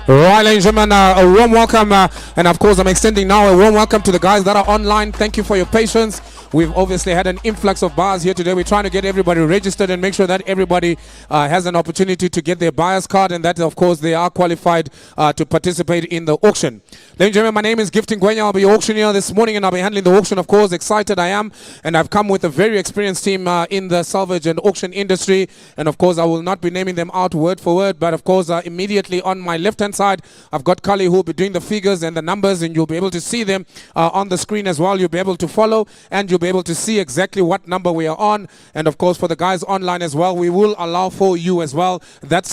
Right, ladies and gentlemen, a warm welcome, and of course I'm extending now a warm welcome to the guys that are online. Thank you for your patience. We've obviously had an influx of buyers here today. We're trying to get everybody registered and make sure that everybody has an opportunity to get their buyer's card, and that of course they are qualified to participate in the auction. Ladies and gentlemen, my name is Gifting Gwenya. I'll be your auctioneer this morning and I'll be handling the auction, of course. Excited I am, and I've come with a very experienced team in the salvage and auction industry, and of course I will not be naming them out word for word, but of course immediately on my left hand side I've got Kali who will be doing the figures and the numbers, and you'll be able to see them on the screen as well. You'll be able to follow and you'll be able to see exactly what number we are on. And of course for the guys online as well, we will allow for you as well that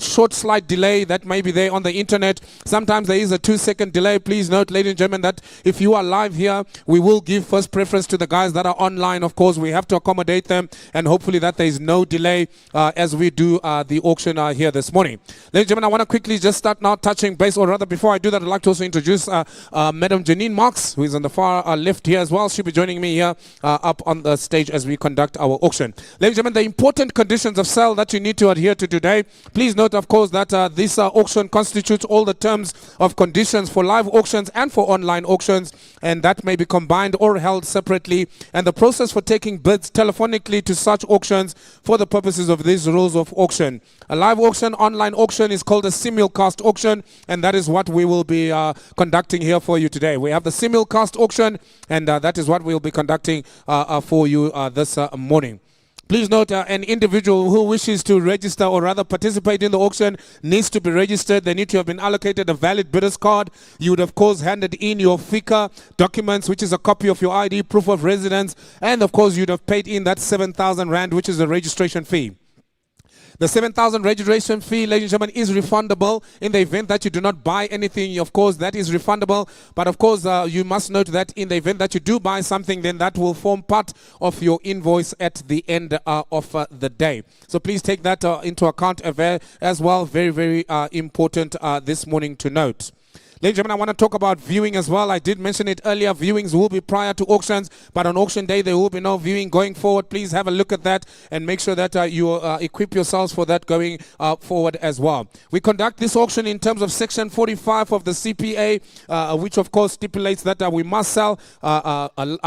short slight delay that may be there on the internet. Sometimes there is a 2-second delay. Please note, ladies and gentlemen, that if you are live here, we will give first preference to the guys that are online. Of course we have to accommodate them, and hopefully that there is no delay as we do the auction here this morning. Ladies and gentlemen, I want to quickly just start now touching base, or rather before I do that, I'd like to also introduce Madam Janine Marks, who is on the far left here as well. She'll be joining me here up on the stage as we conduct our auction. Ladies and gentlemen, the important conditions of sale that you need to adhere to today. Please note, of course, that this auction constitutes all the terms of conditions for live auctions and for online auctions, and that may be combined or held separately. And the process for taking bids telephonically to such auctions for the purposes of these rules of auction. A live auction, online auction is called a simulcast auction, and that is what we will be conducting here for you today. We have the simulcast auction, and that is what we'll be conducting for you this morning. Please note, an individual who wishes to register or rather participate in the auction needs to be registered. They need to have been allocated a valid bidder's card. You would, of course, handed in your FICA documents, which is a copy of your ID, proof of residence, and, of course, you'd have paid in that 7,000 Rand, which is the registration fee. The 7,000 registration fee, ladies and gentlemen, is refundable in the event that you do not buy anything. Of course, that is refundable. But of course, you must note that in the event that you do buy something, then that will form part of your invoice at the end of the day. So please take that into account as well. Very, very important this morning to note. Ladies and gentlemen, I want to talk about viewing as well. I did mention it earlier. Viewings will be prior to auctions, but on auction day there will be no viewing going forward. Please have a look at that and make sure that you equip yourselves for that going forward as well. We conduct this auction in terms of Section 45 of the CPA, which of course stipulates that we must sell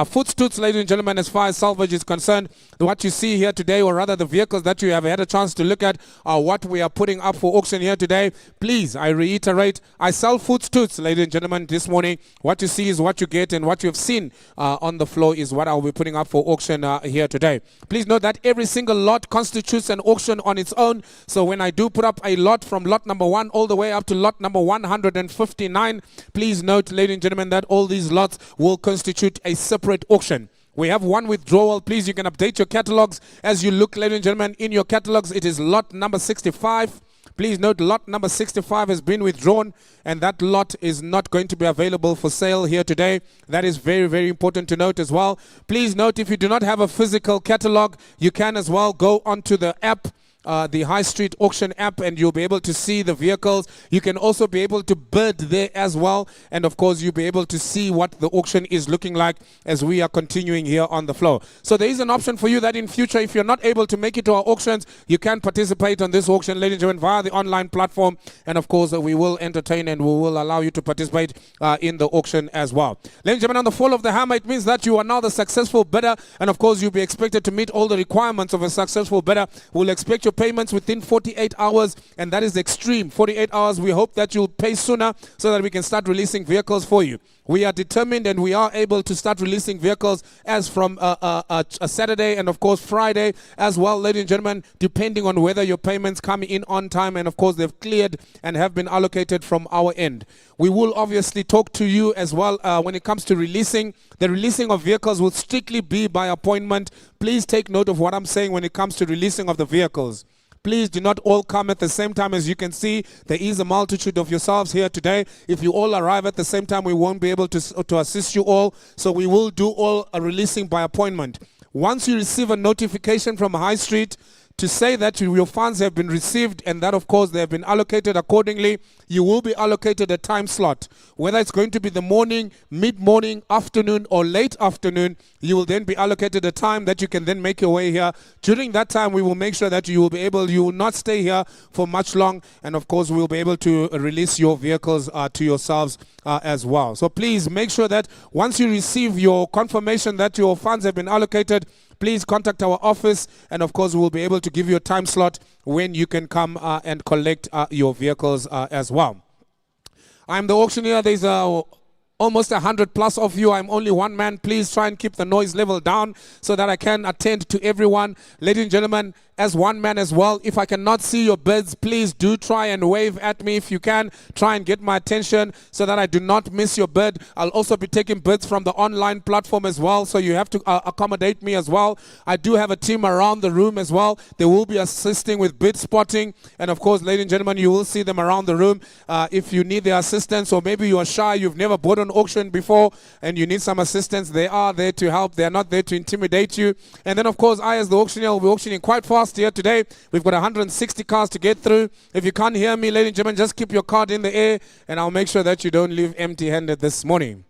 footstools, ladies and gentlemen, as far as salvage is concerned. What you see here today, or rather the vehicles that you have had a chance to look at, are what we are putting up for auction here today. Please, I reiterate, I sell footstools. Ladies and gentlemen, this morning what you see is what you get, and what you have seen on the floor is what I'll be putting up for auction here today. Please note that every single lot constitutes an auction on its own. So when I do put up a lot from lot number 1 all the way up to lot number 159, please note, ladies and gentlemen, that all these lots will constitute a separate auction. We have one withdrawal. Please, you can update your catalogs as you look, ladies and gentlemen, in your catalogs. It is lot number 65. Please note, lot number 65 has been withdrawn, and that lot is not going to be available for sale here today. That is very, very important to note as well. Please note, if you do not have a physical catalog, you can as well go onto the app, the High Street Auction app, and you'll be able to see the vehicles. You can also be able to bid there as well, and of course you'll be able to see what the auction is looking like as we are continuing here on the floor. So there is an option for you that in future, if you're not able to make it to our auctions, you can participate on this auction, ladies and gentlemen, via the online platform, and of course we will entertain and we will allow you to participate in the auction as well. Ladies and gentlemen, on the fall of the hammer, it means that you are now the successful bidder, and of course you'll be expected to meet all the requirements of a successful bidder. We'll expect your payments within 48 hours, and that is extreme. 48 hours. We hope that you'll pay sooner so that we can start releasing vehicles for you. We are determined, and we are able to start releasing vehicles as from a Saturday, and of course Friday as well, ladies and gentlemen, depending on whether your payments come in on time, and of course they've cleared and have been allocated from our end. We will obviously talk to you as well when it comes to releasing. The releasing of vehicles will strictly be by appointment. Please take note of what I'm saying when it comes to releasing of the vehicles. Please do not all come at the same time. As you can see, there is a multitude of yourselves here today. If you all arrive at the same time, we won't be able to assist you all. So we will do all a releasing by appointment. Once you receive a notification from High Street to say that your funds have been received and that, of course, they have been allocated accordingly, you will be allocated a time slot. Whether it's going to be the morning, mid-morning, afternoon, or late afternoon, you will then be allocated a time that you can then make your way here. During that time, we will make sure that you will not stay here for much long, and of course, we'll be able to release your vehicles to yourselves as well. So please make sure that once you receive your confirmation that your funds have been allocated, please contact our office, and of course, we'll be able to give you a time slot when you can come and collect your vehicles as well. I'm the auctioneer. There's almost 100 plus of you. I'm only one man. Please try and keep the noise level down so that I can attend to everyone. Ladies and gentlemen, as one man as well, if I cannot see your bids, please do try and wave at me if you can. Try and get my attention so that I do not miss your bid. I'll also be taking bids from the online platform as well, so you have to accommodate me as well. I do have a team around the room as well. They will be assisting with bid spotting, and of course, ladies and gentlemen, you will see them around the room. If you need their assistance, or maybe you are shy, you've never bought an auction before and you need some assistance, they are there to help. They are not there to intimidate you. And then, of course, I as the auctioneer will be auctioning quite fast here today. We've got 160 cars to get through. If you can't hear me, ladies and gentlemen, just keep your card in the air and I'll make sure that you don't leave empty-handed this morning.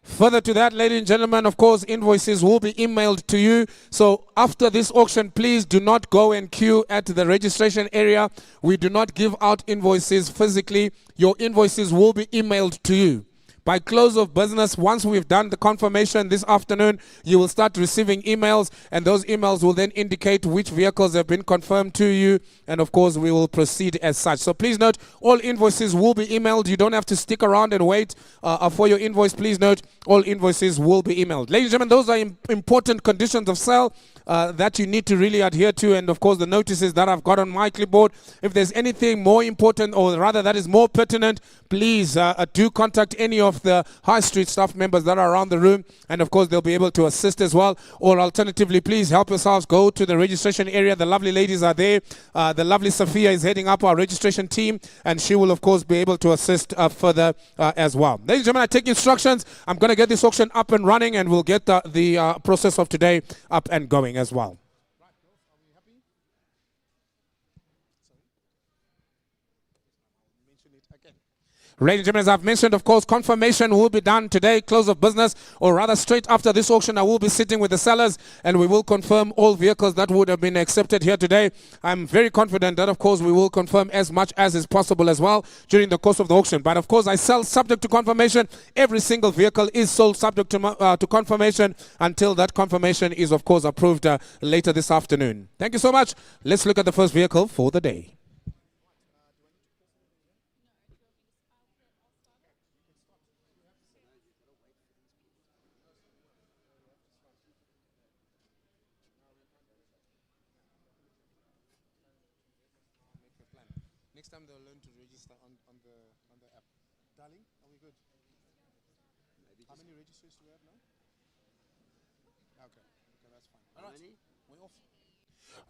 Further to that, ladies and gentlemen, of course, invoices will be emailed to you. So after this auction, please do not go and queue at the registration area. We do not give out invoices physically. Your invoices will be emailed to you. By close of business, once we've done the confirmation this afternoon, you will start receiving emails, and those emails will then indicate which vehicles have been confirmed to you, and of course, we will proceed as such. So please note, all invoices will be emailed. You don't have to stick around and wait for your invoice. Please note, all invoices will be emailed. Ladies and gentlemen, those are important conditions of sale that you need to really adhere to, and of course, the notices that I've got on my clipboard. If there's anything more important, or rather that is more pertinent, please do contact any of the high street staff members that are around the room, and of course they'll be able to assist as well. Or alternatively, please help yourselves, go to the registration area. The lovely ladies are there. The lovely Sophia is heading up our registration team, and she will of course be able to assist further as well. Ladies and gentlemen, I take instructions. I'm going to get this auction up and running, and we'll get the process of today up and going as well. Ladies and gentlemen, as I've mentioned, of course, confirmation will be done today, close of business, or rather straight after this auction. I will be sitting with the sellers and we will confirm all vehicles that would have been accepted here today. I'm very confident that, of course, we will confirm as much as is possible as well during the course of the auction. But, of course, I sell subject to confirmation. Every single vehicle is sold subject to confirmation until that confirmation is, of course, approved later this afternoon. Thank you so much. Let's look at the first vehicle for the day. Next time they'll learn to register on the app. Darling, are we good? How many registers do we have now? Okay, that's fine. All right, we're off.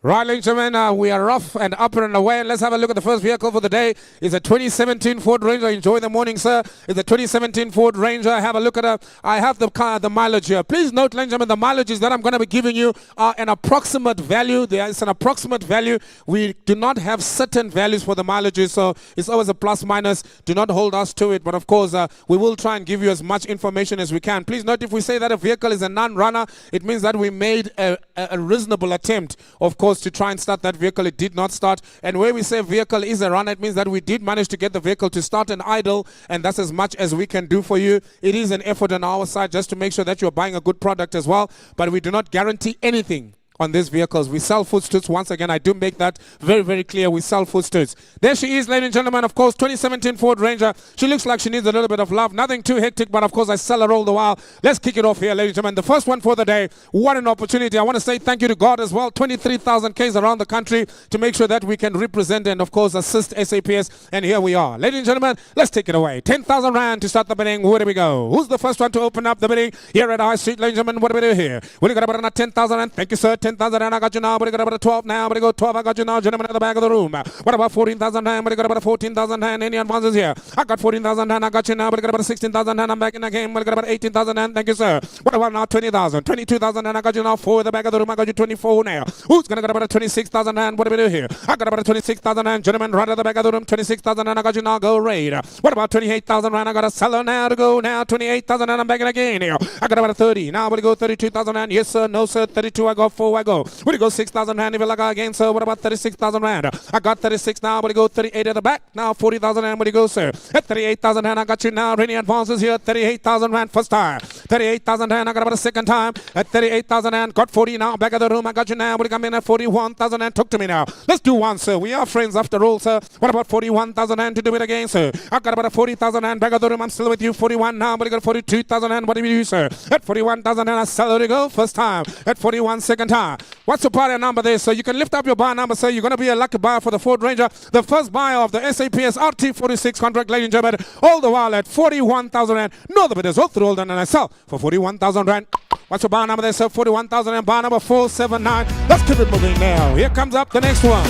Right, ladies and gentlemen, we are off and up and away. Let's have a look at the first vehicle for the day. It's a 2017 Ford Ranger. Enjoy the morning, sir. It's a 2017 Ford Ranger. Have a look at it. I have the car, the mileage here. Please note, ladies and gentlemen, the mileages that I'm going to be giving you are an approximate value. There is an approximate value. We do not have certain values for the mileages, so it's always a plus minus. Do not hold us to it, but of course, we will try and give you as much information as we can. Please note, if we say that a vehicle is a non-runner, it means that we made a reasonable attempt, of course, to try and start that vehicle. It did not start. And where we say vehicle is a runner, it means that we did manage to get the vehicle to start and idle, and that's as much as we can do for you. It is an effort on our side just to make sure that you're buying a good product as well, but we do not guarantee anything on these vehicles. We sell footstools. Once again, I do make that very, very clear. We sell footstools. There she is, ladies and gentlemen. Of course, 2017 Ford Ranger. She looks like she needs a little bit of love. Nothing too hectic, but of course, I sell her all the while. Let's kick it off here, ladies and gentlemen. The first one for the day. What an opportunity. I want to say thank you to God as well. 23,000 Ks around the country to make sure that we can represent and, of course, assist SAPS. And here we are. Ladies and gentlemen, let's take it away. 10,000 Rand to start the bidding. Where do we go? Who's the first one to open up the bidding here at High Street, ladies and gentlemen? What do we do here? We're going to put on 10,000 Rand. Thank you, sir. 10,000 and I got you now, but I got about 12 now, but I go 12, I got you now, gentlemen at the back of the room. What about 14,000 and but I got about 14,000 and any advances here? I got 14,000 and I got you now, but I got about 16,000 and I'm back in the game, but I got about 18,000 and thank you, sir. What about now 20,000, 22,000 and I got you now 4 at the back of the room, I got you 24 now. Who's gonna get about 26,000 and what do we do here? I got about 26,000 and gentlemen right at the back of the room, 26,000 and I got you now, go raid. What about 28,000 and I got a seller now to go now, 28,000 and I'm back in again here. I got about 30, now we go 32,000 and yes sir, no sir, 32 I go, 4 I go. We go 6,000 and if you like again sir, what about 36,000 rand? I got 36 now, but go 38 at the back, now 40,000 and what do you go sir? At 38,000 and I got you now, any advances here, 38,000 rand first time, 38,000 and I got about a second time, at 38,000 and got 40 now, back of the room I got you now, but come in at 41,000 and talk to me now. Let's do one sir, we are friends after all sir. What about 41,000 and to do it again sir? I got about a 40,000 and back of the room, I'm still with you, 41 now, but I got 42,000 and what do we do sir? At 41,000 and I sell it to go first time, at 41 second time. What's the party number there sir? You can lift up your buy number sir, you're going to be a lucky buyer for the Ford Ranger, the first buyer of the SAPS RT46 contract, ladies and gentlemen, all the while at 41,000 rand. No, the bid is all through all done and I sell for 41,000 rand. What's your bar number there, sir? 41,000 and bar number 479. Let's keep it moving now. Here comes up the next one.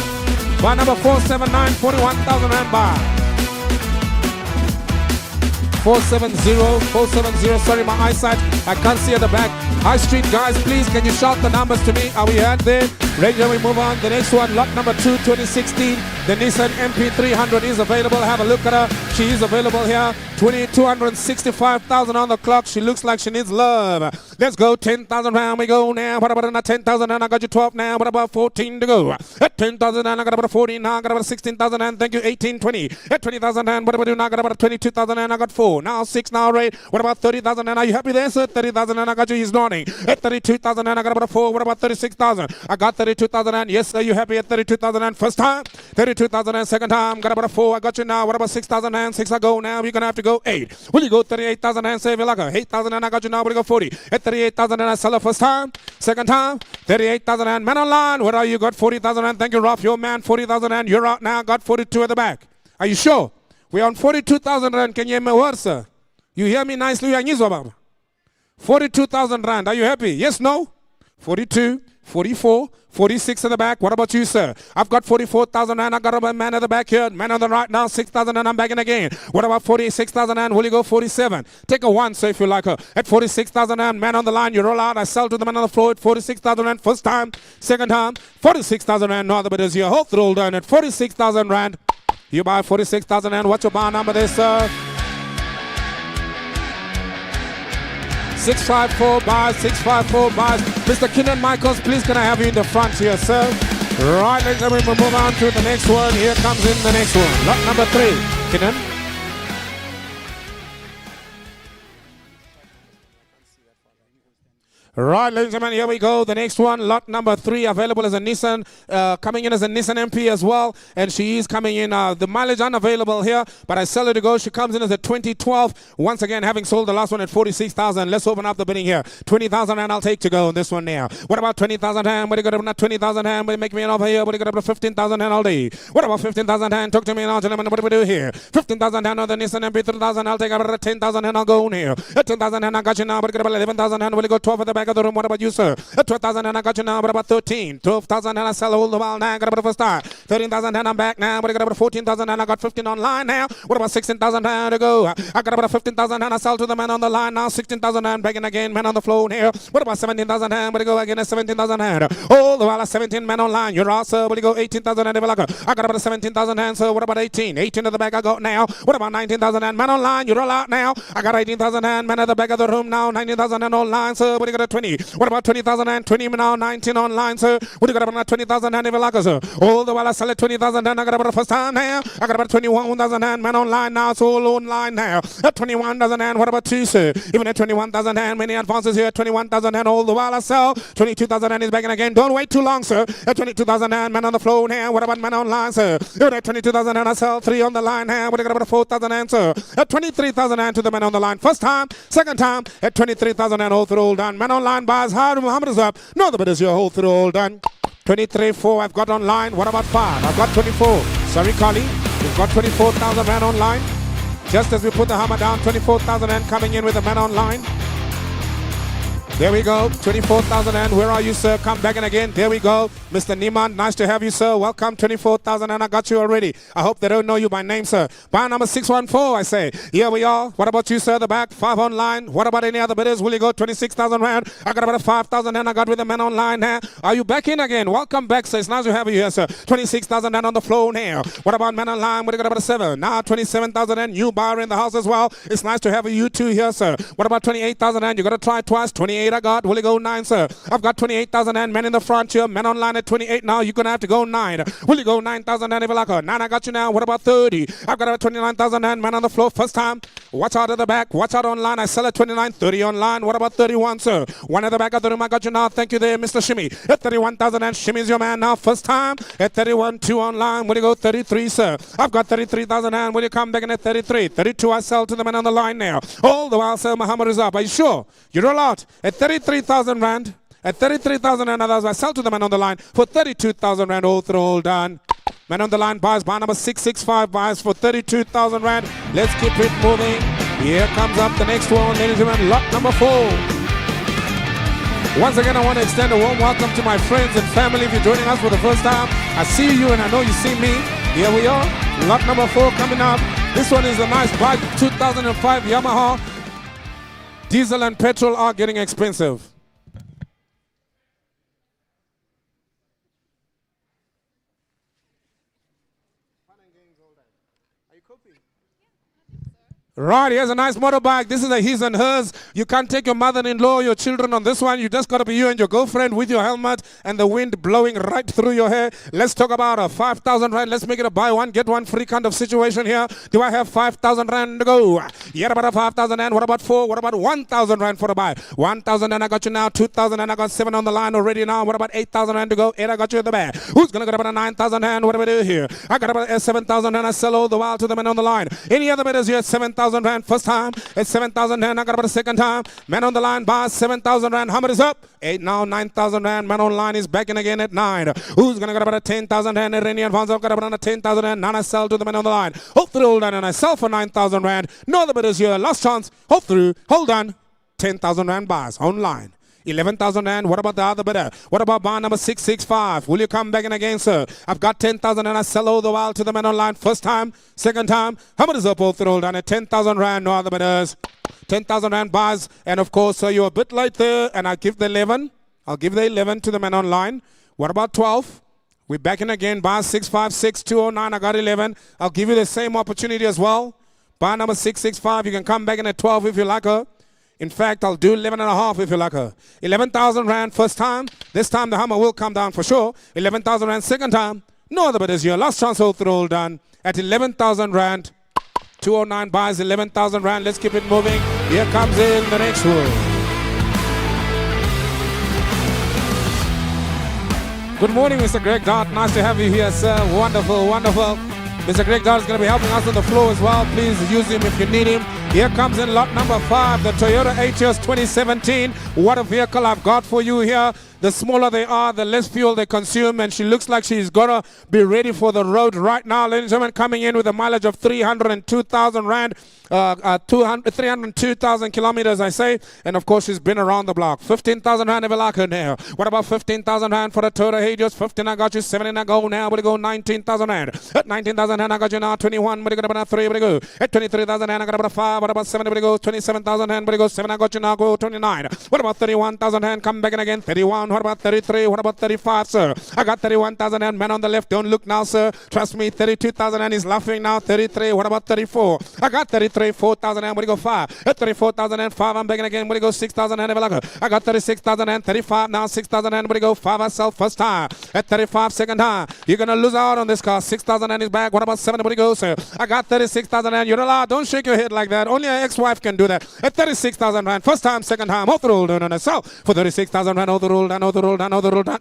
Bar number 479, 41,000 and bar. 470, sorry, my eyesight, I can't see at the back. High Street guys, please, can you shout the numbers to me? Are we at there? Ranger, we move on. The next one, lot number 2, 2016. The Nissan MP300 is available. Have a look at her. She is available here. 265,000 on the clock. She looks like she needs love. Let's go. 10,000 round we go now. What about another 10,000 and I got you 12 now. What about 14 to go? At 10,000 and I got about 14 now. I got about 16,000 and thank you. 18, 20. At 20,000 and what about you now? I got about 22,000 and I got 4. Now 6 now, right? What about 30,000 and are you happy there, sir? 30,000 and I got you. He's nodding. At 32,000 and I got about 4. What about 36,000? I got 32,000 and yes, sir. You happy at 32,000 and first time? 32,000 and second time. Got about a 4. I got you now. What about 6,000 and 6 I go now? You're gonna have to go 8. Will you go 38,000 and save you like a 8,000 and I got you now? Will you go 40? At 38,000 and I sell it first time. Second time. 38,000 and man online. What are you? Got 40,000 and thank you, Ralph. Your man 40,000 and you're out now. Got 42 at the back. Are you sure? We're on 42,000 rand. Can you hear me word, sir? You hear me nicely? 42,000 rand. Are you happy? Yes, no? 42, 44, 46 at the back. What about you, sir? I've got 44,000 rand. I got a man at the back here. Man on the right now, 6,000 and I'm back in again. What about 46,000 rand? Will you go 47? Take a 1, sir, if you like her. At 46,000 rand, man on the line, you roll out. I sell to the man on the floor at 46,000 rand. First time, second time, 46,000 rand. No other bidders here. Whole roll done at 46,000 rand. You buy 46,000 rand. What's your bar number there, sir? 654 buys, 654 buys. Mr. Kinnan Michaels, please can I have you in the front here, sir? Right, let's move on to the next one. Here comes in the next one. Lot number 3. Kinnan. Right, ladies and gentlemen, here we go. The next one, lot number 3, available as a Nissan, coming in as a Nissan MP as well. And she is coming in, the mileage unavailable here, but I sell her to go. She comes in as a 2012. Once again, having sold the last one at 46,000. Let's open up the bidding here. 20,000 and I'll take to go on this one now. What about 20,000 hand? What do you got about 20,000 hand? What do you make me an offer here? What do you got about 15,000 hand all day? What about 15,000 hand? Talk to me now, gentlemen. What do we do here? 15,000 hand on the Nissan MP 3,000. I'll take about 10,000 hand. I'll go on here. At 10,000 hand, I got you now. But you got about 11,000 hand. Will you go 12 at the back of the room? What about you, sir? At 12,000 and I got you now. What about 13? 12,000 and I sell all the while now. I got about the first time. 13,000 and I'm back now. But I got about 14,000 and I got 15 online now. What about 16,000 and to go? I got about 15,000 and I sell to the man on the line now. 16,000 and back in again. Man on the floor here. What about 17,000 and? But I go again at 17,000 and. All the while at 17 man online. You're all, sir. But you go 18,000 and I got about 17,000 and. So what about 18? 18 at the back I got now. What about 19,000 and? Man online. You're all out now. I got 18,000 and. Man at the back of the room now. 19,000 and online, sir. But you got a 20. What about 20,000 and? 20 now, 19 online, sir. What you got about 20,000 and even sir? All the while I sell it 20,000 and I got about the first time now. I got about 21,000 and man online now, so all online now. At 21,000 and what about 2, sir? Even at 21,000 and many advances here. 21,000 and all the while I sell 22,000 and is back in again. Don't wait too long, sir. At 22,000 and man on the floor now. What about man online, sir? Even at 22,000 and I sell 3 on the line now. What you got about 4,000 and, sir? At 23,000 and to the man on the line. First time, second time. At 23,000 and all through all done. Man online buys hard. Muhammad is up. No, the bid is your whole through all done. 23.4 I've got online. What about 5? I've got 24. Sorry, Carly. We've got 24,000 man online. Just as we put the hammer down, 24,000 and coming in with the man online. There we go, 24,000 and where are you, sir? Come back in again. There we go, Mr. Niman. Nice to have you, sir. Welcome, 24,000 and I got you already. I hope they don't know you by name, sir. Buy number 614, I say. Here we are. What about you, sir? The back, 5 online. What about any other bidders? Will you go 26,000 rand? I got about 5,000 and I got with the man online now. Are you back in again? Welcome back, sir. It's nice to have you here, sir. 26,000 and on the floor now. What about man online? What do you got about 7? Now 27,000 and new buyer in the house as well. It's nice to have you two here, sir. What about 28,000 and you got to try twice. 28 I got. Will you go 9, sir? I've got 28,000 and men in the front here. Men online at 28 now. You're going to have to go 9. Will you go 9,000 and if you like her? 9 I got you now. What about 30? I've got about 29,000 and men on the floor. First time. Watch out at the back. Watch out online. I sell at 29. 30 online. What about 31, sir? 1 at the back of the room. I got you now. Thank you there, Mr. Shimmy. At 31,000 and Shimmy's your man now. First time. At 31, 2 online. Will you go 33, sir? I've got 33,000 and will you come back in at 33? 32 I sell to the man on the line now. All the while, sir, Muhammad is up. Are you sure? You roll out at 33,000 rand. At 33,000 and others, I sell to the man on the line for 32,000 rand. All through, all done. Man on the line buys, buy number 665 buys for 32,000 rand. Let's keep it moving. Here comes up the next one, ladies and gentlemen, lot number 4. Once again, I want to extend a warm welcome to my friends and family. If you're joining us for the first time, I see you and I know you see me. Here we are, lot number 4 coming up. This one is a nice bike, 2005 Yamaha. Diesel and petrol are getting expensive. Right, here's a nice motorbike. This is a his and hers. You can't take your mother-in-law, your children on this one. You just got to be you and your girlfriend with your helmet and the wind blowing right through your hair. Let's talk about a 5,000 rand. Let's make it a buy one, get one free kind of situation here. Do I have 5,000 rand to go? Yeah, about a 5,000 rand. What about 4? What about 1,000 rand for the buy? 1,000 and I got you now. 2,000 and I got 7 on the line already now. What about 8,000 rand to go? 8 I got you at the back. Who's going to get about a 9,000 rand? What do we do here? I got about a 7,000 and I sell all the while to the man on the line. Any other bidders here at 7,000 rand? First time, it's 7,000 rand. I got about a second time. Man on the line buys 7,000 rand. How much is up? 8 now, 9,000 rand. Man on line is back in again at 9. Who's going to get about a 10,000 rand? Any advance? I've got about a 10,000 rand. Now I sell to the man on the line. Hold through, hold on, and I sell for 9,000 rand. No other bidders here. Last chance. Hold through, hold on. 10,000 rand buys online. 11,000 rand. What about the other bidder? What about bar number 665? Will you come back in again, sir? I've got 10,000 and I sell all the while to the man online. First time, second time. How much is up all through? Done at 10,000 rand. No other bidders. 10,000 rand buys. And of course, so you're a bit late there. And I give the 11. I'll give the 11 to the man online. What about 12? We're back in again. Bar 656 209. I got 11. I'll give you the same opportunity as well. Bar number 665. You can come back in at 12 if you like her. In fact, I'll do 11 and a half if you like her. 11,000 rand first time. This time the hammer will come down for sure. 11,000 rand second time. No other bidders here. Last chance all through all done. At 11,000 rand. 209 buys 11,000 rand. Let's keep it moving. Here comes in the next one. Good morning, Mr. Greg Dart. Nice to have you here, sir. Wonderful, wonderful. Mr. Greg Dart is going to be helping us on the floor as well. Please use him if you need him. Here comes in lot number 5, the Toyota Aetios 2017. What a vehicle I've got for you here. The smaller they are, the less fuel they consume, and she looks like she's got to be ready for the road right now. Ladies and gentlemen, coming in with a mileage of 302,000 rand, 302,000 kilometers, I say. And of course, she's been around the block. 15,000 rand if you like her now. What about 15,000 rand for the Toyota Aetios? 15, I got you. 17, I go now. But you go 19,000 rand. At 19,000 rand, I got you now. 21, but you got about 3, but you go. At 23,000 rand, I got about 5. What about 7, but you go. 27,000 rand, but you go. 7, I got you now. Go 29. What about 31,000 rand? Come back in again. 31. What about 33? What about 35, sir? I got 31,000 and man on the left. Don't look now, sir. Trust me. 32,000 and he's laughing now. 33. What about 34? I got 33. 4,000 and what do you go 5? At 34,000 and 5. I'm begging again. What do you go 6,000 and I got 36,000 and 35 now. 6,000 and what do you go 5? I sell first time. At 35 second time. You're gonna lose out on this car. 6,000 and is back. What about 7? What do you go, sir? I got 36,000 and you're allowed. Don't shake your head like that. Only an ex-wife can do that. At 36,000 rand. First time, second time. Hold the roll down on itself. For 36,000 rand. Hold the roll down. Hold the roll down. Hold the roll down.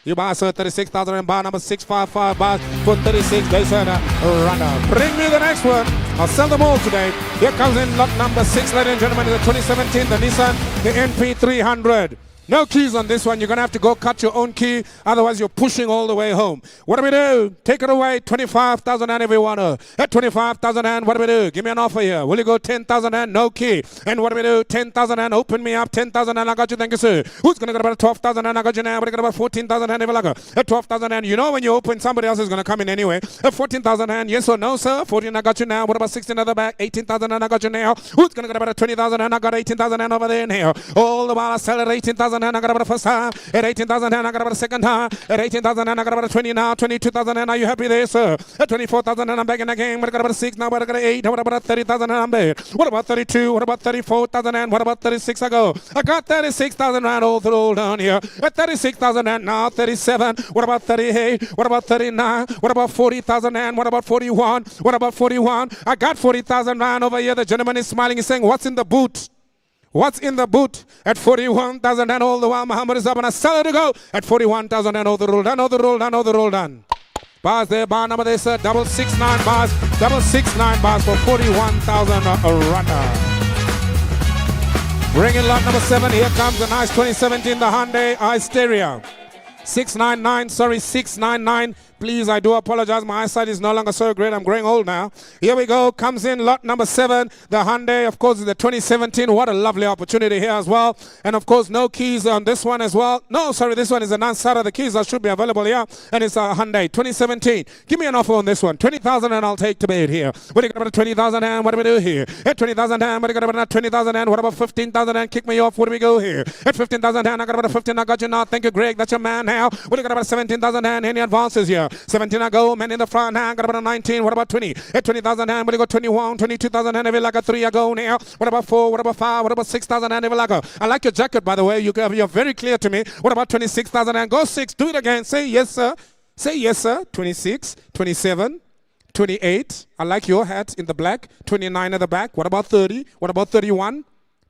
You buy, sir, 36,000 and buy number 655 buys for 36. They said, runner. Bring me the next one. I'll sell them all today. Here comes in lot number 6, ladies and gentlemen, the 2017, the Nissan, the NP300. No keys on this one. You're going to have to go cut your own key. Otherwise, you're pushing all the way home. What do we do? Take it away. 25,000 and everyone. At 25,000 and what do we do? Give me an offer here. Will you go 10,000 and no key? And what do we do? 10,000 and open me up. 10,000 and I got you. Thank you, sir. Who's going to get about 12,000 and I got you now? What do you got about 14,000 and at 12,000 and you know when you open, somebody else is going to come in anyway. At 14,000 and yes or no, sir? 14 I got you now. What about 16 at the back? 18,000 and I got you now. Who's going to get about 20,000 and I got 18,000 and over there now. All the while I sell at 18,000 and I got about the first time. At 18,000 and I got about the second time. At 18,000 and I got about 20 now. 22,000 and are you happy there, sir? At 24,000 and I'm back in the game. What I got about 6 now? What I got 8? What about 30,000 and I'm there? What about 32? What about 34,000 and what about 36 I go? I got 36,000 rand all through down here. At 36,000 and now 37. What about 38? What about 39? What about 40,000 and what about 41? What about 41? I got 40,000 rand over here. The gentleman is smiling. He's saying, what's in the boot? What's in the boot? At 41,000 and all the while Muhammad is up and I sell it to go at 41,000 and all the roll done, all the roll done, all the roll done. Bars there, bar number there, sir. 669 bars, 669 bars for 41,000 a runner. Bringing lot number 7. Here comes the nice 2017, the Hyundai Hysteria. 699, sorry, 699. Please, I do apologize. My eyesight is no longer so great. I'm growing old now. Here we go. Comes in lot number 7. The Hyundai, of course, is the 2017. What a lovely opportunity here as well. And, of course, no keys on this one as well. No, sorry, this one is a non-starter. The keys should be available here. And it's a Hyundai 2017. Give me an offer on this one. 20,000 and I'll take to bid here. What do you got about 20,000 and what do we do here? At 20,000 and what do you got about 20,000 and what about 15,000 and kick me off? What do we go here? At 15,000 and I got about 15. I got you now. Thank you, Greg. That's your man now. What do you got about 17,000 and any advances here? 17 I go, man in the front hand, got about 19, what about 20? At 20,000 hand, what do you got 21, 22,000 hand, every like a 3 I go now. What about 4, what about 5, what about 6,000 hand, every like a, I like your jacket by the way, you're very clear to me. What about 26,000 hand, go 6, do it again, say yes sir, 26, 27, 28, I like your hat in the black, 29 at the back, what about 30, what about 31?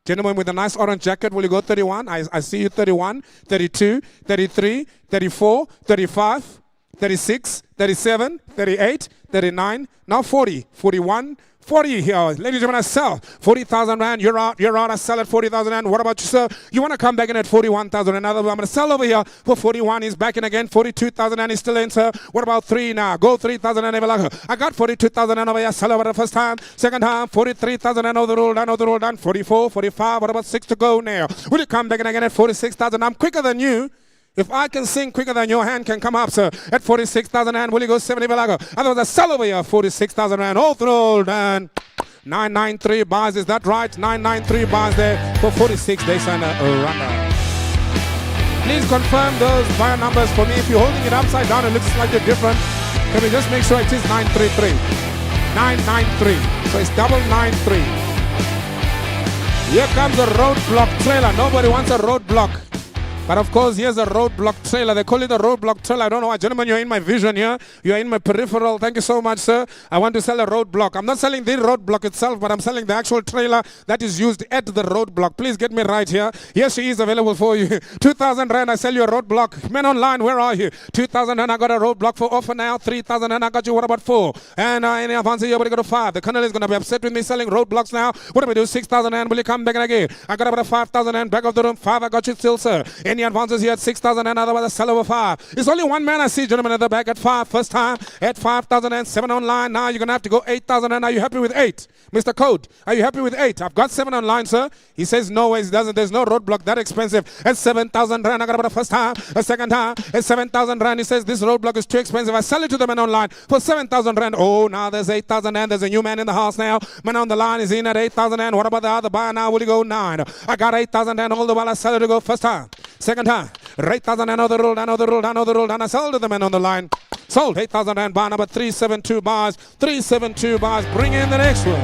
Gentleman with a nice orange jacket, will you go 31? I see you 31, 32, 33, 34, 35, 36, 37, 38, 39, now 40, 41, 40 here. Ladies and gentlemen, I sell 40,000 rand. You're out. I sell at 40,000 rand. What about you, sir? You want to come back in at 41,000? Another I'm going to sell over here for 41. He's back in again. 42,000 and he's still in, sir. What about 3 now? Go 3,000 and I got 42,000 and over here. Sell over the first time. Second time, 43,000 and over the roll done. 44, 45. What about 6 to go now? Will you come back in again at 46,000? I'm quicker than you. If I can sing quicker than your hand can come up, sir, at 46,000 rand, will you go 70 Balago? Otherwise, I sell over here 46,000 rand, all through and 993 bars, is that right? 993 bars there for 46 days and a runner. Please confirm those buyer numbers for me. If you're holding it upside down, it looks like they're different. Can we just make sure it is 933? 993. So it's 993. Here comes a roadblock trailer. Nobody wants a roadblock. But of course, here's a roadblock trailer. They call it a roadblock trailer. I don't know why. Gentlemen, you're in my vision here. You're in my peripheral. Thank you so much, sir. I want to sell a roadblock. I'm not selling the roadblock itself, but I'm selling the actual trailer that is used at the roadblock. Please get me right here. Yes, she is available for you. 2,000 rand, I sell you a roadblock. Men online, where are you? 2,000 rand, I got a roadblock for offer now. 3,000 rand, I got you. What about 4? And any advance here, what do you got to 5? The colonel is going to be upset with me selling roadblocks now. What do we do? 6,000 rand, will you come back again? I got about a 5,000 rand, back of the room. 5, I got you still, sir. Any advances here at 6,000 and otherwise I sell over 5. It's only one man I see, gentlemen, at the back at 5. First time at 5,007 online. Now you're going to have to go 8,000 and are you happy with 8? Mr. Code, are you happy with 8? I've got 7 online, sir. He says no ways, doesn't. There's no roadblock that expensive. At 7,000 rand, I got about a first time. A second time at 7,000 rand. He says this roadblock is too expensive. I sell it to the man online for 7,000 rand. Oh, now there's 8,000 and there's a new man in the house now. Man on the line is in at 8,000 and what about the other buyer now? Will he go 9? I got 8,000 and all the while I sell it to go first time. Second time, 8,000 and another roll, and I sold to the man on the line. Sold 8,000 and bar number 372 bars. 372 bars. Bring in the next one.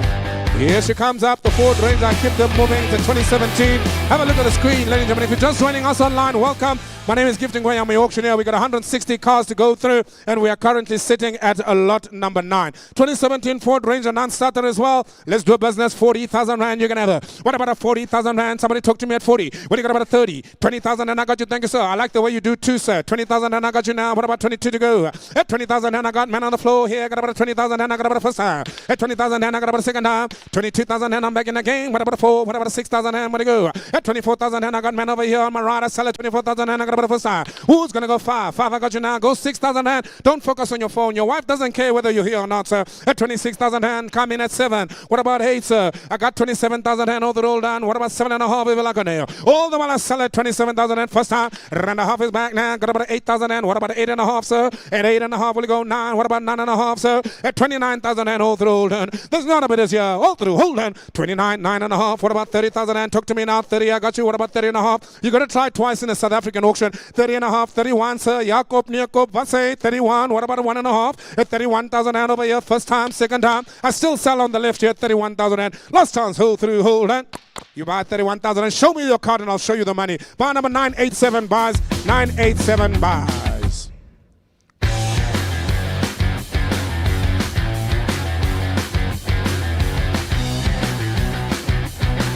Here she comes up, the Ford Ranger. I keep them moving to 2017. Have a look at the screen, ladies and gentlemen. If you're just joining us online, welcome. My name is Gifting Gway. I'm the auctioneer. We got 160 cars to go through, and we are currently sitting at a lot number 9. 2017 Ford Ranger non-starter as well. Let's do a business. 40,000 rand. You can have it. What about a 40,000 rand? Somebody talk to me at 40. What do you got about a 30? 20,000 and I got you. Thank you, sir. I like the way you do too, sir. 20,000 and I got you now. What about 22 to go? At 20,000 and I got man on the floor here. I got about a 20,000 and I got about a first time. At 20,000 and I got about a second time. 22,000 and I'm back in the game. What about a 4? What about a 6,000 and what to go? At 24,000 and I got man over here on my right. I sell at 24,000 and I got about a first time. Who's gonna go 5? 5 I got you now. Go 6,000 and don't focus on your phone. Your wife doesn't care whether you're here or not, sir. At 26,000 and come in at 7. What about 8, sir? I got 27,000 and all the roll down. What about 7.5? We will like a nail. All the while I sell at 27,000 and first time. Round a half is back now. Got about 8,000 and what about 8.5, sir? At 8.5 will go 9. What about 9.5, sir? At 29,000 and all through hold on. There's none of it this year. All through hold on. 29, 9.5. What about 30,000 and talk to me now? 30. I got you. What about 30.5? You got to try twice in the South African auction. 30.5, 31, sir. Jakob, Jakob, what's it? 31. What about a 1.5? At 31,000 and over here. First time, second time. I still sell on the left here. 31,000 and last chance. Hold through hold on. You buy 31,000 and show me your card and I'll show you the money. Bar number 987 buys. 987 buys.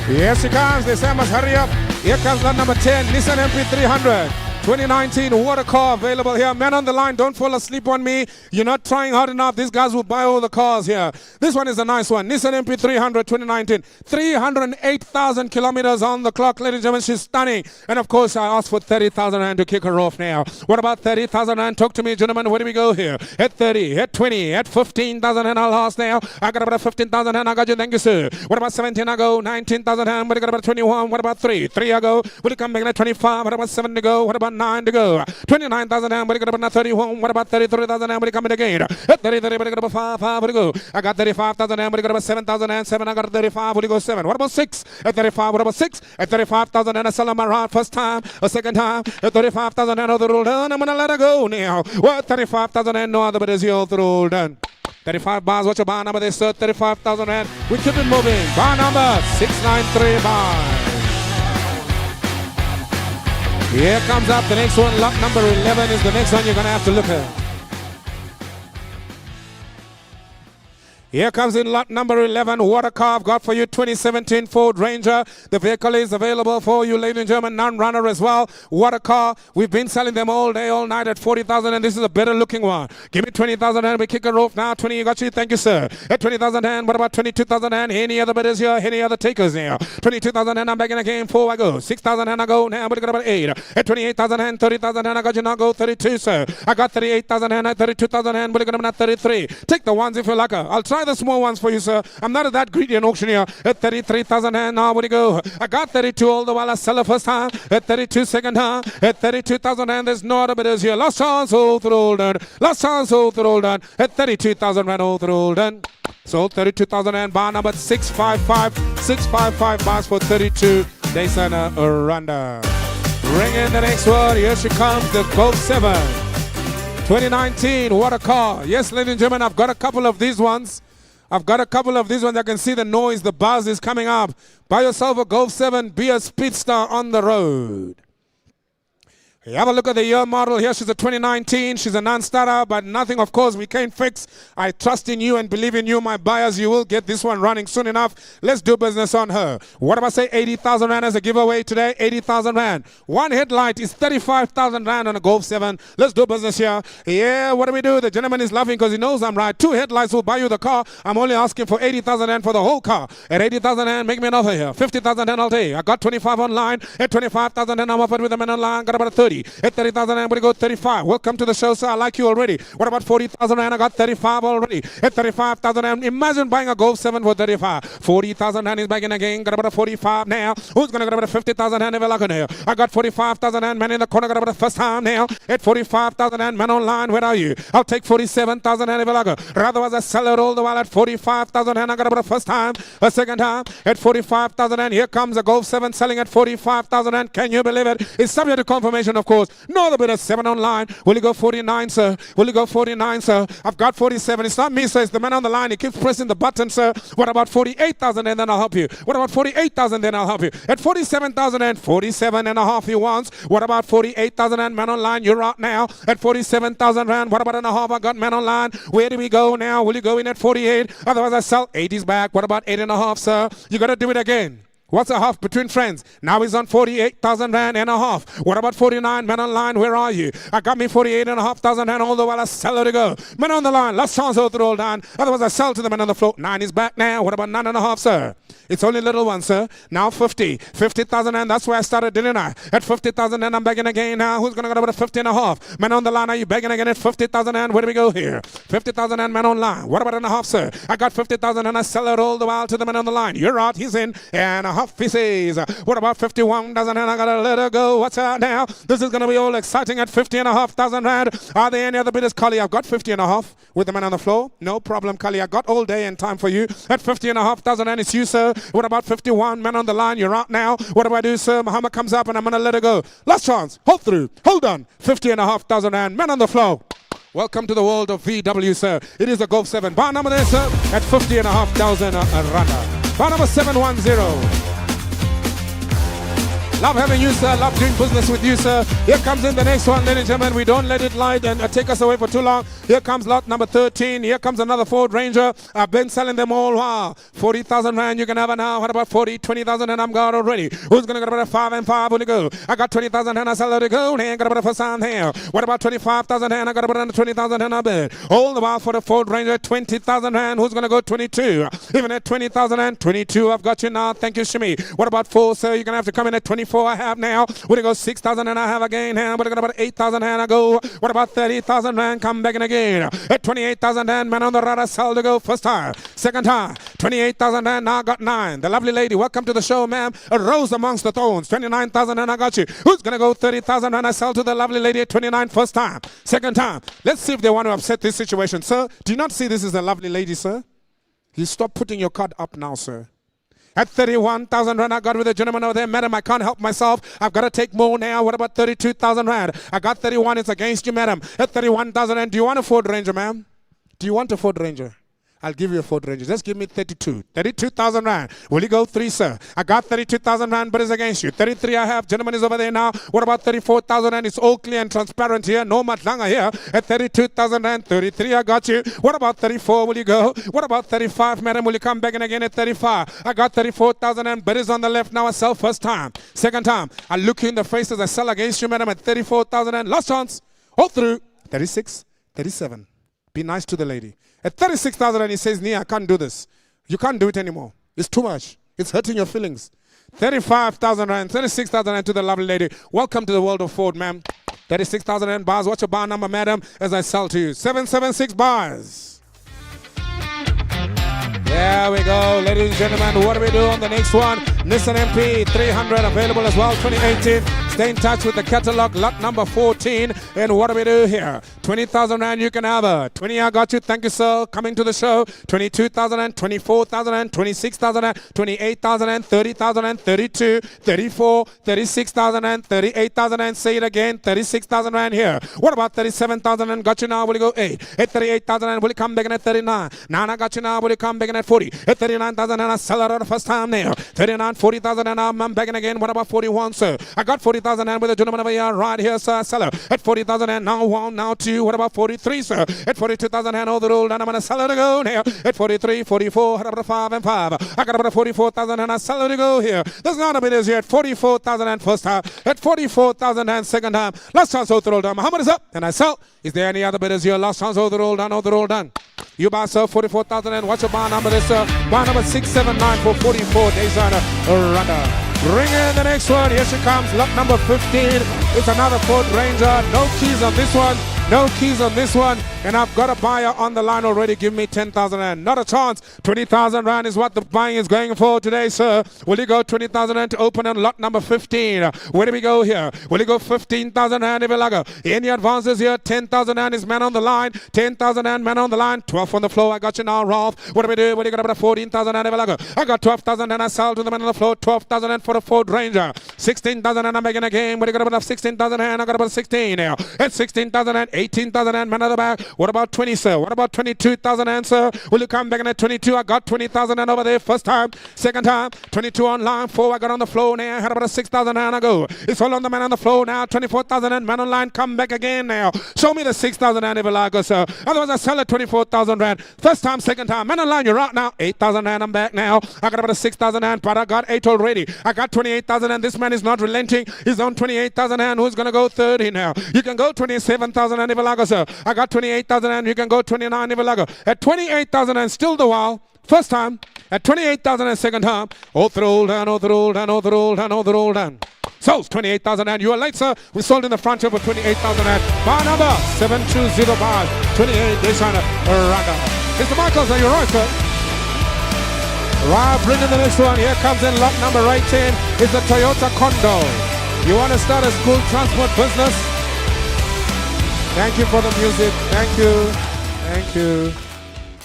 Here she comes. They say I must hurry up. Here comes lot number 10. Nissan MP300. 2019 water car available here. Men on the line, don't fall asleep on me. You're not trying hard enough. These guys will buy all the cars here. This one is a nice one. Nissan MP300 2019. 308,000 kilometers on the clock, ladies and gentlemen. She's stunning. And of course, I asked for 30,000 rand to kick her off now. What about 30,000 rand? Talk to me, gentlemen. Where do we go here? At 30, at 20, at 15,000 and I'll ask now. I got about 15,000 and I got you. Thank you, sir. What about 17? I go 19,000 and what do you got about 21? What about 3? 3 I go. Will you come back at 25? What about 7 to go? What about 9 to go? 29,000 and what do you got about 31? What about 33,000 and what do you coming again? At 30, what do you got about 5? 5 what do you go? I got 35,000 and what do you got about 7,000 and 7? I got 35. What do you go 7? What about 6? At 35, what about 6? At 35,000 and I sell them around first time, a second time. At 35,000 and other roll done. I'm gonna let her go now. What 35,000 and no other but is your roll done. 35 bars, what's your bar number there, sir? 35,000 and we keep it moving. Bar number 693 bars. Here comes up the next one. Lot number 11 is the next one you're going to have to look at. Here comes in lot number 11, water car I've got for you, 2017 Ford Ranger. The vehicle is available for you, ladies and gentlemen, non-runner as well. Water car, we've been selling them all day, all night at 40,000 and this is a better looking one. Give me 20,000 and we kick her off now. 20, you got you, thank you, sir. At 20,000 and what about 22,000 and any other bidders here, any other takers here? 22,000 and I'm back in the game, 4 I go. 6,000 and I go now, but I got about 8. At 28,000 and 30,000 and I got you now, go 32, sir. I got 38,000 and 32,000 and but I got about 33. Take the ones if you like her. I'll try the small ones for you, sir. I'm not that greedy an auctioneer. At 33,000 and now where do you go? I got 32 all the while I sell the first time. At 32 second time. At 32,000 and there's no other bidders here. Last chance, all through done. Last chance, all through done. At 32,000 rand, all through done. So 32,000 and bar number 655. 655 bars for 32. Daysana Aranda. Bring in the next one. Here she comes, the Golf 7. 2019, what a car. Yes, ladies and gentlemen, I've got a couple of these ones. I can see the noise, the buzz is coming up. Buy yourself a Golf 7, be a speedster on the road. You have a look at the year model here. She's a 2019. She's a non-starter, but nothing, of course, we can't fix. I trust in you and believe in you, my buyers. You will get this one running soon enough. Let's do business on her. What if I say 80,000 rand as a giveaway today? 80,000 rand. One headlight is 35,000 rand on a Golf 7. Let's do business here. Yeah, what do we do? The gentleman is laughing because he knows I'm right. 2 headlights will buy you the car. I'm only asking for 80,000 rand for the whole car. At 80,000 rand, make me an offer here. 50,000 rand I'll take. I got 25 online. At 25,000 rand, I'm offered with a man online. Got about 30. At 30,000 rand, we go 35. Welcome to the show, sir. I like you already. What about 40,000 rand? I got 35 already. At 35,000 rand, imagine buying a Golf 7 for 35. 40,000 rand is back in again. Got about a 45 now. Who's going to get about a 50,000 rand? Never like here. I got 45,000 rand. Man in the corner got about the first time now. At 45,000 rand, man online. Where are you? I'll take 47,000 rand. Never like rather as I sell it all the while at 45,000 rand. I got about a first time, a second time. At 45,000 rand, here comes a Golf 7 selling at 45,000 rand. Can you believe it? It's subject to confirmation of of course. No other bidder, 7 online. Will you go 49, sir? Will you go 49, sir? I've got 47. It's not me, sir. It's the man on the line. He keeps pressing the button, sir. What about 48,000 and then I'll help you? What about 48,000 then I'll help you? At 47,000 and 47 and a half he wants. What about 48,000 and man online? You're out now. At 47,000 rand. What about and a half? I got man online. Where do we go now? Will you go in at 48? Otherwise I sell 80s back. What about 8 and a half, sir? You got to do it again. What's a half between friends? Now he's on 48,000 rand and a half. What about 49? Man online, where are you? I got me 48,500 rand all the while I sell her to go. Man on the line, last chance to roll down. Otherwise I sell to the man on the floor. 9 is back now. What about 9 and a half, sir? It's only a little one, sir. Now 50. 50,000 and that's where I started, didn't I? At 50,000 and I'm begging again now. Who's going to go to 50 and a half? Man on the line, are you begging again at 50,000 and where do we go here? 50,000 and man online. What about and a half, sir? I got 50,000 and I sell it all the while to the man on the line. You're out, he's in, and a half he says. What about 51,000 and I gotta let her go? What's out now? This is gonna be all exciting at 50,500 rand. Are there any other bidders? Kali, I've got 50 and a half with the man on the floor. No problem, Kali. I got all day and time for you. At 50,500 rand, it's you, sir. What about 51? Man on the line, you're out now. What do I do, sir? Muhammad comes up and I'm gonna let her go. Last chance. Hold through. Hold on. 50,500 rand. Man on the floor. Welcome to the world of VW, sir. It is a Golf 7. Bar number there, sir, at 50,500 rand. Bar number 710. Love having you, sir. Love doing business with you, sir. Here comes in the next one, ladies and gentlemen. We don't let it light and take us away for too long. Here comes lot number 13. Here comes another Ford Ranger. I've been selling them all. Wow. 40,000 rand you can have it now. What about 40, 20,000 and I'm got already. Who's going to get about 5 and 5? Will you go? I got 20,000 and I sell it to go. And got about a first time here. What about 25,000 and I got about 20,000 and I bid. All the while for the Ford Ranger, 20,000 rand. Who's going to go 22? Even at 20,000 and 22, I've got you now. Thank you, Shimi. What about 4, sir? You're going to have to come in at 24. I have now. Would it go 6,000 and I have again? Would it go about 8,000 and I go? What about 30,000 rand? Come back in again. At 28,000 rand, man on the radar, sell to go first time. Second time, 28,000 rand, now I got 9. The lovely lady, welcome to the show, ma'am. A rose amongst the thorns, 29,000 and I got you. Who's going to go 30,000 and I sell to the lovely lady at 29 first time. Second time, let's see if they want to upset this situation. Sir, do you not see this is a lovely lady, sir? You stop putting your card up now, sir. At 31,000 rand, I got with a gentleman over there. Madam, I can't help myself. I've got to take more now. What about 32,000 rand? I got 31. It's against you, madam. At 31,000 rand, do you want a Ford Ranger, ma'am? Do you want a Ford Ranger? I'll give you a Ford Ranger. Just give me 32. 32,000 rand. Will you go 3, sir? I got 32,000 rand, but it's against you. 33 I have. Gentleman is over there now. What about 34,000 rand? It's all clear and transparent here. No matlanga here. At 32,000 rand, 33 I got you. What about 34? Will you go? What about 35, madam? Will you come back in again at 35? I got 34,000 rand, but it's on the left. Now I sell first time. Second time, I look you in the face as I sell against you, madam, at 34,000 rand. Last chance. Hold through. 36, 37. Be nice to the lady. At 36,000 and he says, Nia, I can't do this. You can't do it anymore. It's too much. It's hurting your feelings. 35,000 rand, 36,000 rand to the lovely lady. Welcome to the world of Ford, ma'am. 36,000 rand bars. What's your bar number, madam, as I sell to you? 776 bars. There we go, ladies and gentlemen. What do we do on the next one? Nissan MP 300 available as well, 2018. Stay in touch with the catalog, lot number 14. And what do we do here? 20,000 rand, you can have her. 20, I got you. Thank you, sir. Coming to the show. 22,000 and 24,000 and 26,000 and 28,000 and 30,000 and 32, 34, 36,000 and 38,000 and say it again. 36,000 rand here. What about 37,000 and got you now? Will you go 8? At 38,000 and will you come back in at 39? 9, I got you now. Will you come back in at 40? At 39,000 and I sell her the first time now. 39, 40,000 and I'm back in again. What about 41, sir? I got 40,000 and with a gentleman over here right here, sir. I sell her at 40,000 and now 1, now 2. What about 43, sir? At 42,000 and all the roll and I'm going to sell her to go now. At 43, 44, what about 5 and 5? I got about 44,000 and I sell her to go here. There's not a bit is here at 44,000 and first time. At 44,000 and second time. Last chance over the roll down. Muhammad is up and I sell. Is there any other bidders here? Last chance over the roll down, over the roll done. You buy, sir, 44,000 and what's your bar number there, sir? Bar number 679 for 44 days on a runner. Bring in the next one. Here she comes. Lot number 15. It's another Ford Ranger. No keys on this one. No keys on this one. And I've got a buyer on the line already. Give me 10,000 rand. Not a chance. 20,000 rand is what the buying is going for today, sir. Will you go 20,000 rand to open on lot number 15? Where do we go here? Will you go 15,000 rand? Any advances here? 10,000 rand is man on the line. 10,000 rand man on the line. 12 on the floor. I got you now, Rolf. What do we do? What do you got about 14,000 rand? I got 12,000 and I sell to the man on the floor. 12,000 rand for the Ford Ranger. 16,000 and I'm making a game. What do you got about 16,000 rand? I got about 16 now. It's 16,000 and 18,000 and man on the back. What about 20, sir? What about 22,000 and sir? Will you come back in at 22? I got 20,000 and over there. First time. Second time. 22 on line. 4 I got on the floor now. I had about a 6,000 and I go. It's all on the man on the floor now. 24,000 and man on line. Come back again now. Show me the 6,000 and Evelago, sir. Otherwise I sell at 24,000 rand. First time, second time. Man on line, you're out now. 8,000 rand. I'm back now. I got about a 6,000 rand, but I got 8 already. I got 28,000 and this man is not relenting. He's on 28,000 rand. Who's going to go 30 now? You can go 27,000 and Evelago, sir. I got 28,000 and you can go 29 Evelago. At 28,000 and still the while. First time. At 28,000 and second time. Oh, throw down, oh, throw down, oh, throw down, oh, throw down. So, 28,000 and you are late, sir. We sold in the front here for 28,000 and bar number 720 bar 28 Designer Raga. Mr. Michaels, are you right, sir? Right, bring in the next one. Here comes in lot number 18. It's the Toyota Condo. You want to start a school transport business? Thank you for the music. Thank you. Thank you.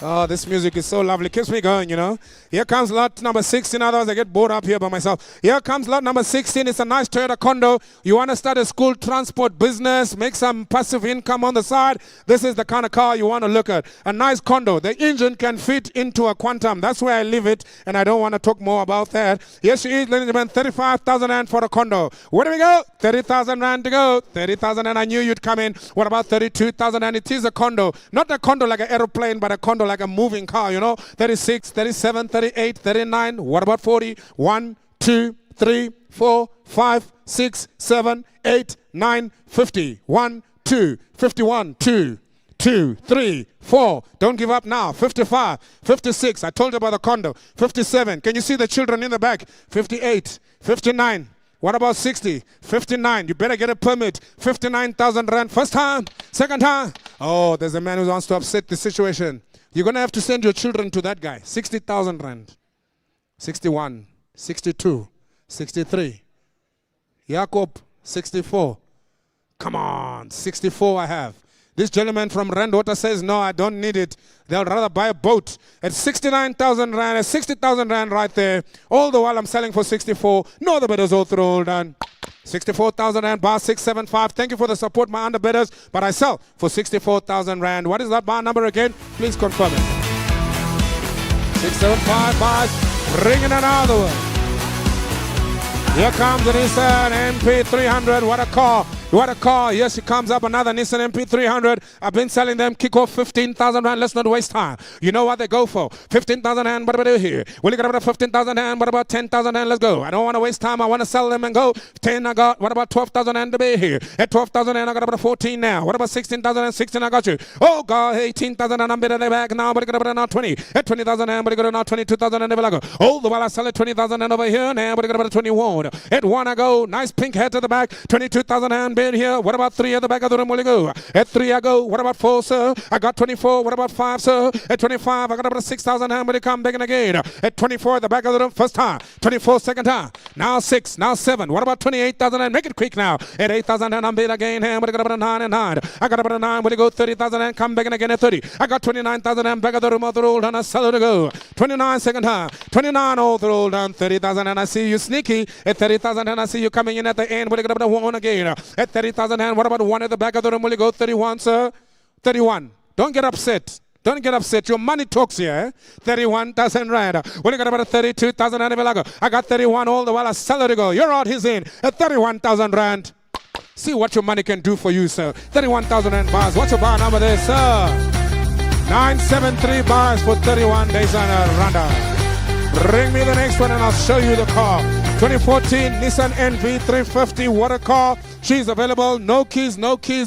Oh, this music is so lovely. Keeps me going, you know. Here comes lot number 16. Otherwise, I get bored up here by myself. Here comes lot number 16. It's a nice Toyota Condo. You want to start a school transport business, make some passive income on the side. This is the kind of car you want to look at. A nice condo. The engine can fit into a Quantum. That's where I leave it, and I don't want to talk more about that. Yes, she is, ladies and gentlemen, 35,000 rand for a condo. Where do we go? 30,000 rand to go. 30,000 and I knew you'd come in. What about 32,000? And it is a condo. Not a condo like an aeroplane, but a condo like a moving car, you know. 36, 37, 38, 39. What about 40? 1, 2, 3, 4, 5, 6, 7, 8, 9, 50. 1, 2, 51, 2, 2, 3, 4. Don't give up now. 55, 56. I told you about the condo. 57. Can you see the children in the back? 58, 59. What about 60? 59. You better get a permit. 59,000 rand. First time. Second time. Oh, there's a man who wants to upset the situation. You're going to have to send your children to that guy. 60,000 rand. 61, 62, 63. Jacob, 64. Come on, 64 I have. This gentleman from Randwater says, no, I don't need it. They'll rather buy a boat at 69,000 rand, at 60,000 rand right there. All the while I'm selling for 64. No other bidders all through all done. 64,000 rand, bar 675. Thank you for the support, my underbidders. But I sell for 64,000 rand. What is that bar number again? Please confirm it. 675 bars. Bringing another one. Here comes the Nissan MP300. What a car. What a car. Yes, it comes up another Nissan MP300. I've been selling them. Kick off 15,000 rand. Let's not waste time. You know what they go for. 15,000 rand. What do we do here? Will you get about 15,000 rand? What about 10,000 rand? Let's go. I don't want to waste time. I want to sell them and go. 10 I got. What about 12,000 rand to be here? At 12,000 rand, I got about 14 now. What about 16,000 and 16? I got you. Oh, God. 18,000 and I'm bidding back now. But I got about now 20. At 20,000 rand, but I got now 22,000 and never I go. Oh, the while I sell at 20,000 and over here now. But I got about 21. At 1 I go. Nice pink head to the back. 22,000 and bid here. What about 3 at the back of the room? Will you go? At 3 I go. What about 4, sir? I got 24. What about 5, sir? At 25 I got about 6,000 and but it come back in again. At 24 at the back of the room. First time. 24 second time. Now 6. Now 7. What about 28,000 and make it quick now. At 8,000 and I'm bid again. But I got about a 9 and 9. I got about a 9. Will you go? 30,000 and come back in again at 30. I got 29,000 and back of the room. All the roll and I sell it to go. 29 second time. 29 all the roll down. 30,000 and I see you sneaky. At 30,000 and I see you coming in at the end. But I got about a 1 again. At 30,000 and what about 1 at the back of the room? Will you go? 31, sir? 31. Don't get upset. Don't get upset. Your money talks here. 31,000 rand. Well, you got about 32,000 rand. I got 31 all the while I sell it to go. You're out. He's in at 31,000 rand. See what your money can do for you, sir. 31,000 rand bars. What's your bar number there, sir? 973 bars for 31 days on a randa. Bring me the next one and I'll show you the car. 2014 Nissan NV350. What a car. She's available. No keys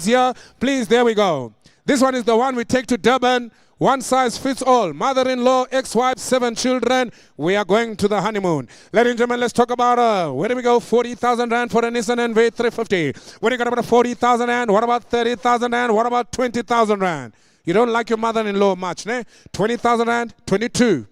here. Please, there we go. This one is the one we take to Durban. One size fits all. Mother-in-law, ex-wife, 7 children. We are going to the honeymoon. Ladies and gentlemen, let's talk about where do we go? 40,000 rand for a Nissan NV350. When you got about 40,000 rand, what about 30,000 rand? What about 20,000 rand? You don't like your mother-in-law much, ne? 20,000 rand, 22,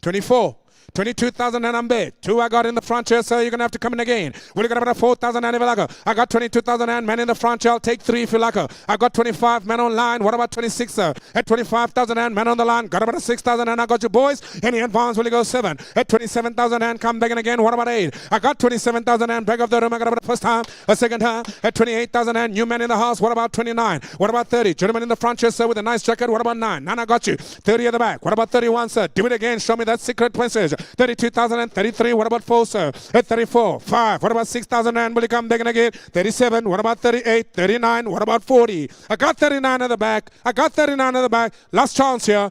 24. 22,000 and I'm bid. 2 I got in the front chair, sir. You're going to have to come in again. Will you got about 4,000 and if you like her? I got 22,000 and man in the front chair. I'll take 3 if you like her. I got 25 men online. What about 26, sir? At 25,000 and man on the line. Got about 6,000 and I got you boys. Any advance? Will you go 7? At 27,000 and come back in again. What about 8? I got 27,000 and back of the room. I got about the first time, a second time. At 28,000 and new men in the house. What about 29? What about 30? Gentlemen in the front chair, sir, with a nice jacket. What about 9? 9 I got you. 30 at the back. What about 31, sir? Do it again. Show me that secret message. 32,000 and 33, what about 4, sir? At 34, 5, what about 6,000 and will you come back in again? 37, what about 38, 39, what about 40? I got 39 at the back, I got 39 at the back, last chance here,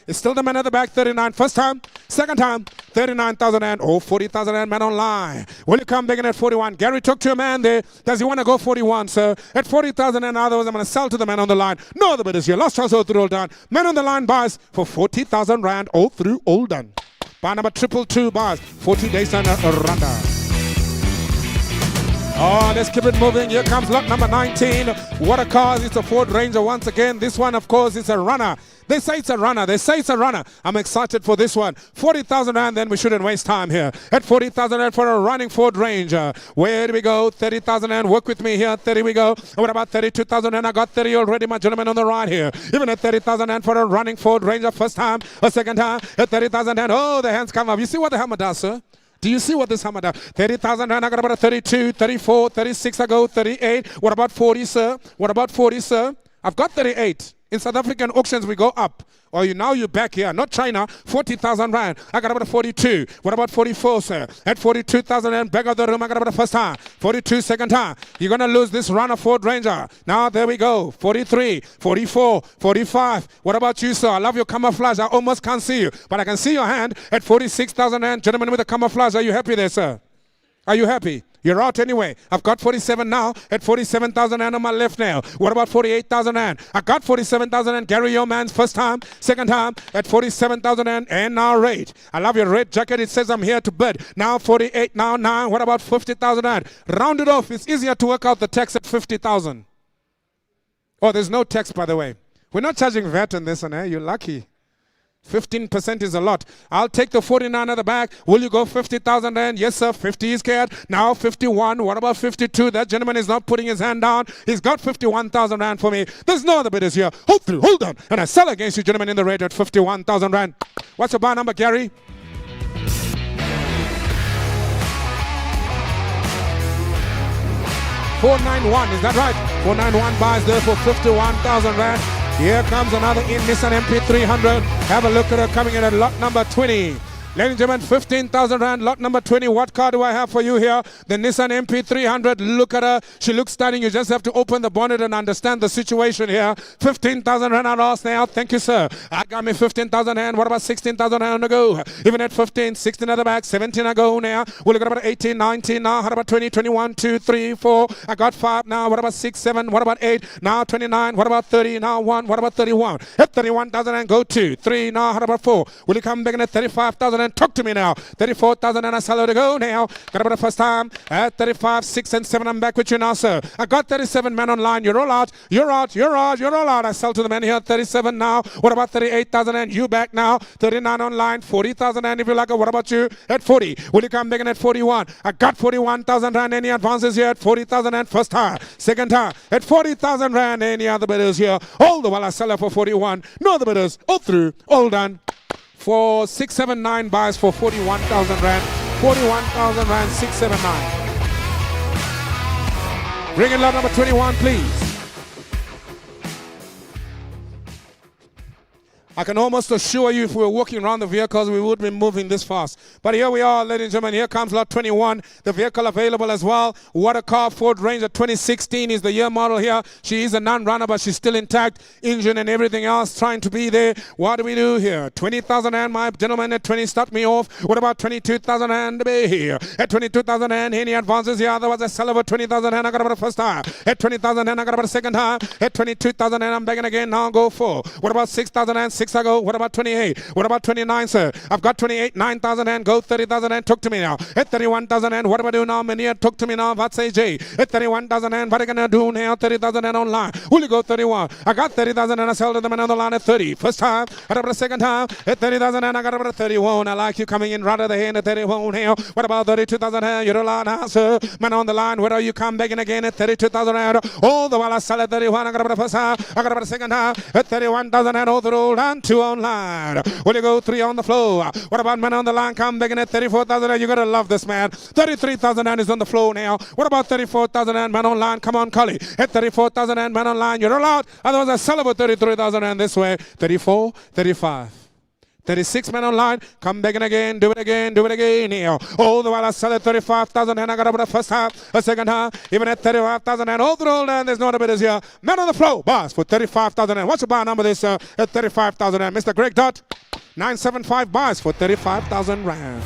it's still the man at the back, 39, first time, second time, 39,000 and, 40,000 and man online. Will you come back in at 41? Gary, talk to your man there, does he want to go 41, sir? At 40,000 and otherwise I'm going to sell to the man on the line. No, the bid is here, last chance, all through, all done. Man on the line buys for 40,000 rand, all through, all done. Bar number 222 bars, 40 days and a runner. Oh, let's keep it moving. Here comes lot number 19. What a car. It's a Ford Ranger once again. This one, of course, is a runner. They say it's a runner. They say it's a runner. I'm excited for this one. 40,000 rand, then we shouldn't waste time here. At 40,000 rand for a running Ford Ranger. Where do we go? 30,000 rand. Work with me here. 30 we go. What about 32,000 rand? I got 30 already, my gentleman on the right here. Even at 30,000 rand for a running Ford Ranger. First time, a second time. At 30,000 rand. Oh, the hands come up. You see what the hammer does, sir? Do you see what this hammer does? 30,000 rand. I got about a 32, 34, 36 I go, 38. What about 40, sir? What about 40, sir? I've got 38. In South African auctions, we go up. Or now you're back here, not China, 40,000 rand. I got about a 42. What about 44, sir? At 42,000 rand, back of the room, I got about a first time. 42, second time. You're going to lose this runner Ford Ranger. Now, there we go. 43, 44, 45. What about you, sir? I love your camouflage. I almost can't see you, but I can see your hand at 46,000 rand. Gentlemen with the camouflage, are you happy there, sir? Are you happy? You're out anyway. I've got 47 now at 47,000 rand on my left now. What about 48,000 rand? I got 47,000 rand. Gary, your man's first time, second time at 47,000 rand and now rate. I love your red jacket. It says I'm here to bid. Now 48, now 9. What about 50,000 rand? Round it off. It's easier to work out the tax at 50,000. Oh, there's no tax, by the way. We're not charging VAT on this one, eh? You're lucky. 15% is a lot. I'll take the 49 at the back. Will you go 50,000 rand? Yes, sir. 50 is scared. Now 51. What about 52? That gentleman is not putting his hand down. He's got 51,000 rand for me. There's no other bidders here. Hold through. Hold on. And I sell against you, gentlemen, in the rate at 51,000 rand. What's your bar number, Gary? $491. Is that right? 491 buys there for 51,000 rand. Here comes another in Nissan MP300. Have a look at her coming in at lot number 20. Ladies and gentlemen, 15,000 rand, lot number 20. What car do I have for you here? The Nissan MP300. Look at her. She looks stunning. You just have to open the bonnet and understand the situation here. 15,000 rand I lost now. Thank you, sir. I got me 15,000 rand. What about 16,000 rand to go? Even at 15, 16 at the back, 17 I go now. We'll look at about 18, 19 now. How about 20, 21, 2, 3, 4. I got 5 now. What about 6, 7? What about 8? Now 29. What about 30? Now 1. What about 31? At 31,000 and go 2, 3. Now how about 4? Will you come back in at 35,000? And talk to me now. 34,000 and I sell her to go now. Got about the first time at 35, 6 and 7. I'm back with you now, sir. I got 37 men online. You're all out. You're out. You're out. You're all out. I sell to the men here. 37 now. What about 38,000 and you back now? 39 online. 40,000 and if you like it, what about you? At 40. Will you come back in at 41? I got 41,000 rand. Any advances here at 40,000 and first time. Second time at 40,000 rand. Any other bidders here? All the while I sell her for 41. No other bidders. All through. All done. For 679 buys for 41,000 rand. 41,000 rand, 679. Bring in lot number 21, please. I can almost assure you if we were walking around the vehicles, we would be moving this fast. But here we are, ladies and gentlemen. Here comes lot 21. The vehicle available as well. What a car. Ford Ranger 2016 is the year model here. She is a non-runner, but she's still intact. Engine and everything else trying to be there. What do we do here? 20,000 rand, my gentleman at 20 start me off. What about 22,000 rand to be here? At 22,000 rand, any advances here? Otherwise, I sell over 20,000 rand. I got about the first time. At 20,000 rand, I got about the second time. At 22,000 rand, I'm begging again. Now go 4. What about 6,000 rand? 26 I go. What about 28? What about 29, sir? I've got 28, 9,000 and go 30,000 and talk to me now. At 31,000 and what do I do now? Many talk to me now. What say Jay? At 31,000 and what are you gonna do now? 30,000 and online. Will you go 31? I got 30,000 and I sell to the man on the line at 30. First time, I got a second time at 30,000 and I got about a 31. I like you coming in right at the hand at 31 here. What about 32,000 here? You're a lot now, sir. Man on the line, where are you come begging again at 32,000 and all the while I sell at 31. I got about a first time, I got about a second time at 31,000 and all the roll and 2 online. Will you go 3 on the floor? What about man on the line come begging at 34,000 and you gotta love this man. 33,000 and is on the floor now. What about 34,000 and man online? Come on, Cully. At 34,000 and man online, you're allowed. Otherwise I sell about 33,000 and this way. 34, 35. 36 men online, come back and again, do it again here. All the while I sell at 35,000 and I got about a first half, a second half, even at 35,000 and all the roll and there's no other bidders here. Men on the floor, boss for 35,000 and what's the bar number this at 35,000 and Mr. Greg Dot, 975 bars for 35,000 rand.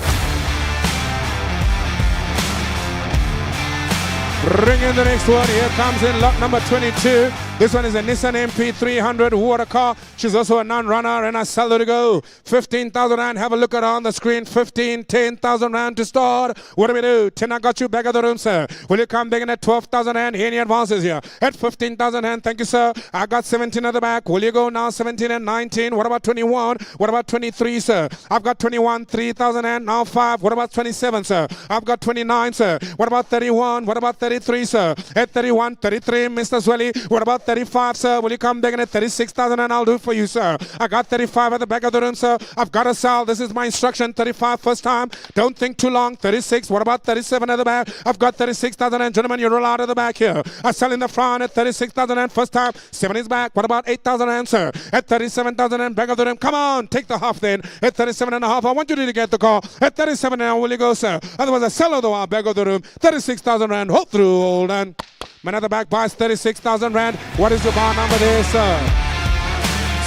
Bring in the next one. Here comes in lot number 22. This one is a Nissan MP300 water car. She's also a non-runner and I sell her to go. 15,000 rand. Have a look at her on the screen. 15, 10,000 rand to start. What do we do? 10, I got you back of the room, sir. Will you come back in at 12,000 rand? Any advances here? At 15,000 rand. Thank you, sir. I got 17 at the back. Will you go now? 17 and 19. What about 21? What about 23, sir? I've got 21, 3,000 and now 5. What about 27, sir? I've got 29, sir. What about 31? What about 33, sir? At 31, 33, Mr. Swelly. What about 35, sir? Will you come back in at 36,000 and I'll do it for you, sir. I got 35 at the back of the room, sir. I've got a sell. This is my instruction. 35 first time. Don't think too long. 36. What about 37 at the back? I've got 36,000 and gentlemen, you roll out of the back here. I sell in the front at 36,000 and first time. 7 is back. What about 8,000 and sir? At 37,000 and back of the room. Come on, take the half then. At 37 and a half. I want you to get the call. At 37 now, will you go, sir? Otherwise, I sell the back of the room. 36,000 rand. Hold through, hold on. Man at the back buys 36,000 rand. What is the bar number there, sir?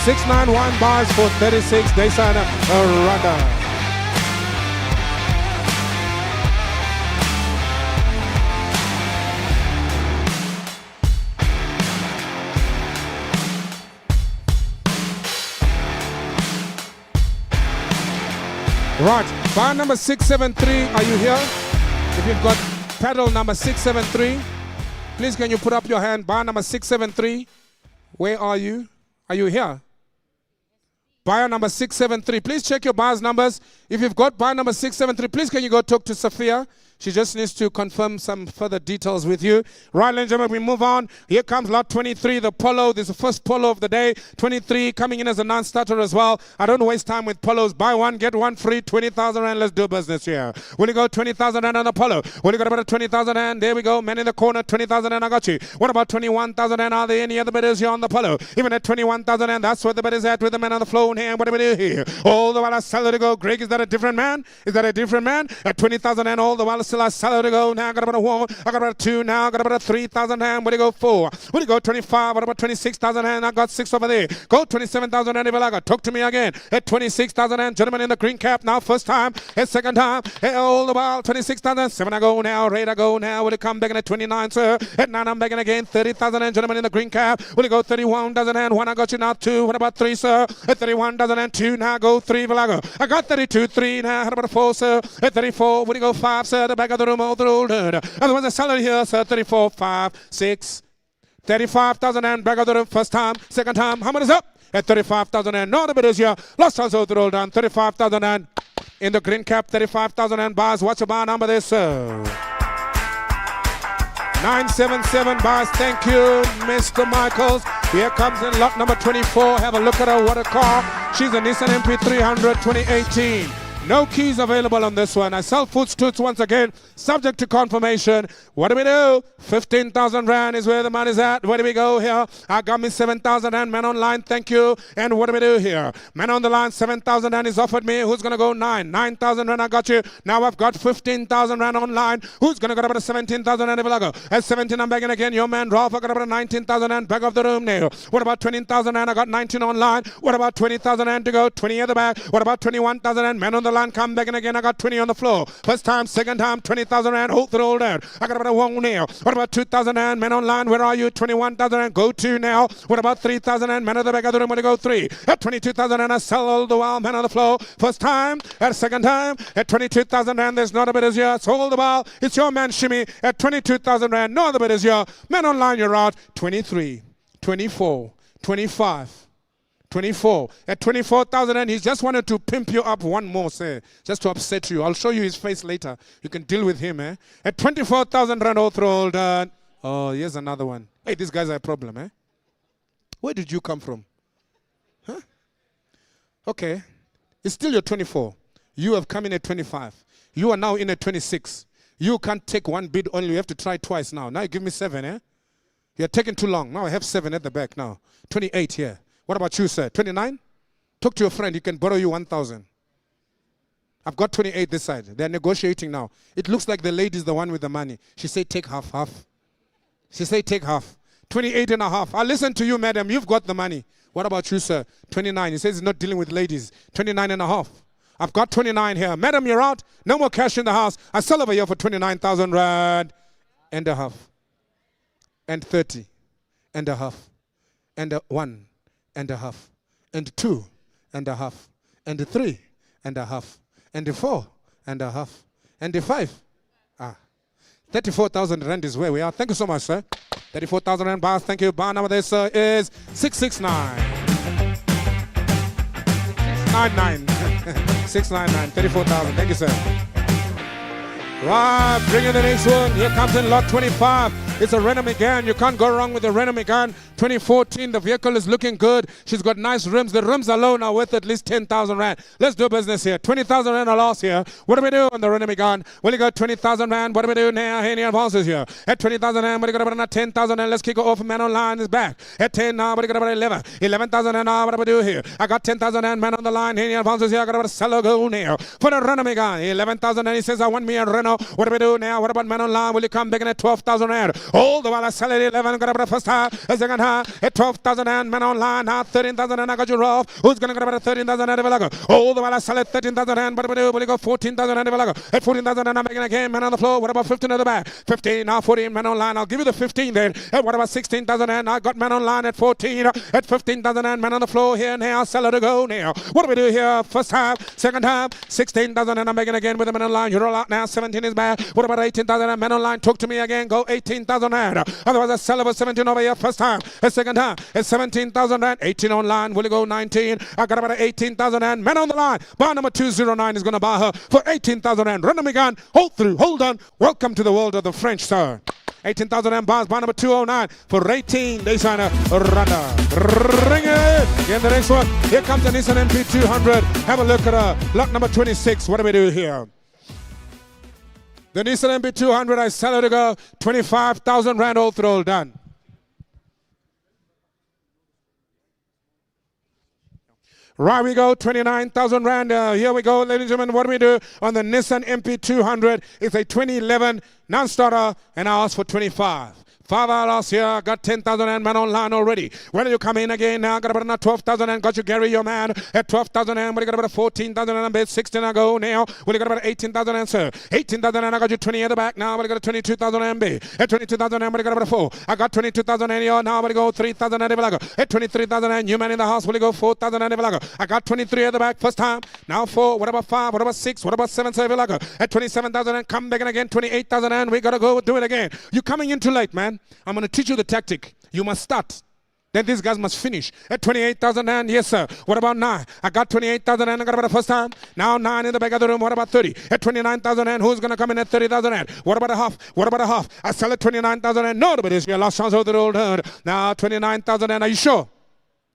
691 bars for 36. They sign up a runner. Right, bar number 673, are you here? If you've got pedal number 673, please can you put up your hand? Bar number 673, where are you? Are you here? Bar number 673, please check your bars numbers. If you've got bar number 673, please can you go talk to Sophia? She just needs to confirm some further details with you. Right, ladies and gentlemen, we move on. Here comes lot 23, the Polo. This is the first Polo of the day. 23 coming in as a non-starter as well. I don't waste time with Polos. Buy one, get one free. 20,000 rand. Let's do business here. Will you go 20,000 rand on the Polo? Will you got about 20,000 rand? There we go. Men in the corner, 20,000 rand. I got you. What about 21,000 rand? Are there any other bidders here on the Polo? Even at 21,000 rand, that's what the bid is at with the men on the floor here. What do we do here? All the while I sell it to go. Greg, is that a different man? Is that a different man? At 20,000 rand, all the while still I sell it to go. Now I got about a 1, I got about a 2, now I got about a 3,000 rand. Where do you go 4? Where do you go 25? What about 26,000 rand? I got 6 over there. Go 27,000 rand. Talk to me again. At 26,000 rand, gentlemen in the green cap now, first time, at second time, at all the while 26,000. 7 I go now, 8 I go now. Will you come back in at 29, sir? At 9 I'm back in again. 30,000 rand, gentlemen in the green cap. Will you go 31,000 rand? 1 I got you now 2. What about 3, sir? At 31,000 and 2 now go 3. Will I go? I got 32, 3 now. How about a 4, sir? At 34, will you go 5, sir? The back of the room, all the road. Otherwise, the salary here, sir, 34, 5, 6, 35,000 and back of the room, first time, second time. How much is up? At 35,000 and no other bidders here. Lost also the roll down, 35,000 and in the green cap, 35,000 and bars. What's your bar number there, sir? 977 bars. Thank you, Mr. Michaels. Here comes in lot number 24. Have a look at her. What a car. She's a Nissan MP300 2018. No keys available on this one. I sell food stoots once again, subject to confirmation. What do we do? 15,000 rand is where the money's at. Where do we go here? I got me 7,000 rand. Man online, thank you. And what do we do here? Man on the line, 7,000 rand is offered me. Who's going to go 9? 9,000 rand, I got you. Now I've got 15,000 rand online. Who's going to go about 17,000 rand? At 17, I'm back in again. Your man, Ralph, I got about 19,000 rand back of the room now. What about 20,000 rand? I got 19 online. What about 20,000 rand to go? 20 at the back. What about 21,000 rand? Man on the the line, come back and again. I got 20 on the floor. First time, second time, 20,000 rand. Hold through all that. I got about a one now. What about 2,000 rand? Men online, where are you? 21,000 rand. Go to now. What about 3,000 rand? Men at the back of the room, want to go 3. At 22,000 rand, I sell all the while. Men on the floor. First time, at second time, at 22,000 rand, there's not a bit as yours. Hold the while. It's your man, Shimmy. At 22,000 rand, no other bit as yours. Men online, you're out. 23, 24, 25. 24. At 24,000 and he just wanted to pimp you up one more, sir. Just to upset you. I'll show you his face later. You can deal with him, eh? At 24,000 rand all through done. Oh, here's another one. Hey, these guys are a problem, eh? Where did you come from? Huh? Okay. It's still your 24. You have come in at 25. You are now in at 26. You can't take one bid only. You have to try twice now. Now you give me 7, eh? You're taking too long. Now I have 7 at the back now. 28 here. What about you, sir? 29? Talk to your friend. He can borrow you 1,000. I've got 28 this side. They're negotiating now. It looks like the lady's the one with the money. She said, take half, half. She said, take half. 28 and a half. I'll listen to you, madam. You've got the money. What about you, sir? 29. He says he's not dealing with ladies. 29 and a half. I've got 29 here. Madam, you're out. No more cash in the house. I sell over here for 29,000 rand and a half. And 30 and a half. And a 1. And a half, and 2 and a half, and 3 and a half, and 4 and a half, and 5. 34,000 rand is where we are. Thank you so much, sir. 34,000 rand bars. Thank you. Bar number there, sir, is 669. 699. 699. 34,000. Thank you, sir. Right, bring in the next one. Here comes in lot 25. It's a Renault Megane. You can't go wrong with the Renault Megane. 2014, the vehicle is looking good. She's got nice rims. The rims alone are worth at least 10,000 rand. Let's do business here. 20,000 rand a loss here. What do we do on the Renault Megane? Well, you got 20,000 rand. What do we do now? Any advances here? At 20,000 rand, what do you got about 10,000 rand? Let's kick it off. Man online is back. At 10 now, what do you got about 11? 11,000 rand now, what do we do here? I got 10,000 rand. Man on the line. Any advances here? I got about a seller go now. For the Renault Megane, 11,000 rand. He says, I want me a Renault. What do we do now? What about man online? Will you come back in at 12,000 rand? All the while I sell at 11. Got about the first half. A second half. At 12,000 rand. Man online now. 13,000 rand. I got you rough. Who's going to get about 13,000 rand? All the while I sell at 13,000 rand. What do we do? Will you go 14,000 rand? At 14,000 rand. I'm making a game. Man on the floor. What about 15 at the back? 15 now. 14. Man online. I'll give you the 15 then. And what about 16,000 rand? I got man online at 14. At 15,000 rand. Man on the floor here now. Seller to go now. What do we do here? First half. Second half. 16,000 and I'm making again with the man online. You roll out now. 17 is back. What about 18,000 and man online? Talk to me again. Go 18,000 rand. Otherwise I sell over 17 over here. First time. A second time. It's 17,000 rand. 18 online. Will you go 19? I got about 18,000 rand. Man on the line. Bar number 209 is going to buy her for 18,000 rand. Run them again. Hold through. Hold on. Welcome to the world of the French, sir. 18,000 rand bars. Bar number 209 for 18. They sign a runner. Ring it. Again, the next one. Here comes the Nissan MP200. Have a look at her. Lot number 26. What do we do here? The Nissan MP200, I sell it to go 25,000 rand all through, all done. Right we go, 29,000 rand. Here we go, ladies and gentlemen. What do we do on the Nissan MP200? It's a 2011 non-starter, and I asked for 25. 5 hours here, got 10,000 and man online already. When you come in again now, got about 12,000 and got you Gary, your man, at 12,000 and what you got about 14,000 and I'm 16 I go now. Well, you got about 18,000 and sir. 18,000 and I got you 20 at the back now, but you got 22,000 and B. At 22,000 and what you got about 4. I got 22,000 and here now, but you go 3,000 and at 23,000 and you man in the house, will you go 4,000 and I got 23 at the back, first time. Now 4, what about 5, what about 6, what about 7, so at 27,000 and come back and again, 28,000 and we got to go do it again. You're coming in too late, man. I'm going to teach you the tactic. You must start. Then these guys must finish. At 28,000 and yes, sir. What about 9? I got 28,000 and I got about the first time. Now 9 in the back of the room. What about 30? At 29,000 and who's going to come in at 30,000 and? What about a half? What about a half? I sell at 29,000 and nobody's your last chance of the old herd. Now 29,000 and are you sure?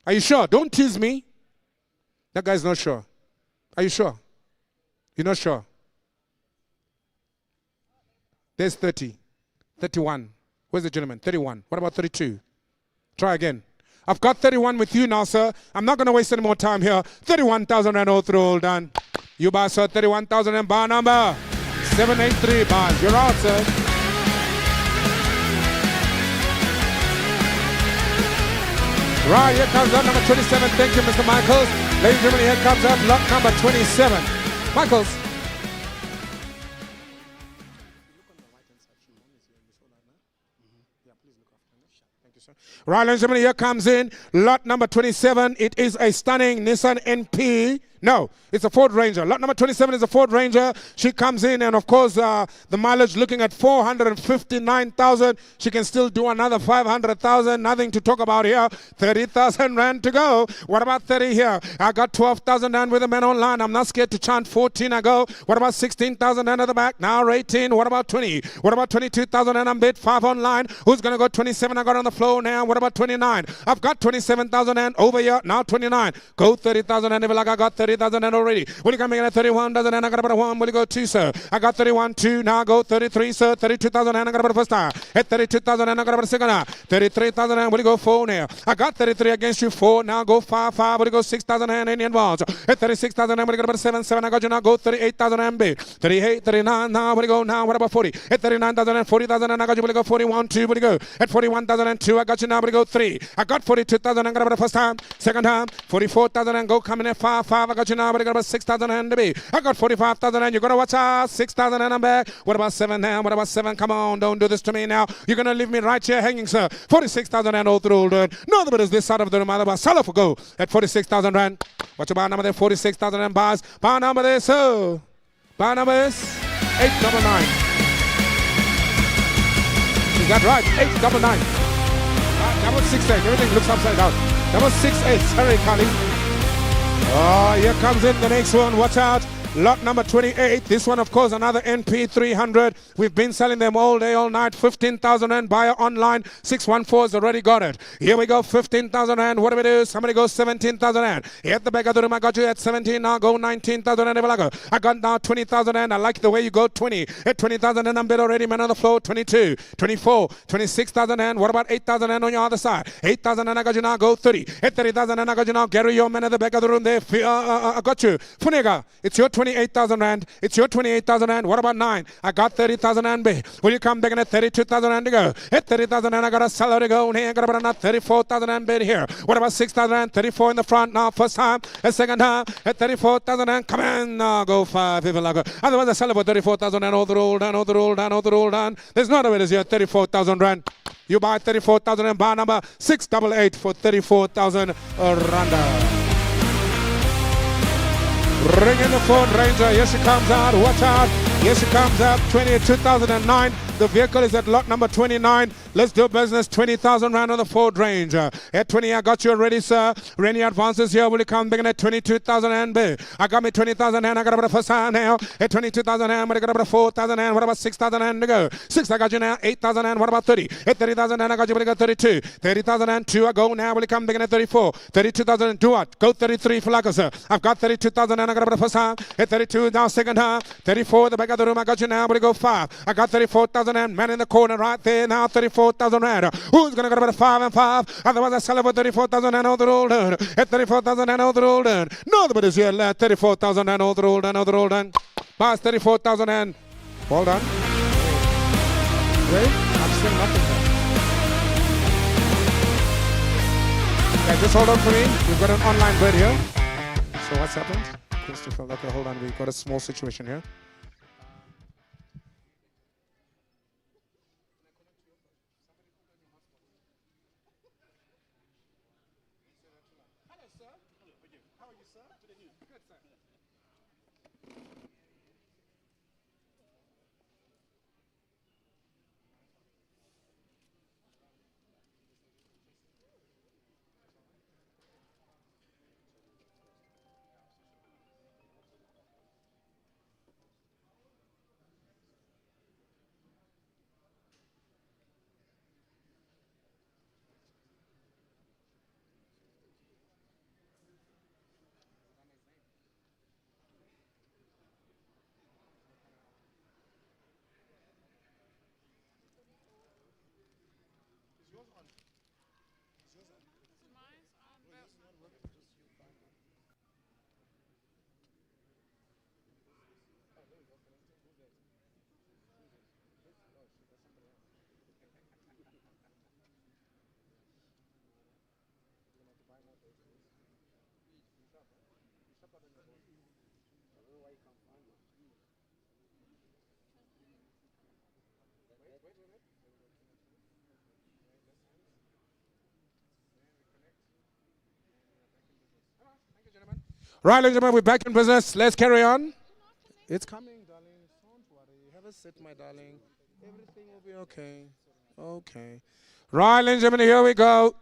Are you sure? Don't tease me. That guy's not sure. Are you sure? You're not sure? There's 30. 31. Where's the gentleman? 31. What about 32? Try again. I've got 31 with you now, sir. I'm not going to waste any more time here. 31,000 and all through, all done. You buy, sir, 31,000 and bar number 783 bars. You're out, sir. Right, here comes up number 27. Thank you, Mr. Michaels. Ladies and gentlemen, here comes up lot number 27. Michaels. Right, ladies and gentlemen, here comes in lot number 27. It is a stunning Nissan NP. No, it's a Ford Ranger. Lot number 27 is a Ford Ranger. She comes in, and of course, the mileage looking at 459,000. She can still do another 500,000. Nothing to talk about here. 30,000 rand to go. What about 30 here? I got 12,000 rand with a man online. I'm not scared to chant 14. I go. What about 16,000 rand at the back? Now 18. What about 20? What about 22,000 rand? I'm bid 5 online. Who's going to go 27? I got on the floor now. What about 29? I've got 27,000 rand over here. Now 29. Go 30,000 rand. Like I got 30,000 rand already. Will you come in at 31,000 rand? I got about a 1. Will you go 2, sir? I got 31, 2. Now go 33, sir. 32,000 rand. I got about a first time. At 32,000 rand. I got about a second time. 33,000 rand. Will you go 4 now? I got 33 against you. 4. Now go 5, 5. Will you go 6,000 rand in advance? At 36,000 rand. Will you got about a 7, 7. I got you now. Go 38,000 rand bid. 38, 39. Now will you go now? What about 40? At 39,000 and 40,000 and I got you. Will you go 41, 2? Will you go? At 41,000 and 2. I got you now. Will you go 3? I got 42,000 and got about the first time. Second time. 44,000 and go coming at 5, 5. I got you now. Will you got about 6,000 and to be. I got 45,000 and you're going to watch out. 6,000 and I'm back. What about 7 now? What about 7? Come on. Don't do this to me now. You're going to leave me right here hanging, sir. 46,000 and all through. No, but it's this side of the room. Otherwise, sell off go at 46,000 rand. What's your bar number there? 46,000 and bars. Bar number there, sir. Bar number is 899. Is that right? 899. 68. Everything looks upside down. 68. Sorry, Kali. Oh, here comes in the next one. Watch out. Lot number 28. This one, of course, another NP300. We've been selling them all day, all night. 15,000 rand. Buyer online. 614's already got it. Here we go. 15,000 rand. What do we do? Somebody goes 17,000 rand. Here at the back of the room, I got you at 17. Now go 19,000 rand. I got now 20,000 rand. I like the way you go 20. At 20,000 rand, I'm bid already. Man on the floor. 22, 24, 26,000 rand. What about 8,000 rand on your other side? 8,000 rand. I got you now. Go 30. At 30,000 rand, I got you now. Gary, your man at the back of the room there. I got you. Funega, it's your 28,000 rand. It's your 28,000 rand. What about 9? I got 30,000 rand. Will you come back in at 32,000 rand to go? At 30,000 rand, I got a seller to go. Here, I got about another 34,000 rand bid here. What about 6,000 rand? 34 in the front now. First time. A second time. At 34,000 rand. Come in. Now go 5. People like otherwise, I sell about 34,000 rand. All the roll down. All the roll down. All the roll down. There's no other way. It's here. 34,000 rand. You buy 34,000 and buy number 688 for 34,000 rand. Ring in the phone, Ranger. Here she comes out. Watch out. Here she comes out. 2009. The vehicle is at lot number 29. Let's do business. 20,000 rand on the Ford Ranger. At 20, I got you already, sir. Rennie advances here. Will you come back at 22,000 rand? I got me 20,000 rand. I got about a first time now. At 22,000 rand, but I got about 4,000 rand. What about 6,000 rand to go? 6, I got you now. 8,000 rand. What about 30? At 30,000 rand, I got you, but I got 32. 30,000 rand, 2. I go now. Will you come back at 34? 32,000 do what? Go 33 for like, sir. I've got 32,000 rand. I got about a first time. At 32, now second time. 34, the back of the room. I got you now. But I go 5. I got 34,000 rand. Man in the corner right there now. 34,000 rand. Who's going to get about a 5 and 5? Otherwise, I sell about 34,000 and all the roll done. At 34,000 and all the roll done. Nobody's here. 34,000 and all the roll done. All the roll done. Pass 34,000 and all done. Wait, I'm still nothing there. Okay, just hold on for me. We've got an online bid here. So what's happened? Christopher, okay, hold on. We've got a small situation here. Right, ladies and gentlemen, we're back in business. Let's carry on. It's coming, darling. Don't worry. Have a sit, my darling. Everything will be okay. Okay. Right, ladies and gentlemen, here we go.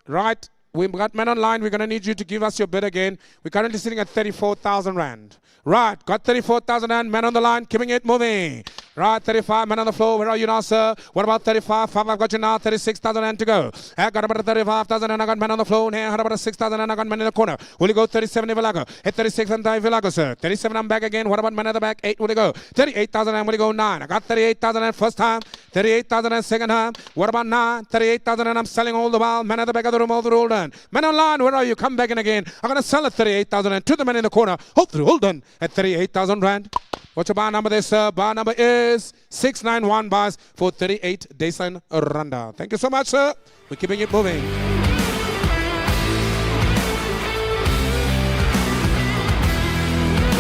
Right. We've got men online. We're going to need you to give us your bid again. We're currently sitting at 34,000 Rand. Right. Got 34,000 Rand. Men on the line. Keeping it moving. Right. 35. Men on the floor. Where are you now, sir? What about 35? 5. I've got you now. 36,000 Rand to go. I got about 35,000 and I got men on the floor. Now I got about 6,000 and I got men in the corner. Will you go 37 if I go? At 36 and if I go, sir. 37 I'm back again. What about men at the back? 8 will you go? 38,000 and will you go? 9. I got 38,000 and first time. 38,000 and second time. What about 9? 38,000 and I'm selling all the while. Men at the back of the room, all the roll done. Men online, where are you? Come back in again. I'm going to sell at 38,000 and to the men in the corner. Hold through, hold done at 38,000 Rand. What's your bar number there, sir? Bar number is 691 bars for 38 Dason Randa. Thank you so much, sir. We're keeping it moving.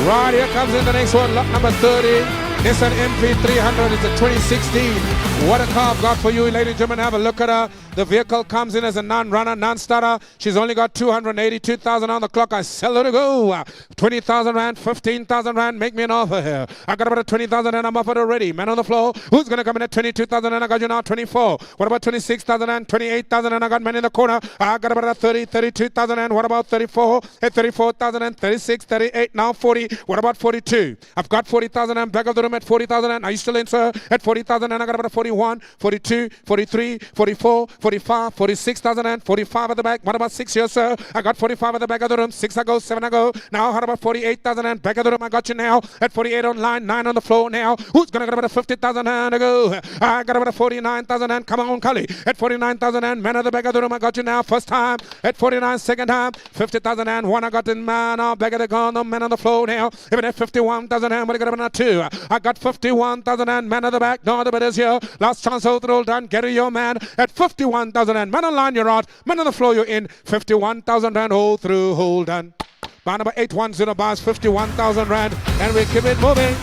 Right, here comes in the next one, lot number 30. Nissan MP300 is a 2016. What a car I've got for you, ladies and gentlemen. Have a look at her. The vehicle comes in as a non-runner, non-starter. She's only got 282,000 on the clock. I sell her to go. 20,000 Rand, 15,000 Rand. Make me an offer here. I got about 20,000 and I'm offered already. Man on the floor. Who's going to come in at 22,000 and I got you now 24. What about 26,000 and 28,000 and I got men in the corner. I got about 30, 32,000 and what about 34? At 34,000 and 36, 38, now 40. What about 42? I've got 40,000 and back of the room at 40,000 and are you still in, sir? At 40,000 and I got about 41, 42, 43, 44, 45, 46,000 and 45 at the back. What about 6 here, sir? I got 45 at the back of the room. 6 I go, 7 I go. Now how about 48,000 and back of the room? I got you now at 48 on line, 9 on the floor now. Who's going to get about 50,000 and I go? I got about 49,000 and come on, Cully. At 49,000 and man at the back of the room. I got you now first time. At 49, second time. 50,000 and 1 I got in man. Now back of the gun, the man on the floor now. Even at 51,000 and what I got about 2. I got 51,000 and man at the back. No, the bid is here. Last chance hold it all done. Get it, your man. At 51,000 and man online you're out. Man on the floor you're in. 51,000 Rand. Hold through, hold done. Bar number 810 bars, 51,000 Rand. And we keep it moving.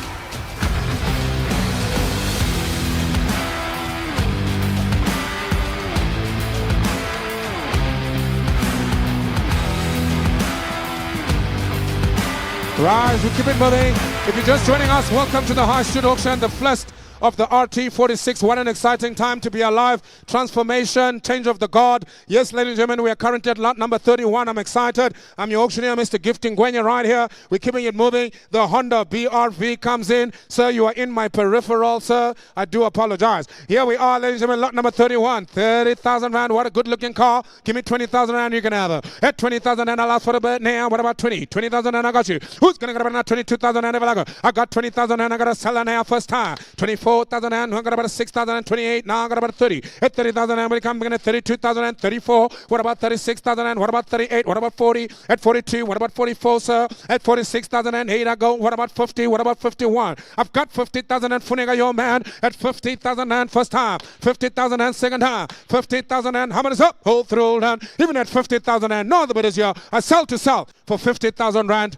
Rise, we keep it moving. If you're just joining us, welcome to the High Street Auction, the first of the RT46. What an exciting time to be alive. Transformation, change of the guard. Yes, ladies and gentlemen, we are currently at lot number 31. I'm excited. I'm your auctioneer, Mr. Gifting Gwenya, right here. We're keeping it moving. The Honda BRV comes in. Sir, you are in my peripheral, sir. I do apologize. Here we are, ladies and gentlemen, lot number 31. 30,000 Rand. What a good-looking car. Give me 20,000 Rand, you can have her. At 20,000 Rand, I'll ask for the bid now. What about 20? 20,000 Rand, I got you. Who's going to get about 22,000 Rand? I got 20,000 Rand, I got to sell her now first time. 24,000 and I got about 6,000 and 28. Now I got about 30. At 30,000 and we come back at 32,000 and 34. What about 36,000 and what about 38? What about 40? At 42. What about 44, sir? At 46,000 and 8 I go. What about 50? What about 51? I've got 50,000 and Funiga, your man. At 50,000 and first time. 50,000 and second time. 50,000 and how many is up? Hold through, hold on. Even at 50,000 and no, the bid is here. I sell to sell for 50,000 Rand.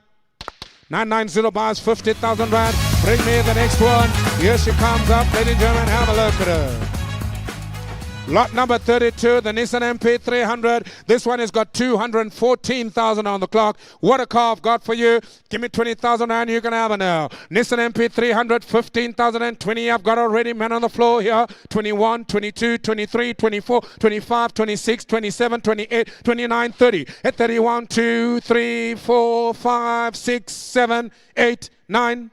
990 bars, 50,000 Rand. Bring me the next one. Here she comes up, ladies and gentlemen. Have a look at her. Lot number 32, the Nissan MP300. This one has got 214,000 on the clock. What a car I've got for you. Give me 20,000 and you can have it now. Nissan MP300, 15,000 and 20. I've got already men on the floor here. 21, 22, 23, 24, 25, 26, 27, 28, 29, 30. At 31, 2, 3, 4, 5, 6, 7, 8, 9,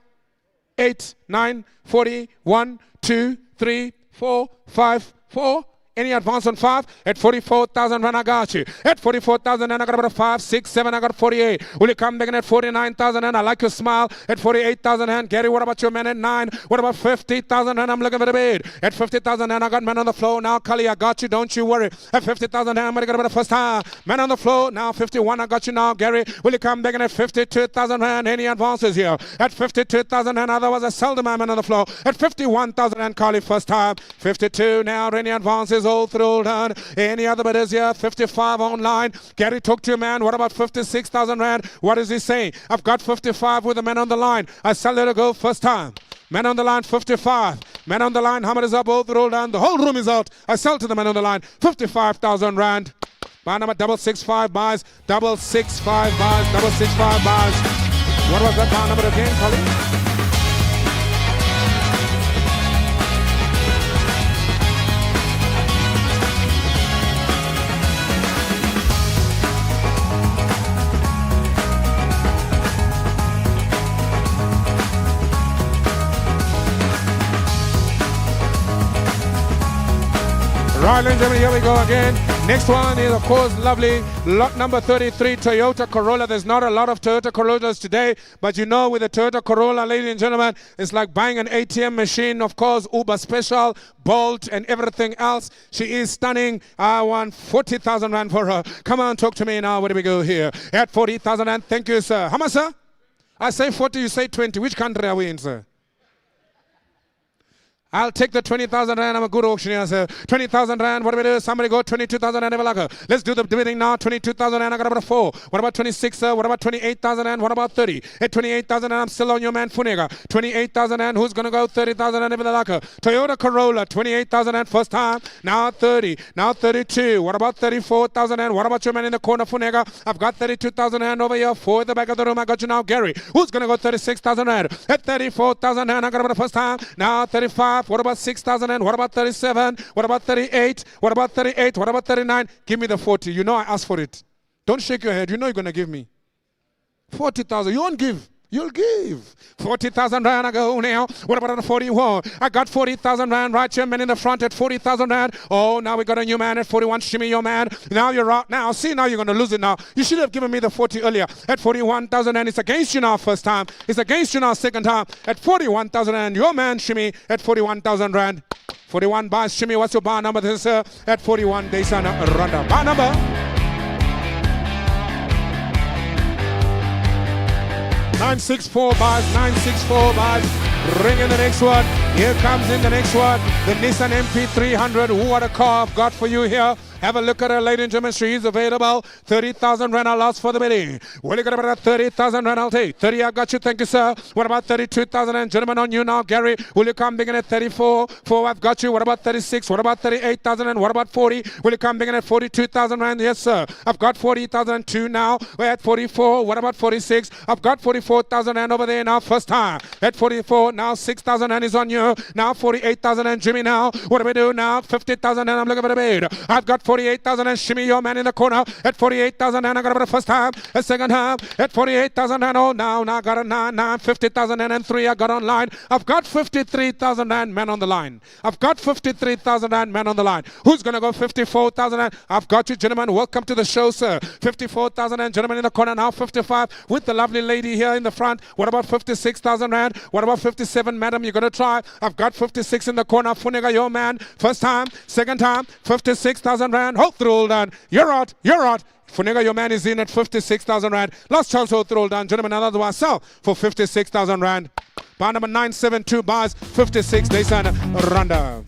8, 9, 40, 1, 2, 3, 4, 5, 4. Any advance on 5? At 44,000 Rand, I got you. At 44,000 and I got about 5, 6, 7, I got 48. Will you come back in at 49,000 and I like your smile. At 48,000 and Gary, what about your man at 9? What about 50,000 and I'm looking for the bid. At 50,000 and I got man on the floor. Now, Kali, I got you, don't you worry. At 50,000 and I'm going to get about the first time. Man on the floor. Now, 51, I got you now, Gary. Will you come back in at 52,000 Rand? Any advances here? At 52,000 and otherwise I sell the man on the floor. At 51,000 and Kali, first time. 52, now any advances? All through done. Any other bidders here? 55 online. Gary, talk to your man. What about 56,000 Rand? What is he saying? I've got 55 with the man on the line. I sell it to go first time. Man on the line, 55. Man on the line, how much is up? Both roll down. The whole room is out. I sell to the man on the line, 55,000 Rand. Bar number 665 bars. 665 bars. 665 bars. What was that bar number again, Colin? Right, ladies and gentlemen, here we go again. Next one is, of course, lovely. Lot number 33, Toyota Corolla. There's not a lot of Toyota Corollas today, but you know, with the Toyota Corolla, ladies and gentlemen, it's like buying an ATM machine. Of course, Uber Special, Bolt, and everything else. She is stunning. I want 40,000 rand for her. Come on, talk to me now. Where do we go here? At 40,000 rand. Thank you, sir. How much, sir? I say 40, you say 20. Which country are we in, sir? I'll take the 20,000 rand. I'm a good auctioneer, sir. 20,000 rand. What do we do? Somebody go 22,000 rand. Let's do the bidding now. 22,000 rand. I got about 4. What about 26, sir? What about 28,000 rand? What about 30? At 28,000 rand, I'm still on your man, Funega. 28,000 rand. Who's going to go? 30,000 rand. Toyota Corolla. 28,000 rand. First time. Now 30. Now 32. What about 34,000 rand? What about your man in the corner, Funega? I've got 32,000 rand over here. 4 at the back of the room. I got you now, Gary. Who's going to go 36,000 rand? At 34,000 rand. I got about the first time. Now 35. What about 6,000 and what about 37? What about 38? What about 38? What about 39? Give me the 40. You know I asked for it. Don't shake your head. You know you're going to give me 40,000. You won't give. You'll give 40,000 rand. I go now. What about the 41? I got 40,000 rand right here, man in the front at 40,000 rand. Oh, now we got a new man at 41. Shimmy your man. Now you're out. Now see, now you're going to lose it now. You should have given me the 40 earlier at 41,000 rand. It's against you now first time. It's against you now second time at 41,000 rand. Your man Shimmy at 41,000 rand. 41 bars. Shimmy, what's your bar number? This is at 41. Desana Randa. Bar number 964 bars, 964 bars. Ring in the next one. Here comes in the next one. The Nissan MP300. What a car I've got for you here. Have a look at her, ladies and gentlemen. She is available. 30,000 rand I'll ask for the bidding. What you got about 30,000 rand I'll take? 30, I got you. Thank you, sir. What about 32,000 and gentlemen on you now, Gary? Will you come begin at 34? 4, I've got you. What about 36? What about 38,000 and what about 40? Will you come begin at 42,000 rand? Yes, sir. I've got 40,002 now. We're at 44. What about 46? I've got 44,000 rand over there now. First time at 44. Now 6,000 rand is on you. Now 48,000 and Jimmy now. What do we do now? 50,000 and I'm looking for the bid. I've got 48,000 and Shimmy your man in the corner at 48,000 and I got about the first time, a second time at 48,000 and oh now I got a 9, 50,000 and 3 I got online. I've got 53,000 and man on the line. I've got 53,000 and man on the line. Who's gonna go 54,000 and I've got you gentlemen. Welcome to the show, sir. 54,000 and gentlemen in the corner now. 55 with the lovely lady here in the front. What about 56,000 rand? What about 57, madam? You're gonna try. I've got 56 in the corner. Funega your man. First time, second time, 56,000 rand. Hold through done. You're out. You're out. Funega, your man is in at 56,000 rand. Last chance, hold through done. Gentlemen, another one sell for 56,000 rand. Bar number 972 bars, 56 Desan Randa.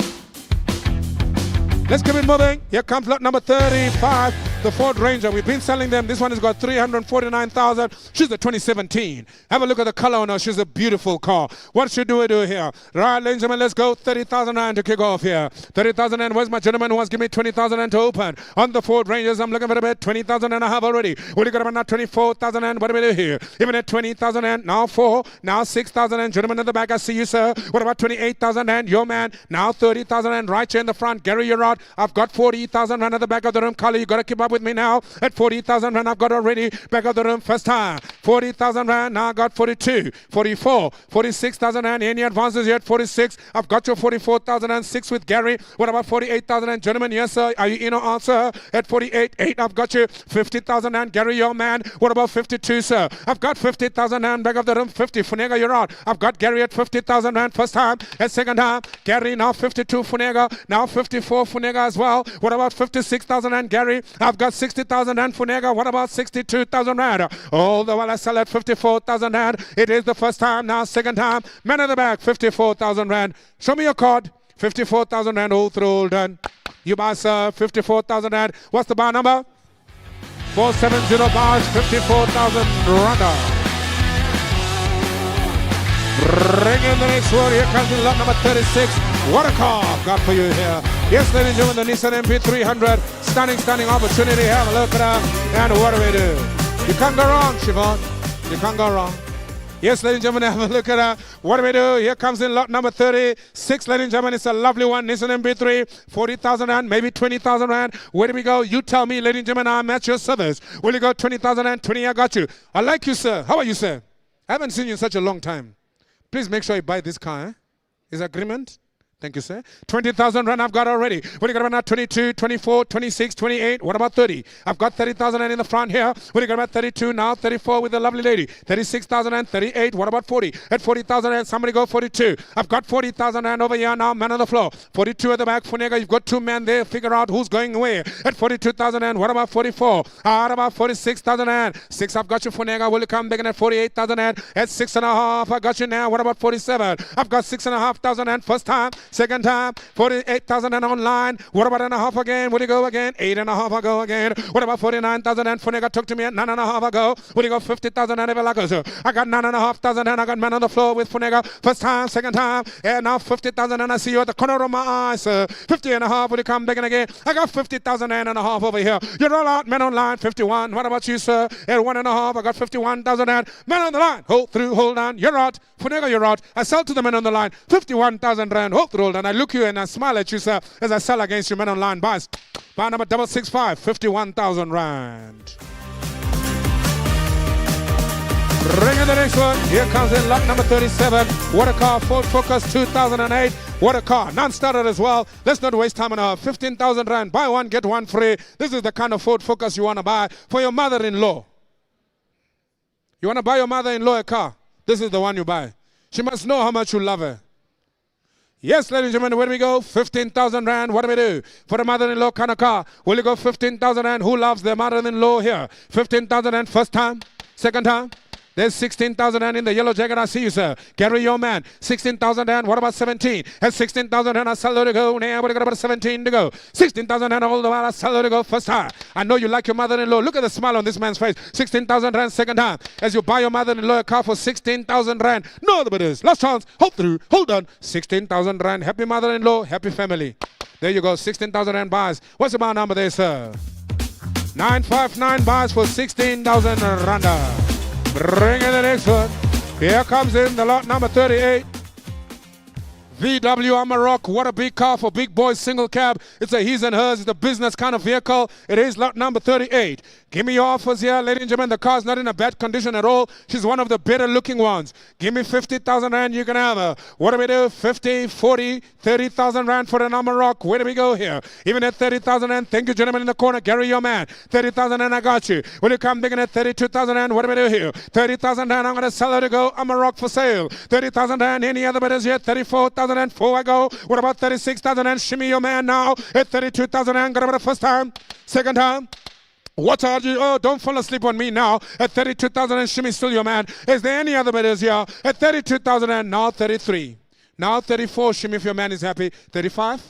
Let's keep it moving. Here comes lot number 35, the Ford Ranger. We've been selling them. This one has got 349,000. She's a 2017. Have a look at the color on her. She's a beautiful car. What should we do here? Right, ladies and gentlemen, let's go. 30,000 rand to kick off here. 30,000 rand. Where's my gentleman who wants to give me 20,000 rand to open? On the Ford Rangers, I'm looking for a bit. 20,000 and I have already. What do you got about now? 24,000 rand. What do we do here? Even at 20,000 rand. Now 4. Now 6,000 rand. Gentlemen in the back, I see you, sir. What about 28,000 rand? Your man. Now 30,000 rand. Right here in the front. Gary, you're out. I've got 40,000 rand at the back of the room. Carly, you got to keep up with me now. At 40,000 rand, I've got already. Back of the room, first time. 40,000 rand, now I got 42, 44, 46,000 rand. Any advances yet? 46. I've got your 44,006 with Gary. What about 48,000 rand? Gentlemen, yes, sir. Are you in or out, sir? At 48, 8, I've got you. 50,000 rand. Gary, your man. What about 52, sir? I've got 50,000 rand. Back of the room, 50. Funega, you're out. I've got Gary at 50,000 rand. First time. At second time. Gary, now 52. Funega. Now 54. Funega as well. What about 56,000 rand, Gary? I've got 60,000 rand, Funega. What about 62,000 rand? All the while I sell at 54,000 rand. It is the first time, now second time. Man in the back, 54,000 rand. Show me your card. 54,000 rand, all through, all done. You buy, sir, 54,000 rand. What's the bar number? 470 bars, 54,000 rand. Ring in the next one. Here comes in lot number 36. What a car I've got for you here. Yes, ladies and gentlemen, the Nissan MP300. Stunning opportunity. Have a look at her. And what do we do? You can't go wrong, Siobhan. You can't go wrong. Yes, ladies and gentlemen, have a look at her. What do we do? Here comes in lot number 36. Ladies and gentlemen, it's a lovely one. Nissan MP3, 40,000 rand, maybe 20,000 rand. Where do we go? You tell me, ladies and gentlemen, I'm at your service. Will you go 20,000 rand, 20? I got you. I like you, sir. How are you, sir? I haven't seen you in such a long time. Please make sure you buy this car. Is agreement? Thank you, sir. 20,000 rand I've got already. What do you got about now? 22, 24, 26, 28. What about 30? I've got 30,000 rand in the front here. What do you got about 32 now? 34 with the lovely lady. 36,000 and 38. What about 40? At 40,000 rand, somebody go 42. I've got 40,000 rand over here now. Man on the floor. 42 at the back. Funega, you've got two men there. Figure out who's going where. At 42,000 rand. What about 44? What about 46,000 rand? 6, I've got you, Funega. Will you come back in at 48,000 rand? At 6.5, I got you now. What about 47? I've got 6,500 rand first time. Second time, 48,000 and online. What about 1.5 again? Will you go again? 8.5 I go again. What about 49,000 and Funega took to me at 9.5 I go. Will you go 50,000 and ever like us? I got 9,500 and I got man on the floor with Funega. First time, second time, and now 50,000 and I see you at the corner of my eyes. 50.5, will you come back in again? I got 50,000 and 1.5 over here. You're all out, men online, 51. What about you, sir? At 1.5, I got 51,000 and men on the line. Hold through, hold on. You're out. Funega, you're out. I sell to the men on the line. 51,000 rand. Hold through, hold on. I look you and I smile at you, sir, as I sell against you men online. Buys. Buy number 665, 51,000 rand. Bring in the next one. Here comes in lot number 37. What a car. Ford Focus 2008. What a car. Non-starter as well. Let's not waste time on her. 15,000 rand. Buy one, get one free. This is the kind of Ford Focus you want to buy for your mother-in-law. You want to buy your mother-in-law a car? This is the one you buy. She must know how much you love her. Yes, ladies and gentlemen, where do we go? 15,000 rand. What do we do? For the mother-in-law kind of car. Will you go 15,000 rand? Who loves their mother-in-law here? 15,000 rand first time? Second time? There's 16,000 rand in the yellow jacket. I see you, sir. Carry your man. 16,000 rand. What about 17? At 16,000 rand, I sell her to go. Now we got about 17 to go. 16,000 rand all the while. I sell her to go first time. I know you like your mother-in-law. Look at the smile on this man's face. 16,000 rand second time. As you buy your mother-in-law a car for 16,000 rand. No other bidders. Last chance. Hold through. Hold on. 16,000 rand. Happy mother-in-law. Happy family. There you go. 16,000 rand buys. What's the bar number there, sir? 959 buys for 16,000 rand. Bring in the next one. Here comes in the lot number 38. VW Amarok. What a big car for big boys, single cab. It's a his and hers. It's a business kind of vehicle. It is lot number 38. Give me your offers here, ladies and gentlemen. The car's not in a bad condition at all. She's one of the better looking ones. Give me 50,000 rand, you can have her. What do we do? 50, 40, 30,000 rand for an Amarok. Where do we go here? Even at 30,000 rand, thank you, gentlemen in the corner. Gary, your man. 30,000 rand, I got you. Will you come digging at 32,000 rand? What do we do here? 30,000 rand, I'm going to sell her to go. Amarok for sale. 30,000 rand, any other bidders here? 34,000 rand, 4 I go. What about 36,000 rand? Shimmy, your man now. At 32,000 rand, got about the first time. Second time. What are you? Oh, don't fall asleep on me now. At 32,000 and shimmy, still your man. Is there any other bidders here? At 32,000 and now 33. Now 34, shimmy if your man is happy. 35?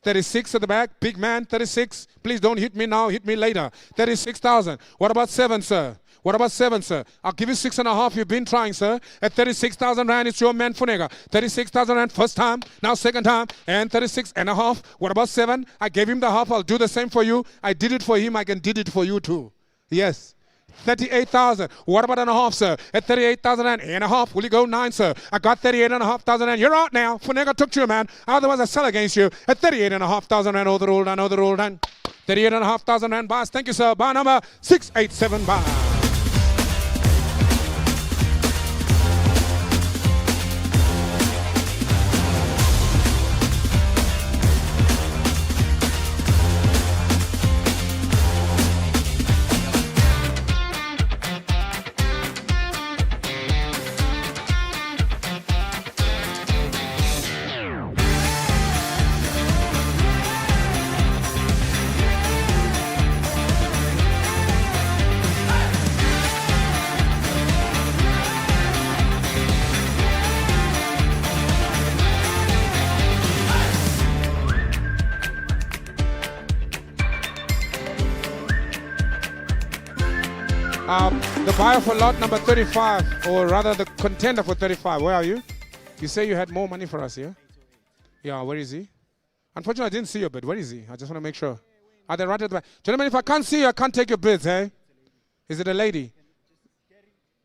36 at the back. Big man, 36. Please don't hit me now, hit me later. 36,000. What about 7, sir? What about 7, sir? I'll give you 6.5. You've been trying, sir. At 36,000 rand, it's your man Funega. 36,000 rand first time, now second time, and 36.5. What about 7? I gave him the half. I'll do the same for you. I did it for him. I can did it for you too. Yes. 38,000. What about an half, sir? At 38,000 and a half. Will you go 9, sir? I got 38,500 and you're out now. Funega took you, man. Otherwise, I sell against you at 38,500 and over the roll done, over the roll done. 38,500 and bars. Thank you, sir. Bar number 687 bar. The buyer for lot number 35, or rather the contender for 35, where are you? You say you had more money for us here? Yeah, where is he? Unfortunately, I didn't see your bid. Where is he? I just want to make sure. Are they right at the back? Gentlemen, if I can't see you, I can't take your bids, eh? Is it a lady?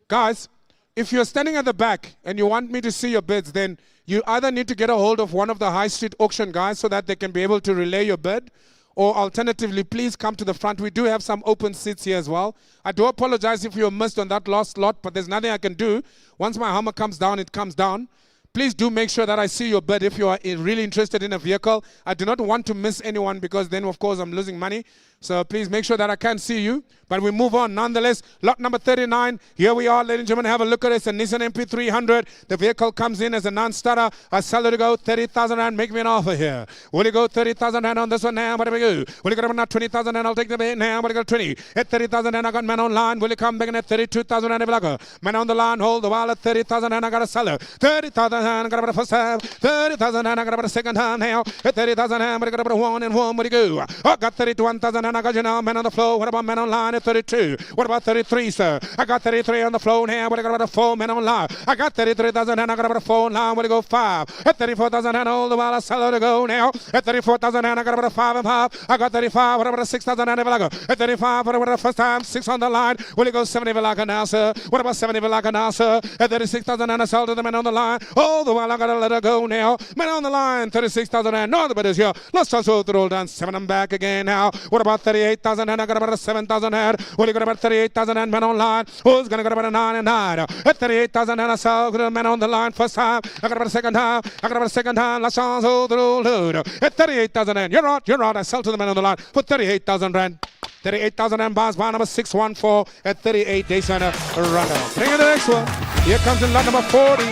Guys, if you're standing at the back and you want me to see your bids, then you either need to get a hold of one of the high street auction guys so that they can be able to relay your bid, or alternatively, please come to the front. We do have some open seats here as well. I do apologize if you were missed on that last lot, but there's nothing I can do. Once my hammer comes down, it comes down. Please do make sure that I see your bid if you are really interested in a vehicle. I do not want to miss anyone because then, of course, I'm losing money. So please make sure that I can see you. But we move on nonetheless. Lot number 39. Here we are, ladies and gentlemen. Have a look at it. It's a Nissan MP300. The vehicle comes in as a non-starter. I sell it to go 30,000 rand. Make me an offer here. Will you go 30,000 rand on this one now? What do we go? Will you go now 20,000 rand? I'll take the bid now. What do you go 20? At 30,000 rand, I got man online. Will you come back in at 32,000 rand? Man on the line. Hold the wall at 30,000 rand. I got a seller. 30,000 rand. I got about a first time. 30,000 rand. I got about a second time now. At 30,000 rand. I got about a one and one. Where do you go? I got 31,000 rand. I got you now. Man on the floor. What about man online at 32? What about 33, sir? I got 33 on the floor now. What I got about a 4 man online? I got 33,000 and I got about a 4 now. What do you go 5? At 34,000 and all the while I sell it to go now. At 34,000 and I got about a 5 and 5. I got 35. What about a 6,000 and I go? At 35. What about the first time? 6 on the line. Will you go 70 Vilaka now, sir? What about 70 Vilaka now, sir? At 36,000 and I sell to the man on the line. All the while I gotta let her go now. Man on the line. 36,000 and no, the bid is here. Let's transfer the roll down. 7 I'm back again now. What about 38,000 and I got about a 7,000 and will you got about 38,000 and man online? Who's gonna get about a 9 and 9? At 38,000 and I saw the man on the line first time. I got about a second time. I got about a second time. Let's transfer the roll down. At 38,000 and you're out. I sell to the man on the line for 38,000 rand. 38,000 and bars bar number 614 at 38 days and a runner. Bring in the next one. Here comes in lot number 40.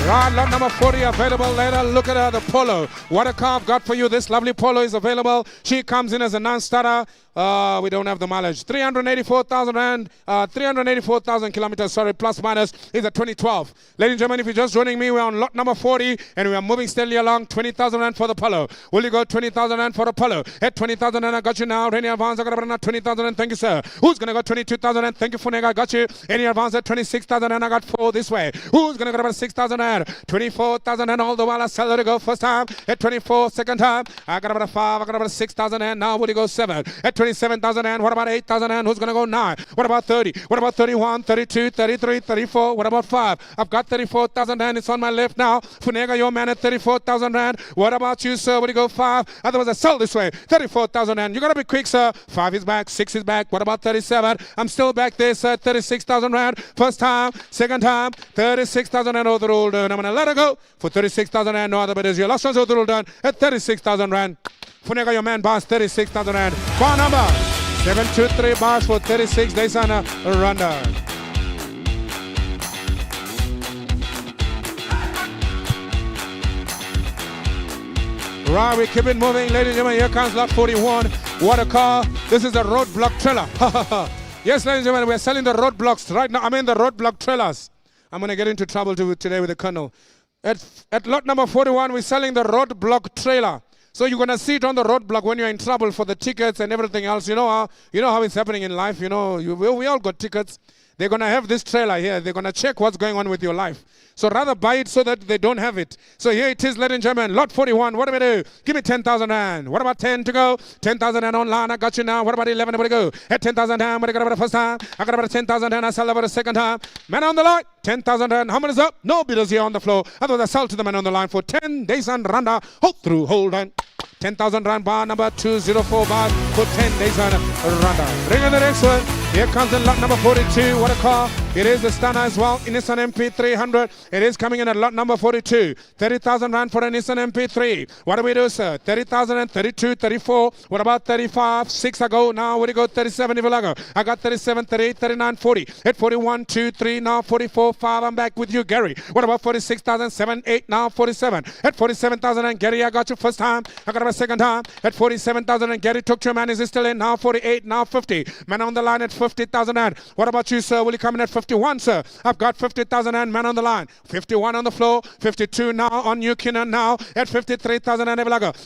Right, lot number 40 available later. Look at her, the Polo. What a car I've got for you. This lovely Polo is available. She comes in as a non-starter. We don't have the mileage. 384,000 rand, 384,000 kilometers, sorry, plus minus is a 2012. Ladies and gentlemen, if you're just joining me, we're on lot number 40 and we are moving steadily along. 20,000 rand for the Polo. Will you go 20,000 rand for the Polo? At 20,000 rand, I got you now. Any advance, I got about 20,000 rand. Thank you, sir. Who's going to go 22,000 rand? Thank you, Funega. I got you. Any advance at 26,000 rand? I got 4 this way. Who's going to go about 6,000 rand? 24,000 rand all the while. I sell her to go first time. At 24, second time. I got about a 5. I got about 6,000 rand. Now will you go 7? At 27,000 rand. What about 8,000 rand? Who's going to go 9? What about 30? What about 31, 32, 33, 34? What about 5? I've got 34,000 rand. It's on my left now. Funega, your man at 34,000 rand. What about you, sir? Will you go 5? Otherwise, I sell this way. 34,000 rand. You got to be quick, sir. 5 is back. 6 is back. What about 37? I'm still back there, sir. 36,000 rand. First time. Second time. 36,000 rand over the roll done. I'm going to let her go for 36,000 rand. No other bidders. Your last one's over the roll done at 36,000 rand. Funega, your man, boss, 36,000 rand. Bar number 723 bars for 36 days on a rundown. Right, we keep it moving, ladies and gentlemen. Here comes lot 41. What a car. This is a roadblock trailer. Yes, ladies and gentlemen, we're selling the roadblocks right now. I mean the roadblock trailers. I'm going to get into trouble today with the colonel. At lot number 41, we're selling the roadblock trailer. So you're going to see it on the roadblock when you're in trouble for the tickets and everything else. You know how it's happening in life. You know, we all got tickets. They're going to have this trailer here. They're going to check what's going on with your life. So rather buy it so that they don't have it. So here it is, ladies and gentlemen. Lot 41. What do we do? Give me 10,000 rand. What about 10 to go? 10,000 rand online. I got you now. What about 11? Where to go? At 10,000 rand. What I got about the first time? I got about 10,000 rand. I sell about the second time. Man on the line. 10,000 rand. How many is up? No bidders here on the floor. Otherwise, I sell to the man on the line for 10 days and randa. Hold on. 10,000 rand bar number 204 bar for 10 days on randa. Ring on the next one. Here comes in lot number 42. What a car. It is the Stunner as well. Nissan MP300. It is coming in at lot number 42. 30,000 rand for a Nissan MP3. What do we do, sir? 30,000 and 32, 34. What about 35? 6 ago. Now, where do you go? 37 if you go. I got 37, 38, 39, 40. At 41, 2, 3. Now 44, 5. I'm back with you, Gary. What about 46,000, 7, 8. Now 47. At 47,000 and Gary, I got you first time. I got about second time. At 47,000 and Gary took your man. Is he still in? Now 48. Now 50. Man on the line at 50,000 rand. What about you, sir? Will you come in at 51, sir? I've got 50,000 rand. Man on the line. 51 on the floor. 52 now on you, Kinnan. Now at 53,000 rand.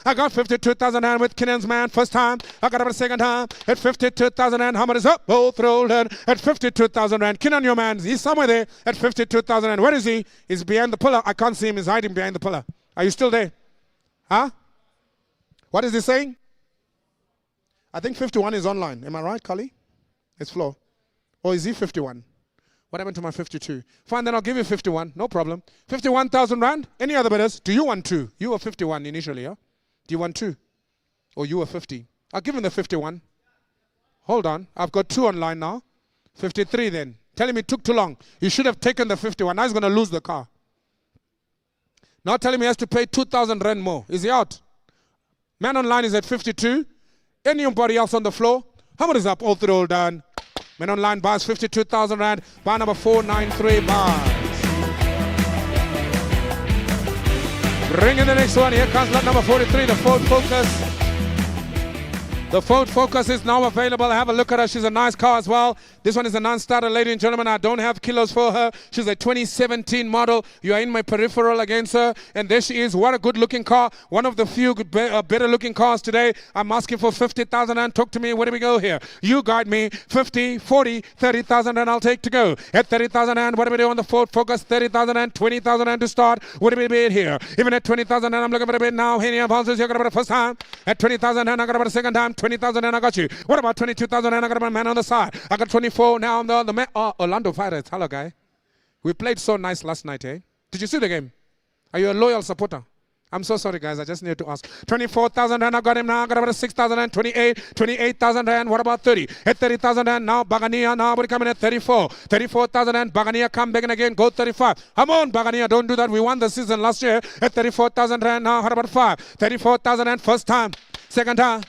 I got 52,000 rand with Kinnan's man. First time. I got about second time. At 52,000 rand. How much is up? Both rolled in. At 52,000 rand. Kinnan, your man. He's somewhere there at 52,000 rand. Where is he? He's behind the pillar. I can't see him. He's hiding behind the pillar. Are you still there? Huh? What is he saying? I think 51 is online. Am I right, Kali? It's Flo. Or is he 51? What happened to my 52? Fine, then I'll give you 51. No problem. 51,000 rand. Any other bidders? Do you want 2? You were 51 initially, yeah? Do you want 2? Or you were 50? I'll give him the 51. Hold on. I've got 2 online now. 53 then. Tell him it took too long. You should have taken the 51. Now he's going to lose the car. Now tell him he has to pay 2,000 rand more. Is he out? Man online is at 52. Anybody else on the floor? How much is up? All through, all done. Man online buys 52,000 rand. Buy number 493 buys. Bring in the next one. Here comes lot number 43, the Ford Focus. The Ford Focus is now available. Have a look at her. She's a nice car as well. This one is a non-starter, ladies and gentlemen. I don't have kilos for her. She's a 2017 model. You are in my peripheral against her. And there she is. What a good-looking car. One of the few better-looking cars today. I'm asking for 50,000 and talk to me. Where do we go here? You guide me. 50, 40, 30,000 and I'll take to go. At 30,000 and what do we do on the Ford Focus? 30,000 and 20,000 and to start. What do we bid here? Even at 20,000 and I'm looking for a bid now. Henny advances. You're going to the first time. At 20,000 and I got about the second time. 20,000 and I got you. What about 22,000 and I got my man on the side? I got 24 now. I'm the man. Oh, Orlando Pirates. Hello, guy. We played so nice last night, eh? Did you see the game? Are you a loyal supporter? I'm so sorry, guys. I just need to ask. 24,000 and I got him now. I got about 6,000 and 28,000 and what about 30? At 30,000 and now Bagania. Now we're coming at 34. 34,000 and Bagania come back and again. Go 35. Come on, Bagania. Don't do that. We won the season last year at 34,000 and now what about 5? 34,000 and first time. Second time.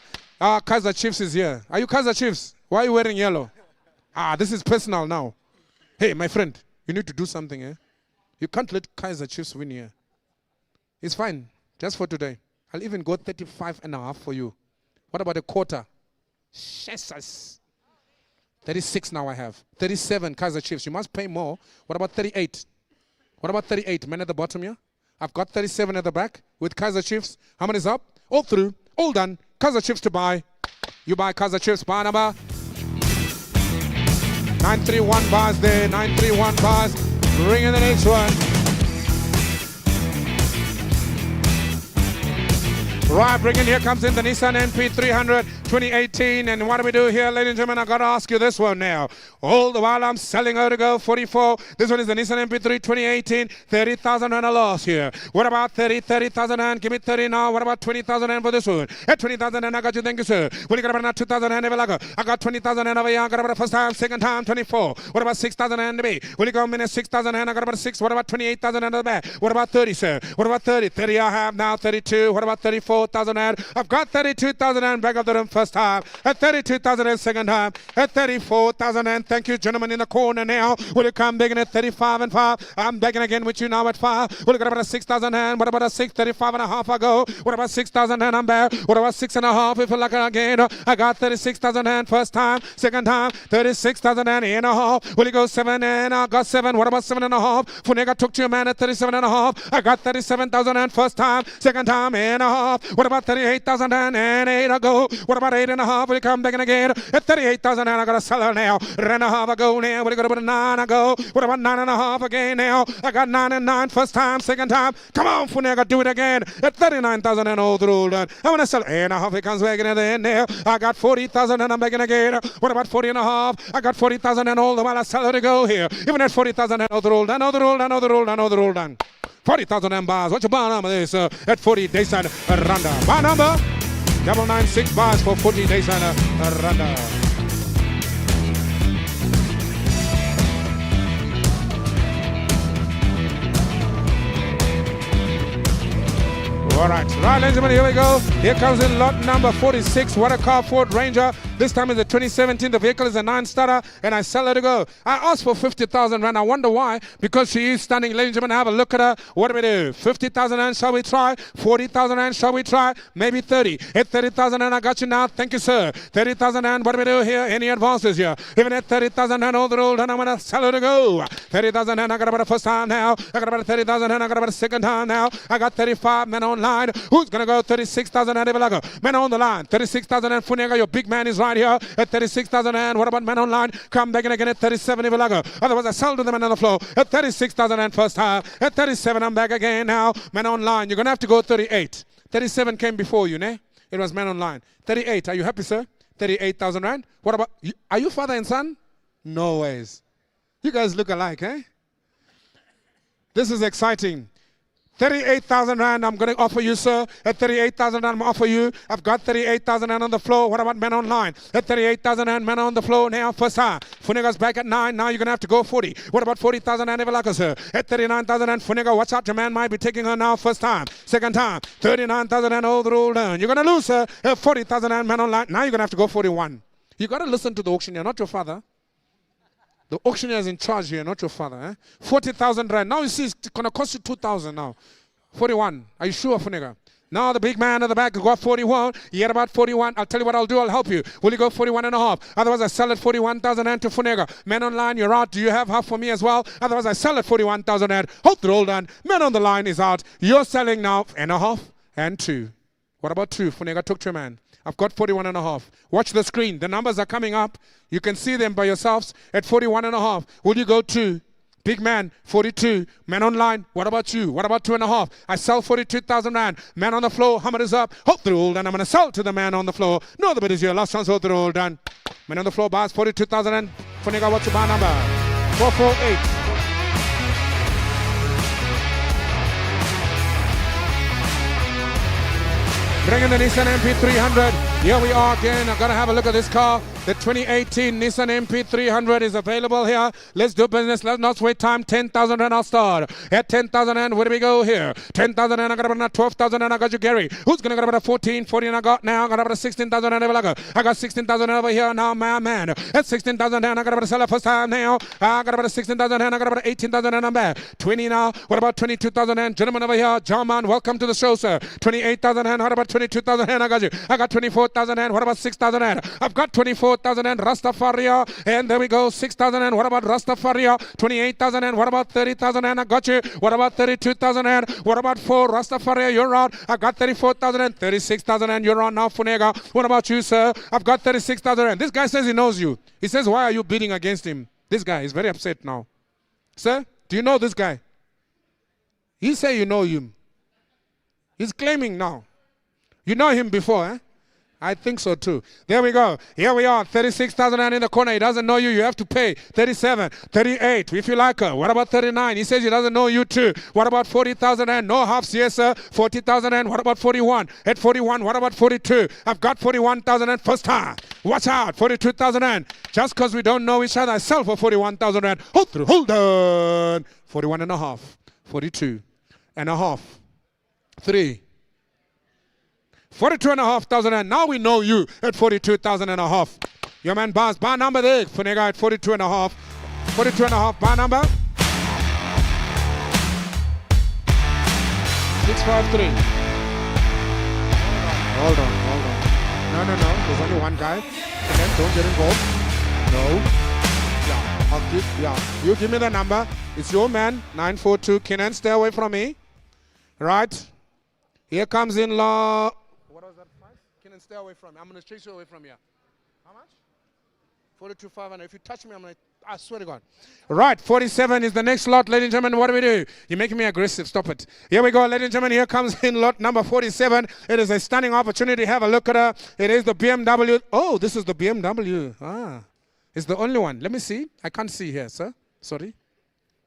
Kaiser Chiefs is here. Are you Kaiser Chiefs? Why are you wearing yellow? This is personal now. Hey, my friend, you need to do something, eh? You can't let Kaiser Chiefs win here. It's fine, just for today. I'll even go 35.5 for you. What about a quarter? Jesus. 36 now I have. 37 Kaiser Chiefs. You must pay more. What about 38? What about 38? Men at the bottom here. I've got 37 at the back with Kaiser Chiefs. How many is up? All through. All done. Kaiser Chiefs to buy. You buy Kaiser Chiefs. Buy number 931 bars there. 931 bars. Bring in the next one. Right, bring in. Here comes in the Nissan NP300 2018. And what do we do here, ladies and gentlemen? I got to ask you this one now. All the while I'm selling her to go 44. This one is the Nissan NP3 2018. 30,000 and a loss here. What about 30? 30,000 and give me 30 now. What about 20,000 and for this one? At 20,000 and I got you. Thank you, sir. What do you got about 2,000 and ever I got 20,000 and over here. I got about the first time, second time, 24. What about 6,000 and the B? Will you go a minute 6,000 and I got about 6. What about 28,000 and the back? What about 30, sir? What about 30? 30 I have now. 32. What about 34? 4,000 and I've got 32,000 and back of the room first time. At 32,000 and second time. At 34,000 and thank you, gentlemen in the corner now. Will you come begging at 35 and 5? I'm begging again with you now at 5. Will you got about a 6,000 and what about a 6? 35 and a half ago. What about 6,000 and I'm back? What about 6 and a half? If you like it again, I got 36,000 and first time. Second time, 36,000 and a half. Will you go 7 and I got 7? What about 7 and a half? Funega took to your man at 37 and a half. I got 37,000 and first time. Second time and a half. What about 38,000 and 8 ago? What about 8 and a half? Will you come back again? At 38,000 and I got a seller now. 9.5 ago now. Will you go to 9 ago? What about 9.5 again now? I got 9 and 9 first time, second time. Come on, Funega, do it again. At 39,000 and all through done. I want to sell 8.5. It comes back in at the end there. I got 40,000 and I'm back again. What about 40 and a half? I got 40,000 and all the while I sell her to go here. Even at 40,000 and all the roll done, all the roll done, all the roll done, all the roll done. 40,000 and bars. What's your bar number there, sir? At 40 days and Randa. Bar number 996 bars for 40 days and Randa. All right, ladies and gentlemen, here we go. Here comes in lot number 46. What a car, Ford Ranger. This time is the 2017. The vehicle is a 9-starter, and I sell her to go. I asked for 50,000 rand. I wonder why. Because she is stunning. Ladies and gentlemen, have a look at her. What do we do? 50,000 rand, shall we try? 40,000 rand, shall we try? Maybe 30. At 30,000 rand, I got you now. Thank you, sir. 30,000 rand, what do we do here? Any advances here? Even at 30,000 rand, all the roll, and I'm going to sell her to go. 30,000 rand, I got about the first time now. I got about 30,000 rand, I got about the second time now. I got 35 men online. Who's going to go 36,000 and men on the line? 36,000 and Funega, your big man is right. online here at 36,000 and what about men online? Come back in again at 37 if you like. Otherwise, I sell to the men on the floor at 36,000 and first time. At 37, I'm back again now. Men online, you're going to have to go 38. 37 came before you, ne? It was men online. 38, are you happy, sir? 38,000 rand. What about, are you father and son? No ways. You guys look alike, eh? This is exciting. 38,000 rand I'm going to offer you, sir. At 38,000 rand I'm offer you. I've got 38,000 rand on the floor. What about men online? At 38,000 rand, men on the floor now. First time. Funega's back at 9. Now you're going to have to go 40. What about 40,000 rand Evelaka, sir? At 39,000 rand, Funega, watch out. Your man might be taking her now. First time. Second time. 39,000 rand, all the roll down. You're going to lose, sir. At 40,000 rand, men online. Now you're going to have to go 41. You got to listen to the auctioneer, not your father. The auctioneer is in charge here, not your father. Eh? 40,000 rand. Now you see it's going to cost you 2,000 now. 41. Are you sure, Funega? Now the big man at the back got 41. You get about 41. I'll tell you what I'll do. I'll help you. Will you go 41 and a half? Otherwise, I sell it 41,000 rand to Funega. Men online, you're out. Do you have half for me as well? Otherwise, I sell it 41,000 rand. Hold the roll down. Men on the line is out. You're selling now and a half and 2. What about 2? Funega took to a man. I've got 41 and a half. Watch the screen. The numbers are coming up. You can see them by yourselves at 41 and a half. Will you go 2? Big man, 42. Man online, what about you? What about 2.5? I sell 42,000 rand. Man on the floor, hammer is up. Hold the roll down. I'm going to sell to the man on the floor. No, the bid is here. Last chance, hold the roll down. Man on the floor buys 42,000 rand. Funega, what's your bar number? 448. Bring in the Nissan MP300. Here we are again. I'm going to have a look at this car. The 2018 Nissan MP300 is available here. Let's do business. Let's not wait time. 10,000 rand I'll start. At 10,000 rand, where do we go here? 10,000 rand, I got about 12,000 rand. I got you, Gary. Who's going to get about 14? 14 I got now. I got about 16,000 rand. I got 16,000 over here now, my man. At 16,000 rand, I got about to sell it first time now. I got about 16,000 rand. I got about 18,000 rand. I'm back. 20 now. What about 22,000 rand? Gentlemen over here. John man, welcome to the show, sir. 28,000 rand. What about 22,000 rand? I got you. I got 24,000 rand. What about 6,000 rand? I've got 24,000 rand. Rastafaria. And there we go. 6,000 rand. What about Rastafaria? 28,000 rand. What about 30,000 rand? I got you. What about 32,000 rand? What about 4? Rastafaria, you're out. I got 34,000 rand. 36,000 rand. You're on now, Funega. What about you, sir? I've got 36,000 rand. This guy says he knows you. He says, why are you bidding against him? This guy is very upset now. Sir, do you know this guy? He say you know him. He's claiming now. You know him before, eh? I think so too. There we go. Here we are. 36,000 rand in the corner. He doesn't know you. You have to pay. 37, 38. If you like her. What about 39? He says he doesn't know you too. What about 40,000 rand? No halves. Yes, sir. 40,000 rand. What about 41? At 41, what about 42? I've got 41,000 rand first time. Watch out. 42,000 rand. Just because we don't know each other, I sell for 41,000 rand. Hold through. Hold on. 41 and a half. 42 and a half. 3. 42,500 and now we know you at 42,000 and a half. Your man buys bar number there. Funega at 42 and a half. 42 and a half bar number. 653. Hold on. No. There's only one guy. And then don't get involved. No. Yeah. You give me the number. It's your man. 942. Kenan, stay away from me. Right. Here comes in law. And stay away from me. I'm going to chase you away from here. How much? 42,500. If you touch me, I swear to God. Right, 47 is the next lot, ladies and gentlemen. What do we do? You're making me aggressive. Stop it. Here we go, ladies and gentlemen. Here comes in lot number 47. It is a stunning opportunity. Have a look at her. It is the BMW. Oh, this is the BMW. It's the only one. Let me see. I can't see here, sir. Sorry.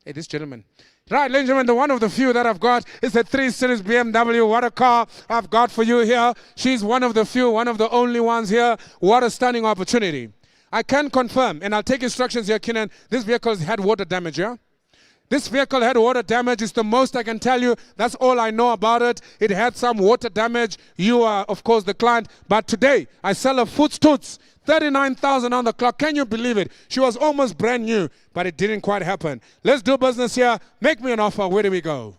Hey, this gentleman. Right, ladies and gentlemen, the one of the few that I've got is a 3 Series BMW. What a car I've got for you here. She's one of the few, one of the only ones here. What a stunning opportunity. I can confirm, and I'll take instructions here, Kenan. This vehicle has had water damage, yeah? This vehicle had water damage. It's the most I can tell you. That's all I know about it. It had some water damage. You are, of course, the client. But today, I sell a footstoots. 39,000 on the clock. Can you believe it? She was almost brand new, but it didn't quite happen. Let's do business here. Make me an offer. Where do we go?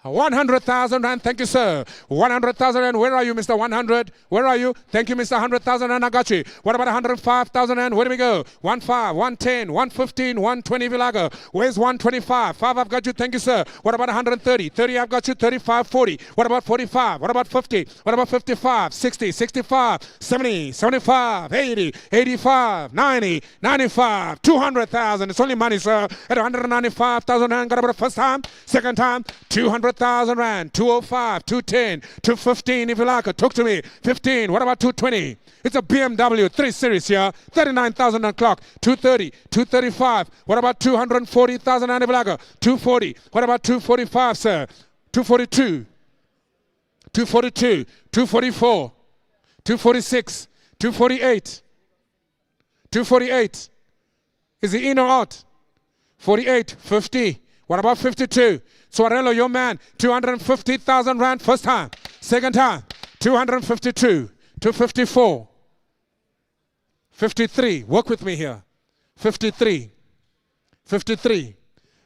100,000 rand, thank you, sir. 100,000 rand, where are you, Mr. 100? Where are you? Thank you, Mr. 100,000 rand, I got you. What about 105,000 rand? Where do we go? 15, 110, 115, 120, Vilago. Where's 125? 5, I've got you, thank you, sir. What about 130? 30, I've got you, 35, 40. What about 45? What about 50? What about 55, 60, 65, 70, 75, 80, 85, 90, 95, 200,000. It's only money, sir. At 195,000 rand, got about the first time, second time, 200,000 rand, 205, 210, 215 if you like it. Talk to me. 15. What about 220? It's a BMW 3 Series here. 39,000 on clock. 230, 235. What about 240,000 rand if you like it? 240. What about 245, sir? 242, 242, 244, 246, 248, 248. Is he in or out? 48, 50. What about 52? Swarello, your man, 250,000 rand first time. Second time, 252, 254, 53. Work with me here. 53, 53,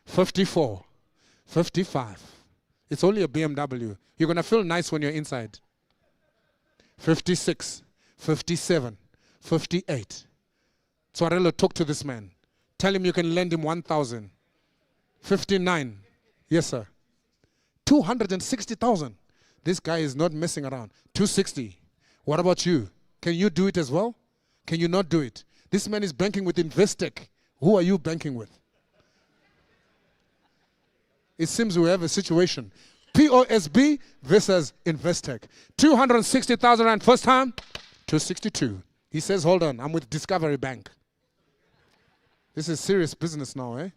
54, 55. It's only a BMW. You're going to feel nice when you're inside. 56, 57, 58. Swarello, talk to this man. Tell him you can lend him 1,000. 59. Yes, sir. 260,000. This guy is not messing around. 260. What about you? Can you do it as well? Can you not do it? This man is banking with Investec. Who are you banking with? It seems we have a situation. POSB versus Investec. 260,000 rand first time. 262. He says, hold on, I'm with Discovery Bank. This is serious business now, eh?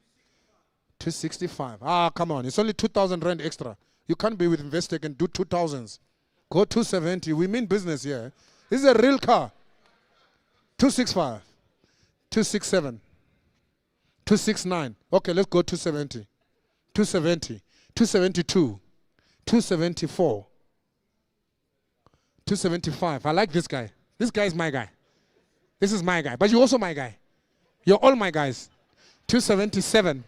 265. Ah, come on. It's only 2,000 rand extra. You can't be with Investec and do 2,000s. Go 270. We mean business here. This is a real car. 265. 267. 269. Okay, let's go 270. 270. 272. 274. 275. I like this guy. This guy is my guy. This is my guy. But you're also my guy. You're all my guys. 277.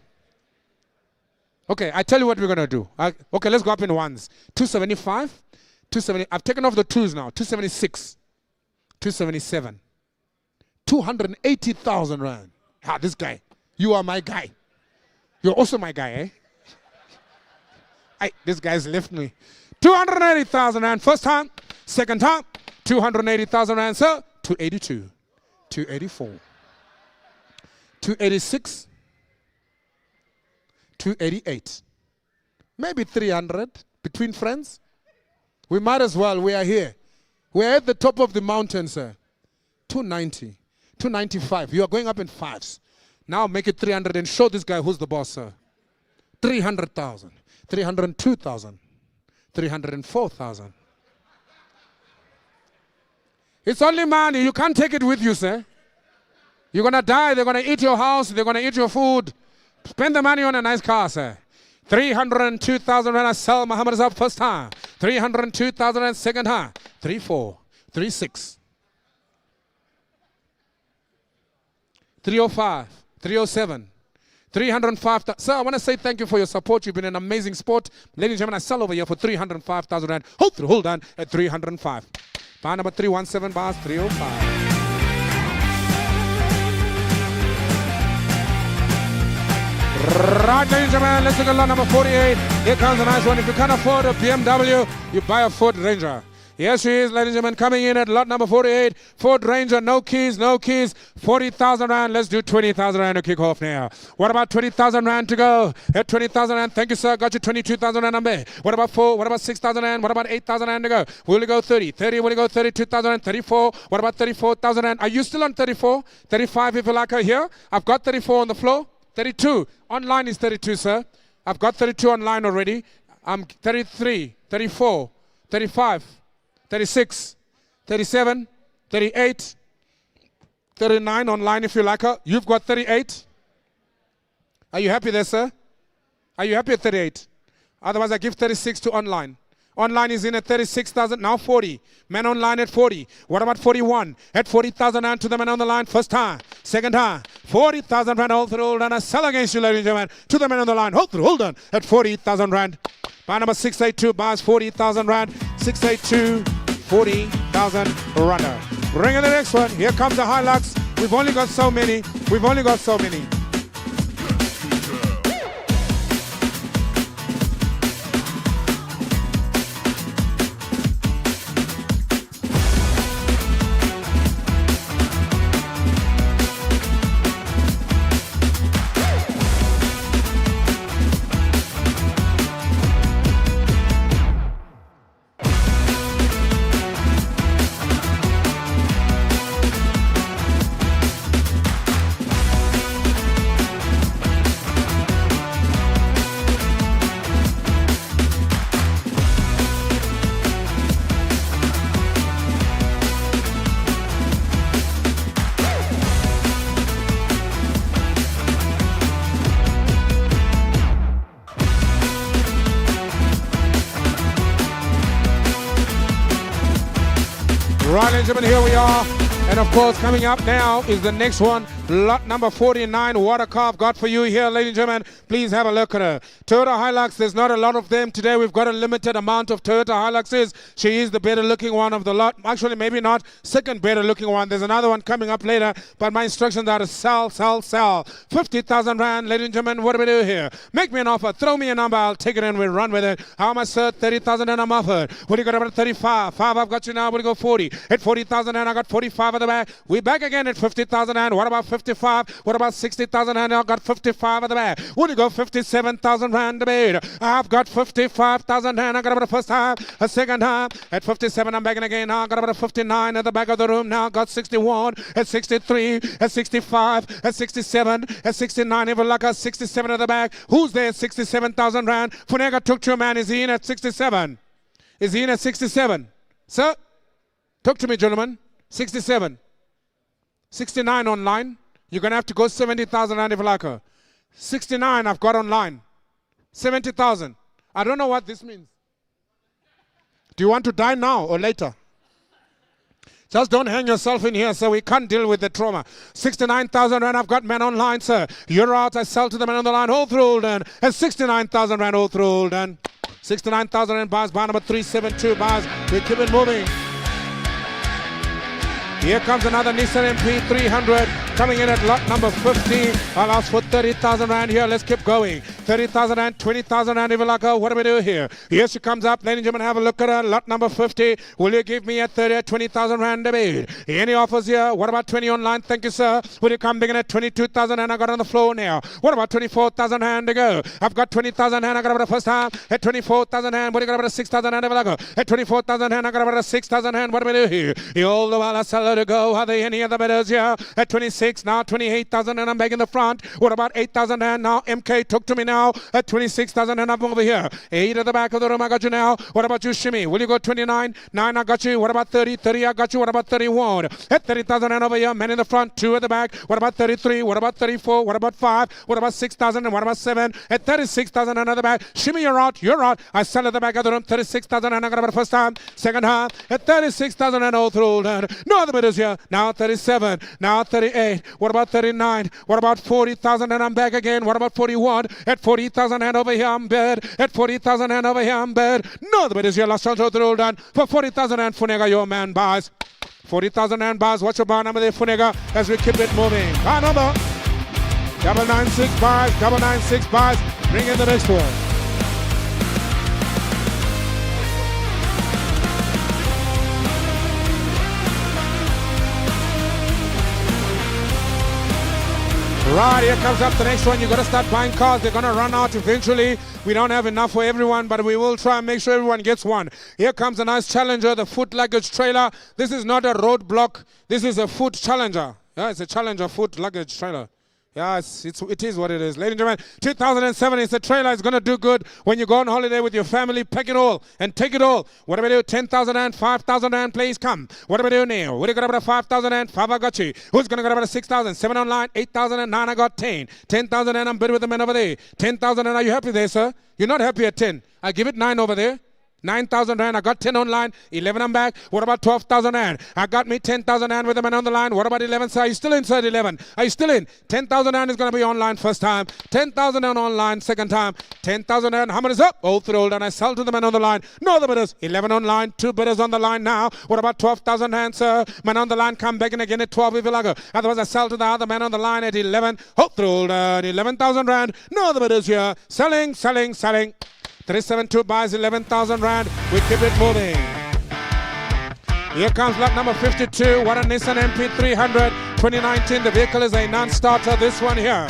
Okay, I tell you what we're going to do. Okay, let's go up in ones. 275, 270. I've taken off the twos now. 276, 277, 280,000 rand. Ah, this guy. You are my guy. You're also my guy, eh? This guy's left me. 280,000 rand first time. Second time, 280,000 rand, sir. 282, 284, 286, 288. Maybe 300 between friends. We might as well. We are here. We are at the top of the mountain, sir. 290, 295. You are going up in fives. Now make it 300 and show this guy who's the boss, sir. 300,000, 302,000, 304,000. It's only money. You can't take it with you, sir. You're going to die. They're going to eat your house. They're going to eat your food. Spend the money on a nice car, sir. 302,000 when I sell Muhammad is up first time. 302,000 and second time. 34, 36, 305, 307, 305. Sir, I want to say thank you for your support. You've been an amazing sport. Ladies and gentlemen, I sell over here for 305,000 rand. Hold on at 305. Bar number 317 bars 305. Right, ladies and gentlemen, let's look at lot number 48. Here comes a nice one. If you can't afford a BMW, you buy a Ford Ranger. Yes, she is, ladies and gentlemen, coming in at lot number 48. Ford Ranger, no keys, 40,000 rand. Let's do 20,000 rand to kick off now. What about 20,000 rand to go? At 20,000 rand, thank you, sir. Got you 22,000 rand number. What about 4? What about 6,000 rand? What about 8,000 rand to go? Will you go 30? 30, will you go 32,000 rand? 34. What about 34,000 rand? Are you still on 34? 35 if you like her here. I've got 34 on the floor. 32. Online is 32, sir. I've got 32 online already. I'm 33, 34, 35, 36, 37, 38, 39 online if you like her. You've got 38. Are you happy there, sir? Are you happy at 38? Otherwise, I give 36 to online. Online is in at 36,000, now 40. Man online at 40. What about 41? At 40,000 rand to the man on the line. First time. Second time. 40,000 rand. Hold on. I sell against you, ladies and gentlemen. To the man on the line. Hold on. At 40,000 rand. Bar number 682 buys 40,000 rand. 682, 40,000 runner. Bring in the next one. Here comes the Hilux. We've only got so many. We've only got so many. Right, ladies and gentlemen, here we are. And of course, coming up now is the next one. Lot number 49, what a car I've got for you here, ladies and gentlemen. Please have a look at her. Toyota Hilux, there's not a lot of them today. We've got a limited amount of Toyota Hiluxes. She is the better looking one of the lot. Actually, maybe not. Second better looking one. There's another one coming up later. But my instructions are to sell, sell, sell. 50,000 rand, ladies and gentlemen. What do we do here? Make me an offer. Throw me a number. I'll take it and we'll run with it. How much, sir? 30,000 and I'm offered. What do you got about 35? 5, I've got you now. What do you go 40? At 40,000 and I got 45 at the back. We back again at 50,000 and what about 55? What about 60,000 and I got 55 at the back. Would you go 57,000 rand a bit? I've got 55,000 and I got about a first half, a second half. At 57 I'm back in again now. I got about a 59 at the back of the room now. Got 61, at 63, at 65, at 67, at 69. Even like a 67 at the back. Who's there? 67,000 rand. Funega took to a man. Is he in at 67? Is he in at 67? Sir? Talk to me, gentlemen. 67. 69 online. You're going to have to go 70,000 rand if you like her. 69 I've got online. 70,000. I don't know what this means. Do you want to die now or later? Just don't hang yourself in here, so we can't deal with the trauma. 69,000 rand I've got men online, sir. You're out. I sell to the men on the line. All through Olden. And 69,000 rand all through Olden. 69,000 rand bars. Bar number 372 bars. We keep it moving. Here comes another Nissan MP 300 coming in at lot number 50. I'll ask for 30,000 rand here. Let's keep going. 30,000 rand, 20,000 rand. Ivalaka, what do we do here? Here she comes up. Ladies and gentlemen, have a look at her. Lot number 50. Will you give me at 30 at 20,000 rand a bid? Any offers here? What about 20 online? Thank you, sir. Will you come begin at 22,000 and I got on the floor now? What about 24,000 rand to go? I've got 20,000 rand. I got about the first time at 24,000 rand. What do you got about 6,000 rand? At 24,000 rand. I got about 6,000 rand. What do we do here? You all the while I sell her to go. Are there any other bidders here? At 26 now, 28,000 and I'm back in the front. What about 8,000 and now? MK, talk to me now. At 26,000 and I'm over here. 8 at the back of the room, I got you now. What about you, Shimmy? Will you go 29? 9, I got you. What about 30? 30, I got you. What about 31? At 30,000 and over here, men in the front, 2 at the back. What about 33? What about 34? What about 5? What about 6,000 and what about 7? At 36,000 and at the back. Shimmy, you're out. You're out. I sell at the back of the room. 36,000 and I got about the first time. Second half. At 36,000 and all through. No other bidders here. Now 37. Now 38. What about 39? What about 40,000 and I'm back again? What about 41? At 40,000 and over here I'm bid. At 40,000 and over here I'm bid. No other bidders here. Last chance all through. For 40,000 and Funega, your man buys. 40,000 and bars. What's your bar number there, Funega, as we keep it moving? Bar number 996 bars. 996 bars. Bring in the next one. Right, here comes up the next one. You got to start buying cars. They're going to run out eventually. We don't have enough for everyone, but we will try and make sure everyone gets one. Here comes a nice Challenger, the foot luggage trailer. This is not a roadblock. This is a foot Challenger. Yeah, it's a Challenger foot luggage trailer. Yeah, it is what it is. Ladies and gentlemen, 2007, it's a trailer. It's going to do good when you go on holiday with your family. Pack it all and take it all. What do we do? 10,000 and 5,000 and please come. What do we do now? What do you got about 5,000 and 5? I got you. Who's going to get about 6,000? 7 online, 8,000 and 9. I got 10. 10,000 and I'm bid with the men over there. 10,000 and are you happy there, sir? You're not happy at 10. I give it 9 over there. 9,000 rand. I got 10 online. 11 I'm back. What about 12,000 rand? I got me 10,000 rand with a man on the line. What about 11, sir? Are you still inside 11? Are you still in? 10,000 rand is going to be online first time. 10,000 rand online second time. 10,000 rand. How much is up? Oh, thrilled. And I sell to the man on the line. No other bidders. 11 online. 2 bidders on the line now. What about 12,000 rand, sir? Man on the line. Come back in again at 12 if you like. Otherwise, I sell to the other man on the line at 11. Oh, thrilled. 11,000 rand. No other bidders here. Selling, selling, selling. 372 buys 11,000 rand. We keep it moving. Here comes lot number 52. What a Nissan MP300 2019. The vehicle is a non-starter. This one here.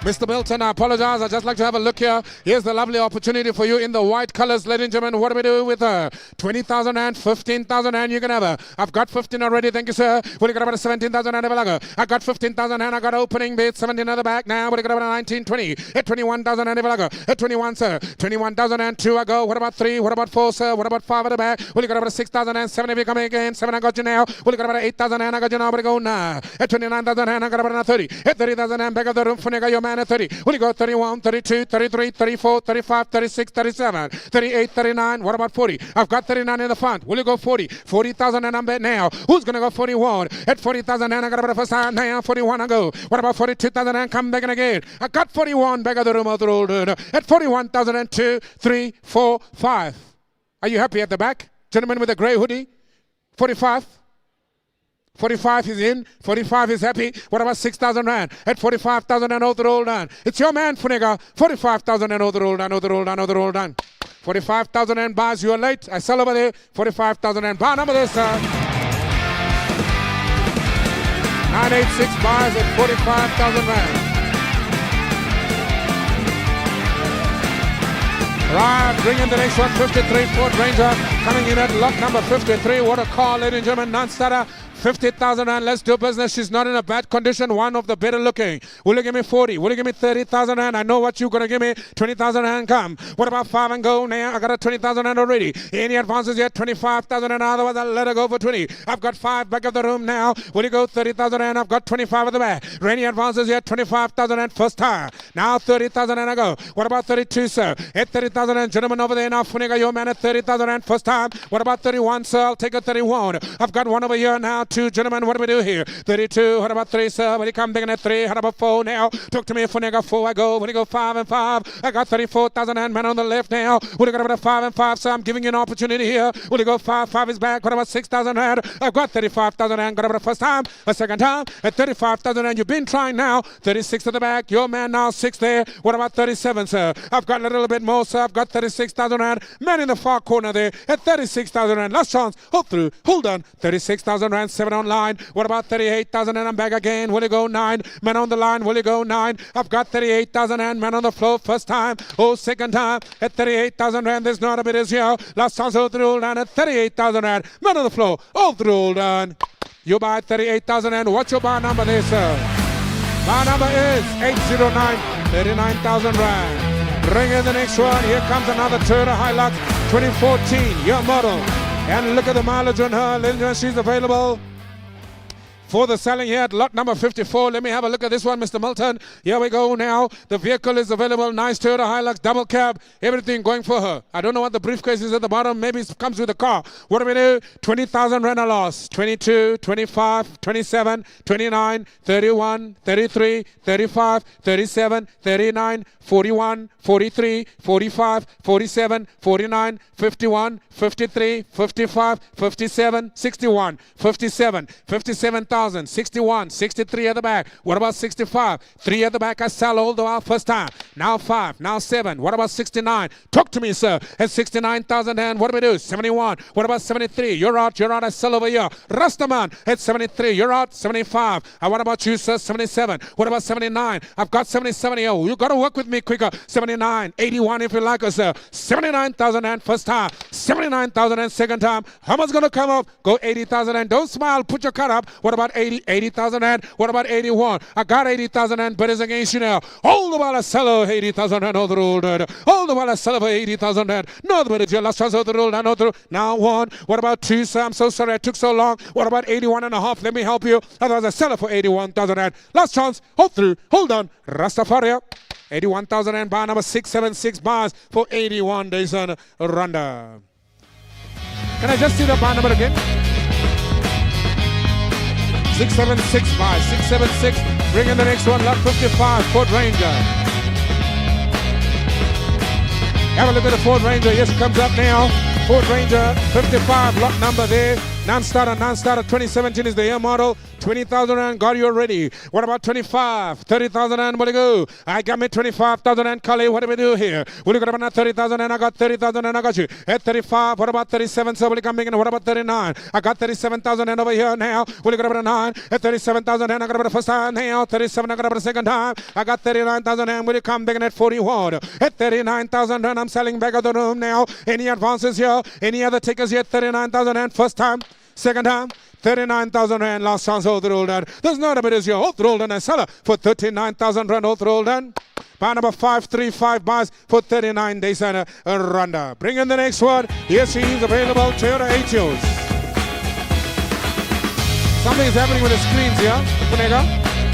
Mr. Milton, I apologize. I'd just like to have a look here. Here's the lovely opportunity for you in the white colors, ladies and gentlemen. What do we do with her? 20,000 and 15,000 and you can have her. I've got 15 already. Thank you, sir. What do you got about 17,000 and I got 15,000 and I got opening bid 17 at the back now. What do you got about 19, 20? At 21,000 and at 21, sir. 21,002 I go. What about 3? What about 4, sir? What about 5 at the back? What do you got about 6,000 and 7 if you come again? 7 I got you now. What do you got about 8,000 and I got you now? What do you go now? At 29,000 and I got about 30. At 30,000 and back of the room for your man at 30. What do you go? 31, 32, 33, 34, 35, 36, 37, 38, 39. What about 40? I've got 39 in the front. Will you go 40? 40,000 and I'm bet now. Who's going to go 41? At 40,000 and I got about the first time now. 41 I go. What about 42,000 and come back in again? I got 41 back of the room of the road. At 41,002, 3, 4, 5. Are you happy at the back? Gentleman with a grey hoodie? 45? 45 is in. 45 is happy. What about 6,000 rand? At 45,000 and over the roll done. It's your man, Funega. 45,000 and over the roll done, over the roll done, over the roll done. 45,000 and bars. You are late. I sell over there. 45,000 and bar number there, sir. 986 bars at 45,000 rand. Right, bring in the next one, 53 Ford Ranger, coming in at lot number 53. What a car, ladies and gentlemen, non-starter. 50,000 rand, let's do business. She's not in a bad condition, one of the better looking. Will you give me 40? Will you give me 30,000 rand? I know what you're going to give me. 20,000 rand come. What about 5 and go? Now I got a 20,000 rand already. Any advances yet? 25,000 and otherwise I'll let her go for 20. I've got 5 back of the room now. Will you go 30,000 rand? I've got 25 at the back. Any advances yet? 25,000 rand first time. Now 30,000 rand I go. What about 32, sir? At 30,000 rand, gentlemen over there now. Funika, your man at 30,000 rand first time. What about 31, sir? I'll take a 31. I've got one over here now. 2, gentlemen, what do we do here? 32, what about 3, sir? Will you come back in at 3? How about 4 now? Talk to me, Funika, 4 I go. When you go 5 and 5, I got 34,000 and man on the left now. Will you go about 5 and 5, sir? I'm giving you an opportunity here. Will you go 5? 5 is back. What about 6,000 rand? I've got 35,000 rand. Got about the first time, a second time at 35,000 rand. You've been trying now. 36 at the back. Your man now 6 there. What about 37, sir? I've got a little bit more, sir. I've got 36,000 rand. Man in the far corner there at 36,000 rand. Last chance. Hold through. Hold on. 36,000 rand. 7 online. What about 38,000 and I'm back again. Will you go 9? Man on the line. Will you go 9? I've got 38,000 and man on the floor. First time. Oh, second time at 38,000 rand. There's not a bit is here. Last chance. Hold through. And at 38,000 rand. Man on the floor. Hold through. Done. You buy 38,000 and what's your bar number there, sir? Bar number is 809, 39,000 rand. Bring in the next one. Here comes another Toyota Hilux 2014, your model. And look at the mileage on her. Ladies and gentlemen, she's available for the selling here at lot number 54. Let me have a look at this one, Mr. Milton. Here we go now. The vehicle is available. Nice Toyota Hilux, double cab, everything going for her. I don't know what the briefcase is at the bottom. Maybe it comes with the car. What do we do? 20,000 rand a loss. 22, 25, 27, 29, 31, 33, 35, 37, 39, 41, 43, 45, 47, 49, 51, 53, 55, 57, 61, 57, 57,000, 61, 63 at the back. What about 65? 3 at the back. I sell all the while first time. Now 5, now 7. What about 69? Talk to me, sir. At 69,000 and what do we do? 71. What about 73? You're out, you're out. I sell over here. Rastaman at 73. You're out. 75. What about you, sir? 77. What about 79? I've got 77. Oh, you got to work with me quicker. 79, 81 if you like us, sir. 79,000 and first time. 79,000 and second time. How much going to come up? Go 80,000 and don't smile. Put your cut up. What about 80? 80,000 and what about 81? I got 80,000 and but it's against you now. All the while I sell 80,000 and other old. All the while I sell for 80,000 and no the your last chance of the roll and other. Now 1. What about 2, sir? I'm so sorry I took so long. What about 81 and a half? Let me help you. Otherwise I sell it for 81,000 and last chance. Hold through. Hold on. Rastafari. 81,000 and bar number 676 bars for 81 days on Randa. Can I just see the bar number again? 676 bars, 676. Bring in the next one, lot 55, Ford Ranger. Have a look at the Ford Ranger. Yes, it comes up now. Ford Ranger 55, lot number there. Non-starter, 2017 is the year model. 20,000 and got you already. What about 25? 30,000 and will you go? I got me 25,000 and Kali. What do we do here? Will you got about 30,000 and I got 30,000 and I got you. At 35, what about 37? So will you come in? What about 39? I got 37,000 and over here now. Will you got about a 9? At 37,000 and I got about the first time now. 37, I got about the second time. I got 39,000 and will you come big at 41? At 39,000 and I'm selling back of the room now. Any advances here? Any other takers here? 39,000 and first time. Second time, 39,000 rand. Last chance, hold the roll down. There's not a bit as your hold the roll down and seller for 39,000 rand. Hold the roll down. Bar number 535 bars for 39 days and a Randa. Bring in the next one. Yes, he is available. Toyota Etios. Something is happening with the screens here. Punega,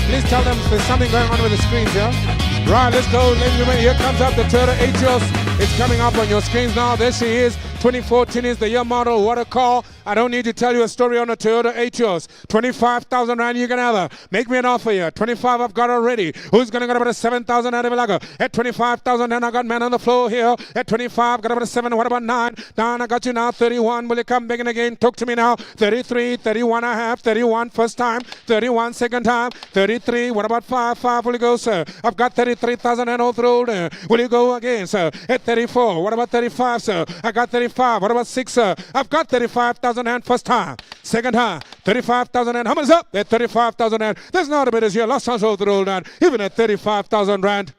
please tell them there's something going on with the screens here. Right, let's go, ladies and gentlemen. Here comes up the Toyota Etios. It's coming up on your screens now. There she is. 2014 is the year model. What a call. I don't need to tell you a story on a Toyota Etios. 25,000 rand you can have her. Make me an offer here. 25 I've got already. Who's going to get about a 7,000 out of Ilaga? At 25,000 and I got man on the floor here. At 25, got about a 7. What about 9? 9, I got you now. 31. Will you come back in again? Talk to me now. 33, 31 I have. 31 first time. 31 second time. 33. What about 5? 5 will you go, sir? I've got 33,000 and all through. Will you go again, sir? At 34. What about 35, sir? I got 35. What about 6, sir? I've got 35,000 and first time. Second time. 35,000 and how much is up? At 35,000 and there's not a bit as here. Last chance over the roll down. Even at 35,000 rand.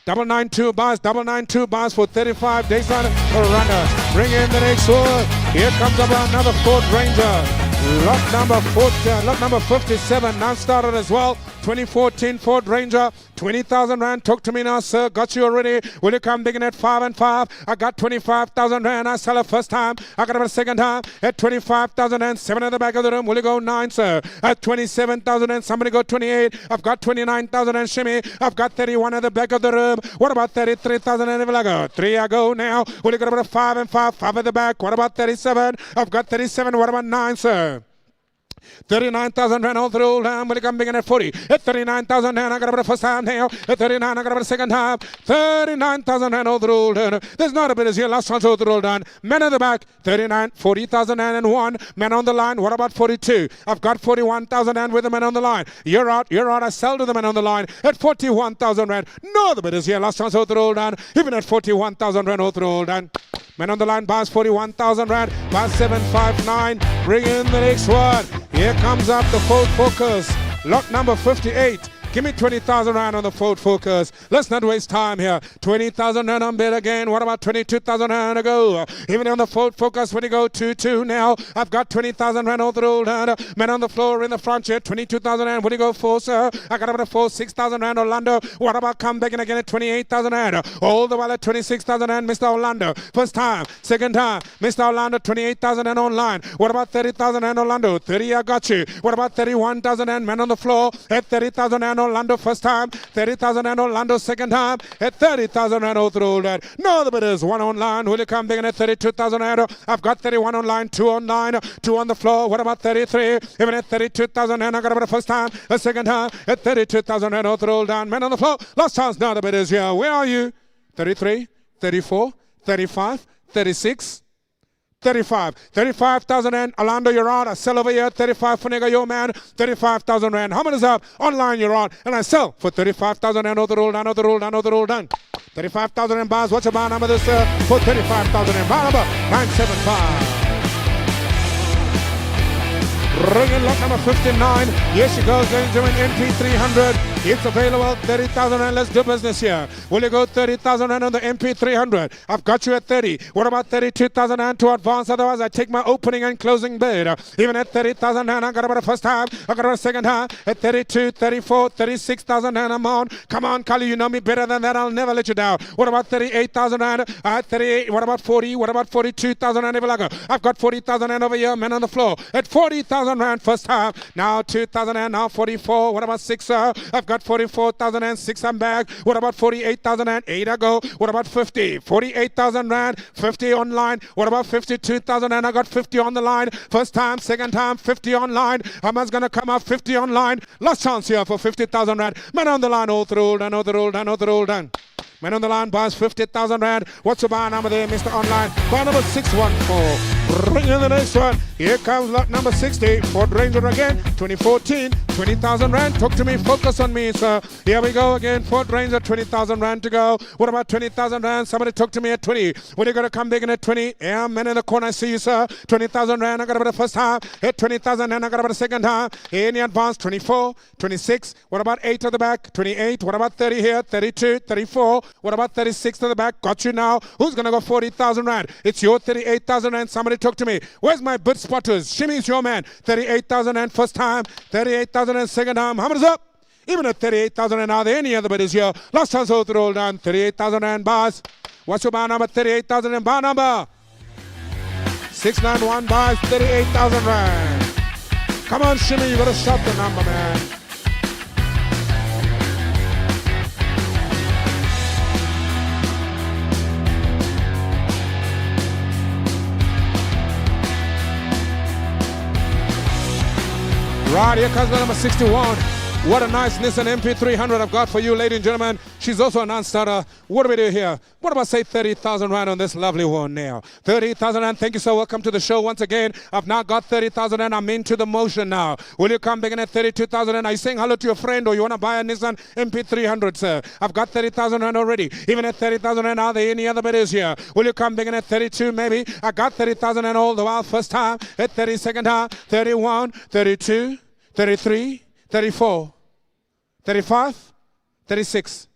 992 bars, 992 bars for 35 days on Runner. Bring in the next one. Here comes up another Ford Ranger. Lot number 57, non-starter as well. 2014 Ford Ranger, 20,000 rand. Talk to me now, sir. Got you already. Will you come big in at 5 and 5? I got 25,000 rand. I sell it first time. I got it a second time at 25,000 and 7 at the back of the room. Will you go 9, sir? At 27,000 and somebody go 28. I've got 29,000 and shimmy. I've got 31 at the back of the room. What about 33,000 and I go? 3 I go now. Will you go about a 5 and 5? 5 at the back. What about 37? I've got 37. What about 9, sir? 39,000 rand all through. Will you come big in at 40? At 39,000 rand, I got about the first time now. At 39, I got about the second time. 39,000 rand all through. There's not a bit as here. Last chance all through. Men at the back. 39, 40,000 and 1. Men on the line. What about 42? I've got 41,000 rand with the men on the line. You're out. You're out. I sell to the men on the line at 41,000 rand. No, the bit is here. Last chance all through. Even at 41,000 rand all through. Men on the line. Bars 41,000 rand. Bars 759. Bring in the next one. Here comes up the Ford Focus, lot number 58. Give me 20,000 rand on the Ford Focus. Let's not waste time here. 20,000 rand on bid again. What about 22,000 rand to go? Even on the Ford Focus, when you go 2-2 now, I've got 20,000 rand all through. Men on the floor in the front here, 22,000 rand. When you go 4, sir? I got about a 4, 6,000 rand Orlando. What about come back in again at 28,000 rand? All the while at 26,000 rand, Mr. Orlando. First time, second time, Mr. Orlando, 28,000 rand online. What about 30,000 rand Orlando? 30, I got you. What about 31,000 rand? Men on the floor at 30,000 rand. Orlando first time, 30,000 and Orlando second time, at 30,000 and all through that. No, the bid is 1 online. Will you come big at 32,000 and I've got 31 online, 2 online, 2 on the floor. What about 33? Even at 32,000 and I got about the first time, a second time, at 32,000 and all through down. Men on the floor. Last chance now, the bid is here. Where are you? 33, 34, 35, 36. 35. 35,000 rand. Orlando, you're on. I sell over here. 35 for nigga, yo man. 35,000 rand. How many is up? Online, you're on. And I sell for 35,000 rand. Another roll down, another roll down, another roll down. 35,000 rand bars. What's your bar number this for 35,000 rand? Bar number 975. Ringing lot number 59. Here she goes, ladies and gentlemen, MP300. It's available, 30,000 rand. Let's do business here. Will you go 30,000 rand on the MP300? I've got you at 30. What about 32,000 rand to advance? Otherwise, I take my opening and closing bid. Even at 30,000 rand, I got about the first time. I got about the second time. At 32, 34, 36,000 rand amount. Come on, Kali, you know me better than that. I'll never let you down. What about 38,000 rand? 38. What about 40? What about 42,000 rand? I've got 40,000 rand over here. Men on the floor. At 40,000 rand first time. Now 2,000 rand. Now 44. What about 6? I've got got 44,006. I'm back. What about 48,008? I go. What about 50? 48,000 rand. 50 online. What about 52,000 rand? I got 50 on the line. First time, second time, 50 online. How much gonna come up? 50 online. Last chance here for 50,000 rand. Man on the line, all through, done, all through, done, all through, done. Man on the line buys 50,000 rand. What's your bar number there, Mr. Online? Bar number 614. Bring in the next one. Here comes lot number 60. Ford Ranger again. 2014. 20,000 rand. Talk to me. Focus on me, sir. Here we go again. Ford Ranger. 20,000 rand to go. What about 20,000 rand? Somebody talk to me at 20. When you going to come big in at 20? Yeah, man in the corner. I see you, sir. 20,000 rand. I got about the first time. Hit 20,000 and I got about the second time. In the advance. 24. 26. What about 8 at the back? 28. What about 30 here? 32. 34. What about 36 to the back? Got you now. Who's going to go 40,000 rand? It's your 38,000 rand. Somebody talk to me. Where's my bid spotters? Shimmy's your man. 38,000 rand first time. 38,000 rand second time. How much is up? Even at 38,000 rand, are there any other bidders here? Last chance all through all done. 38,000 rand bars. What's your bar number? 38,000 rand bar number. 691 bars. 38,000 rand. Come on, Shimmy. You got to shut the number, man. Right, here comes the number 61. What a nice Nissan MP300 I've got for you, ladies and gentlemen. She's also a non-starter. What do we do here? What about, say, 30,000 rand on this lovely one now? 30,000 rand. Thank you, sir. Welcome to the show once again. I've now got 30,000 rand. I'm into the motion now. Will you come begin at 32,000 rand? Are you saying hello to your friend or you want to buy a Nissan MP300, sir? I've got 30,000 rand already. Even at 30,000 rand, are there any other bidders here? Will you come begin at 32 maybe? I got 30,000 rand all the while. First time. At 32nd time. 31, 32. 33, 34, 35, 36,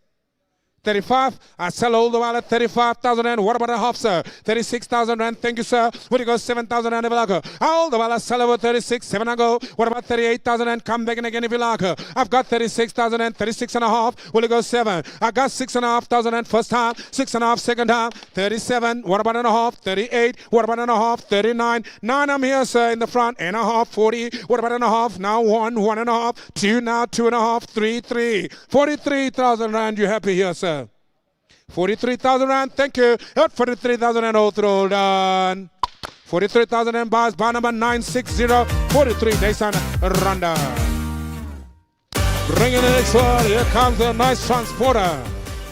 35. I sell all the while at 35,000 rand. What about a half, sir? 36,000 rand. Thank you, sir. What do you go? 7,000 rand if you like her. All the while I sell over 36. 7 I go. What about 38,000 rand? Come back again if you like her. I've got 36,000 rand. 36 and a half. Will you go 7? I got 6,500 rand first time. 6.5 second time. 37. What about and a half? 38. What about and a half? 39. 9 I'm here, sir, in the front. And a half. 40. What about and a half? Now 1. 1.5. 2 now. 2.5. 3. 3. 43,000 rand. You happy here, sir? 43,000 rand, thank you. At 43,000 rand, all through, all done. 43,000 rand bars, bar number 960, 43, Daysan Randa. Bringing the next one, here comes a nice transporter.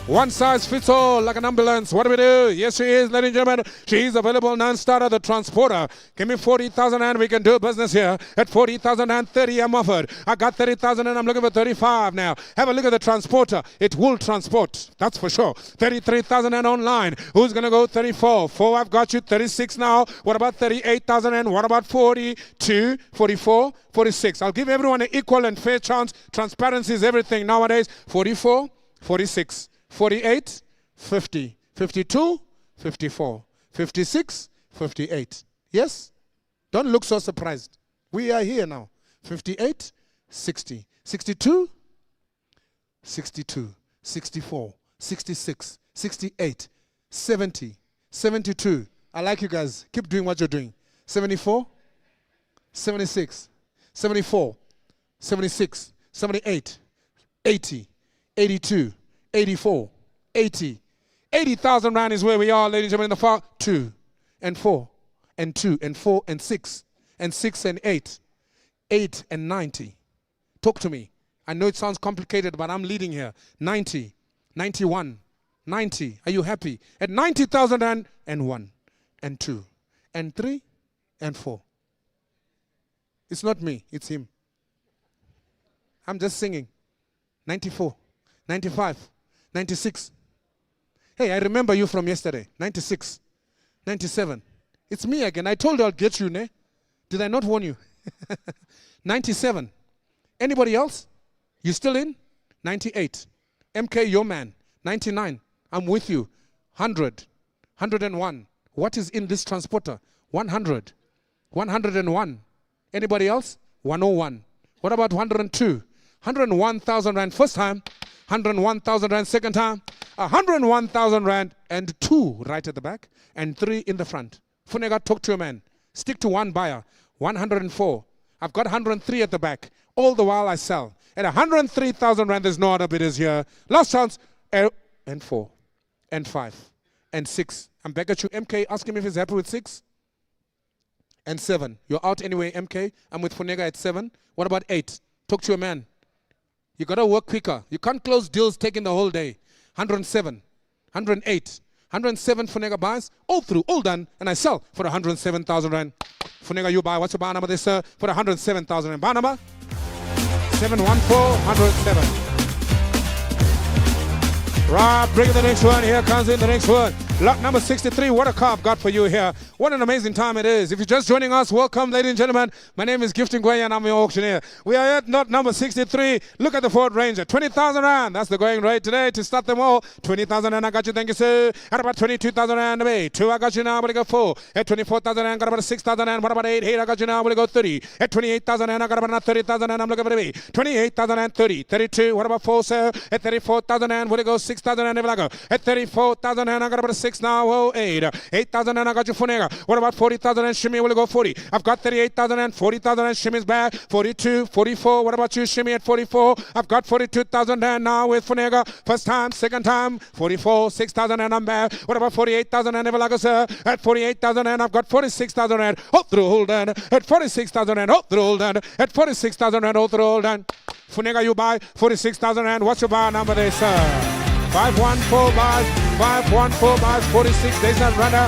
One size fits all, like an ambulance. What do we do? Yes, she is, ladies and gentlemen. She is available, non-starter, the transporter. Give me 40,000 and we can do business here. At 40,000 and 30, I'm offered. I got 30,000 and I'm looking for 35 now. Have a look at the transporter. It will transport, that's for sure. 33,000 and online. Who's going to go 34? 4, I've got you. 36 now. What about 38,000 and what about 42, 44, 46? I'll give everyone an equal and fair chance. Transparency is everything nowadays. 44, 46. 48, 50, 52, 54, 56, 58. Yes? Don't look so surprised. We are here now. 58, 60, 62, 62, 64, 66, 68, 70, 72. I like you guys. Keep doing what you're doing. 74, 76, 74, 76, 78, 80, 82, 84, 80. 80,000 rand is where we are, ladies and gentlemen, in the far 2 and 4 and 2 and 4 and 6 and 6 and 8. 8 and 90. Talk to me. I know it sounds complicated, but I'm leading here. 90, 91, 90. Are you happy? At 90,000 rand and 1 and 2 and 3 and 4. It's not me, it's him. I'm just singing. 94, 95. 96. Hey, I remember you from yesterday. 96. 97. It's me again. I told you I'll get you, ne? Did I not warn you? 97. Anybody else? You still in? 98. MK, your man. 99. I'm with you. 100. 101. What is in this transporter? 100. 101. Anybody else? 101. What about 102? 101,000 rand first time. 101,000 rand second time, 101,000 rand and 2 right at the back and 3 in the front. Funega, talk to your man. Stick to one buyer. 104. I've got 103 at the back. All the while I sell. At 103,000 rand, there's no other bidders here. Last chance. And 4. And 5. And 6. I'm back at you. MK, ask him if he's happy with 6. And 7. You're out anyway, MK. I'm with Funega at 7. What about 8? Talk to your man. You got to work quicker. You can't close deals taking the whole day. 107. 108. 107 Funega buys. All through. All done. And I sell for 107,000 rand. Funega, you buy. What's your buy number there, sir? For 107,000 rand. Buy number? 714 107. Right, bring in the next one. Here comes in the next one. Lot number 63. What a car I've got for you here. What an amazing time it is. If you're just joining us, welcome, ladies and gentlemen. My name is Gifting Gwenya and I'm your auctioneer. We are at lot number 63. Look at the Ford Ranger. 20,000 rand. That's the going rate today to start them all. 20,000 rand. I got you. Thank you, sir. At about 22,000 rand. Away. 2, I got you now. I'm going to go 4. At 24,000 rand. Got about 6,000 rand. What about 8? 8, I got you now. I'm going to go 30. At 28,000 rand. I got about 30,000 rand. I'm looking for the 28,000 and 30. 32. What about 4, sir? At 34,000 rand. Would it go 6,000 rand? If I go. At 34,000 rand. I got about 6 now. Oh, 8. 8,000 and I got you Funega. What about 40,000 and Shimmy? Will go 40. I've got 38,000 and 40,000 and Shimmy's back. 42, 44. What about you, Shimmy, at 44? I've got 42,000 and now with Funega. First time, second time, 44, 6,000 and I'm back. What about 48,000 and Evelaga, sir? At 48,000 and I've got 46,000 and hold through, hold on. At 46,000 and hold through, hold on. At 46,000 and hold through, hold on. Funega, you buy 46,000 and what's your buy number there, sir? 514 buys, 514 buys, 46 days and runner.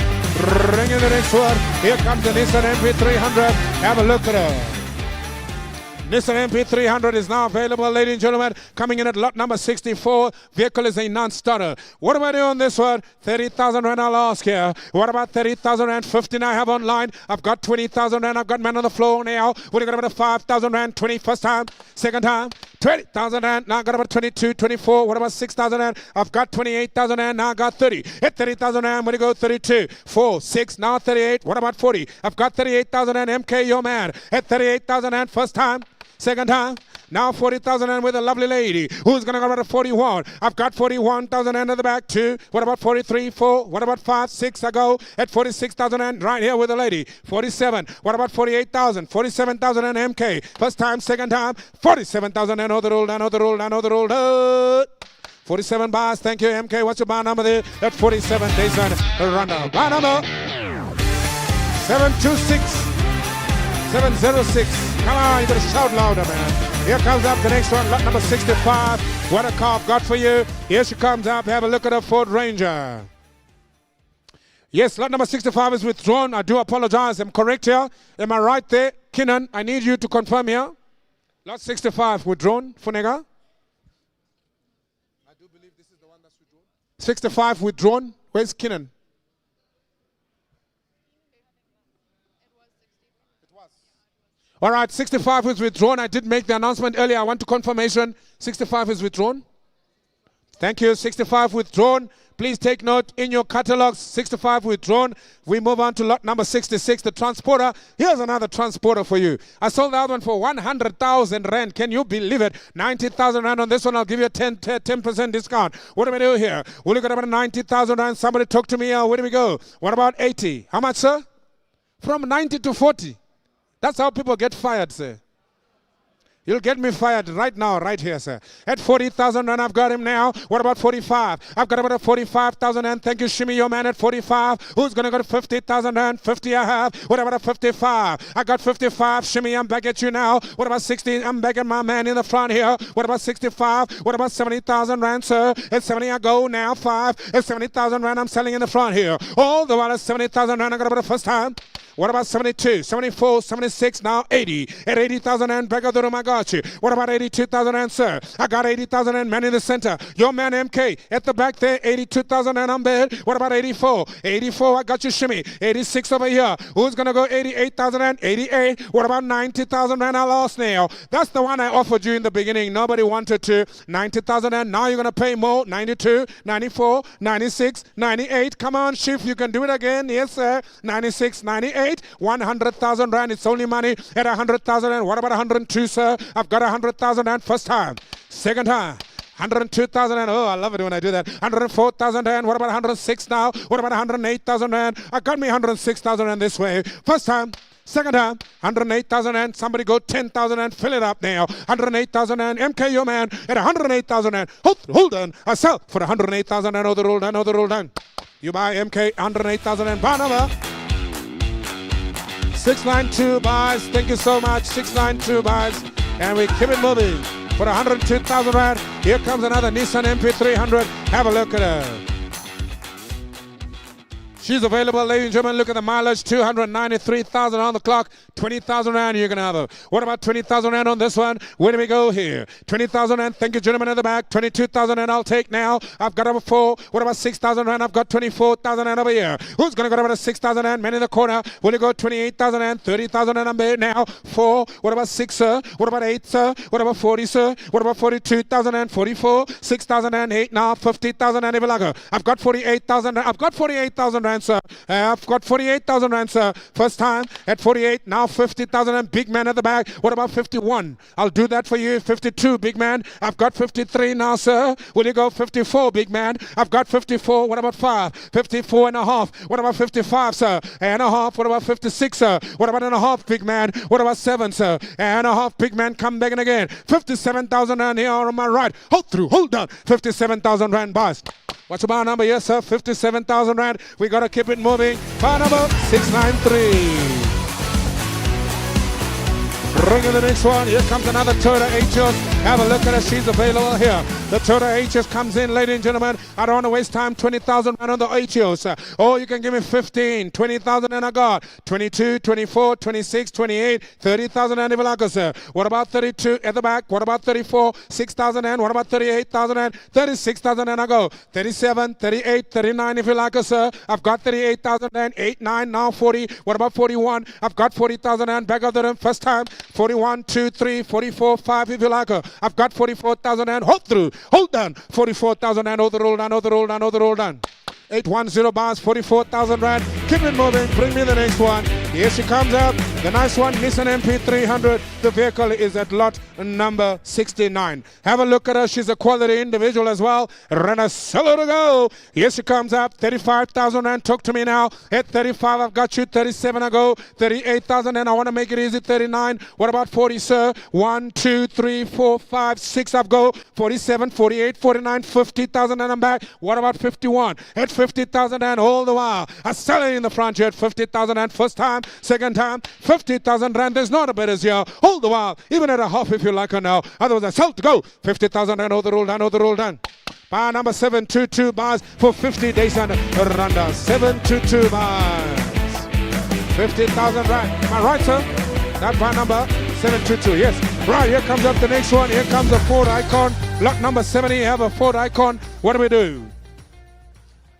Ring in the next one. Here comes the Nissan MP300. Have a look at her. Nissan MP300 is now available, ladies and gentlemen. Coming in at lot number 64. Vehicle is a non-starter. What am I doing on this one? 30,000 rand I'll ask here. What about 30,000 rand? 15 I have online. I've got 20,000 rand. I've got man on the floor now. What do you got about 5,000 rand? 20 first time. Second time. 20,000 rand. Now I got about 22, 24. What about 6,000 rand? I've got 28,000 rand. Now I got 30. At 30,000 rand, where do you go? 32, 4, 6. Now 38. What about 40? I've got 38,000 rand. MK, your man. At 38,000 rand first time. Second time, now 40,000 and with a lovely lady who's going to go about a 41. I've got 41,000 and at the back, 2. What about 43, 4? What about 5, 6? I go at 46,000 and right here with a lady. 47. What about 48,000? 47,000 and MK. First time, second time, 47,000 and other old, another old, another old. 47 bars. Thank you, MK. What's your bar number there? At 47 days and a runner. Bar number 726. 706. Come on, you better shout louder, man. Here comes up the next one, lot number 65. What a car I've got for you. Here she comes up. Have a look at her Ford Ranger. Yes, lot number 65 is withdrawn. I do apologize. I'm correct here. Am I right there? Kinnan, I need you to confirm here. Lot 65 withdrawn. Funega? I do believe this is the one that's withdrawn. 65 withdrawn. Where's Kinnan? All right, 65 is withdrawn. I did make the announcement earlier. I want to confirmation. 65 is withdrawn. Thank you. 65 withdrawn. Please take note in your catalogs. 65 withdrawn. We move on to lot number 66, the transporter. Here's another transporter for you. I sold that one for 100,000 rand. Can you believe it? 90,000 rand on this one. I'll give you a 10% discount. What do we do here? We'll look at about 90,000 rand. Somebody talk to me. Where do we go? What about 80? How much, sir? From 90 to 40. That's how people get fired, sir. You'll get me fired right now, right here, sir. At 40,000 and I've got him now. What about 45? I've got about a 45,000 and thank you, Shimmy, your man at 45. Who's going to go to 50,000 and 50 I have? What about a 55? I got 55. Shimmy, I'm back at you now. What about 60? I'm back at my man in the front here. What about 65? What about 70,000 rand, sir? At 70 I go now. 5. At 70,000 rand I'm selling in the front here. All the while at 70,000 rand I got about the first time. What about 72, 74, 76, now 80. At 80,000 and back of the room, I got you. What about 82,000 and sir? I got 80,000 and man in the center. Your man MK at the back there, 82,000 and I'm there. What about 84? 84, I got you, Shimmy. 86 over here. Who's going to go 88,000 and 88? What about 90,000 and I lost now? That's the one I offered you in the beginning. Nobody wanted to. 90,000 and now you're going to pay more. 92, 94, 96, 98. Come on, Chief, you can do it again. Yes, sir. 96, 98. 100,000 rand. It's only money at 100,000 rand. What about 102, sir? I've got 100,000 rand first time. Second time. 102,000 rand. Oh, I love it when I do that. 104,000 rand. What about 106 now? What about 108,000 rand? I got me 106,000 rand this way. First time. Second time, 108,000 and somebody go 10,000 and fill it up now. 108,000 and MK your man at 108,000 and hold on. I sell for 108,000 and roll done. You buy MK 108,000 and buy number 692 buys. Thank you so much. 692 buys. And we keep it moving for 102,000 rand. Here comes another Nissan MP300. Have a look at her. She's available, ladies and gentlemen. Look at the mileage, 293,000 on the clock. 20,000 rand you're going to have her. What about 20,000 rand on this one? Where do we go here? 20,000 rand. Thank you, gentlemen, in the back. 22,000 rand I'll take now. I've got over 4. What about 6,000 rand? I've got 24,000 rand over here. Who's going to go over to 6,000 rand? Men in the corner. Will you go 28,000 rand? 30,000 rand I'm there now. 4. What about 6, sir? What about 8, sir? What about 40, sir? What about 42,000 and 44? 6,000 and 8 now. 50,000 and Ivalaga. I've got 48,000. I've got 48,000 rand, sir. I've got 48,000 rand, sir. First time at 48. Now 50,000 and big man at the back. What about 51? I'll do that for you. 52, big man. I've got 53 now, sir. Will you go 54, big man? I've got 54. What about 5? 54 and a half. What about 55, sir? And a half. What about 56, sir? What about and a half, big man? What about 7, sir? And a half, big man. Come back and again. 57,000 rand here on my right. Hold on. 57,000 rand buys. What's the bar number? Yes, sir. 57,000 rand. We got to keep it moving. Bar number 693. Bringing the next one. Here comes another Toyota Aegis. Have a look at her. She's available here. The Toyota Aegis comes in, ladies and gentlemen. I don't want to waste time. 20,000 rand on the Aegis. Oh, you can give me 15. 20,000 and I got 22, 24, 26, 28, 30,000 and even sir. What about 32 at the back? What about 34? 6,000 and what about 38,000 and 36,000 and I go 37, 38, 39 if you like, sir. I've got 38,000 and 8, 9, now 40. What about 41? I've got 40,000 and back of the rim first time. 41, 2, 3, 44, 5 if you like her. I've got 44,000 and hold on. 44,000 and the roll done. 810 bars, 44,000 rand. Keep it moving. Bring me the next one. Here she comes up. The nice one, Nissan MP300. The vehicle is at lot number 69. Have a look at her. She's a quality individual as well. Run a solo to go. Here she comes up. 35,000 rand. Talk to me now. At 35, I've got you. 37 I go. 38,000 and I want to make it easy. 39. What about 40, sir? 1, 2, 3, 4, 5, 6 I've go. 47, 48, 49, 50,000 and I'm back. What about 51? At 50,000 and all the while. I sell it in the front here at 50,000 and first time, second time, 50,000 rand. There's not a better here. All the while, even at a half if you like her now. Otherwise, I sell to go. 50,000 and all the roll done. Bar number 722 bars for 50 days and Randa. 722 bars. 50,000 rand. Am I right, sir? That bar number 722. Yes. Right, here comes up the next one. Here comes a Ford Icon. Lot number 70. Have a Ford Icon. What do we do?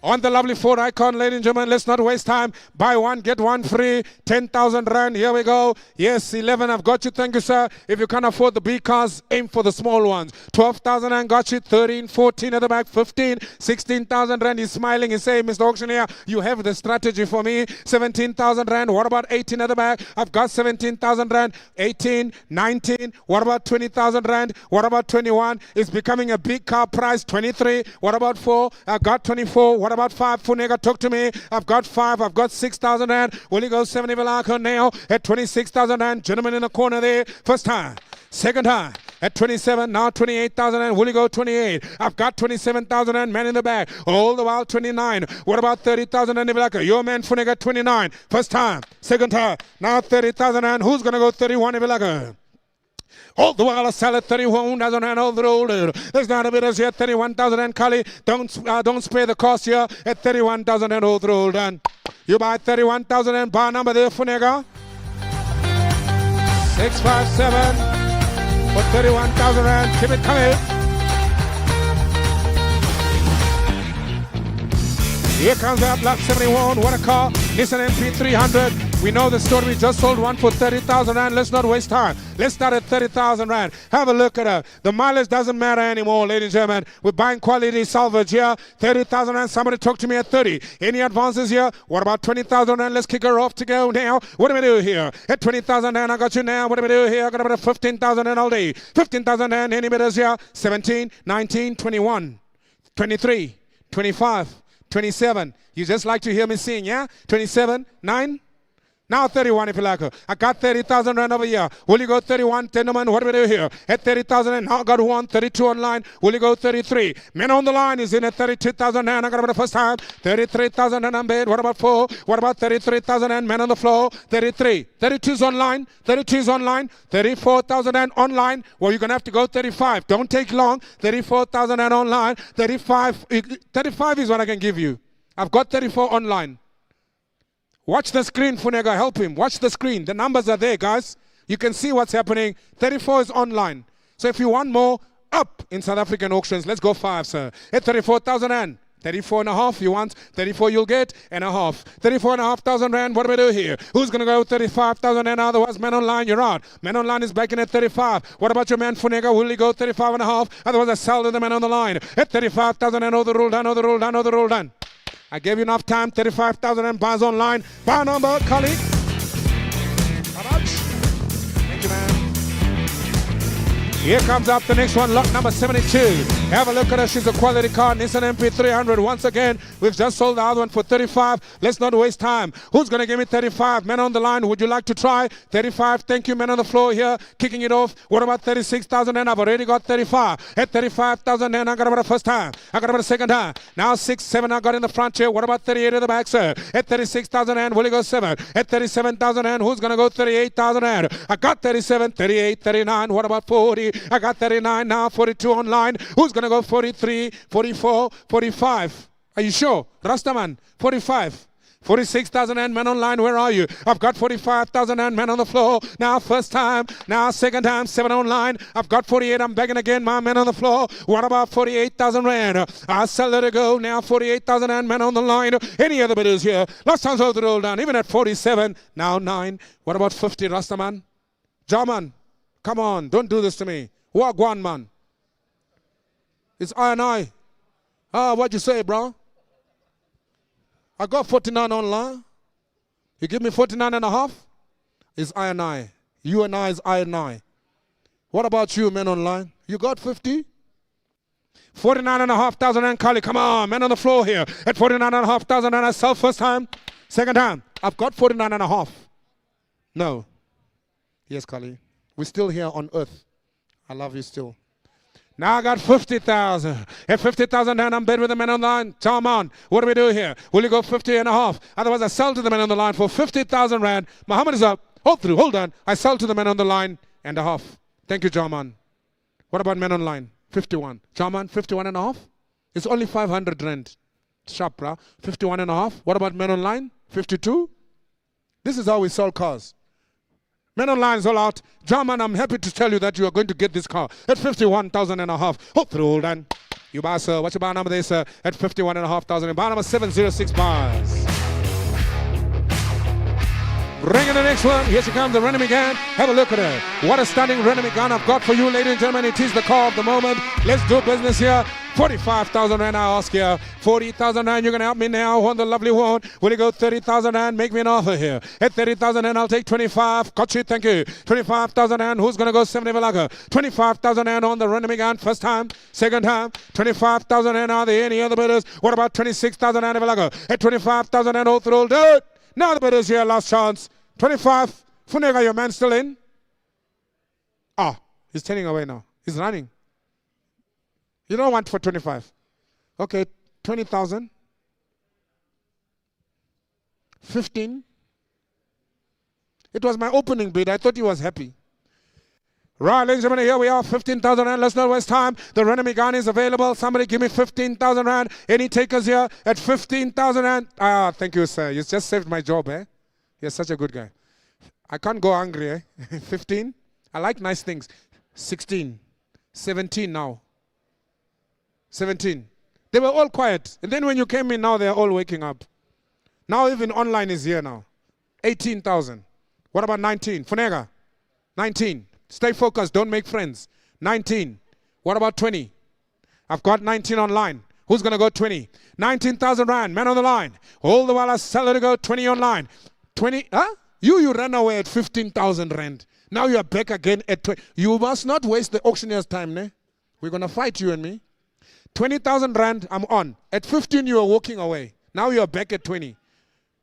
On the lovely Ford Icon, ladies and gentlemen, let's not waste time. Buy one, get one free. 10,000 rand. Here we go. Yes, 11. I've got you. Thank you, sir. If you can't afford the big cars, aim for the small ones. 12,000 rand. Got you. 13, 14 at the back. 15, 16,000 rand. He's smiling. He's saying, Mr. Auctioneer, you have the strategy for me. 17,000 rand. What about 18 at the back? I've got 17,000 rand. 18, 19. What about 20,000 rand? What about 21? It's becoming a big car price. 23. What about 4? I've got 24. What about 5? Funega, talk to me. I've got 5. I've got 6,000 rand. Will you go 70 Velaka now at 26,000 rand? Gentleman in the corner there. First time. Second time. At 27. Now 28,000 rand. Will you go 28? I've got 27,000 rand. Man in the back. All the while 29. What about 30,000 rand Velaka? Your man Funega 29. First time. Second time. Now 30,000 rand. Who's going to go 31 Velaka? All the while I sell at 31,000 and all the older. There's not a bit of here, 31,000 and Kali. Don't spare the cost here at 31,000 and all the older. You buy 31,000 and bar number there for Nega. 657 for 31,000 rand. Keep it coming. Here comes our Block 71. What a car. Nissan MP300. We know the story. We just sold one for 30,000 rand. Let's not waste time. Let's start at 30,000 rand. Have a look at her. The mileage doesn't matter anymore, ladies and gentlemen. We're buying quality salvage here. 30,000 rand. Somebody talk to me at 30. Any advances here? What about 20,000 rand? Let's kick her off to go now. What do we do here? At 20,000 rand, I got you now. What do we do here? I got about 15,000 rand all day. 15,000 rand. Any bidders here? 17, 19, 21, 23, 25. 27. You just like to hear me sing, yeah? 27, 9, Now 31 if you like. I got 30,000 rand over here. Will you go 31? Gentlemen, what do we do here? At 30,000 and now I got 32 online. Will you go 33? Men on the line is in at 32,000 rand. I got about the first time. 33,000 and I'm bid. What about 4? What about 33,000 and men on the floor? 33. 32's online. 32's online. 34,000 and online. Well, you're going to have to go 35. Don't take long. 34,000 and online. 35. 35 is what I can give you. I've got 34 online. Watch the screen, Funega, help him. Watch the screen. The numbers are there, guys. You can see what's happening. 34 is online. So if you want more, up in South African auctions. Let's go 5, sir. At 34,000 rand. 34 and a half you want. 34 you'll get and a half. 34 and a half thousand rand. What do we do here? Who's going to go 35,000 rand? Otherwise, men online, you're out. Men online is back in at 35. What about your man, Funega? Will he go 35 and a half? Otherwise, I sell to the man on the line. At 35,000 and the rule done, the rule done, the rule done. I gave you enough time. 35,000 and bars online. Bar number, colleague. How much? Thank you, man. Here comes up the next one, lot number 72. Have a look at her. She's a quality car, Nissan MP300. Once again, we've just sold the other one for 35. Let's not waste time. Who's going to give me 35? Men on the line, would you like to try? 35, thank you. Men on the floor here, kicking it off. What about 36,000? And I've already got 35. At 35,000, and I got about the first time. I got about the second time. Now 6, 7, I got in the front here. What about 38 at the back, sir? At 36,000, and will he go 7? At 37,000, and who's going to go 38,000? And I got 37, 38, 39. What about 40? I got 39 now, 42 online. Who's going to go 43, 44, 45? Are you sure? Rastaman, 45. 46,000 and men online, where are you? I've got 45,000 and men on the floor. Now first time, now second time, 7 online. I've got 48, I'm begging again, my men on the floor. What about 48,000 rand? I'll sell it to go. Now 48,000 and men on the line. Any other bidders here? Last time's over the roll down, even at 47, now 9. What about 50, Rastaman? Jaman, come on, don't do this to me. Wagwan, man. It's I and I. What'd you say, bro? I got 49 online. You give me 49 and a half? It's I and I. You and I is I and I. What about you, men online? You got 50? 49,500 and Kali. Come on, men on the floor here. At 49,500 and I sell first time. Second time. I've got 49 and a half. No. Yes, Kali. We're still here on earth. I love you still. Now I got 50,000. At 50,000 and I'm bid with the men on the line. Come on. What do we do here? Will you go 50 and a half? Otherwise I sell to the men on the line for 50,000 rand. Muhammad is up. Hold through. Hold on. I sell to the men on the line and a half. Thank you, Jarman. What about men on line? 51. Jarman, 51 and a half? It's only 500 rand. Sharp, brah. 51 and a half. What about men on line? 52? This is how we sell cars. Men online is all out. German, I'm happy to tell you that you are going to get this car at 51,000 and a half. Hold through, hold on. You buy, sir. What's your bar number there, sir? At 51,500. Bar number 706 bars. Bring in the next one. Here she comes, the Renemy gun. Have a look at her. What a stunning Renemy gun I've got for you, ladies and gentlemen. It is the car of the moment. Let's do business here. 45,000 rand, I ask here. 40,000 rand, you're going to help me now on the lovely one. Will you go 30,000 rand? Make me an offer here. At 30,000 rand, I'll take 25. Got you, thank you. 25,000 rand, who's going to go 70 Valaga? 25,000 rand on the Renemy gun. First time, second time. 25,000 rand, are there any other bidders? What about 26,000 rand Valaga? At 25,000 rand, all through, do it. Now the bidders here, last chance. 25. Funega, your man still in? He's turning away now. He's running. You don't want for 25. Okay, 20,000. 15. It was my opening bid. I thought he was happy. Right, ladies and gentlemen, here we are, 15,000 rand. Let's not waste time. The Renemy gun is available. Somebody give me 15,000 rand. Any takers here at 15,000 rand? Thank you, sir. You just saved my job, eh? You're such a good guy. I can't go hungry, eh? 15. I like nice things. 16. 17 now. 17. They were all quiet. And then when you came in now, they're all waking up. Now even online is here now. 18,000. What about 19? Funega. 19. Stay focused. Don't make friends. 19. What about 20? I've got 19 online. Who's going to go 20? 19,000 rand. Man on the line. All the while I sell it to go 20 online. 20. Huh? You ran away at 15,000 rand. Now you are back again at 20. You must not waste the auctioneer's time, ne? We're going to fight, you and me. 20,000 rand, I'm on. At 15, you are walking away. Now you are back at 20.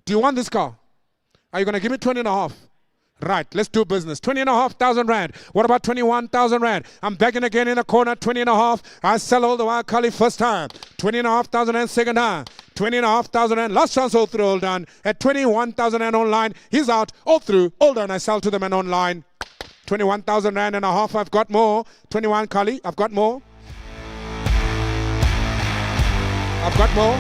Do you want this car? Are you going to give me 20 and a half? Right, let's do business. 20,500 rand. What about 21,000 rand? I'm begging again in the corner. 20 and a half. I sell all the while Kali first time. 20,500 rand second time. 20,500 rand. Last chance all through, all done. At 21,000 rand online. He's out. All through, all done. I sell to the man online. 21,000 rand and a half. I've got more. 21 Kali. I've got more. I've got more.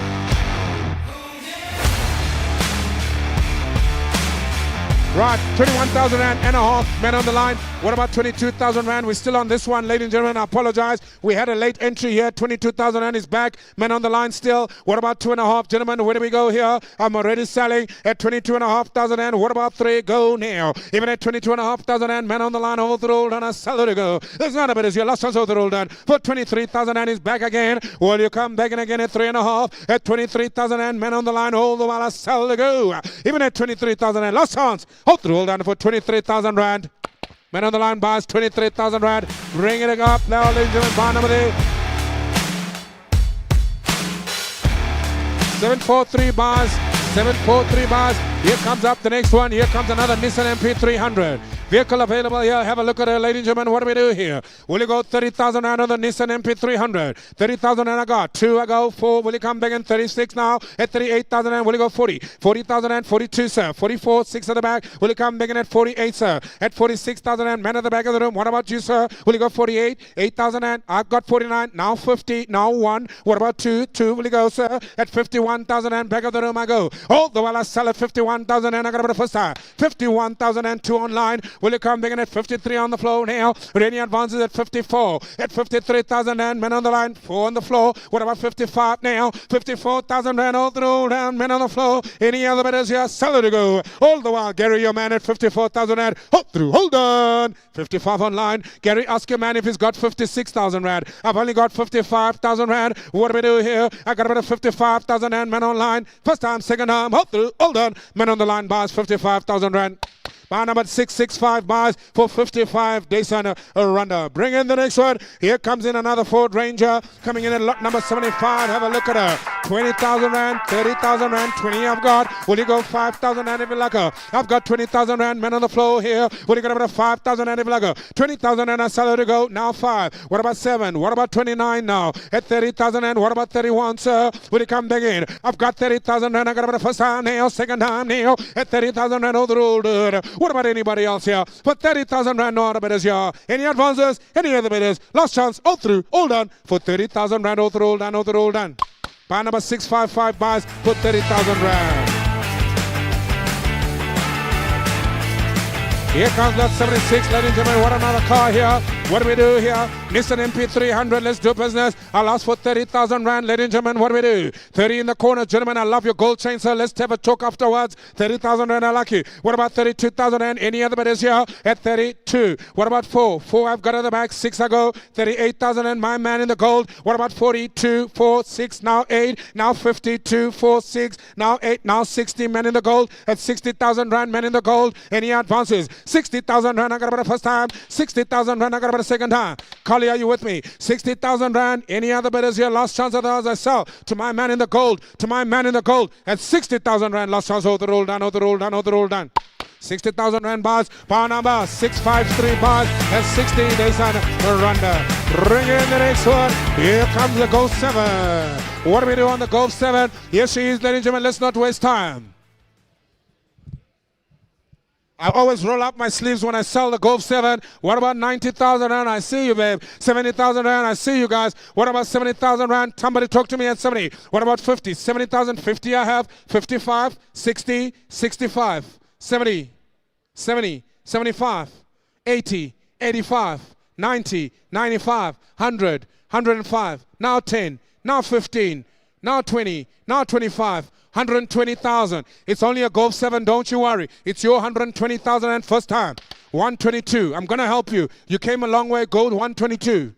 Right, 21,000 rand and a half, men on the line. What about 22,000 rand? We're still on this one, ladies and gentlemen. I apologize. We had a late entry here. 22,000 rand is back. Men on the line still. What about 2.5, gentlemen? Where do we go here? I'm already selling at 22,500 rand. What about 3? Go now. Even at 22,500 rand, men on the line, all the roll done. A sell to go. There's none of it. It's your last chance all the roll done. For 23,000 rand is back again. Will you come back and again at 3.5? At 23,000 rand, men on the line, all the while a sell to go. Even at 23,000 rand, last chance. Hold the roll down for 23,000 rand. Man on the line buys 23,000 rand. Bring it up now, ladies and gentlemen. Bar number 743 bars. 743 bars. Here comes up the next one. Here comes another Nissan MP300. Vehicle available here. Have a look at it, ladies and gentlemen. What do we do here? Will you go 30,000 rand on the Nissan MP300? 30,000 rand I got. 2 I go. 4. Will you come back in 36 now? At 38,000 rand. Will you go 40? 40,000 rand. 42, sir. 44. 6 at the back. Will you come back in at 48, sir? At 46,000 rand. Man at the back of the room. What about you, sir? Will you go 48? 8,000 rand. I've got 49. Now 50. Now 1. What about 2? 2. Will you go, sir? At 51,000 rand. Back of the room I go. All the while I sell at 51,000 rand. I got about the first time. 51,000 and 2 online. Will you come back in at 53 on the floor now? Rennie advances at 54. At 53,000 rand, men on the line, 4 on the floor. What about 55 now? 54,000 rand all through down, men on the floor. Any other bidders here? Sell it to go. All the while, Gary, your man at 54,000 rand. Hold through, hold on. 55 online. Gary, ask your man if he's got 56,000 rand. I've only got 55,000 rand. What do we do here? I got about 55,000 rand, men online. First time, second time, hold through, hold on. Men on the line buys 55,000 rand. Bar number 665 bars for 55 Dayson Runda. Bring in the next one. Here comes in another Ford Ranger coming in at lot number 75. Have a look at her. 20,000 rand, 30,000 rand, 20 I've got. Will you go 5,000 rand if you like her? I've got 20,000 rand, men on the floor here. Will you get about 5,000 rand if you like her? 20,000 rand, I sell her to go. Now 5. What about 7? What about 29 now? At 30,000 rand, what about 31, sir? Will you come back in? I've got 30,000 rand. I got about the first time now, second time now. At 30,000 rand, all the road. What about anybody else here? For 30,000 rand, no other bidders here. Any advances? Any other bidders? Last chance, all through, all done. For 30,000 rand, all through, all done, all through, all done. Bar number 655 buys for 30,000 rand. Here comes lot 76, ladies and gentlemen. What another car here? What do we do here? Nissan MP300, let's do business. I'll ask for 30,000 rand, ladies and gentlemen. What do we do? 30 in the corner, gentlemen. I love your gold chain, sir. Let's have a talk afterwards. 30,000 rand, I like you. What about 32,000 rand? Any other bidders here? At 32. What about 4? 4 I've got at the back. 6 I go. 38,000 and my man in the gold. What about 42? 4, 6, now 8. Now 52, 4, 6. Now 8, now 60. Men in the gold. At 60,000 rand, men in the gold. Any advances? 60,000 rand, I got about the first time. 60,000 rand, I got about the second time. Kali, are you with me? 60,000 rand. Any other bidders here? Last chance of those I sell to my man in the gold. To my man in the gold. At 60,000 rand, last chance. Hold the roll down, hold the roll down, hold the roll down. 60,000 rand bars. Bar number 653 bars. At 60 days on Runda. Bring in the next one. Here comes the Golf 7. What do we do on the Golf 7? Here she is, ladies and gentlemen. Let's not waste time. I always roll up my sleeves when I sell the Golf 7. What about 90,000 rand? I see you, babe. 70,000 rand? I see you guys. What about 70,000 rand? Somebody talk to me at 70. What about 50? 70,000, 50 I have. 55, 60, 65, 70, 70, 75, 80, 85, 90, 95, 100, 105. Now 10, now 15, now 20, now 25. 120,000. It's only a Golf 7, don't you worry. It's your 120,000 and first time. 122. I'm going to help you. You came a long way. Go 122.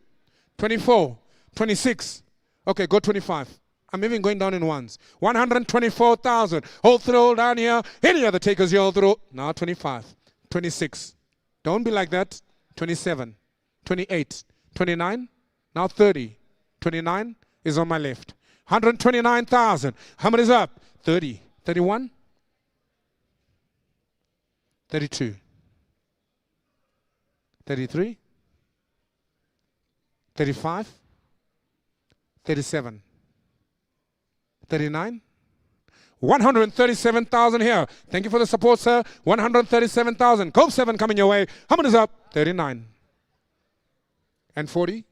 24. 26. Okay, go 25. I'm even going down in ones. 124,000. Hold through down here. Any other takers here, hold through. Now 25. 26. Don't be like that. 27. 28. 29. Now 30. 29 is on my left. 129,000. How many is up? 30. 31. 32, 33, 35, 37, 39, 137,000 here. Thank you for the support, sir. 137,000. Cove 7 coming your way. How many is up? 39. And 40.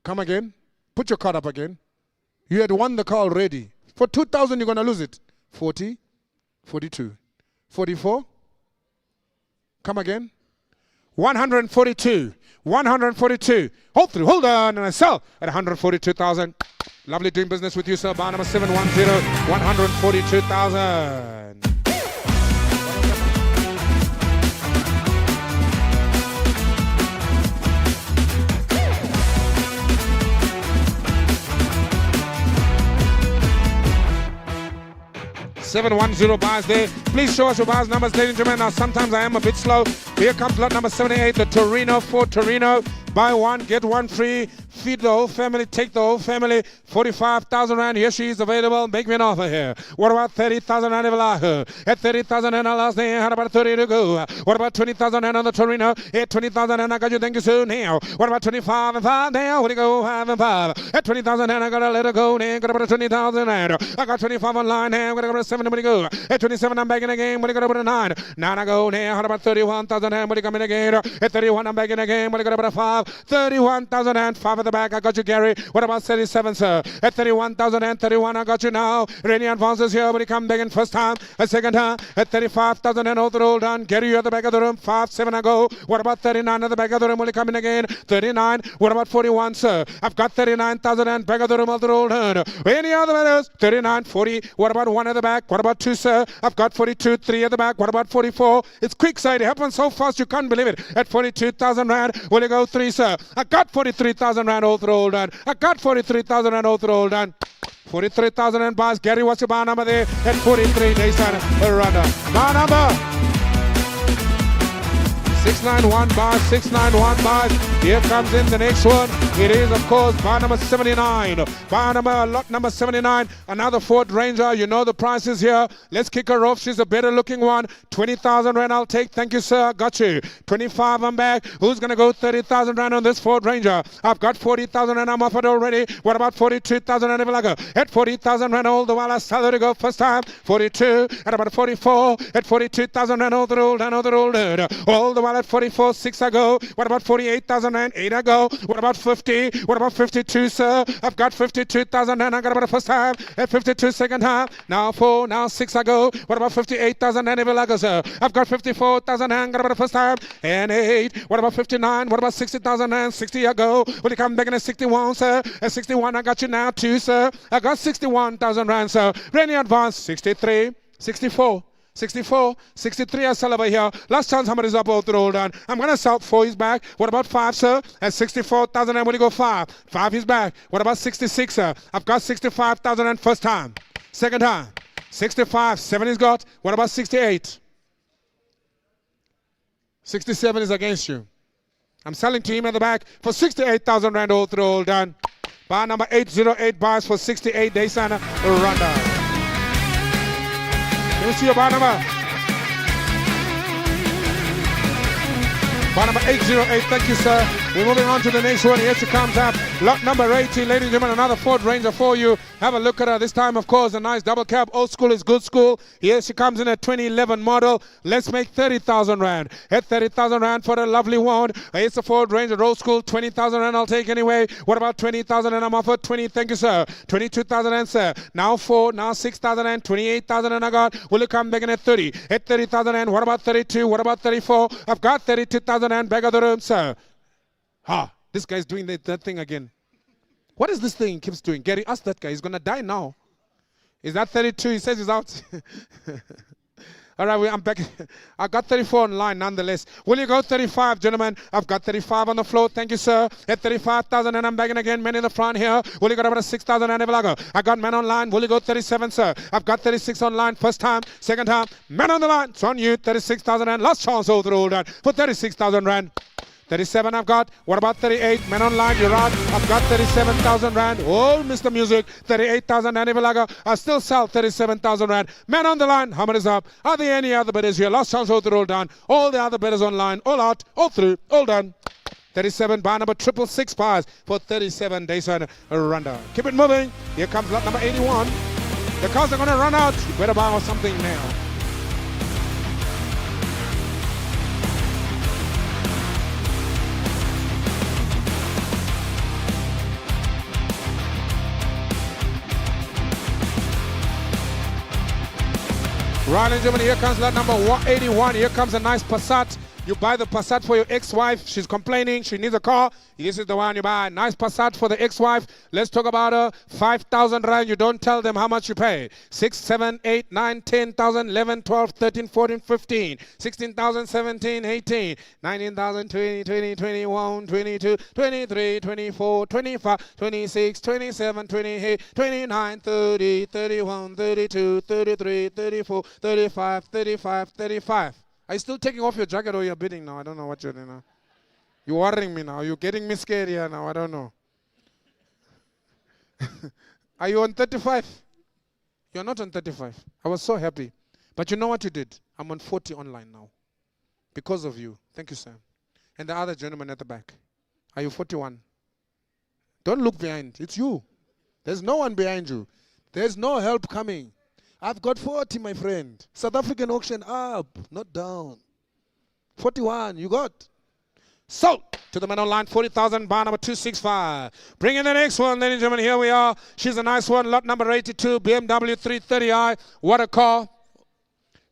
Come again. Put your card up again. You had won the car already. For 2,000, you're going to lose it. 40, 42, 44. Come again. 142, 142. Hold through, hold on, and I sell at 142,000. Lovely doing business with you, sir. Bar number 710, 142,000. 710 bars there. Please show us your bars numbers, ladies and gentlemen. Now, sometimes I am a bit slow. Here comes lot number 78, the Torino, Ford Torino. Buy one, get one free. Feed the whole family, take the whole family. 45,000 rand. Here she is available. Make me an offer here. What about 30,000 rand? At 30,000 rand, last day, how about 30 to go? What about 20,000 rand on the Torino? At 20,000 rand, I got you. Thank you soon now. What about 25 and 5 now? What do you go? 5 and 5. At 20,000 rand, I got to let her go now. Got about 20,000 rand. I got 25 online now. Got about 7. What do you go? At 27, I'm back in the game. What do you got about 9? 9 I go now. How about 31,000 rand? What do you come in again? At 31, I'm back in the game. What do you got about 5? 31,000 and 5 at the back. I got you, Gary. What about 37, sir? At 31,000 and 31, I got you now. Rennie advances here, but he come back in first time, a second time. At 35,000 and all the roll done. Gary, you at the back of the room. 5, 7 I go. What about 39 at the back of the room? Will he come in again? 39. What about 41, sir? I've got 39,000 and back of the room, all the roll done. Any other matters? 39, 40. What about 1 at the back? What about 2, sir? I've got 42, 3 at the back. What about 44? It's quick side. It happens so fast you can't believe it. At 42,000 rand, will you go 3, sir? I got 43,000 rand all roll done. I got 43,000 rand all roll done. 43,000 and bars. Gary, what's your bar number there? At 43 days on a runner. Bar number 691 bars, 691 bars. Here comes in the next one. It is, of course, bar number 79. Bar number, lot number 79. Another Ford Ranger. You know the price is here. Let's kick her off. She's a better looking one. 20,000 rand I'll take. Thank you, sir. Got you. 25 I'm back. Who's going to go 30,000 rand on this Ford Ranger? I've got 40,000 rand I'm offered already. What about 42,000 rand? At 40,000 rand all the while I started to go first time. 42. At about 44. At 42,000 rand all the roll down, all the roll down. All the while at 44, 6 I go. What about 48,000 rand? 8 I go. What about 50? What about 52, sir? I've got 52,000 rand. I got about the first time. At 52, second time. Now 4, now 6 I go. What about 58,000 rand? I go, sir. I've got 54,000 rand. Got about the first time. And 8. What about 59? What about 60,000 rand? 60 I go. Will you come back in at 61, sir? At 61 I got you now too, sir. I got 61,000 rand, sir. Ready advance. 63, 64. 64, 63 I sell over here. Last chance, somebody's up out the roll down. I'm going to sell 4, he's back. What about 5, sir? At 64,000 and will you go 5? 5 he's back. What about 66, sir? I've got 65,000 and first time. Second time. 65, 7 he's got. What about 68? 67 is against you. I'm selling to him at the back for 68,000 rand all through all done. Bar number 808 bars for 68 days on a rundown. Let me see your bar number. Bar number 808, thank you, sir. We're moving on to the next one. Here she comes up. Lot number 18, ladies and gentlemen, another Ford Ranger for you. Have a look at her. This time, of course, a nice double cab. Old school is good school. Here she comes in a 2011 model. Let's make 30,000 rand. At 30,000 rand for a lovely one. It's a Ford Ranger, old school. 20,000 rand I'll take anyway. What about 20,000 and I'm offered 20? Thank you, sir. 22,000 and sir. Now 4, now 6,000 and 28,000 and I got. Will you come back in at 30? At 30,000 and what about 32? What about 34? I've got 32,000 and back of the room, sir. Ha, this guy's doing that thing again. What is this thing he keeps doing? Gary, ask that guy. He's going to die now. Is that 32? He says he's out. All right, I'm back. I got 34 online nonetheless. Will you go 35, gentlemen? I've got 35 on the floor. Thank you, sir. At 35,000 and I'm back in again. Men in the front here. Will you go about 6,000 and I got men online. Will you go 37, sir? I've got 36 online. First time, second time. Men on the line. It's on you. 36,000 and last chance over the roll down for 36,000 rand. 37 I've got. What about 38? Men online, you're out. I've got 37,000 rand. Oh, Mr. Music, 38,000 Rand. I still sell 37,000 rand. Men on the line, how much is up? Are there any other bidders here? Last chance, all through, all done. All the other bidders online, all out, all through, all done. 37 bar number 666 bars for 37 Dayson Randa. Keep it moving. Here comes lot number 81. The cars are going to run out. You better buy something now. Right, ladies and gentlemen, here comes lot number 181. Here comes a nice Passat. You buy the Passat for your ex-wife. She's complaining. She needs a car. This is the one you buy. Nice Passat for the ex-wife. Let's talk about her. 5,000 rand. You don't tell them how much you pay. 6, 7, 8, 9, 10,000, 11, 12, 13, 14, 15, 16,000, 17, 18, 19,000, 20, 20, 21, 22, 23, 24, 25, 26, 27, 28, 29, 30, 31, 32, 33, 34, 35, 35, 35. Are you still taking off your jacket or you're bidding now? I don't know what you're doing now. You're worrying me now. You're getting me scared here now. I don't know. Are you on 35? You're not on 35. I was so happy. But you know what you did? I'm on 40 online now. Because of you. Thank you, sir. And the other gentleman at the back. Are you 41? Don't look behind. It's you. There's no one behind you. There's no help coming. I've got 40, my friend. South African auction up, not down. 41, you got. So, to the man online, 40,000, bar number 265. Bring in the next one, ladies and gentlemen. Here we are. She's a nice one. Lot number 82, BMW 330i. What a car.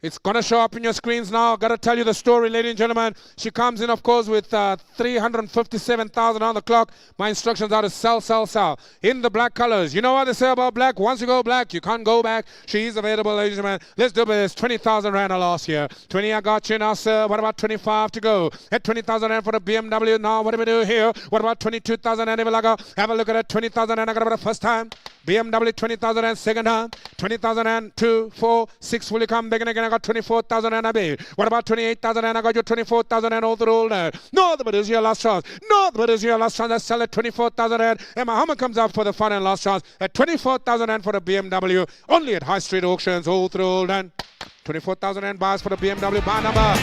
It's going to show up in your screens now. Got to tell you the story, ladies and gentlemen. She comes in, of course, with 357,000 on the clock. My instructions are to sell, sell, sell. In the black colors. You know what they say about black? Once you go black, you can't go back. She is available, ladies and gentlemen. Let's do this. 20,000 rand I lost here. 20 I got you now, sir. What about 25 to go? At 20,000 rand for the BMW. Now, what do we do here? What about 22,000 rand? Have a look at it. 20,000 rand I got about the first time. BMW 20,000 rand second time. 20,000 rand 2, 4, 6 will you come back again? I got 24,000 rand I paid. What about 28,000 rand? I got you 24,000 rand all the roll now. No, but it's your last chance. No, but it's your last chance. I sell at 24,000 rand. And my Hummer comes out for the final last chance at 24,000 rand for the BMW. Only at High Street Auctions all through all done. 24,000 rand bars for the BMW bar number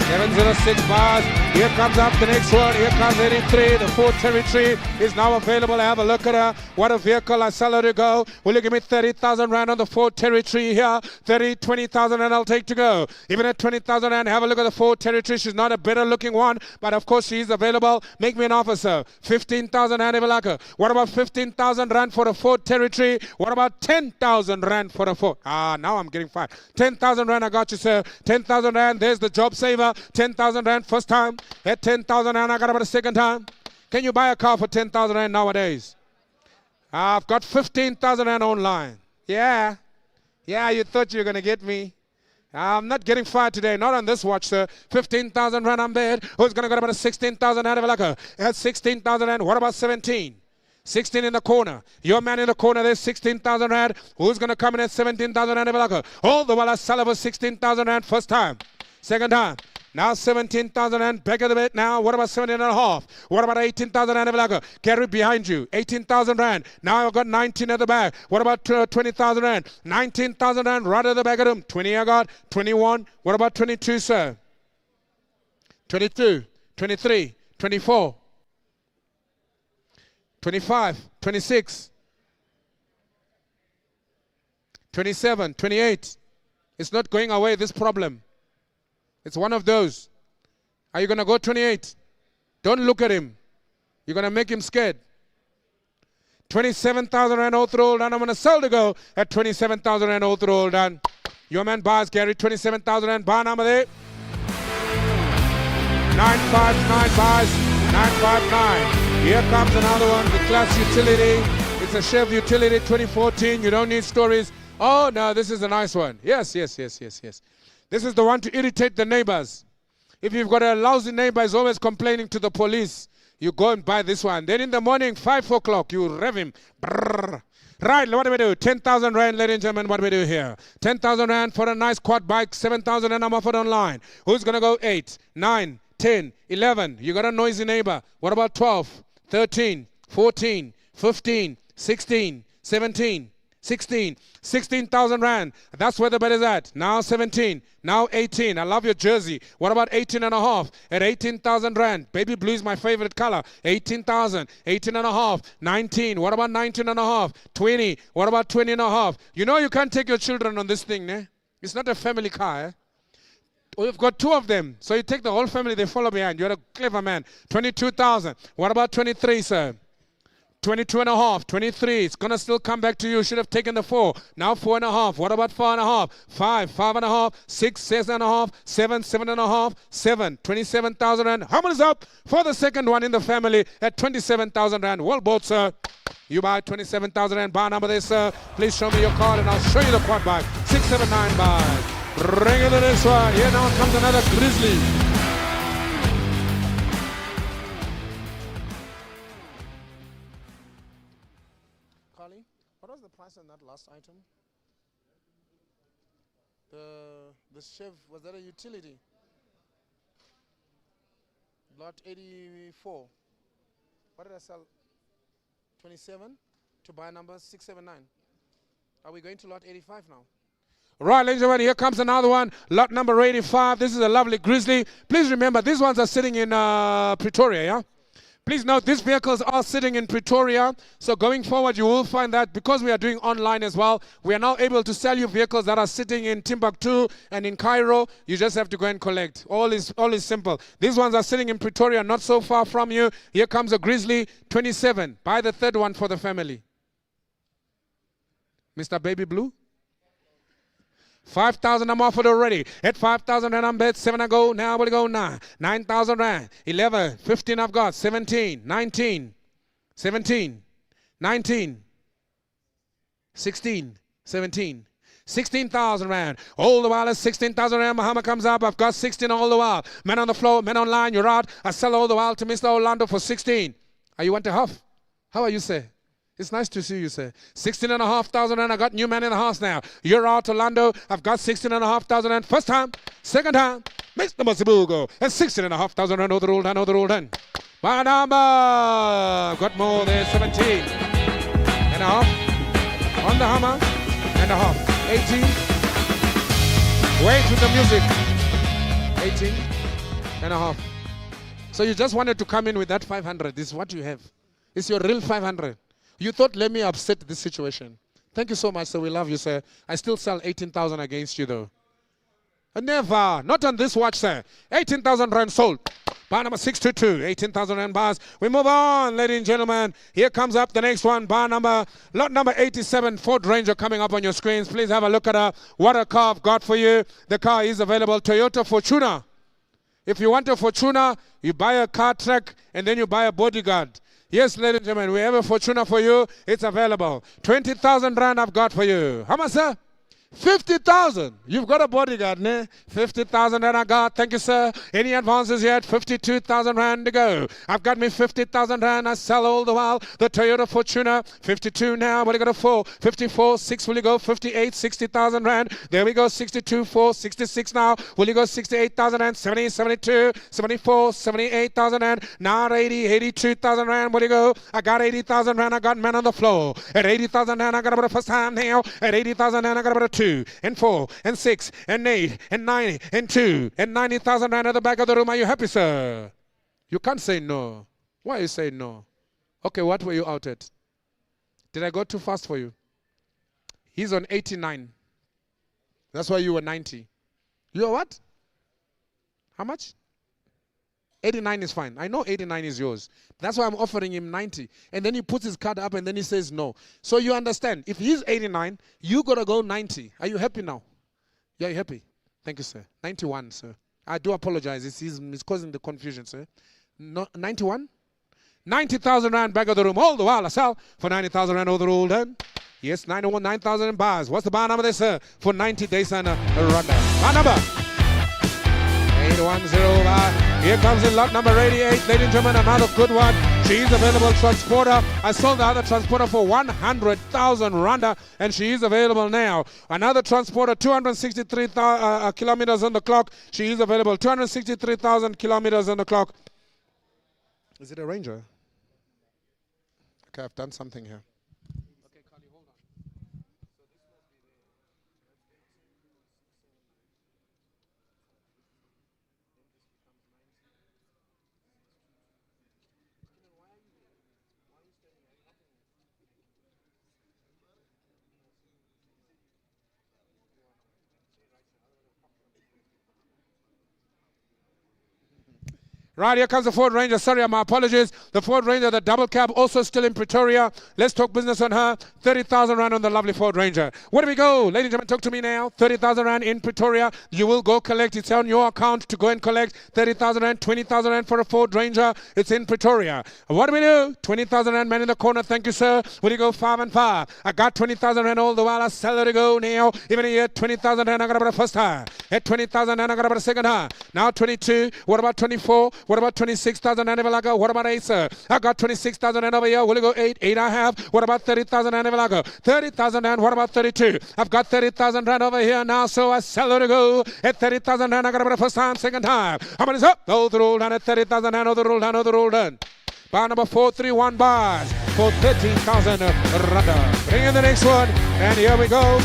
706 bars. Here comes up the next one. Here comes 83. The Ford Territory is now available. Have a look at her. What a vehicle. I sell her to go. Will you give me 30,000 rand on the Ford Territory here? 20,000 rand I'll take to go. Even at 20,000 rand, have a look at the Ford Territory. She's not a better looking one, but of course she is available. Make me an offer, sir. 15,000 rand, Evelaka. What about 15,000 rand for the Ford Territory? What about 10,000 rand for the Ford? Now I'm getting fired. 10,000 rand, I got you, sir. 10,000 rand, there's the job saver. 10,000 rand first time. At 10,000 rand, I got about a second time. Can you buy a car for 10,000 rand nowadays? I've got 15,000 rand online. Yeah, you thought you were going to get me. I'm not getting fired today, not on this watch, sir. 15,000 rand, I'm bad. Who's going to get about a 16,000 rand? At 16,000 rand, what about 17? 16 in the corner. Your man in the corner, there's 16,000 rand. Who's going to come in at 17,000 rand? All the while I sell over 16,000 rand first time. Second time. Now 17,000 rand, back of the bed now. What about 17 and a half? What about 18,000 rand? Carry behind you. 18,000 rand. Now I've got 19 at the back. What about 20,000 rand? 19,000 rand right at the back of them. 20 I got. 21. What about 22, sir? 22, 23, 24, 25, 26, 27, 28. It's not going away, this problem. It's one of those. Are you going to go 28? Don't look at him. You're going to make him scared. 27,000 rand all through all done. I'm going to sell to go at 27,000 rand all through all done. Your man bars, Gary, 27,000 rand. Bar number there. 959 bars. 959. Here comes another one. The Class Utility. It's a Chev Utility 2014. You don't need stories. Oh, no, this is a nice one. Yes. This is the one to irritate the neighbors. If you've got a lousy neighbor who's always complaining to the police, You go and buy this one. Then in the morning, 5 o'clock, you rev him. Brrr. Right, what do we do? 10,000 rand, ladies and gentlemen, what do we do here? 10,000 rand for a nice quad bike, 7,000 and I'm offered online. Who's going to go 8, 9, 10, 11? You got a noisy neighbor. What about 12, 13, 14, 15, 16, 17, 16, 16,000 rand. That's where the bet is at. Now 17, now 18. I love your jersey. What about 18 and a half? At 18,000 rand. Baby blue is my favorite color. 18,000, 18 and a half, 19. What about 19 and a half? 20. What about 20 and a half? You know you can't take your children on this thing, eh? It's not a family car, eh? We've got 2 of them. So you take the whole family, they follow behind. You're a clever man. 22,000. What about 23, sir? 22 and a half, 23. It's going to still come back to you. Should have taken the 4. Now 4 and a half. What about 4 and a half? 5, 5 and a half, 6, 6 and a half, 7, 7 and a half, 7, 27,000 rand. How much is up for the second one in the family at 27,000 rand? Well bought, sir. You buy 27,000 rand. Bar number there, sir. Please show me your card and I'll show you the quad bike. 679 buys. Bring it to this one. Here now comes another grizzly. What was the price on that last item? The Chev, was that a utility? Lot 84. What did I sell? 27 to buy number 679. Are we going to lot 85 now? Right, ladies and gentlemen, here comes another one. Lot number 85. This is a lovely grizzly. Please remember, these ones are sitting in Pretoria, yeah? Please note, these vehicles are sitting in Pretoria. So going forward, you will find that because we are doing online as well, we are now able to sell you vehicles that are sitting in Timbuktu and in Cairo. You just have to go and collect. All is simple. These ones are sitting in Pretoria, not so far from you. Here comes a Grizzly 27. Buy the third one for the family. Mr. Baby Blue? 5,000 I'm offered already. At 5,000 and I'm bet 7 I go. Now we'll go 9. 9,000 rand. 11. 15 I've got. 17. 19. 17. 19. 16. 17. 16,000 rand. All the while it's 16,000 rand. Muhammad comes up. I've got 16 all the while. Men on the floor, men online, you're out. I sell all the while to Mr. Orlando for 16. Are you want to huff? How are you, sir? It's nice to see you, sir. 16,500 and I got new man in the house now. You're out, Orlando. I've got 16,500 and first time, second time, Mr. Masibugo. And 16,500 and over the done. My number. I've got more there, 17 and a half. On the hammer and a half. 18. Wait with the music. 18 and a half. So you just wanted to come in with that 500. This is what you have. It's your real 500. You thought, let me upset this situation. Thank you so much, sir. We love you, sir. I still sell 18,000 against you, though. Never. Not on this watch, sir. 18,000 rand sold. Bar number 622. 18,000 rand bars. We move on, ladies and gentlemen. Here comes up the next one. Lot number 87. Ford Ranger coming up on your screens. Please have a look at what a car I've got for you. The car is available. Toyota Fortuner. If you want a Fortuner, you buy a car track and then you buy a bodyguard. Yes, ladies and gentlemen, we have a Fortuner for you. It's available. 20,000 rand I've got for you. How much, sir? 50,000. You've got a bodyguard, ne? 50,000 rand I got. Thank you, sir. Any advances yet? 52,000 rand to go. I've got me 50,000 rand. I sell all the while. The Toyota Fortuner. 52 now. What do you got? 4? 54. 6. Will you go? 58. 60,000 rand. There we go. 62. 4. 66 now. Will you go? 68,000 rand. 70. 72. 74. 78,000 rand. Now 80. 82,000 rand. Where do you go? I got 80,000 rand. I got man on the floor. At 80,000 rand, I got about a first time now. At 80,000 rand, I got about a 2 and 4 and 6 and 8 and 9 and 2 and 90,000 rand at the back of the room. Are you happy, sir? You can't say no. Why are you saying no? Okay, what were you out at? Did I go too fast for you? He's on 89. That's why you were 90. You are what? How much? 89 is fine. I know 89 is yours. That's why I'm offering him 90. And then he puts his card up and then he says no. So you understand, if he's 89, you got to go 90. Are you happy now? Yeah, you happy? Thank you, sir. 91, sir. I do apologize. It's causing the confusion, sir. No, 91? 90,000 rand back of the room. All the while I sell for 90,000 rand over the roll done. Yes, 9,000 bars. What's the bar number there, sir? For 90 days and a rundown. Bar number? 810 bar. Here comes in lot number 88. Ladies and gentlemen, another good one. She is available, transporter. I sold the other transporter for 100,000 randa, and she is available now. Another transporter, 263 kilometers on the clock. She is available, 263,000 kilometers on the clock. Is it a Ranger? Okay, I've done something here. Okay, Carly, hold on. Right, here comes the Ford Ranger. Sorry, my apologies. The Ford Ranger, the double cab, also still in Pretoria. Let's talk business on her. 30,000 rand on the lovely Ford Ranger. Where do we go? Ladies and gentlemen, talk to me now. 30,000 rand in Pretoria. You will go collect. It's on your account to go and collect 30,000 rand, 20,000 rand for a Ford Ranger. It's in Pretoria. What do we do? 20,000 rand, man in the corner. Thank you, sir. Will you go 5 and 5? I got 20,000 rand all the while. I sell it to go now. Even here, 20,000 rand. I got about a first high. At 20,000 rand, I got about a second high. Now 22. What about 24? What about 26,000 rand? What about 8, sir? I got 26,000 rand over here. Will you go 8? 8 I have. What about 30,000 rand? 30,000 rand. What about 32? I've got 30,000 rand over here now, so I sell it to go. At 30,000 rand, I got about a first time, second time. How many is up? Oh, the roll down at 30,000 rand. Oh, the roll down. Oh, the roll down. Bar number 431 bars for 13,000 rand. Bring in the next one, and here we go.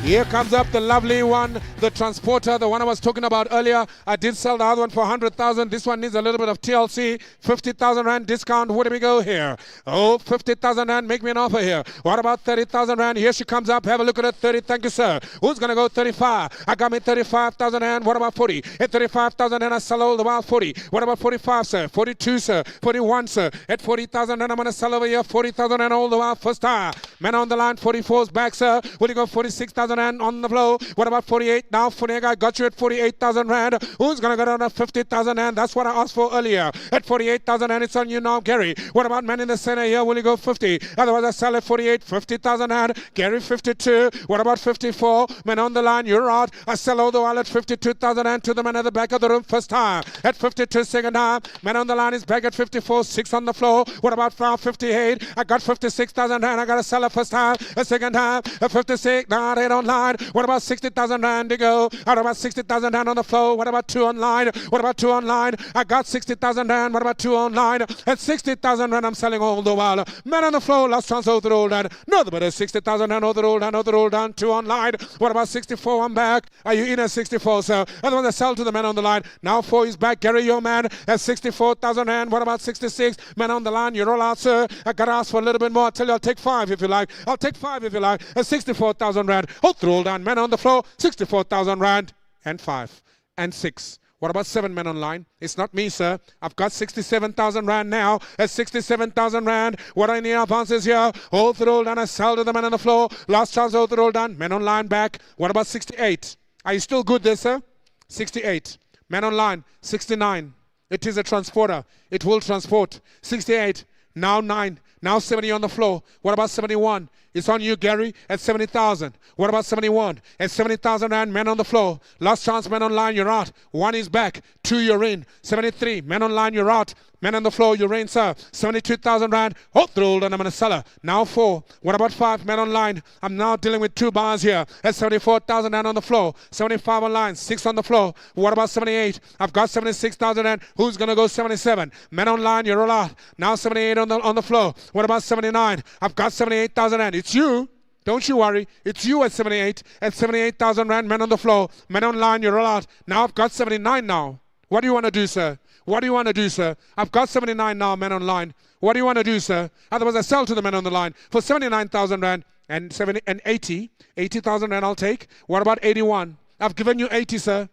Here comes up the lovely one, the transporter, the one I was talking about earlier. I did sell the other one for 100,000. This one needs a little bit of TLC. 50,000 rand discount. Where do we go here? Oh, 50,000 rand. Make me an offer here. What about 30,000 rand? Here she comes up. Have a look at it. 30. Thank you, sir. Who's going to go 35? I got me 35,000 rand. What about 40? At 35,000 rand, I sell all the while 40. What about 45, sir? 42, sir. 41, sir. At 40,000 rand, I'm going to sell over here 40,000 rand all the while first time. Man on the line, 44's back, sir. Will you go 46,000 rand on the flow? What about 48? Now 48, I got you at 48,000 rand. Who's going to go down to 50,000 rand? That's what I asked for earlier. At 48,000 rand, it's on you now, Gary. What about man in the center here? Will you go 50? Otherwise, I sell at 48, 50,000 rand. Gary, 52. What about 54? Man on the line, you're out. I sell all the while at 52,000 rand to the man at the back of the room first time. At 52, second time. Man on the line is back at 54, 6 on the floor. What about 58? I got 56,000 rand. I got to sell it first time, a second time, a 56, now 8 online. What about 60,000 rand to go? What about 60,000 rand on the floor? What about 2 online? What about 2 online? I got 60,000 rand. What about 2 online? At 60,000 rand, I'm selling all the while. Man on the floor, last chance over the roll down. No, but it's 60,000 rand over the roll down, over the roll down. 2 online. What about 64? I'm back. Are you in at 64, sir? Otherwise, I sell to the man on the line. Now 4 is back. Gary, your man at 64,000 rand. What about 66? Man on the line, you roll out, sir. I got to ask for a little bit more. I tell you, I'll take 5 if you like. I'll take 5 if you like. At 64,000 rand. Oh, roll down. Man on the floor, 64,000 rand and 5 and 6. What about 7 men online? It's not me, sir. I've got 67,000 rand now. At 67,000 rand. What I need advances here. Hold the roll down. I sell to the man on the floor. Last chance, hold the roll down. Men online back. What about 68? Are you still good there, sir? 68. Men online. 69. It is a transporter. It will transport. 68. Now 9. Now 70 on the floor. What about 71? It's on you, Gary, at 70,000. What about 71? At 70,000 rand, men on the floor. Last chance, men online, you're out. 1 is back. 2, you're in. 73, men online, you're out. Men on the floor, you're in, sir. 72,000 rand. Oh, rolled and I'm going to sell her. Now 4. What about 5? Men online. I'm now dealing with 2 bars here. At 74,000 rand on the floor. 75 online. 6 on the floor. What about 78? I've got 76,000 rand. Who's going to go 77? Men online, you're all out. Now 78 on the floor. What about 79? I've got 78,000 rand. It's you. Don't you worry. It's you at 78. At 78,000 rand. Men on the floor. Men online, you're all out. Now I've got 79 now. What do you want to do, sir? What do you want to do, sir? I've got 79 now, men online. What do you want to do, sir? Otherwise, I sell to the men on the line for 79,000 rand and 80. 80,000 rand I'll take. What about 81? I've given you 80, sir.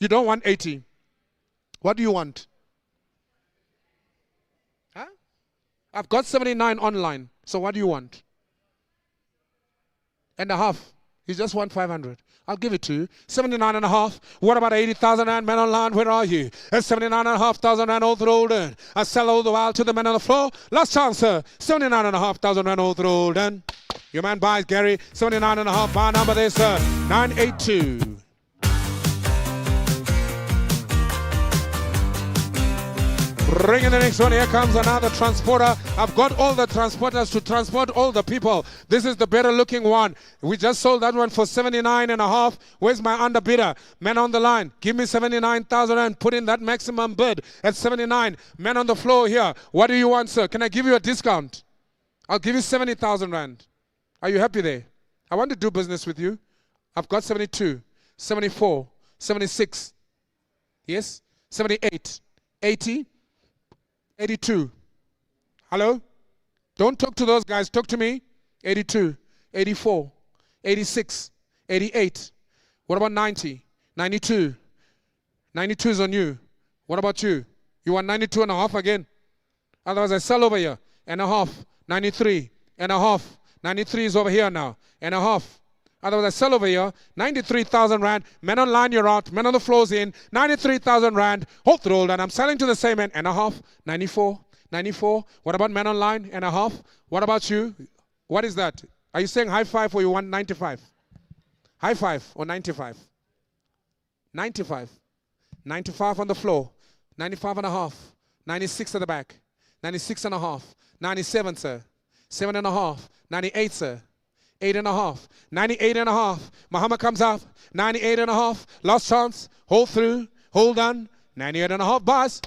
You don't want 80. What do you want? Huh? I've got 79 online. So what do you want? And a half. You just want 500. I'll give it to you. 79 and a half. What about 80,000 rand, men online? Where are you? At 79,500 rand, all the rolled in. I sell all the while to the men on the floor. Last chance, sir. 79,500 rand, all the rolled in. Your man buys, Gary. 79 and a half. Bar number there, sir. 982. Bring in the next one. Here comes another transporter. I've got all the transporters to transport all the people. This is the better looking one. We just sold that one for 79.5. Where's my underbidder? Man on the line. Give me 79,000 and put in that maximum bid at 79. Man on the floor here. What do you want, sir? Can I give you a discount? I'll give you 70,000 rand. Are you happy there? I want to do business with you. I've got 72, 74, 76. Yes? 78, 80. 82. Hello? Don't talk to those guys. Talk to me. 82, 84, 86, 88. What about 90? 92. 92 is on you. What about you? You want 92.5 again? Otherwise, I sell over here. And a half. 93. And a half. 93 is over here now. And a half. Otherwise, I sell over here. 93,000 rand. Men online, you're out. Men on the floor's in. 93,000 rand. Hold the roll, and I'm selling to the same man. And a half. 94. 94. What about men online? And a half. What about you? What is that? Are you saying high five or you want 95? High five or 95? 95. 95 on the floor. 95 and a half. 96 at the back. 96 and a half. 97, sir. 7.5. 98, sir. 8.5. 98.5. Muhammad comes up. 98.5. Last chance. Hold through. Hold on. 98.5. Boss.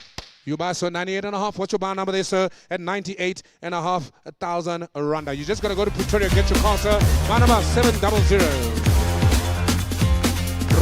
You buy, sir, 98.5. What's your bar number there, sir? At 98,500 randa. You just got to go to Pretoria, get your car, sir. Bar number 700.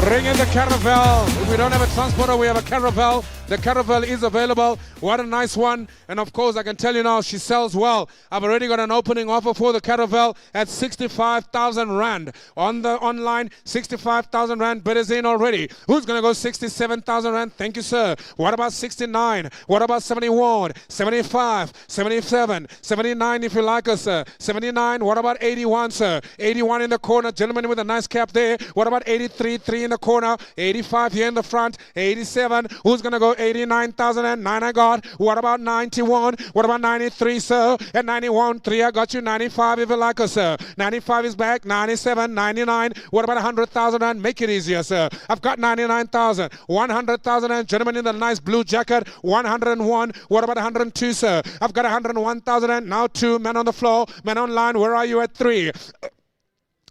Bring in the caravel. If we don't have a transporter, we have a caravel. The caravel is available. What a nice one. And of course, I can tell you now, she sells well. I've already got an opening offer for the caravel at 65,000 rand. On the online, 65,000 rand bid is in already. Who's going to go 67,000 rand? Thank you, sir. What about 69? What about 71? 75? 77? 79 if you like us, sir. 79? What about 81, sir? 81 in the corner. Gentleman with a nice cap there. What about 83? 3 in the corner. 85 here in the front. 87. Who's going to go 89,009 I got. What about 91? What about 93, sir? At 91, 3 I got you. 95 if you like us, sir. 95 is back. 97, 99. What about 100,000 and make it easier, sir? I've got 99,000. 100,000 and gentlemen in the nice blue jacket. 101. What about 102, sir? I've got 101,000 and now 2. Men on the floor. Men online. Where are you at 3?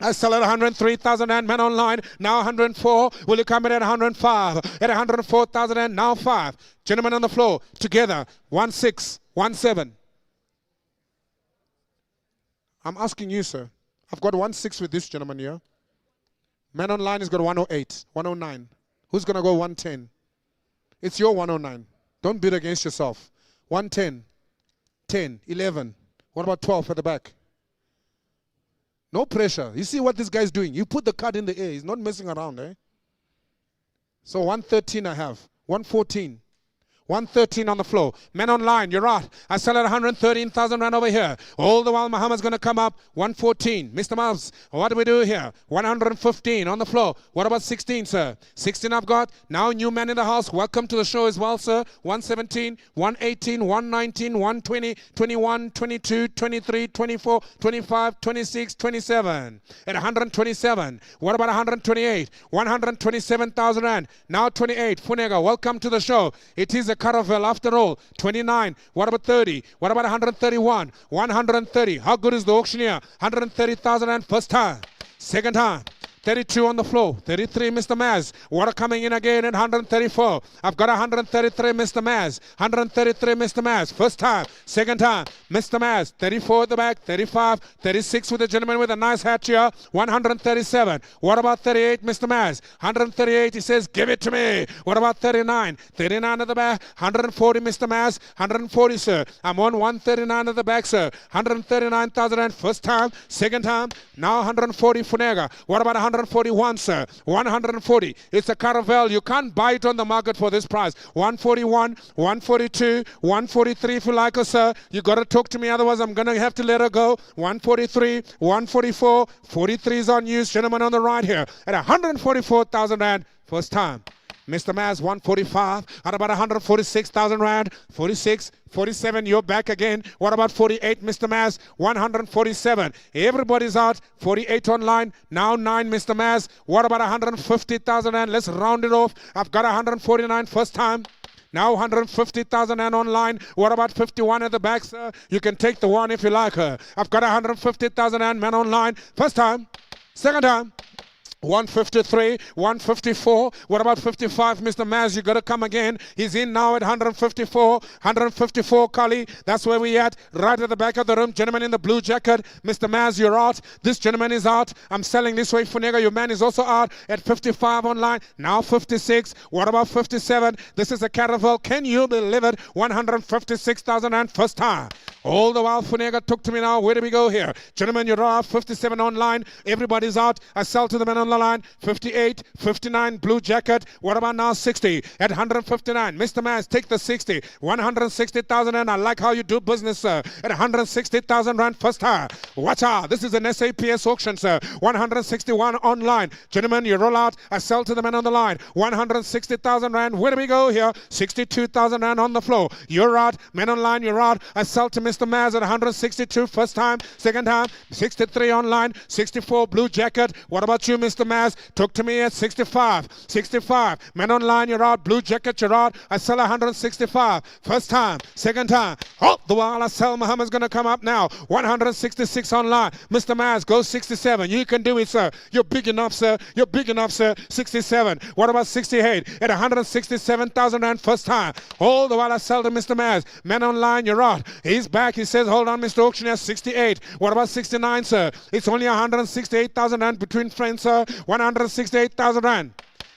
I sell at 103,000 and men online, now 104. Will you come in at 105? At 104,000 and now 5. Gentlemen on the floor, together, 16, 17. I'm asking you, sir. I've got 16 with this gentleman here. Men online has got 108, 109. Who's going to go 110? It's your 109. Don't bid against yourself. 110, 10, 11. What about 12 at the back? No pressure. You see what this guy's doing? You put the card in the air. He's not messing around, eh? So 113 I have. 114. 113 on the floor. Men online, you're out. I sell at 113,000 rand over here. All the while Muhammad's going to come up. 114. Mr. Miles, what do we do here? 115 on the floor. What about 16, sir? 16 I've got. Now new man in the house. Welcome to the show as well, sir. 117, 118, 119, 120, 21, 22, 23, 24, 25, 26, 27. At 127. What about 128? 127,000 rand. Now 28. Funega, welcome to the show. It is a caravel after all. 29. What about 30? What about 131? 130. How good is the auctioneer? 130,000 and first time. Second time. 32 on the floor. 33, Mr. Maz. Water coming in again at 134. I've got 133, Mr. Maz. 133, Mr. Maz. First time. Second time. Mr. Maz. 34 at the back. 35. 36 with the gentleman with a nice hat here. 137. What about 38, Mr. Maz? 138. He says, give it to me. What about 39? 39 at the back. 140, Mr. Maz. 140, sir. I'm on 139 at the back, sir. 139,000 and first time. Second time. Now 140, Funega. What about 141, sir. 140. It's a caravel. You can't buy it on the market for this price. 141, 142, 143 if you like her, sir. You got to talk to me, otherwise I'm going to have to let her go. 143, 144, 43 is on you. Gentlemen on the right here at 144,000 rand. First time. Mr. Maz, 145. At about 146,000 rand. 46, 47, you're back again. What about 48, Mr. Maz? 147. Everybody's out. 48 online. Now 9, Mr. Maz. What about 150,000 rand? Let's round it off. I've got 149 first time. Now 150,000 and online. What about 51 at the back, sir? You can take the one if you like her. I've got 150,000 and man online. First time. Second time. 153, 154. What about 55, Mr. Maz? You got to come again. He's in now at 154. 154, Kali. That's where we at. Right at the back of the room. Gentleman in the blue jacket. Mr. Maz, you're out. This gentleman is out. I'm selling this way. Funega, your man is also out at 55 online. Now 56. What about 57? This is a caravel. Can you believe it? 156,000 and first time. All the while, Funega took to me now. Where do we go here? Gentlemen, you're out. 57 online. Everybody's out. I sell to the man on the line. 58, 59, blue jacket. What about now 60 at 159? Mr. Maz, take the 60. 160,000 and I like how you do business, sir. At 160,000 rand first time. Watch out. This is an SAPS auction, sir. 161 online. Gentlemen, you roll out. I sell to the man on the line. 160,000 rand. Where do we go here? 62,000 rand on the floor. You're out. Man online, you're out. I sell to Mr. Maz at 162 first time. Second time. 63 online. 64 blue jacket. What about you, Mr. Maz? Took to me at 65. 65. Man online, you're out. Blue jacket, you're out. I sell 165. First time. Second time. Oh, the while I sell, Muhammad's going to come up now. 166 online. Mr. Maz, go 67. You can do it, sir. You're big enough, sir. You're big enough, sir. 67. What about 68? At 167,000 rand first time. All the while I sell to Mr. Maz. Man online, you're out. He's back. He says, hold on, Mr. Auctioneer. 68. What about 69, sir? It's only 168,000 rand between friends, sir. 168,000 rand.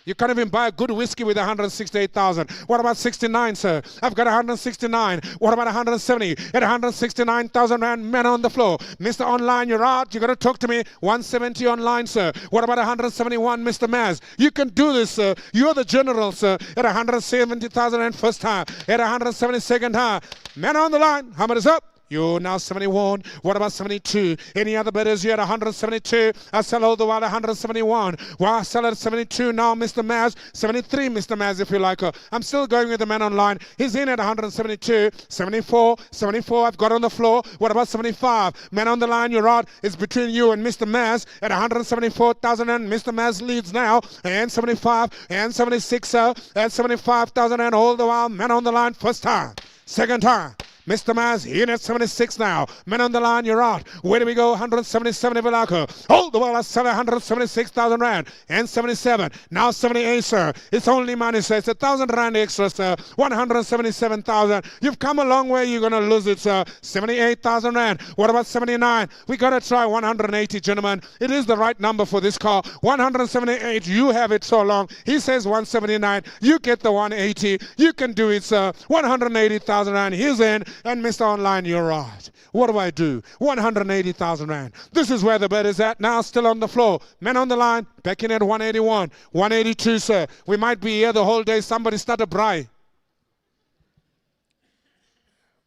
You can't even buy a good whiskey with 168,000. What about 69, sir? I've got 169. What about 170? At 169,000 rand, man on the floor. Mr. Online, you're out. You got to talk to me. 170 online, sir. What about 171, Mr. Maz? You can do this, sir. You're the general, sir. At 170,000 rand first time. At 172nd time. Man on the line. How much is up? You're now 71. What about 72? Any other bidders? You at 172. I sell all the while 171. Well, I sell at 72 now, Mr. Maz. 73, Mr. Maz, if you like. I'm still going with the man online. He's in at 172. 74. 74, I've got on the floor. What about 75? Man on the line, you're out. It's between you and Mr. Maz at 174,000 and Mr. Maz leads now. And 75 and 76, sir. And 75,000 and all the while, man on the line, first time. Second time. Mr. Maz in at 76 now. Men on the line, you're out. Where do we go? 177 Vilaka. Hold the while at 176,000 rand. And 77. Now 78, sir. It's only money, sir. It's 1,000 rand extra, sir. 177,000. You've come a long way. You're going to lose it, sir. 78,000 rand. What about 79? We got to try 180, gentlemen. It is the right number for this car. 178. You have it so long. He says 179. You get the 180. You can do it, sir. 180,000 rand. He's in. And Mr. Online, you're right. What do I do? 180,000 rand. This is where the bet is at. Now still on the floor. Men on the line. Back in at 181. 182, sir. We might be here the whole day. Somebody start a braai.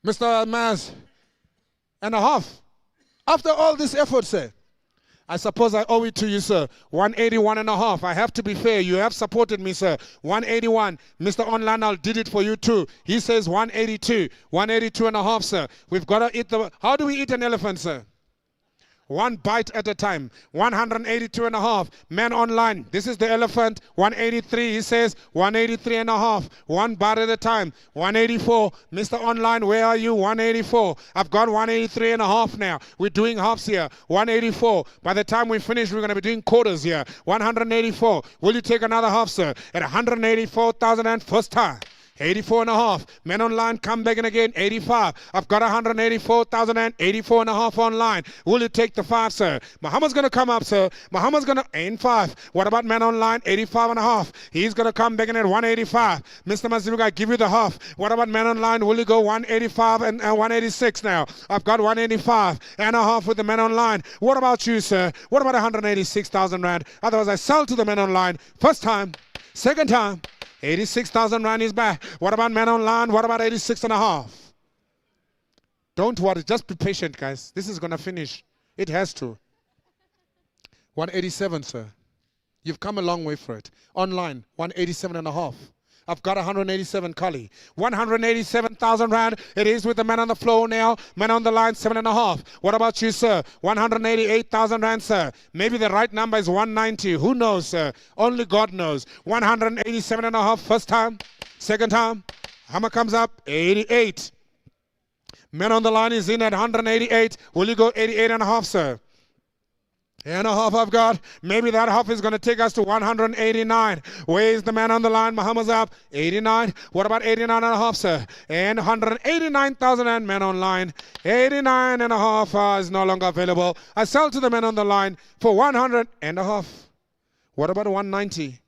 Mr. Maz. And a half. After all this effort, sir. I suppose I owe it to you, sir. 181 and a half. I have to be fair. You have supported me, sir. 181. Mr. Online, I did it for you too. He says 182. 182 and a half, sir. We've got to eat the... How do we eat an elephant, sir? One bite at a time. 182 and a half. Man online. This is the elephant. 183. He says 183 and a half. One bite at a time. 184. Mr. Online, where are you? 184. I've got 183 and a half now. We're doing halves here. 184. By the time we finish, we're going to be doing quarters here. 184. Will you take another half, sir? At 184,000 and first time. 84 and a half. Men online, come back in again. 85. I've got 184,000 and 84 and a half online. Will you take the 5, sir? Muhammad's going to come up, sir. Muhammad's going to end 5. What about men online? 85 and a half. He's going to come back in at 185. Mr. Mazibuga, give you the half. What about men online? Will you go 185 and 186 now? I've got 185 and a half with the men online. What about you, sir? What about 186,000 rand? Otherwise, I sell to the men online. First time. Second time. 86,000 rand is back. What about men online? What about 86 and a half? Don't worry. Just be patient, guys. This is going to finish. It has to. 187, sir. You've come a long way for it. Online, 187 and a half. I've got 187, Kali. 187,000 rand. It is with the man on the floor now. Man on the line, 7.5. What about you, sir? 188,000 rand, sir. Maybe the right number is 190. Who knows, sir? Only God knows. 187.5 first time. Second time. Hammer comes up, 88. Men on the line is in at 188. Will you go 88 and a half, sir? And a half I've got. Maybe that half is going to take us to 189. Where is the man on the line? Muhammad's up. 89. What about 89 and a half, sir? And 189,000 and men on line. 89 and a half is no longer available. I sell to the men on the line for 100 and a half. What about 190?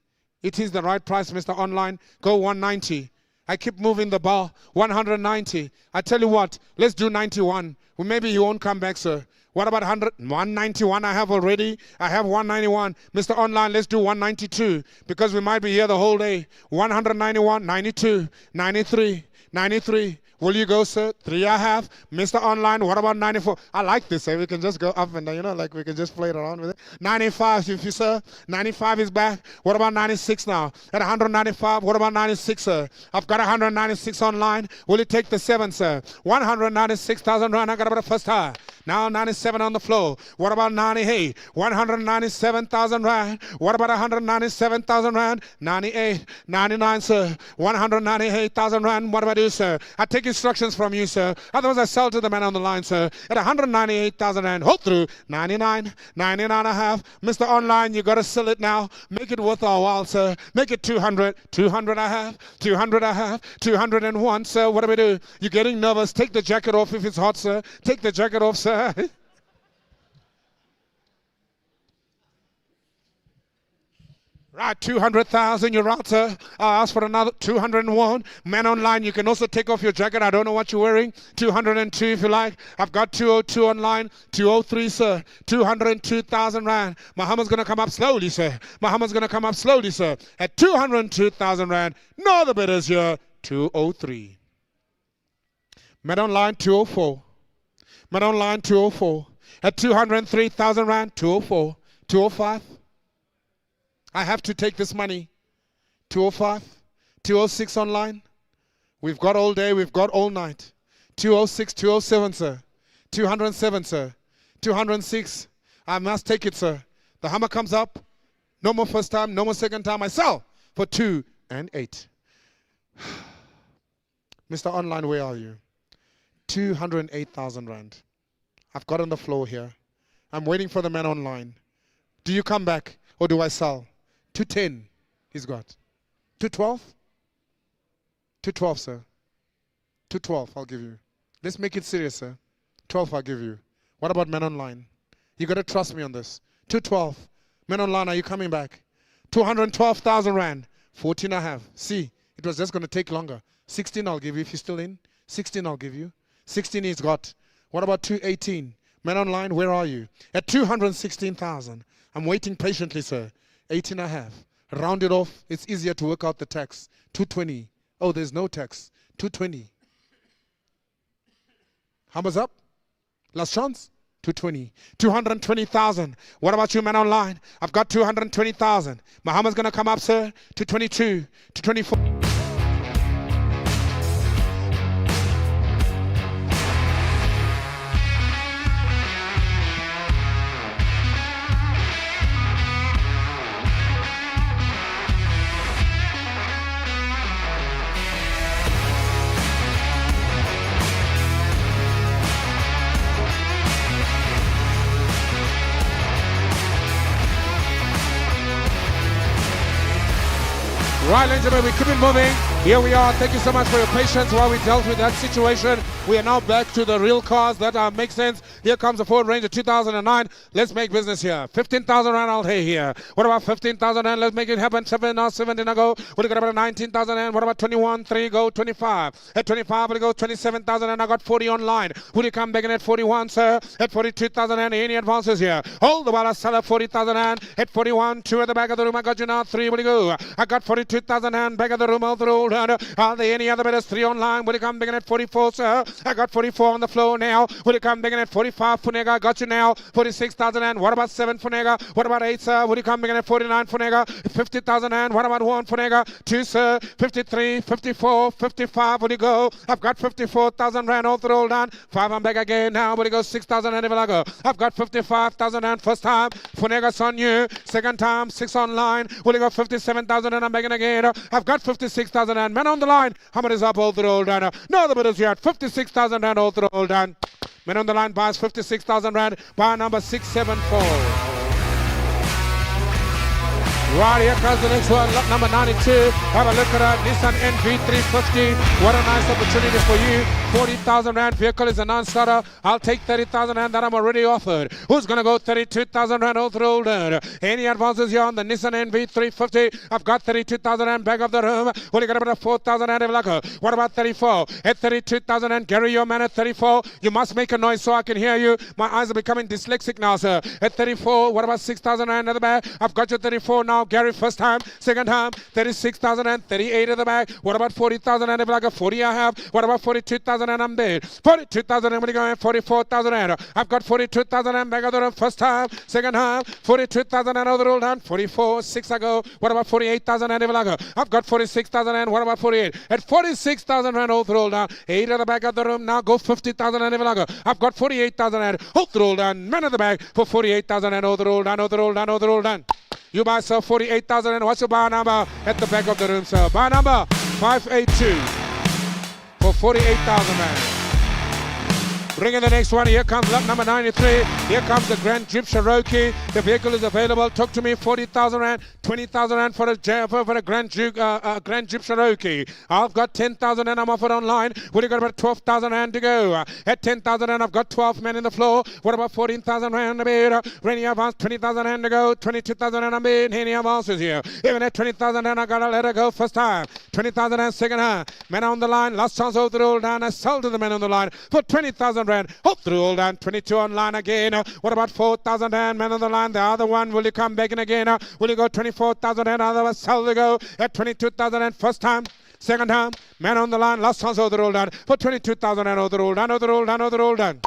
It is the right price, Mr. Online. Go 190. I keep moving the ball. 190. I tell you what, let's do 91. Well, maybe you won't come back, sir. What about 100? 191 I have already. I have 191. Mr. Online, let's do 192 because we might be here the whole day. 191, 92, 93, 93. Will you go, sir? 3 I have. Mr. Online, what about 94? I like this, sir. We can just go up and down, you know, like we can just play it around with it. 95, if you, sir. 95 is back. What about 96 now? At 195, what about 96, sir? I've got 196 online. Will you take the 7, sir? 196,000 rand. I got about the first high. Now 97 on the floor. What about 98? 197,000 rand. What about 197,000 rand? 98, 99, sir. 198,000 rand. What about you, sir? I take instructions from you, sir. Otherwise, I sell to the man on the line, sir. At 198,000 rand. Hold through. 99, 99 and a half. Mr. Online, you got to sell it now. Make it worth our while, sir. Make it 200. 200 I have. 200 I have. 201, sir. What do we do? You're getting nervous. Take the jacket off if it's hot, sir. Take the jacket off, sir. Right, 200,000, you're out, sir. I'll ask for another 201. Man online, you can also take off your jacket. I don't know what you're wearing. 202 if you like. I've got 202 online. 203, sir. 202,000 rand. Muhammad's going to come up slowly, sir. Muhammad's going to come up slowly, sir. At 202,000 rand. No, the bidders here. 203. Man online, 204. Man online, 204. At 203,000 rand, 204. 205. I have to take this money. 205. 206 online. We've got all day, we've got all night. 206, 207, sir. 207, sir. 206. I must take it, sir. The hammer comes up. No more first time, no more second time. I sell for 2 and 8. Mr. Online, where are you? 208,000 rand. I've got on the floor here. I'm waiting for the man online. Do you come back or do I sell? 210 he's got. 212? 212, sir. 212 I'll give you. Let's make it serious, sir. 12 I'll give you. What about men online? You got to trust me on this. 212. Men online, are you coming back? 212,000 rand. 14 I have. See, it was just going to take longer. 16 I'll give you if you're still in. 16 I'll give you. 16 he's got. What about 218? Men online, where are you? At 216,000. I'm waiting patiently, sir. 18 I have. Round it off. It's easier to work out the tax. 220. Oh, there's no tax. 220. Hammer's up. Last chance. 220. 220,000. What about you, man online? I've got 220,000. Muhammad's going to come up, sir. 222. 224. Right, ladies and gentlemen, we keep it moving. Here we are. Thank you so much for your patience while we dealt with that situation. We are now back to the real cars that make sense. Here comes the Ford Ranger 2009. Let's make business here. 15,000 rand I'll pay here. What about 15,000 rand? Let's make it happen. 17 I go. What do you got about 19,000 rand? What about 21? 3 go. 25. At 25 we go 27,000 and I got 40 online. Would you come back in at 41, sir? At 42,000 and any advances here? Hold the ball. I sell at 40,000 and at 41. 2 at the back of the room. I got you now. 3. What do you go? I got 42,000 and back of the room. All through. Are there any other bidders? 3 online. Will you come back in at 44, sir? I got 44 on the floor now. Will you come back in at 45, Funega? I got you now. 46,000 and what about 7, Funega? What about 8, sir? Will you come back in at 49, Funega? 50,000 and what about 1, Funega? 2, sir. 53, 54, 55. Will you go? I've got 54,000 rand all through done. 5, I'm back again now. Will you go? 6,000 and I go. I've got 55,000 and first time. Funega's on you. Second time, 6 online. Will you go? 57,000 and I'm back in again. I've got 56,000 Rand. Men on the line. How much is up all the roll down? No, the bidders here at 56,000 Rand all the roll down. Men on the line buys 56,000 Rand. Buy number 674. Right, here comes the next one, lot number 92. Have a look at that Nissan NV350. What a nice opportunity for you. 40,000 Rand vehicle is a non-starter. I'll take 30,000 Rand that I'm already offered. Who's going to go 32,000 Rand all through? Any advances here on the Nissan NV350? I've got 32,000 Rand back of the room. Only got about 4,000 Rand. What about 34? At 32,000 Rand, Gary, your man at 34. You must make a noise so I can hear you. My eyes are becoming dyslexic now, sir. At 34, what about 6,000 Rand at the back? I've got you 34 now. Gary, first time, second time, 36,000 and 38 at the back. What about 40,000 and like a 40 I have? What about 42,000 and I'm there? 42,000 and we're going 44,000 and I've got 42,000 and back of the room, first time, second time, 42,000 and other roll down, 44, 6 I go. What about 48,000 and like I've got 46,000 and what about 48? At 46,000 and all roll down, 8 at the back of the room, now go 50,000 and like I've got 48,000 and all roll down, men at the back for 48,000 and all roll down, all roll down, all roll down. You buy, sir, 48,000 and what's your buy number at the back of the room, sir? Buy number 582 for 48,000, man. Bring in the next one. Here comes lot number 93. Here comes the Grand Jeep Cherokee. The vehicle is available. Talk to me. 40,000 Rand, 20,000 Rand for a Grand Jeep Cherokee. I've got 10,000 and I'm offered online. Well, you got about 12,000 Rand to go. At 10,000 and I've got 12 men in the floor. What about 14,000 Rand a bid? Any advance? 20,000 Rand to go. 22,000 and I'm bid. Any advances here? Even at 20,000 and I gotta let her go first time. 20,000 and second time. Men on the line. Last chance over the roll down. I sold to the men on the line for 20,000 Rand. Up through all down, 22 online again. What about 4,000 Rand? Men on the line. The other one, will you come back in again? Will you go 24,000 Rand? Otherwise, sell to go at 22,000 Rand first time. Second time, man on the line. Last chance over the roll down for 22,000 Rand. Over the roll down, over the roll down, over the roll down.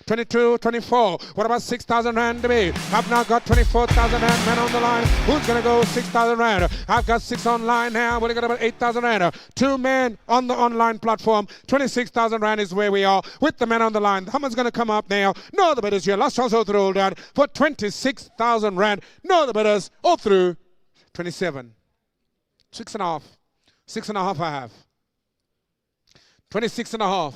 22, 24. What about 6,000 Rand to me? I've now got 24,000 Rand. Men on the line. Who's going to go 6,000 Rand? I've got 6 online now. We've got about 8,000 Rand. 2 men on the online platform. 26,000 Rand is where we are with the men on the line. How much going to come up now? No, the bidders here. Last chance all through all down for 26,000 Rand. No, the bidders all through 27. 6.5. 6.5 I have. 26.5.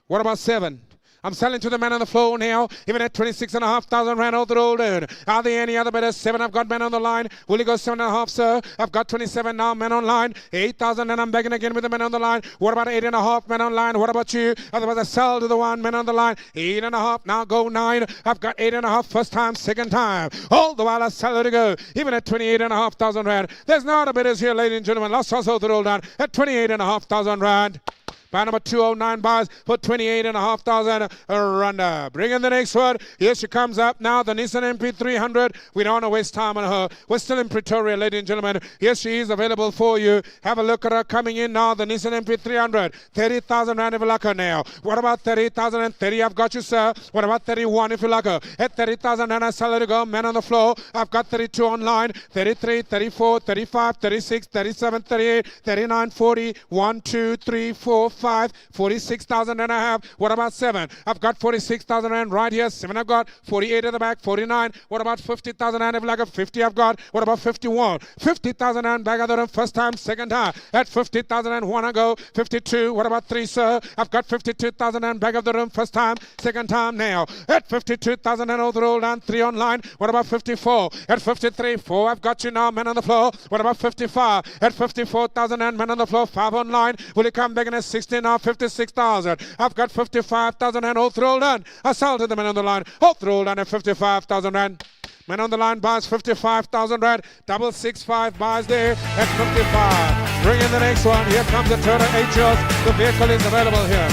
What about 7? I'm selling to the man on the floor now, even at 26,500 Rand all the roll down. Are there any other bidders? 7, I've got men on the line. Will you go 7.5, sir? I've got 27 now, men online. 8,000 and I'm begging again with the men on the line. What about 8.5 men online? What about you? Otherwise I sell to the one men on the line. 8.5, now go 9. I've got 8.5 first time, second time. All the while I sell it to go, even at 28,500 Rand. There's no other bidders here, ladies and gentlemen. Last chance all the roll down at 28,500 Rand. Buy number 209 buys for 28,500 Rand. Bring in the next one. Here she comes up now, the Nissan MP300. We don't want to waste time on her. We're still in Pretoria, ladies and gentlemen. Here she is available for you. Have a look at her coming in now, the Nissan MP300. 30,000 Rand if you like her now. What about 30,000 and 30? I've got you, sir. What about 31 if you like her? At 30,000 Rand, I sell her to go. Men on the floor. I've got 32 online. 33, 34, 35, 36, 37, 38, 39, 40. 1, 2, 3, 4, 5, 46,000 and I have. What about 7? I've got 46,000 Rand right here. 7 I've got. 48 at the back. 49. What about 50,000 Rand if like a 50 I've got? What about 51? 50,000 Rand back other than first time, second time. At 50,000 and 1 I go. 52. What about 3, sir? I've got 52,000 and back of the room first time, second time now. At 52,000 and all the roll down. 3 online. What about 54? At 53. 4 I've got you now. Men on the floor. What about 55? At 54,000 and men on the floor. 5 online. Will you come back in at 16 now? 56,000. I've got 55,000 and all throw done. I sold to the men on the line. All throw done at 55,000 Rand. Men on the line buys 55,000 Rand. 665 buys there at 55. Bring in the next one. Here comes the Toyota Aetios. The vehicle is available here.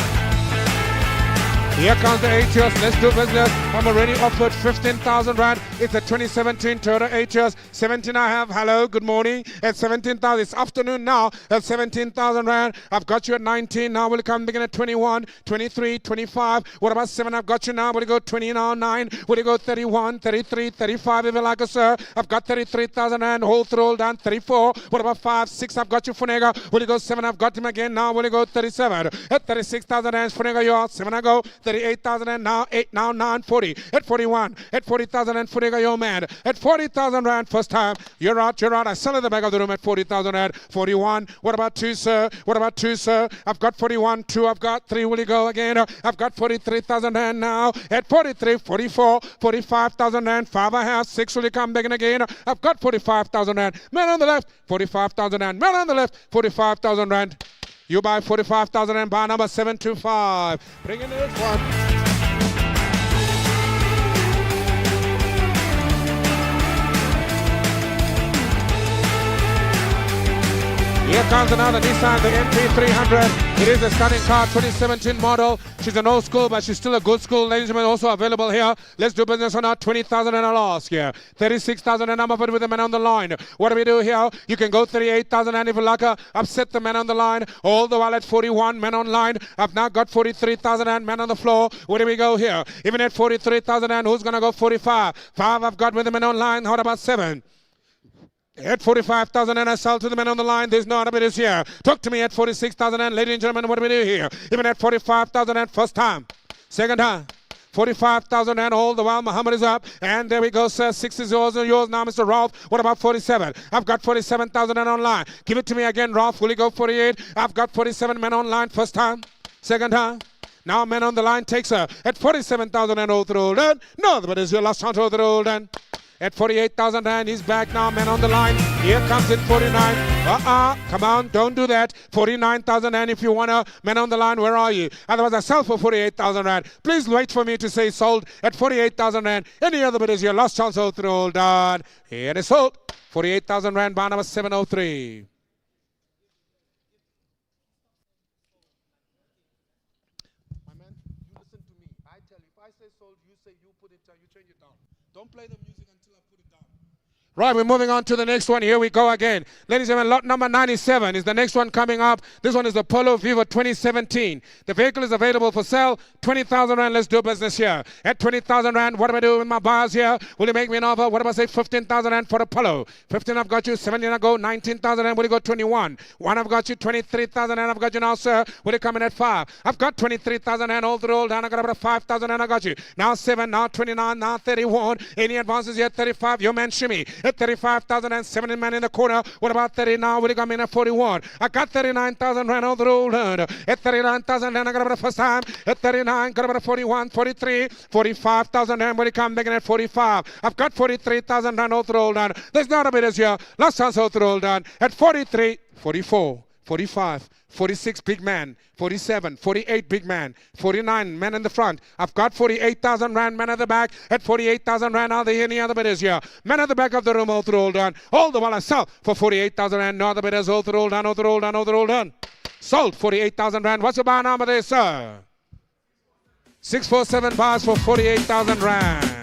Here comes the Aetios. Let's do business. I'm already offered 15,000 Rand. It's a 2017 Toyota Aetios. 17 I have. Hello, good morning. At 17,000. It's afternoon now. At 17,000 Rand. I've got you at 19. Now will you come begin at 21, 23, 25. What about 7? I've got you now. Will you go 20 now? 9. Will you go 31, 33, 35 if you like it, sir? I've got 33,000 Rand. Hold through down. 34. What about 5, 6? I've got you, Funega. Will you go 7? I've got him again. Now will you go 37? At 36,000 Rand. Funega, you are. 7 I go. 38,000 and now 8, now 9, 40. At 41, at 40,000 and 40 go your man. At 40,000 rand first time. You're out. I sell at the back of the room at 40,000 rand. 41. What about 2, sir? What about 2, sir? I've got 41, 2, I've got 3. Will you go again? I've got 43,000 rand now. At 43, 44, 45,000 rand. 5 I have. 6 will you come back in again? I've got 45,000 rand. Man on the left, 45,000 rand. Man on the left, 45,000 rand. You buy 45,000 and buy number 725. Bring in the next one. Here comes another Nissan, the MP300. It is a stunning car, 2017 model. She's an old school, but she's still a good school. Ladies and gentlemen, also available here. Let's do business on our 20,000 and a loss here. 36,000 and I'm offered with the man on the line. What do we do here? You can go 38,000 and if you like, upset the man on the line. All the while at 41, man on line. I've now got 43,000 and man on the floor. Where do we go here? Even at 43,000 and who's going to go 45? 5 I've got with the man on line. How about 7? At 45,000 and I sell to the man on the line. There's no other bidders here. Talk to me at 46,000 and ladies and gentlemen, what do we do here? Even at 45,000 and first time. Second time. 45,000 and all the while Muhammad is up. And there we go, sir. 6 is yours and yours now, Mr. Ralph. What about 47? I've got 47,000 and online. Give it to me again, Ralph. Will you go 48? I've got 47 men online. First time. Second time. Now man on the line takes her at 47,000 and all through. No, but is your last chance all through then. At 48,000 and he's back now, man on the line. Here comes in 49. Come on, don't do that. 49,000 and if you want a man on the line, where are you? Otherwise I sell for 48,000 rand. Please wait for me to say sold at 48,000 rand. Any other bid is your last chance all through, all done. Here it is sold. 48,000 rand, bar number 703. My man, you listen to me. I tell you, if I say sold, you say you put it down, you change it down. Don't play the music until I put it down. Right, we're moving on to the next one. Here we go again. Ladies and gentlemen, lot number 97 is the next one coming up. This one is the Polo Viva 2017. The vehicle is available for sale. 20,000 rand. Let's do business here. At 20,000 rand, what do I do with my buyers here? Will you make me an offer? What if I say 15,000 rand for the Polo? 15 I've got you. 17 I go. 19,000 rand. Will you go 21? 1 I've got you. 23,000 rand I've got you now, sir. Will you come in at 5? I've got 23,000 rand all through all down. I got about 5,000 and I got you. Now 7, now 29, now 31. Any advances here? 35. Your man shimmy. At 35,000 and 70 man in the corner. What about 30 now? Will you come in at 41? I got 39,000 rand all through. At 39,000 rand I got about the first time. At 39, got about a 41, 43, 45,000 rand. Will you come back in at 45? I've got 43,000 rand all through. There's not a bit here. Last chance all through. At 43, 44, 45, 46 big man, 47, 48 big man, 49 men in the front. I've got 48,000 rand, men at the back. At 48,000 rand, are there any other bidders here? Men at the back of the room, all through, all done. All the while I sell for 48,000 rand. No other bidders, all through, all done, all through, all done, all through, all done. Sold 48,000 rand. What's your buy number there, sir? 647 bars for 48,000 rand.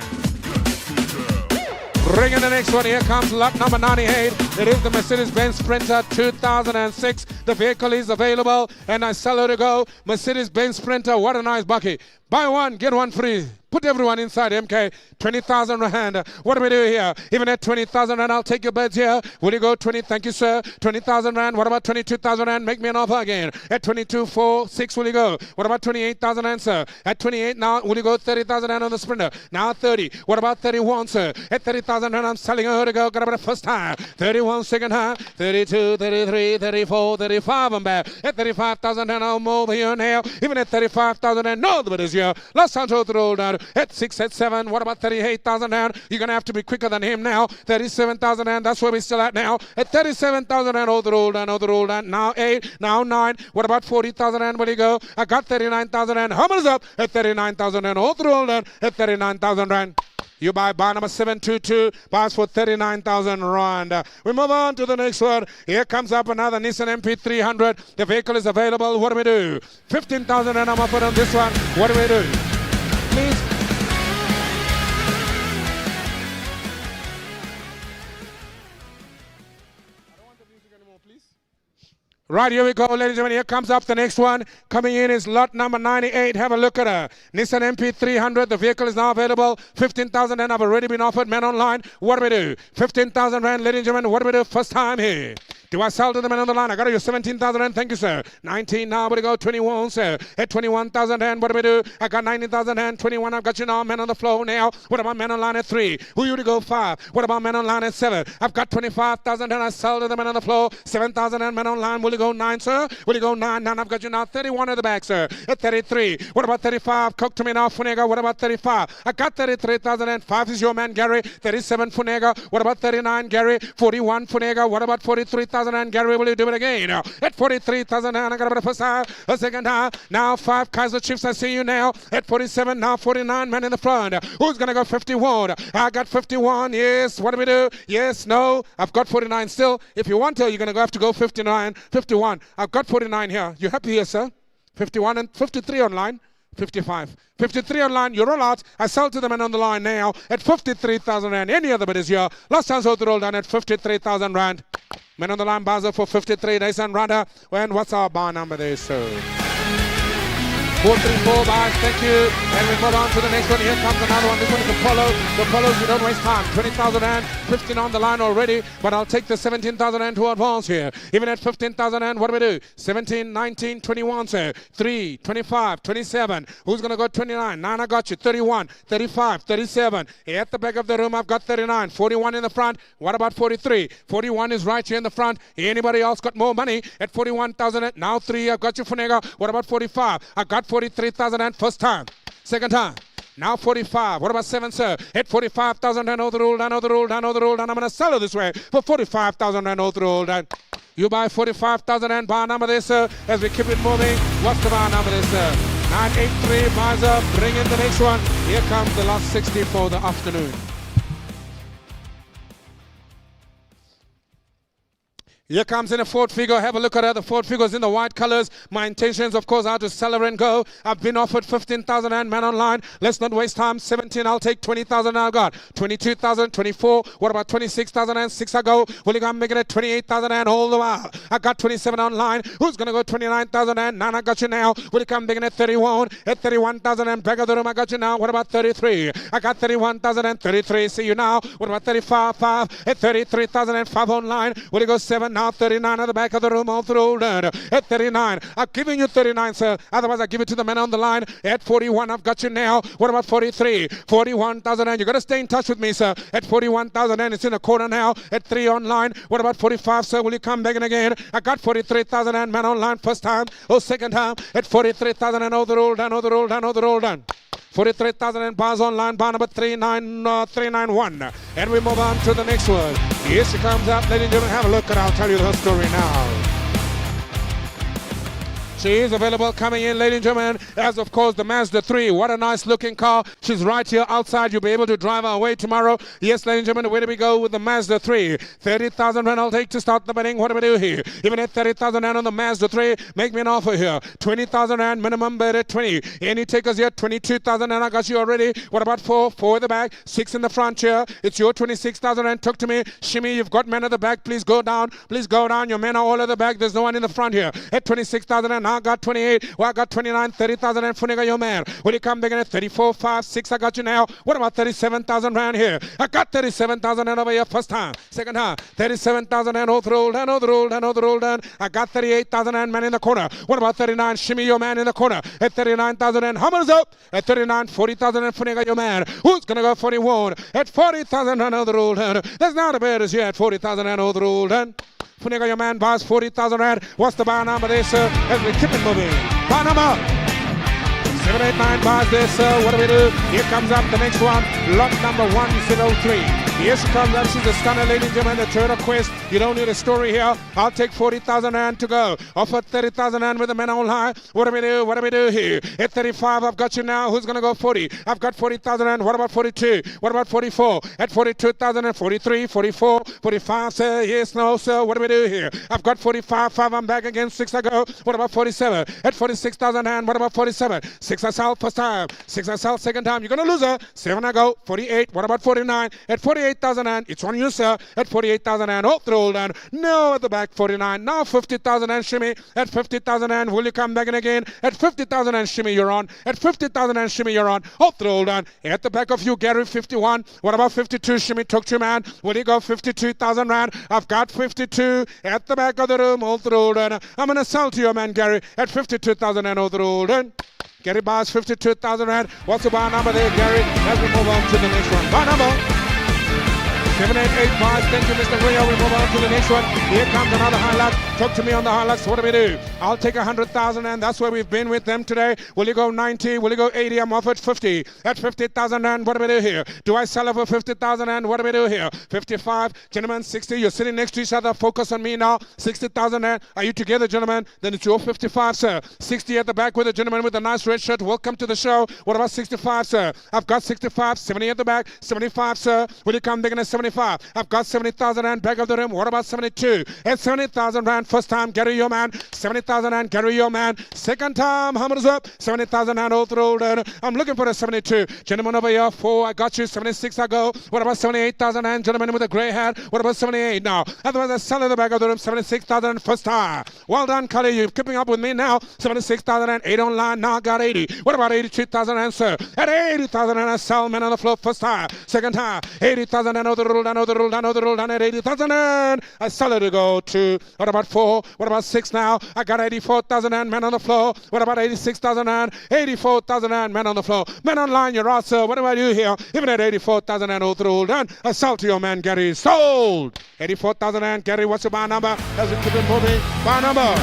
Bring in the next one. Here comes lot number 98. It is the Mercedes-Benz Sprinter 2006. The vehicle is available and I sell her to go. Mercedes-Benz Sprinter. What a nice bucket. Buy one, get one free. Put everyone inside, MK. 20,000 rand. What do we do here? Even at 20,000 rand, I'll take your bets here. Will you go 20? Thank you, sir. 20,000 rand. What about 22,000 rand? Make me an offer again. At 22, 4, 6, will you go? What about 28,000 rand, sir? At 28 now, will you go 30,000 rand on the Sprinter? Now 30. What about 31, sir? At 30,000 rand, I'm selling her to go. Got about the first time. 31, second time. 32, 33, 34, 35, I'm back. At 35,000 rand, I'll move here now. Even at 35,000 rand, no, but it's here. Last time to roll down. At 6, at 7, what about 38,000 rand? You're going to have to be quicker than him now. 37,000 rand, that's where we're still at now. At 37,000 rand, all the roll down, all the roll down. Now 8, now 9. What about 40,000 rand? Where do you go? I got 39,000 rand. How much is up? At 39,000 rand, all the roll down. At 39,000 rand. You buy bar number 722, bars for 39,000 rand. We move on to the next one. Here comes up another Nissan MP300. The vehicle is available. What do we do? 15,000 rand I'm offered on this one. What do we do? Please. Right, here we go, ladies and gentlemen. Here comes up the next one. Coming in is lot number 98. Have a look at her. Nissan MP300. The vehicle is now available. 15,000 rand have already been offered. Men online. What do we do? 15,000 rand, ladies and gentlemen. What do we do? First time here. Do I sell to the man on the line? I got you 17,000 and thank you, sir. 19 now, but go 21, sir. At 21,000 and what do we do? I got 19,000 and 21. I've got you now, man on the floor now. What about man on line at 3? Who you to go 5? What about man on line at 7? I've got 25,000 and I sell to the man on the floor. 7,000 and man on line. Will you go 9, sir? Will you go 9? 9. I've got you now 31 at the back, sir. At 33. What about 35? Cook to me now, Funega. What about 35? I got 33,000 and 5 is your man, Gary. 37, Funega. What about 39, Gary? 41, Funega. What about 43,000 and Gary? Will you do it again? At 43,000 and I got a first half, a second half. Now 5 Kaiser Chiefs. I see you now. At 47, now 49 men in the front. Who's gonna go 51? I got 51. Yes. What do we do? Yes. No. I've got 49 still. If you want to, you're gonna have to go 59, 51. I've got 49 here. You happy here, sir? 51 and 53 online. 55. 53 online, you roll out. I sell to the man on the line now at 53,000 rand. Any other bid is here. Last chance to roll down at 53,000 rand. Man on the line, Baza for 53 days and Randa. And what's our bar number there, sir? 434 bars, thank you. And we move on to the next one. Here comes another one. This one is the Polo. The Polos, you don't waste time. 20,000 rand, 15 on the line already. But I'll take the 17,000 rand to advance here. Even at 15,000 rand, what do we do? 17, 19, 21, sir. 3, 25, 27. Who's going to go 29? 9, I got you. 31, 35, 37. At the back of the room, I've got 39. 41 in the front. What about 43? 41 is right here in the front. Anybody else got more money? At 41,000, now 3, I've got you, Funega. What about 45? I got 43,000 and first time. Second time. Now 45. What about 7, sir? At 45,000 and over the rule, down over the rule, down over the rule, down. I'm going to sell it this way for 45,000 and over the rule, down. You buy 45,000 and bar number there, sir. As we keep it moving, what's the bar number there, sir? 983, Miser. Bring in the next one. Here comes the last 60 for the afternoon. Here comes in a Ford figure. Have a look at her. The Ford figure's in the white colors. My intentions, of course, are to sell her and go. I've been offered 15,000 and man online. Let's not waste time. 17, I'll take 20,000 I got. 22,000, 24. What about 26,000 and 6 I go? Will you go and make it at 28,000 and all the while? I got 27 online. Who's going to go 29,000 and 9? I got you now. Will you come making it 31? At 31,000 and back of the room, I got you now. What about 33? I got 31,000 and 33. See you now. What about 35? 5 at 33,000 and 5 online. Will you go 7? Now 39 at the back of the room, all through at 39. I'm giving you 39, sir. Otherwise, I give it to the man on the line. At 41, I've got you now. What about 43? 41,000 and you got to stay in touch with me, sir. At 41,000 and it's in the corner now. At 3 online. What about 45, sir? Will you come back in again? I got 43,000 and man online first time. Oh, second time. At 43,000 and all the roll down, all the roll down, all the roll down. 43,000 and bars online, bar number 391. And we move on to the next one. Here she comes up, ladies and gentlemen. Have a look and I'll tell you her story now. She is available coming in, ladies and gentlemen, as of course the Mazda 3. What a nice looking car. She's right here outside. You'll be able to drive her away tomorrow. Yes, ladies and gentlemen, where do we go with the Mazda 3? 30,000 rand I'll take to start the bidding. What do we do here? Even at 30,000 rand on the Mazda 3, make me an offer here. 20,000 rand minimum bid at 20. Any takers here? 22,000 and I got you already. What about 4? 4 in the back, 6 in the front here. It's your 26,000 rand. Talk to me. Shimmy, you've got men at the back. Please go down. Please go down. Your men are all at the back. There's no one in the front here. At 26,000 and I got 28. Well, I got 29, 30,000 and Funega, your man. Will you come back in at 34, 5, 6? I got you now. What about 37,000 rand here? I got 37,000 and over here first time. Second time, 37,000 and over the roll down, over the roll down, over the roll down. I got 38,000 and man in the corner. What about 39? Shimmy, your man in the corner. At 39,000 and Hummer's up. At 39, 40,000 and Funega, your man. Who's going to go 41? At 40,000 and over the roll down. There's not a bad as here at 40,000 and over the roll down. Funega, your man, buys 40,000 rand. What's the bar number there, sir? As we keep it moving. Bar number 789 bars there, sir. What do we do? Here comes up the next one. Lot number 103. Here she comes up. She's a stunner, ladies and gentlemen. The Toyota Quest. You don't need a story here. I'll take 40,000 rand to go. Offer 30,000 rand with the men on high. What do we do? What do we do here? At 35, I've got you now. Who's going to go 40? I've got 40,000 rand. What about 42? What about 44? At 42,000 and 43, 44, 45, sir. Yes, no, sir. What do we do here? I've got 45, 5. I'm back again. 6 I go. What about 47? At 46,000 rand. What about 47? 6 I sell first time. 6 I sell second time. You're going to lose her. 7 I go. 48. What about 49? At 48. 48,000 and it's on you, sir. At 48,000 and off the roll and now at the back 49. Now 50,000 and shimmy. At 50,000 and will you come back in again? At 50,000 and shimmy, you're on. At 50,000 and shimmy, you're on. Off the roll and at the back of you, Gary, 51. What about 52? Shimmy, talk to you, man. Will you go 52,000 rand? I've got 52 at the back of the room. Off the roll and I'm gonna sell to you, man, Gary. At 52,000 and off the roll and Gary buys 52,000 rand. What's the bar number there, Gary? As we move on to the next one. Bar number 788 bars. Thank you, Mr. Rio. We move on to the next one. Here comes another highlight. Talk to me on the highlights. What do we do? I'll take 100,000 and that's where we've been with them today. Will you go 90? Will you go 80? I'm offered 50. At 50,000 and what do we do here? Do I sell it for 50,000 and what do we do here? 55. Gentlemen, 60. You're sitting next to each other. Focus on me now. 60,000 and are you together, gentlemen? Then it's your 55, sir. 60 at the back with a gentleman with a nice red shirt. Welcome to the show. What about 65, sir? I've got 65. 70 at the back. 75, sir. Will you come digging at 75? I've got 70,000 rand back of the rim. What about 72? At 70,000 rand, first time, carry your man. 70,000 rand, carry your man. Second time, hammers up. 70,000 rand, all through. I'm looking for a 72. Gentleman over here, 4. I got you. 76, I go. What about 78,000 rand? Gentleman with a grey hat. What about 78 now? Otherwise, I sell in the back of the room. 76,000 first time. Well done, Kali. You're keeping up with me now. 76,000 and 8 online. Now I got 80. What about 82,000 rand, sir? At 80,000 and I sell man on the floor first time. Second time, 80,000 and over the rule, another rule, another rule, and at 80,000 and I sell it to go to, what about 4? What about 6 now? I got 84,000 and man on the floor. What about 86,000 and 84,000 and man on the floor? Man online, you're out, sir. What do I do here? Even at 84,000 and over the rule, and I sell to your man, Gary. Sold! 84,000 and Gary, what's your bar number? As we keep it moving, bar number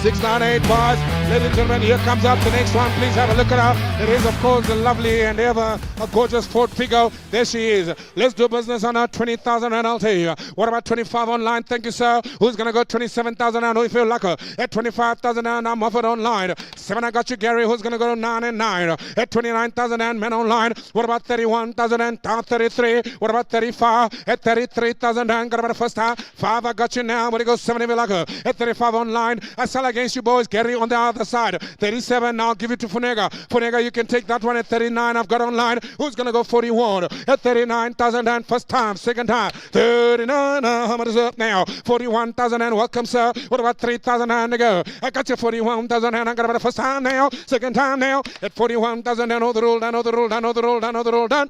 698 bars. Ladies and gentlemen, here comes up the next one. Please have a look at her. It is, of course, the lovely and ever a gorgeous Ford figure. There she is. Let's do business on her. 20,000 and I'll tell you. What about 25 online? Thank you, sir. Who's going to go 27,000 and if you like her? At 25,000 and I'm offered online. 7, I got you, Gary. Who's going to go to 9 and 9? At 29,000 and men online. What about 31,000 and 33? What about 35? At 33,000 and got about the first time. 5, I got you now. What do you go 70 if you like her? At 35 online. I sell against you boys. Gary on the other side. 37, now I'll give it to Funega. Funega, you can take that one at 39. I've got online. Who's going to go 41? At 39,000 and first time, second time. 39, how much is up now? 41,000 and welcome, sir. What about 3,000 and to go? I got you 41,000 and I got about the first time now, second time now. At 41,000 and all the rule, done, all the rule, done, all the rule, done, all the rule, done.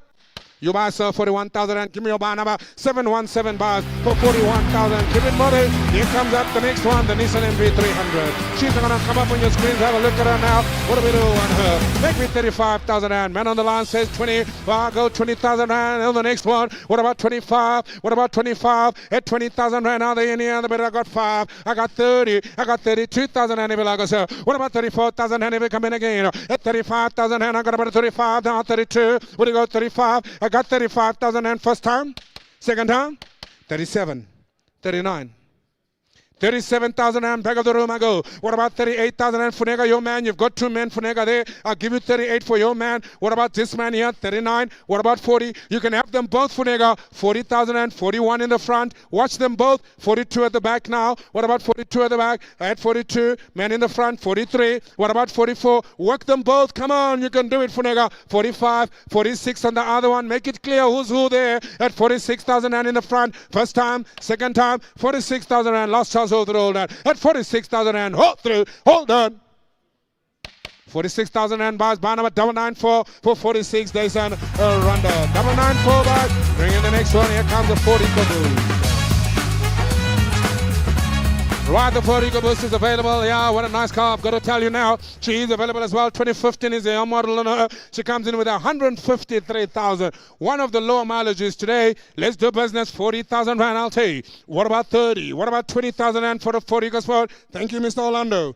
You buy, sir, 41,000 and give me your bar number 717 bars for 41,000. Keep it moving. Here comes up the next one, the Nissan MV300. She's going to come up on your screens. Have a look at her now. What do we do on her? Make me 35,000 and man on the line says 20. Well, I'll go 20,000 rand on the next one. What about 25? What about 25? At 20,000 rand, are they any other better? I got 5. I got 30. I got 32,000 and if you like us, sir. What about 34,000 and if you come in again? At 35,000 and I got about 35. Now 32. What do you go? 35. I got 35,000 and first time, second time, 37, 39. 37,000 and back of the room I go. What about 38,000 and Funega, your man? You've got 2 men, Funega there. I'll give you 38 for your man. What about this man here? 39. What about 40? You can have them both, Funega. 40,000 and 41 in the front. Watch them both. 42 at the back now. What about 42 at the back? At 42, man in the front. 43. What about 44? Work them both. Come on, you can do it, Funega. 45, 46 on the other one. Make it clear who's who there. At 46,000 and in the front. First time, second time, 46,000 and last chance. Hold on. At 46,000 and hold through. Hold on. 46,000 and bars. Bar number 994 for 46. There's an Ronda. 994 bars. Bring in the next one. Here comes the 40 caboose. Right, the 40 caboose is available. Yeah, what a nice car. I've got to tell you now. She's available as well. 2015 is the model on her. She comes in with 153,000. One of the lower mileages today. Let's do business. 40,000 rand, I'll tell you. What about 30? What about 20,000 rand for the 40 caboose? Thank you, Mr. Orlando.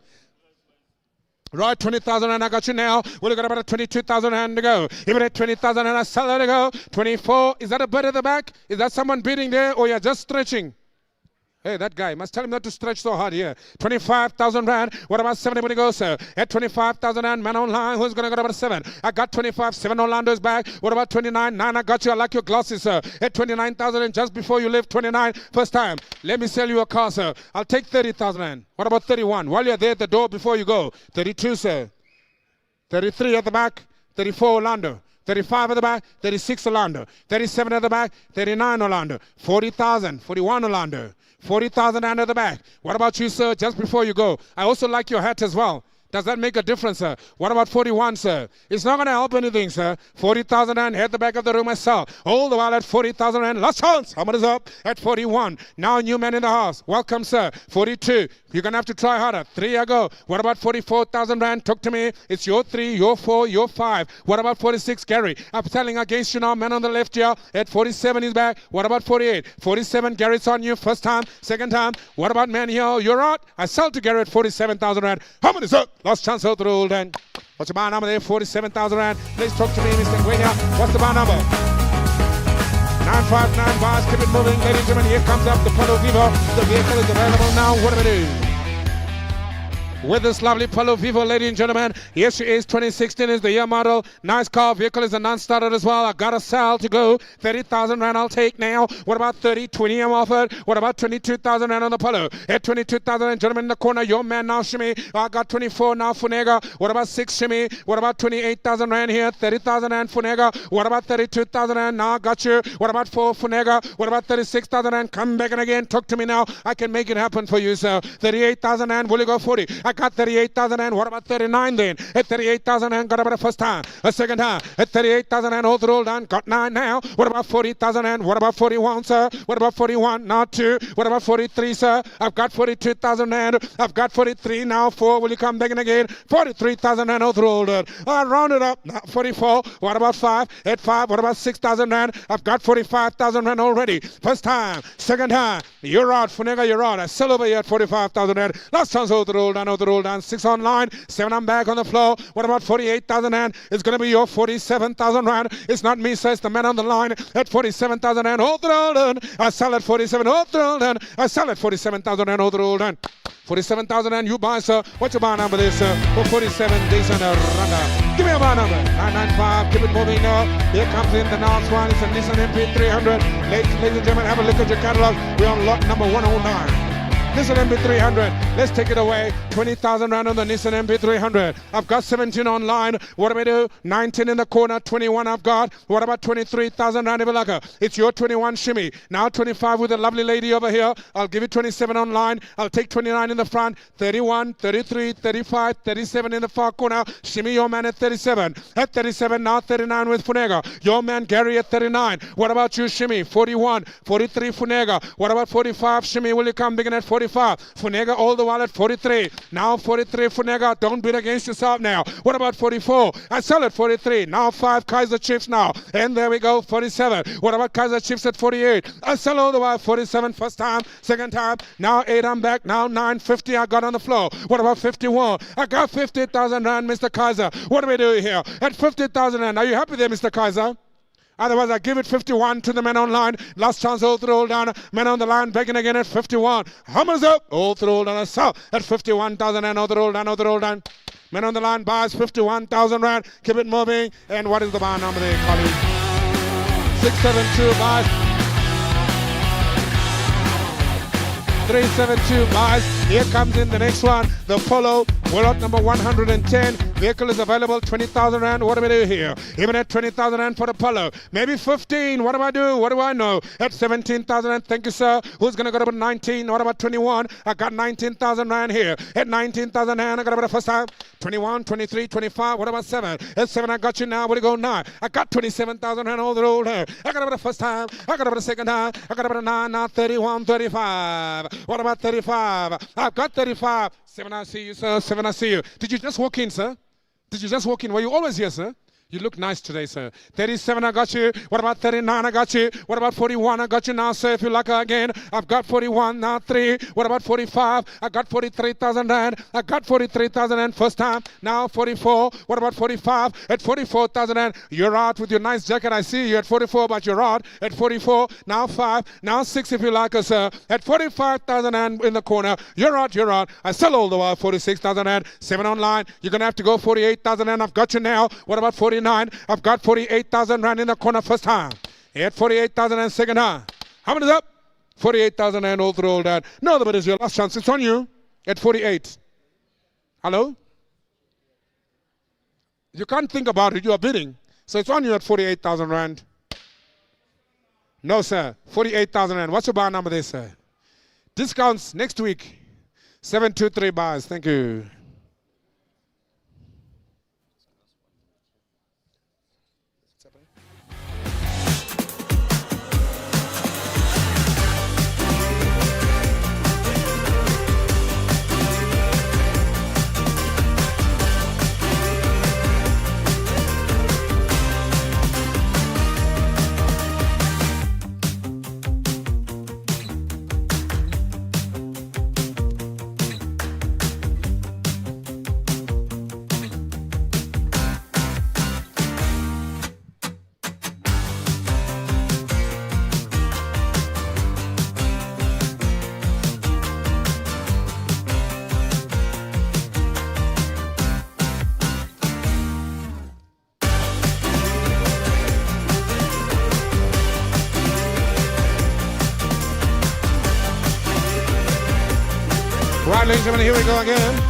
Right, 20,000 and I got you now. We'll got about 22,000 and to go. Even at 20,000 and I sell it to go. 24. Is that a bid at the back? Is that someone bidding there or you're just stretching? Hey, that guy, must tell him not to stretch so hard here. 25,000 rand. What about 70 when he goes, sir? At 25,000 rand, man online. Who's going to go about 7? I got 25. 7 Orlando's back. What about 29? 9, I got you. I like your glasses, sir. At 29,000 and just before you leave, 29. First time. Let me sell you a car, sir. I'll take 30,000 rand. What about 31? While you're there at the door before you go. 32, sir. 33 at the back. 34 Orlando. 35 at the back, 36 Orlando. 37 at the back, 39 Orlando. 40,000, 41 Orlando. 40,000 at the back. What about you, sir? Just before you go, I also like your hat as well. Does that make a difference, sir? What about 41, sir? It's not going to help anything, sir. 40,000 Rand, head the back of the room myself. All the while at 40,000 Rand. Last chance. How much is up? At 41. Now new man in the house. Welcome, sir. 42. You're going to have to try harder. 3 ago. What about 44,000 Rand? Talk to me. It's your 3, your 4, your 5. What about 46, Gary? I'm telling against you now. Man on the left here. At 47, he's back. What about 48? 47, Gary's on you. First time. Second time. What about man here? You're out. I sell to Gary at 47,000 Rand. How much is up? Last chance out the rule then. What's the bar number there? 47,000 Rand. Please talk to me, Mr. Wayne. What's the bar number? 959 bars. Keep it moving. Ladies and gentlemen, here comes up the Polo Vivo. The vehicle is available now. What do we do? With this lovely Polo Vivo, ladies and gentlemen. Here she is, 2016 is the year model. Nice car, vehicle is a non-starter as well. I got a sell to go. 30,000 Rand I'll take now. What about 30? 20 I'm offered. What about 22,000 Rand on the Polo? At 22,000, gentlemen in the corner, your man now, Shimmy. I got 24 now, Funega. What about 6, Shimmy? What about 28,000 Rand here? 30,000 Rand, Funega. What about 32,000 Rand? Now I got you. What about 4, Funega? What about 36,000 Rand? Come back and again. Talk to me now. I can make it happen for you, sir. 38,000 Rand. Will you go 40? I got 38,000 and what about 39 then? At 38,000 and got about a first time, a second time. At 38,000 and all the roll down, got 9 now. What about 40,000 and what about 41, sir? What about 41? Now 2. What about 43, sir? I've got 42,000 and I've got 43 now. 4. Will you come back in again? 43,000 and all the roll down. I round it up. Now 44. What about 5? At 5. What about 6,000 and I've got 45,000 and already. First time, second time. You're out, Funega, you're out. I sell over here at 45,000 and last chance out the roll down. 6 online, 7 I'm back on the floor. What about 48,000 Rand? It's going to be your 47,000 Rand. It's not me, says the man on the line at 47,000 Rand. Hold the roll. I sell at 47. Hold the roll. I sell at 47,000 Rand. Hold the roll. 47,000 Rand. You buy, sir. What's your bar number there, sir? For 47 days and a runner. Give me a bar number. 995. Keep it moving now. Here comes in the last one. It's a Nissan MP300. Ladies and gentlemen, have a look at your catalog. We're on lot number 109. Nissan MP300, let's take it away. 20,000 Rand on the Nissan MP300. I've got 17 online. What do we do? 19 in the corner, 21 I've got. What about 23,000 Rand, Ivalaka? It's your 21 shimmy. Now 25 with a lovely lady over here. I'll give you 27 online. I'll take 29 in the front. 31, 33, 35, 37 in the far corner. Shimmy your man at 37. At 37 now 39 with Funega. Your man Gary at 39. What about you, shimmy? 41, 43 Funega. What about 45 shimmy? Will you come begin at 45? Funega all the while at 43. Now 43 Funega. Don't bid against yourself now. What about 44? I sell at 43. Now 5 Kaiser Chiefs now. And there we go. 47. What about Kaiser Chiefs at 48? I sell all the while 47. First time. Second time. Now 8 I'm back. Now 950 I got on the floor. What about 51? I got 50,000 Rand, Mr. Kaiser. What do we do here? At 50,000 Rand. Are you happy there, Mr. Kaiser? Otherwise, I give it 51 to the man online. Last chance, all through, all down. Man on the line, begging again at 51. Hammers up. All through, all down. I sell at 51,000 and all the roll down, all the roll down. Man on the line buys 51,000 Rand. Keep it moving. And what is the bar number there, colleague? 672 buys. 372 buys. Here comes in the next one. The Polo. We're at number 110. Vehicle is available, 20,000 Rand. What do we do here? Even at 20,000 Rand for the Polo. Maybe 15. What do I do? What do I know? At 17,000 Rand. Thank you, sir. Who's going to go to 19? What about 21? I got 19,000 Rand here. At 19,000 Rand, I got about the first time. 21, 23, 25. What about 7? At 7, I got you now. What do you go 9? I got 27,000 Rand all the road here. I got about the first time. I got about the second time. I got about a 9, now 31, 35. What about 35? I've got 35. 7, I see you, sir. 7, I see you. Did you just walk in, sir? Did you just walk in? Were you always here, sir? You look nice today, sir. 37, I got you. What about 39? I got you. What about 41? I got you now, sir. If you like her again, I've got 41, now 3. What about 45? I got 43,000 Rand. I got 43,000 Rand first time. Now 44. What about 45? At 44,000 Rand. You're out with your nice jacket. I see you at 44, but you're out at 44. Now 5. Now 6 if you like her, sir. At 45,000 Rand in the corner. You're out, you're out. I sell all the while 46,000 Rand. 7 online. You're going to have to go 48,000 Rand. I've got you now. What about 49? I've got 48,000 Rand in the corner first time. At 48,000 and second time. How many is up? 48,000 and all through all that. No, but it's your last chance. It's on you. At 48. Hello? You can't think about it. You are bidding. So it's on you at 48,000 Rand. No, sir. 48,000 Rand. What's your bar number there, sir? Discounts next week. 723 bars. Thank you. Right, ladies and gentlemen, here we go again.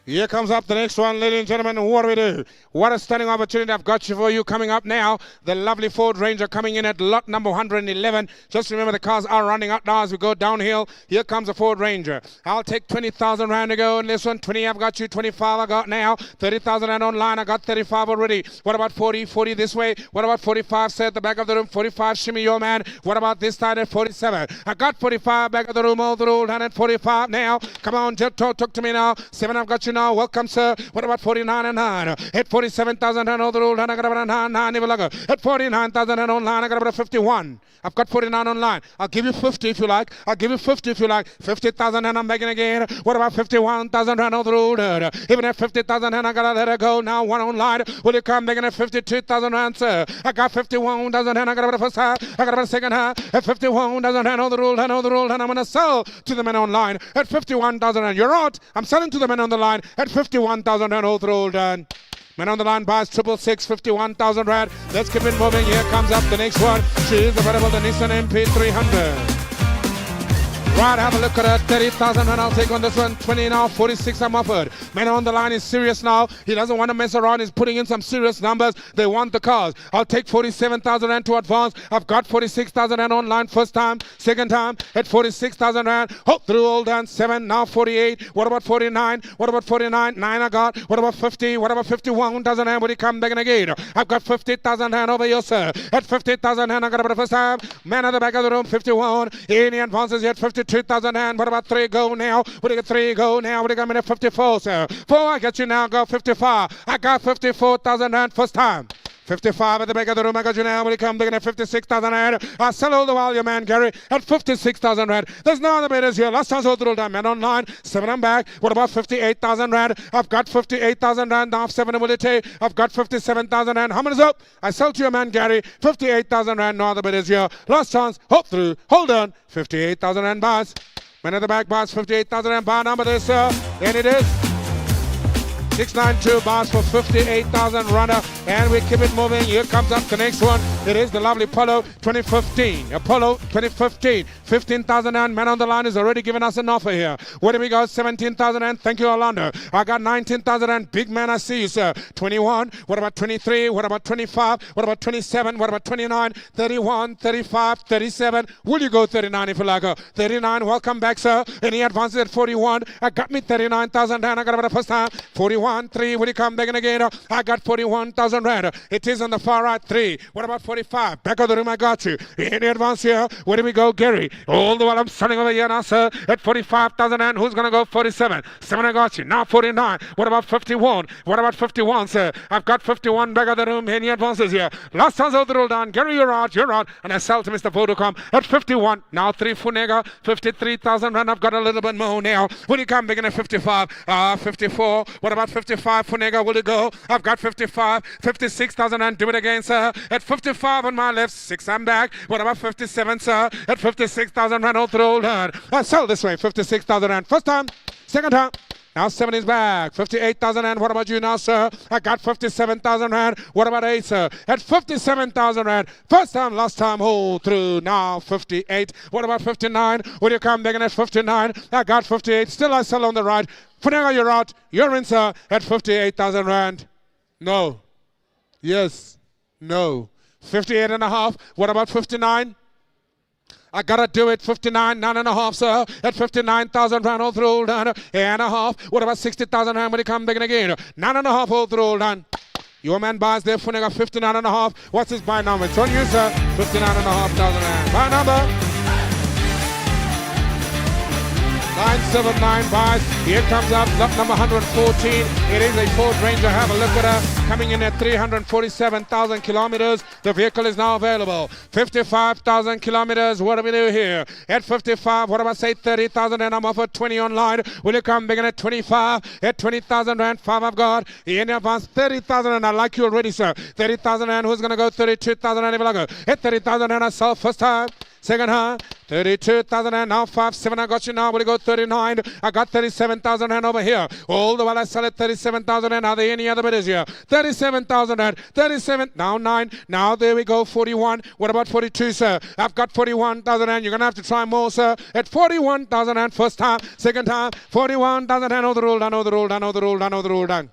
Here comes up the next one, ladies and gentlemen. What do we do? What a stunning opportunity I've got for you coming up now. The lovely Ford Ranger coming in at lot number 111. Just remember the cars are running up now as we go downhill. Here comes the Ford Ranger. I'll take 20,000 Rand to go in this one. 20, I've got you. 25, I got now. 30,000 Rand online. I got 35 already. What about 40? 40 this way. What about 45? Say at the back of the room. 45, shimmy your man. What about this side at 47? I got 45 back of the room. All the rule done at 45 now. Come on, talk to me now. 7, I've got you now. Welcome, sir. What about 49 and 9? At 47,000 and all the rule, and I got about 9 never longer. At 49,000 and online, I got about 51. I've got 49 online. I'll give you 50 if you like. I'll give you 50 if you like. 50,000 and I'm begging again. What about 51,000 and all the rule? Even at 50,000 and I gotta let it go. Now one online. Will you come begging at 52,000 rand, sir? I got 51,000 and I got about the first half. I got about the second half. At 51,000 and all the rule, and all the rule, and I'm gonna sell to the men online at 51,000 and you're out. I'm selling to the men on the line at 51,000 and all the rule done. Man on the line buys 666, 51,000 Rand. Let's keep it moving. Here comes up the next one. She is available, the Nissan MP300. Right, have a look at her. 30,000 and I'll take on this one. 20 now, 46 I'm offered. Man on the line is serious now. He doesn't want to mess around. He's putting in some serious numbers. They want the cars. I'll take 47,000 Rand to advance. I've got 46,000 Rand online first time. Second time at 46,000 Rand. Hope through all done. 7, now 48. What about 49? What about 49? 9 I got. What about 50? What about 51,000 Rand? Will he come back again? I've got 50,000 Rand over here, sir. At 50,000 Rand, I got about the first time. Man at the back of the room, 51. Any advances yet? 52,000 Rand. What about 3 go now? What do you get 3 go now? What do you got me at 54, sir? 4, I get you now. Go 55. I got 54,000 Rand first time. 55 at the back of the room. I got you now. When you come digging at 56,000 Rand. I sell all the while, your man Gary, at 56,000 Rand. There's no other bidders here. Last chance all the time. Man online. 7, I'm back. What about 58,000 Rand? I've got 58,000 Rand. Now 7 will it take? I've got 57,000 Rand. How many is up? I sell to your man Gary. 58,000 Rand. No other bidders here. Last chance. Hope through. Hold on. 58,000 Rand bars. Man at the back bars. 58,000 Rand bar number there, sir. And it is 692 bars for 58,000 runner, and we keep it moving. Here comes up the next one. It is the lovely Polo 2015. Apollo 2015. 15,000 and man on the line is already giving us an offer here. Where do we go? 17,000 and thank you, Orlando. I got 19,000 and big man, I see you, sir. 21. What about 23? What about 25? What about 27? What about 29? 31, 35, 37. Will you go 39 if you like? 39. Welcome back, sir. Any advances at 41? I got me 39,000 and I got about the first time. 41. 3, will you come back again? I got 41,000 Rand. It is on the far right. 3. What about 45? Back of the room, I got you. Any advance here? Where do we go, Gary? All the while I'm selling over here now, sir. At 45,000 Rand. Who's going to go? 47. 7, I got you. Now 49. What about 51? What about 51, sir? I've got 51 back of the room. Any advances here? Last chance all the roll down. Gary, you're out. You're out. And I sell to Mr. Vodacom at 51. Now 3 Funega. 53,000 Rand. I've got a little bit more now. Will you come back in at 55? 54. What about 55 for Nega, will it go? I've got 55, 56,000 and do it again, sir. At 55 on my left, 6 I'm back. What about 57, sir? At 56,000 rand all through. I sell this way, 56,000 rand. First time, second time. Now 7 is back. 58,000 rand. What about you now, sir? I got 57,000 rand. What about 8, sir? At 57,000 rand. First time, last time, hold through. Now 58. What about 59? Will you come back at 59? I got 58. Still I sell on the right. Funega, you're out. You're in, sir, at 58,000 rand. No. Yes. No. 58 and a half. What about 59? I gotta do it. 59, 9.5, sir. At 59,000 rand all through, done. 8.5. What about 60,000 rand when you come back again? 9.5 all through, done. Your man buys there for 59.5. What's his buy number? It's on you, sir. 59,500 rand. Buy number 979 buys. Here comes up lot number 114. It is a Ford Ranger. Have a look at her. Coming in at 347,000 kilometers. The vehicle is now available. 55,000 kilometers. What do we do here? At 55, what about say 30,000 and I'm offered 20 online. Will you come begin at 25? At 20,000 rand, 5 I've got. In advance 30,000 and I like you already, sir. 30,000 and who's going to go 32,000 and I go. At 30,000 and I sell first time. Second hand, 32,000 and now 5-7. I got you now. Will you go 39? I got 37,000 and over here. All the while I sell at 37,000 and are there any other bidders here? 37,000 and 37. Now 9. Now there we go. 41. What about 42, sir? I've got 41,000 and you're gonna have to try more, sir. At 41,000 and first time, second time, 41,000 and the rule done. Know the rule done. Know the rule done. Know the rule done.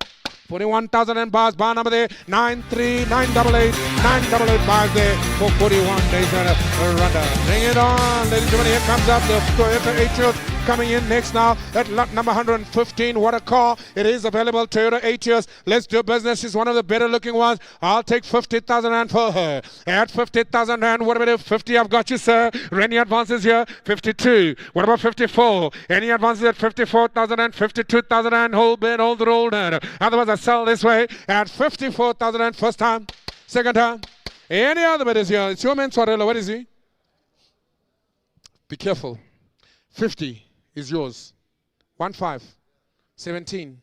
41,000 and bars, bar number there, 93888, 988 bars there for 41 days and a runner. Bring it on, ladies and gentlemen, here comes up the Toyota Atrius coming in next now at lot number 115. What a car. It is available, Toyota Atrius. Let's do business. She's one of the better looking ones. I'll take 50,000 rand for her. At 50,000 rand, what about 50? I've got you, sir. Any advances here? 52. What about 54? Any advances at 54,000 and 52,000 and hold bid, hold the roll. Otherwise, I sell this way at 54,000 and first time, second time. Any other bidders here? It's your man, Swarella. What is he? Be careful. 50 is yours. 15. 17.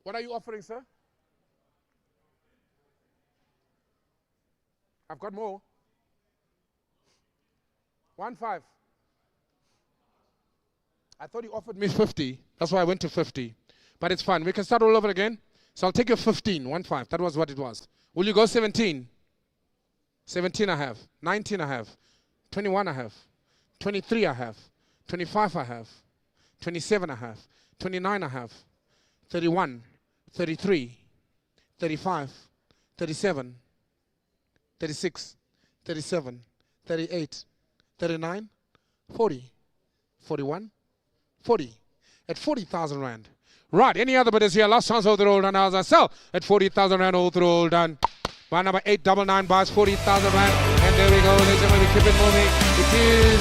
What are you offering, sir? I've got more. 15. I thought you offered me 50. That's why I went to 50. But it's fine. We can start all over again. So I'll take your 15. 15. That was what it was. Will you go 17? 17 I have. 19 I have. 21 I have. 23 I have. 25 I have. 27 I have. 29 I have. 31. 33. 35. 37. 36. 37. 38. 39. 40. 41. 40. At 40,000 rand. Right, any other bidders here? Last chance all the roll done. As I sell at 40,000 rand all the roll done. Bar number 899 buys 40,000 rand. And there we go. Ladies and gentlemen, we keep it moving. It is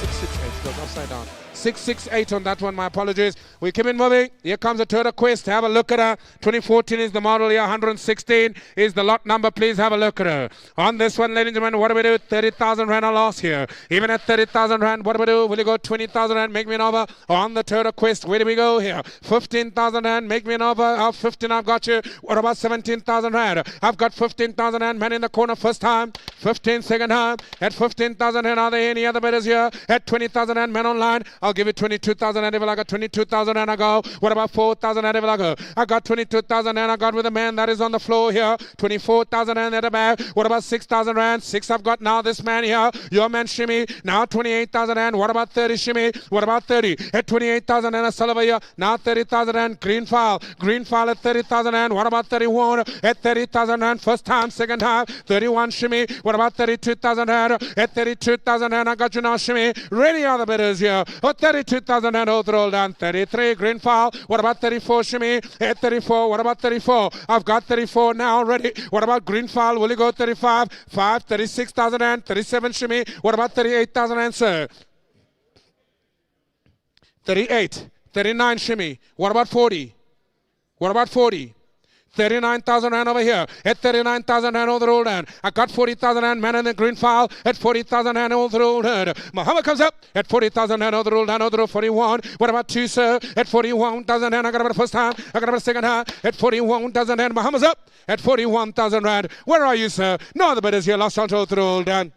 668. Goes upside down. 668 on that one, my apologies. We keep it moving. Here comes a Toyota Quest. Have a look at her. 2014 is the model here. 116 is the lot number. Please have a look at her. On this one, ladies and gentlemen, what do we do? 30,000 rand a loss here. Even at 30,000 rand, what do we do? Will you go 20,000 rand? Make me an offer on the Toyota Quest. Where do we go here? 15,000 rand. Make me an offer. 15, I've got you. What about 17,000 rand? I've got 15,000 rand. Man in the corner first time. 15 second time. At 15,000 rand, are there any other bidders here? At 20,000 rand, man online. I'll give it 22,000 and I got 22,000 and I go. What about 4,000 and I go? I got 22,000 and I got with a man that is on the floor here. 24,000 and at the back. What about 6,000 rand? 6 I've got now. This man here. Your man Shimmy. Now 28,000 and what about 30 Shimmy? What about 30? At 28,000 and a sell over here. Now 30,000 and green file. Green file at 30,000 and what about 31? At 30,000 and first time, second time. 31 Shimmy. What about 32,000 and at 32,000 and I got you now Shimmy. Ready are the bidders here. Oh, 32,000 and hold roll down. 33 green file. What about 34 Shimmy? At 34. What about 34? I've got 34 now ready. What about green file? Will you go 35? 5, 36,000 and 37 Shimmy. What about 38,000 and sir? 38. 39 Shimmy. What about 40? What about 40? 39,000 rand over here. At 39,000 rand all the roll down. I got 40,000 rand man in the green file. At 40,000 rand all the roll down. Muhammad comes up. At 40,000 rand all the roll down. All the roll 41. What about 2 sir? At 41,000 rand. I got about the first time. I got about the second time. At 41,000 rand. Muhammad's up. At 41,000 rand. Where are you sir? No other bidders here. Last chance all the roll down.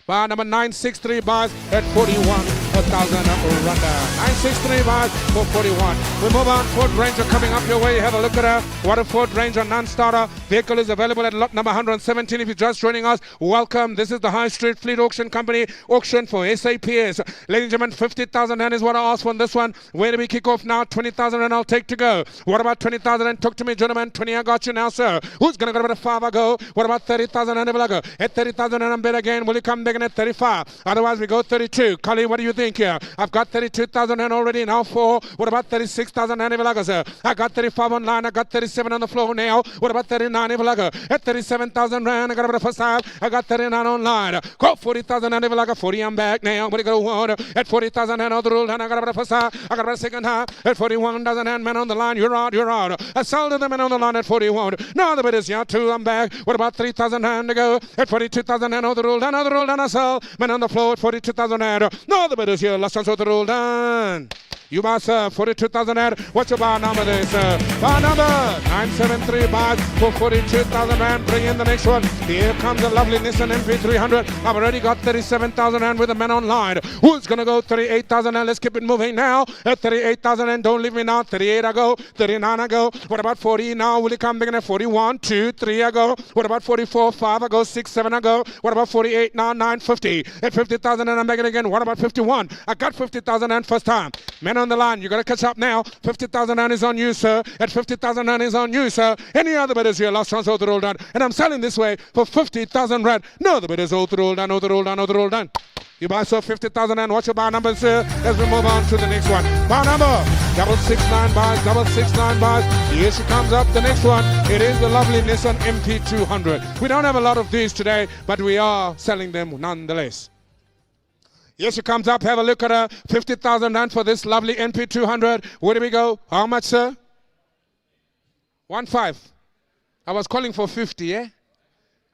Bar number 963 bars at 41,000 randa. 963 bars for 41. We move on. Ford Ranger coming up your way. Have a look at her. What a Ford Ranger non-starter. Vehicle is available at lot number 117. If you're just joining us, welcome. This is the High Street Fleet Auction Company auction for SAPS. Ladies and gentlemen, 50,000 rand is what I asked for on this one. Where do we kick off now? 20,000 rand I'll take to go. What about 20,000 rand? Talk to me, gentlemen. 20 I got you now, sir. Who's going to go about a 5 I go? What about 30,000 rand? I go. At 30,000 rand I'm bet again. Will you come back in at 35? Otherwise we go 32. Kali, what do you think here? I've got 32,000 rand already now. 4. What about 36,000 rand? Sir. I got 35 online. I got 37 on the floor now. What about 39? At 37,000 rand. I got about the first time. I got 39 online. Go 40,000 rand. 40 I'm back now. What do you go? At 40,000 rand on the rule. And I got about the first time. I got about the second half. At 41,000 rand. Man on the line. You're out. You're out. I sold to the man on the line at 41. Now the bid is here. 2 I'm back. What about 3,000 rand to go? At 42,000 rand on the rule. Another rule. And I sell. Man on the floor at 42,000 rand. No, the bid is here. Last chance of the rule done. You buy, sir, 42,000 rand. What's your bar number there, sir? Bar number 973 bars for 42,000 rand. Bring in the next one. Here comes a lovely Nissan MP300. I've already got 37,000 rand with a man online. Who's going to go 38,000 rand? Let's keep it moving now. At 38,000 rand, don't leave me now. 38 I go. 39 I go. What about 40 now? Will it come back in at 41, 2, 3 I go. What about 44, 5 I go. 6, 7 I go. What about 48 now? 950. At 50,000 and I'm back in again. What about 51? I got 50,000 rand first time. Man on the line, you got to catch up now. 50,000 rand is on you, sir. At 50,000 rand is on you, sir. Any other bidders here? Last chance, all the roll done. And I'm selling this way for 50,000 rand. No, the bidders, all the roll done, all the roll done, all the roll done. You buy, sir, 50,000 rand. What's your bar number, sir? As we move on to the next one. Bar number, 669 bars, 669 bars. Here she comes up, the next one. It is the lovely Nissan MP200. We don't have a lot of these today, but we are selling them nonetheless. Here she comes up. Have a look at her. 50,000 rand for this lovely NP200. Where do we go? How much, sir? 1.5. I was calling for 50, eh?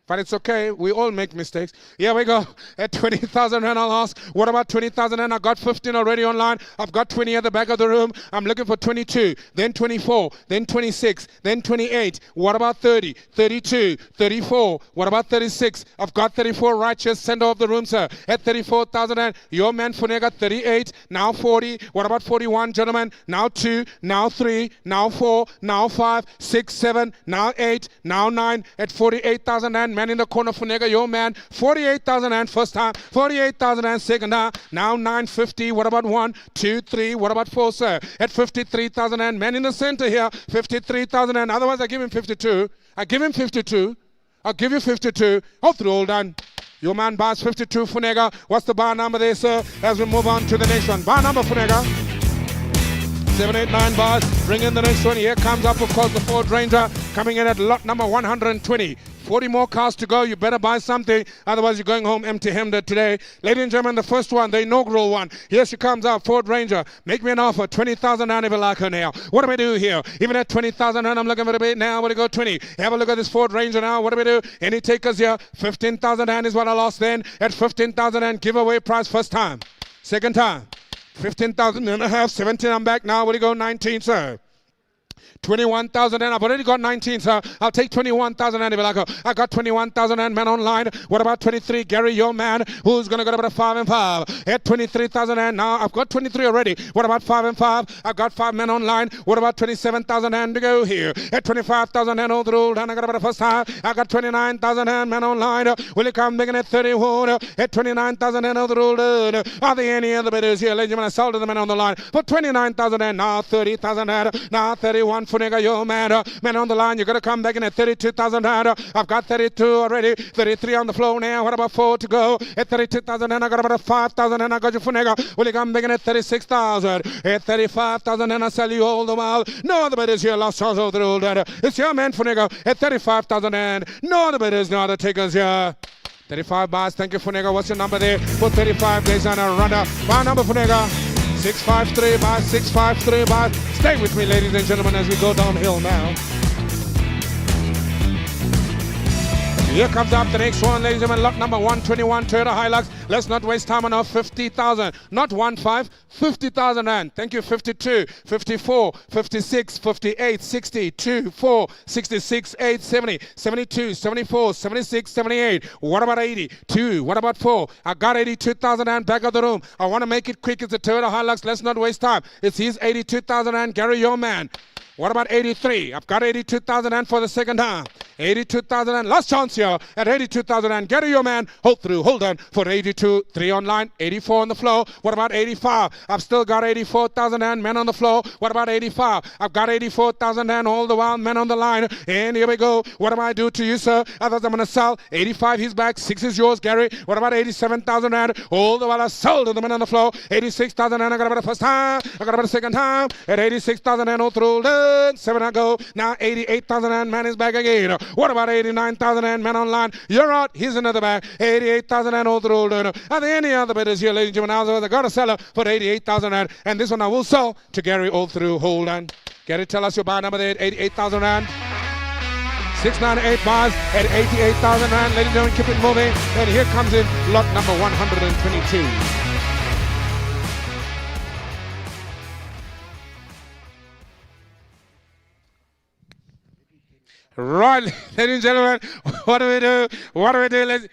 But it's okay. We all make mistakes. Here we go. At 20,000 rand, I'll ask. What about 20,000 rand? I got 15 already online. I've got 20 at the back of the room. I'm looking for 22, then 24, then 26, then 28. What about 30, 32, 34? What about 36? I've got 34 right. Just send off the room, sir. At 34,000 rand. Your man Funega, 38, now 40. What about 41, gentlemen? Now 2, now 3, now 4, now 5, 6, 7, now 8, now 9. At 48,000 rand. Man in the corner for nigga, your man, 48,000 and first time, 48,000 and second time, now 950. What about 1, 2, 3? What about 4, sir? At 53,000 and man in the center here, 53,000 and otherwise I give him 52. I give him 52. I'll give you 52. All through all done. Your man buys 52 for nigga. What's the bar number there, sir? As we move on to the next one. Bar number for nigga. 789 bars. Bring in the next one. Here comes up, of course, the Ford Ranger coming in at lot number 120. 40 more cars to go. You better buy something. Otherwise, you're going home empty-handed today. Ladies and gentlemen, the first one, the inaugural one. Here she comes out, Ford Ranger. Make me an offer. 20,000 rand if you like her now. What do we do here? Even at 20,000 rand, I'm looking for a bit now. What do you go? 20. Have a look at this Ford Ranger now. What do we do? Any takers here? 15,000 rand is what I lost then. At 15,000 rand, giveaway price first time. Second time. 15,000 and a half. 17, I'm back now. What do you go? 19, sir. 21,000 and I've already got 19, sir. I'll take 21,000 and I got 21,000 and man online. What about 23? Gary, your man, who's going to go about a 5 and 5? At 23,000 and now I've got 23 already. What about 5 and 5? I've got 5 men online. What about 27,000 and to go here? At 25,000 and all the road and I got about a first time. I got 29,000 and man online. Will it come big at 31? At 29,000 and all the road. Are there any other bidders here? Ladies and gentlemen, I sold to the man on the line for 29,000 and now 30,000 and now 31. For nigga, yo man, man on the line, you're gonna come back in at 32,000 rand. I've got 32 already, 33 on the floor now. What about 4 to go? At 32,000 and I got about 5,000 and I got you for nigga. Will you come back in at 36,000? At 35,000 and I sell you all the while. No other bidders here, lost chance of the old. It's your man for nigga at 35,000 and no other bidders, no other takers here. 35 bars, thank you for nigga. What's your number there? For 35 days on a runner. My number for nigga. 653 bars, 653 bars. Stay with me, ladies and gentlemen, as we go downhill now. Here comes up the next one, ladies and gentlemen. Lot number 121, Toyota Hilux. Let's not waste time on our 50,000. Not 15, 50,000 rand. Thank you. 52, 54, 56, 58, 60, 2, 4, 66, 8, 70, 72, 74, 76, 78. What about 80? 2. What about 4? I got 82,000 rand back of the room. I want to make it quick. It's a Toyota Hilux. Let's not waste time. It's his 82,000 rand. Gary, your man. What about 83? I've got 82,000 rand for the second time. 82,000 rand. Last chance here at 82,000 rand. Gary, your man. Hold through. Hold on for 82. 3 online. 84 on the floor. What about 85? I've still got 84,000 rand. Men on the floor. What about 85? I've got 84,000 rand all the while. Men on the line. And here we go. What am I do to you, sir? Others I'm going to sell. 85, he's back. 6 is yours, Gary. What about 87,000 rand? All the while I sold to the men on the floor. 86,000 rand. I got about the first time. I got about the second time. At 86,000 rand all through. 7 I go. Now 88,000 rand. Man is back again. What about 89,000 rand? Man online. You're out. Here's another bag. 88,000 rand all through. Are there any other bidders here, ladies and gentlemen? I got a seller for 88,000 rand. And this one I will sell to Gary all through. Hold on. Gary, tell us your buy number there. 88,000 rand. 698 bars at 88,000 rand. Ladies and gentlemen, keep it moving. And here comes in lot number 122. Right, ladies and gentlemen, what do we do? What do we do?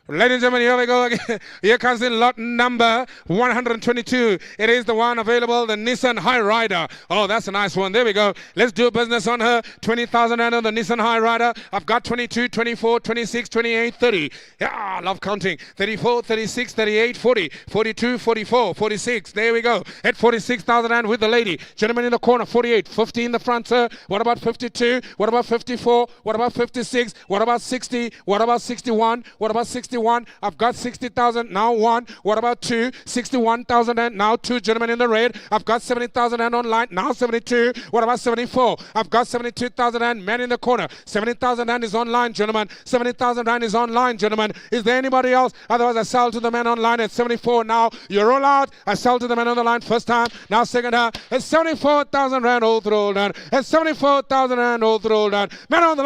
Ladies and gentlemen, here we go again. Here comes in lot number 122. It is the one available, the Nissan High Rider. Oh, that's a nice one. There we go. Let's do business on her. 20,000 rand on the Nissan High Rider. I've got 22, 24, 26, 28, 30. Yeah, I love counting. 34, 36, 38, 40, 42, 44, 46. There we go. At 46,000 rand with the lady. Gentleman in the corner, 48, 50 in the front, sir. What about 52? What about 54? What about 56? What about 60? What about 61? What about 61? I've got 60,000, now 1. What about 2? 61,000 and now 2. Gentlemen in the red. I've got 70,000 and online, now 72. What about 74? I've got 72,000 and man in the corner. 70,000 and is online, gentlemen. 70,000 and is online, gentlemen. Is there anybody else? Otherwise, I sell to the man online at 74 now. You're all out. I sell to the man on the line first time, now second time. It's 74,000 rand all through done. It's 74,000 rand all through done. Man on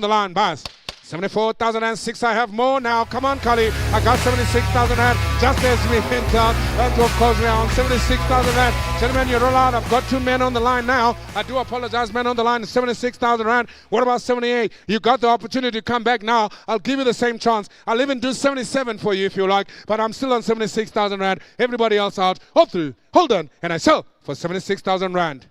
the line, boss. 74,006, I have more now. Come on, Kali. I got 76,000 rand just as we went out. That's what calls me on 76,000 rand. Gentlemen, you're all out. I've got 2 men on the line now. I do apologize, men on the line. 76,000 rand. What about 78? You got the opportunity to come back now. I'll give you the same chance. I'll even do 77 for you if you like. But I'm still on 76,000 rand. Everybody else out. Hold through. Hold on. And I sell for 76,000 rand.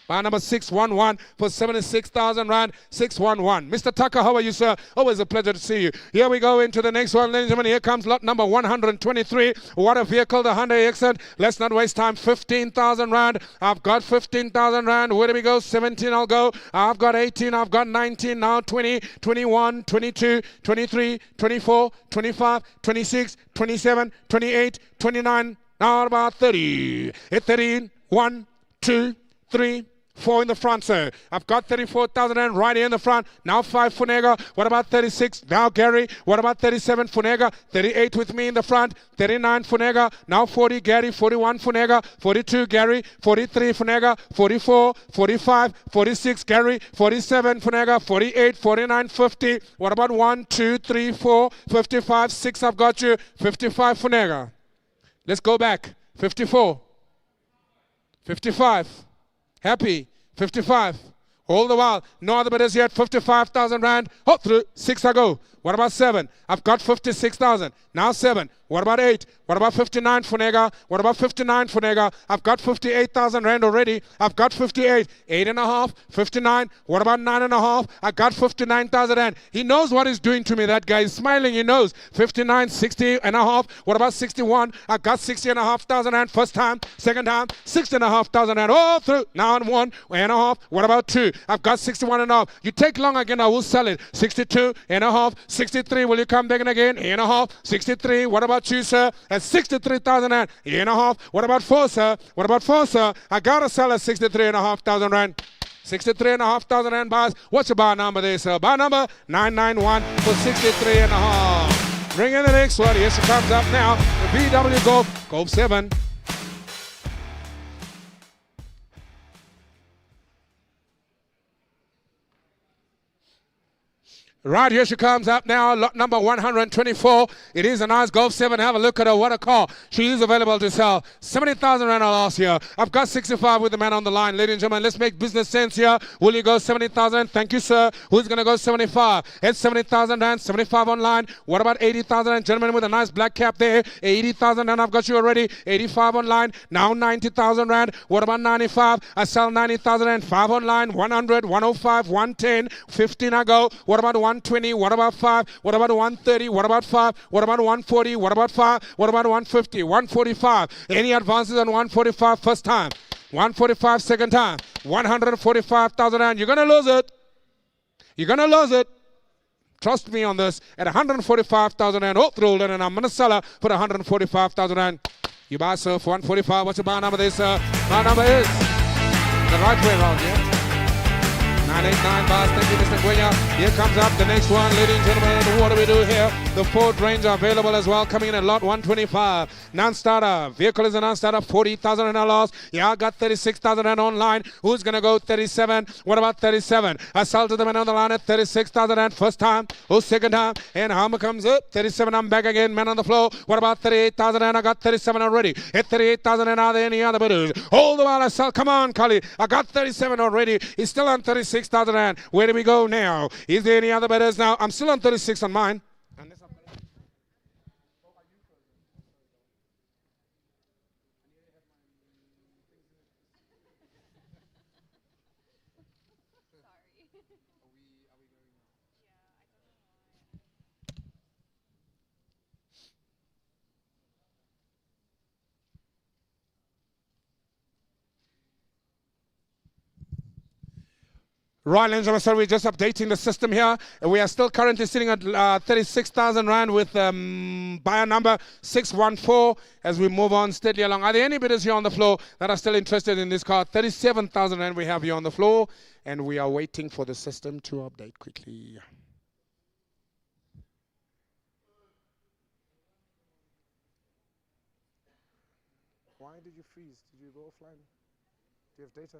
Buy number 611 for 76,000 rand. 611. Mr. Tucker, how are you, sir? Always a pleasure to see you. Here we go into the next one, ladies and gentlemen. Here comes lot number 123. What a vehicle, the Hyundai Accent. Let's not waste time. 15,000 rand. I've got 15,000 rand. Where do we go? 17, I'll go. I've got 18. I've got 19. Now 20, 21, 22, 23, 24, 25, 26, 27, 28, 29. Now about 30. At 13. 1, 2, 3. 4 in the front, sir. I've got 34,000 rand right here in the front. Now 5 Funega. What about 36? Now Gary. What about 37 Funega? 38 with me in the front. 39 Funega. Now 40 Gary. 41 Funega. 42 Gary. 43 Funega. 44, 45, 46 Gary. 47 Funega. 48, 49, 50. What about 1, 2, 3, 4, 55, 6? I've got you. 55 Funega. Let's go back. 54. 55. Happy. 55. All the while, no other bidders yet. 55,000 rand. Oh, through 6 I go. What about 7? I've got 56,000. Now 7. What about 8? What about 59 Funega? What about 59 Funega? I've got 58,000 rand already. I've got 58. 8.5. 59. What about 9.5? I got 59,000 rand. He knows what he's doing to me. That guy is smiling. He knows. 59, 60.5. What about 61? I got 60,500 rand. First time. Second time. 60,500 rand. All through. Now on 1.5. What about 2? I've got 61.5. You take long again, I will sell it. 62.5. 63. Will you come back again? 8.5. 63. What about you, sir? At 63,000 rand. 8.5. What about 4, sir? What about 4, sir? I gotta sell at 63,500 rand. 63,500 rand bars. What's your bar number there, sir? Bar number 991 for 63.5. Bring in the next one. Yes, it comes up now. The VW Golf 7. Right, here she comes up now, lot number 124. It is a nice Golf 7. Have a look at her. What a car. She is available to sell. 70,000 rand last year. I've got 65 with the man on the line. Ladies and gentlemen, let's make business sense here. Will you go 70,000? Thank you, sir. Who's going to go 75? It's 70,000 rand, 75 online. What about 80,000 rand? Gentlemen with a nice black cap there. 80,000 rand, I've got you already. 85 online. Now 90,000 rand. What about 95? I sell 90,000 rand. 5 online. 100, 105, 110, 15 I go. What about 120? What about 5? What about 130? What about 5? What about 140? What about 5? What about 150? 145? Any advances on 145 first time? 145 second time? 145,000 rand. You're going to lose it. You're going to lose it. Trust me on this. At 145,000 rand, oh, rolled in, and I'm going to sell her for 145,000 rand. You buy, sir, for 145. What's your buy number there, sir? Buy number is the right way around, yeah? 989 bars. Thank you, Mr. Gwenya. Here comes up the next one, ladies and gentlemen. What do we do here? The Ford Ranger available as well, coming in at lot 125. Non-starter. Vehicle is a non-starter. 40,000 rand loss. Yeah, I got 36,000 rand online. Who's going to go 37? What about 37? I sold to the man on the line at 36,000 rand first time. Oh, second time. And how much comes up? 37. I'm back again. Man on the floor. What about 38,000 rand? I got 37 already. At 38,000 rand, are there any other bidders? Hold the while I sell. Come on, Kali. I got 37 already. He's still on 36,000 rand. Where do we go now? Is there any other bidders now? I'm still on 36 on mine. Right, ladies and gentlemen, so we're just updating the system here. We are still currently sitting at 36,000 rand with buyer number 614 as we move on steadily along. Are there any bidders here on the floor that are still interested in this car? 37,000 rand we have here on the floor, and we are waiting for the system to update quickly. Why did you freeze? Did you go offline? Do you have data?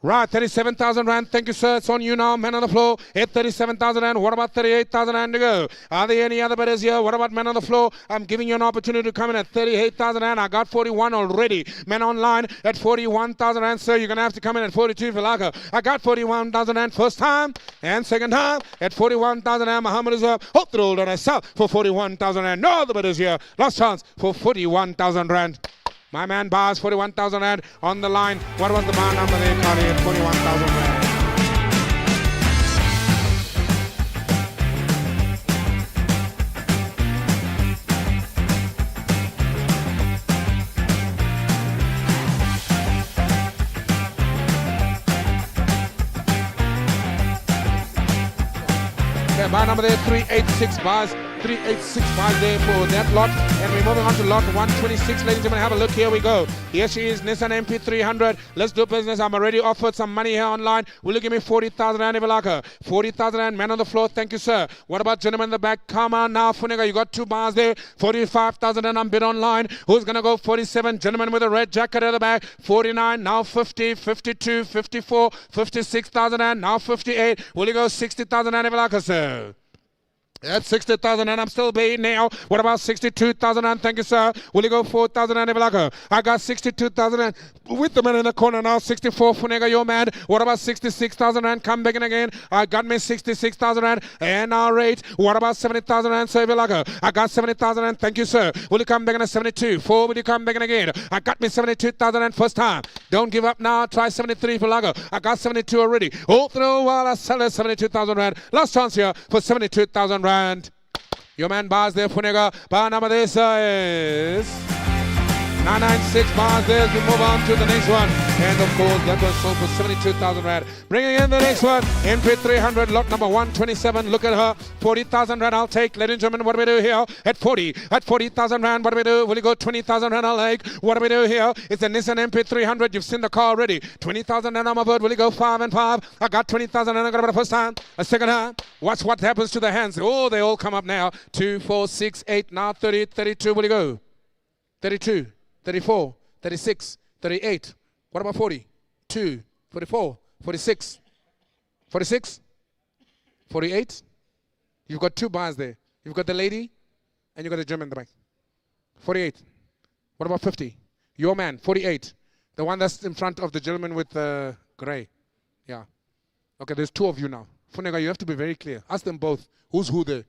Right, 37,000 rand. Thank you, sir. It's on you now. Man on the floor at 37,000 rand. What about 38,000 rand to go? Are there any other bidders here? What about man on the floor? I'm giving you an opportunity to come in at 38,000 rand. I got 41 already. Man online at 41,000 rand, sir. You're going to have to come in at 42 for Laka. I got 41,000 rand first time and second time at 41,000 rand. Muhammad is up. Hope the roll on myself for 41,000 rand. No other bidders here. Last chance for 41,000 rand. My man bars 41,000 rand on the line. What was the bar number there, Carly, at 41,000 rand? Okay, bar number there, 386 bars. 386 bars there for that lot, and we're moving on to lot 126. Ladies and gentlemen, have a look. Here we go. Here she is, Nissan MP300. Let's do business. I'm already offered some money here online. Will you give me 40,000 rand, Ivalaka? 40,000 rand, man on the floor. Thank you, sir. What about gentlemen in the back? Come on now, Funega. You got two bars there. 45,000 rand, I'm bid online. Who's going to go 47? Gentleman with a red jacket at the back. 49, now 50, 52, 54, 56,000 rand, now 58. Will you go 60,000 rand, Ivalaka, sir? That's 60,000 and I'm still paying now. What about 62,000 and thank you, sir. Will you go 4,000 and Evelaka? I got 62,000 and with the man in the corner now. 64 Funega, your man. What about 66,000 and come back in again? I got me 66,000 and our rate. What about 70,000 and sir Evelaka? I got 70,000 and thank you, sir. Will you come back in at 72? 4, will you come back in again? I got me 72,000 and first time. Don't give up now. Try 73 for Lago. I got 72 already. All through while I sell it 72,000 rand. Last chance here for 72,000 rand. Your man bars there, Funega. Bar number this is 996 bars there as we move on to the next one. And of course, that was sold for 72,000 rand. Bringing in the next one, MP300, lot number 127. Look at her, 40,000 rand I'll take. Ladies and gentlemen, what do we do here? At 40,000 rand, what do we do? Will you go 20,000 rand I'll take? What do we do here? It's a Nissan MP300. You've seen the car already. 20,000 rand on my bird. Will you go 5 and 5? I got 20,000 rand. I got it for the first time. A second time. Watch what happens to the hands. Oh, they all come up now. 2, 4, 6, 8, now 30, 32. Will you go? 32. 34, 36, 38. What about 40? 2, 44, 46, 46, 48, You've got 2 bars there. You've got the lady and you've got the gentleman in the back. 48. What about 50? Your man, 48. The one that's in front of the gentleman with the gray. Yeah. Okay, there's 2 of you now. Funega, you have to be very clear. Ask them both. Who's who there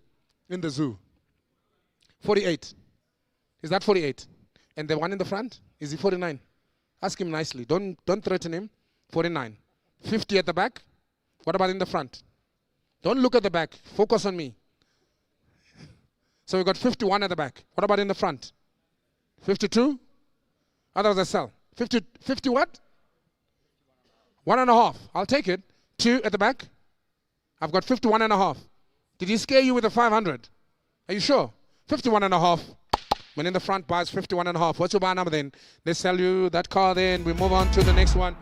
in the zoo? 48. Is that 48? And the one in the front? Is he 49? Ask him nicely. Don't threaten him. 49. 50 at the back? What about in the front? Don't look at the back. Focus on me. So we've got 51 at the back. What about in the front? 52? Others I sell. 50 what? 1.5. I'll take it. 2 at the back. I've got 51.5. Did he scare you with the 500? Are you sure? 51.5. When in the front buys 51.5. What's your buy number then? They sell you that car then. We move on to the next one.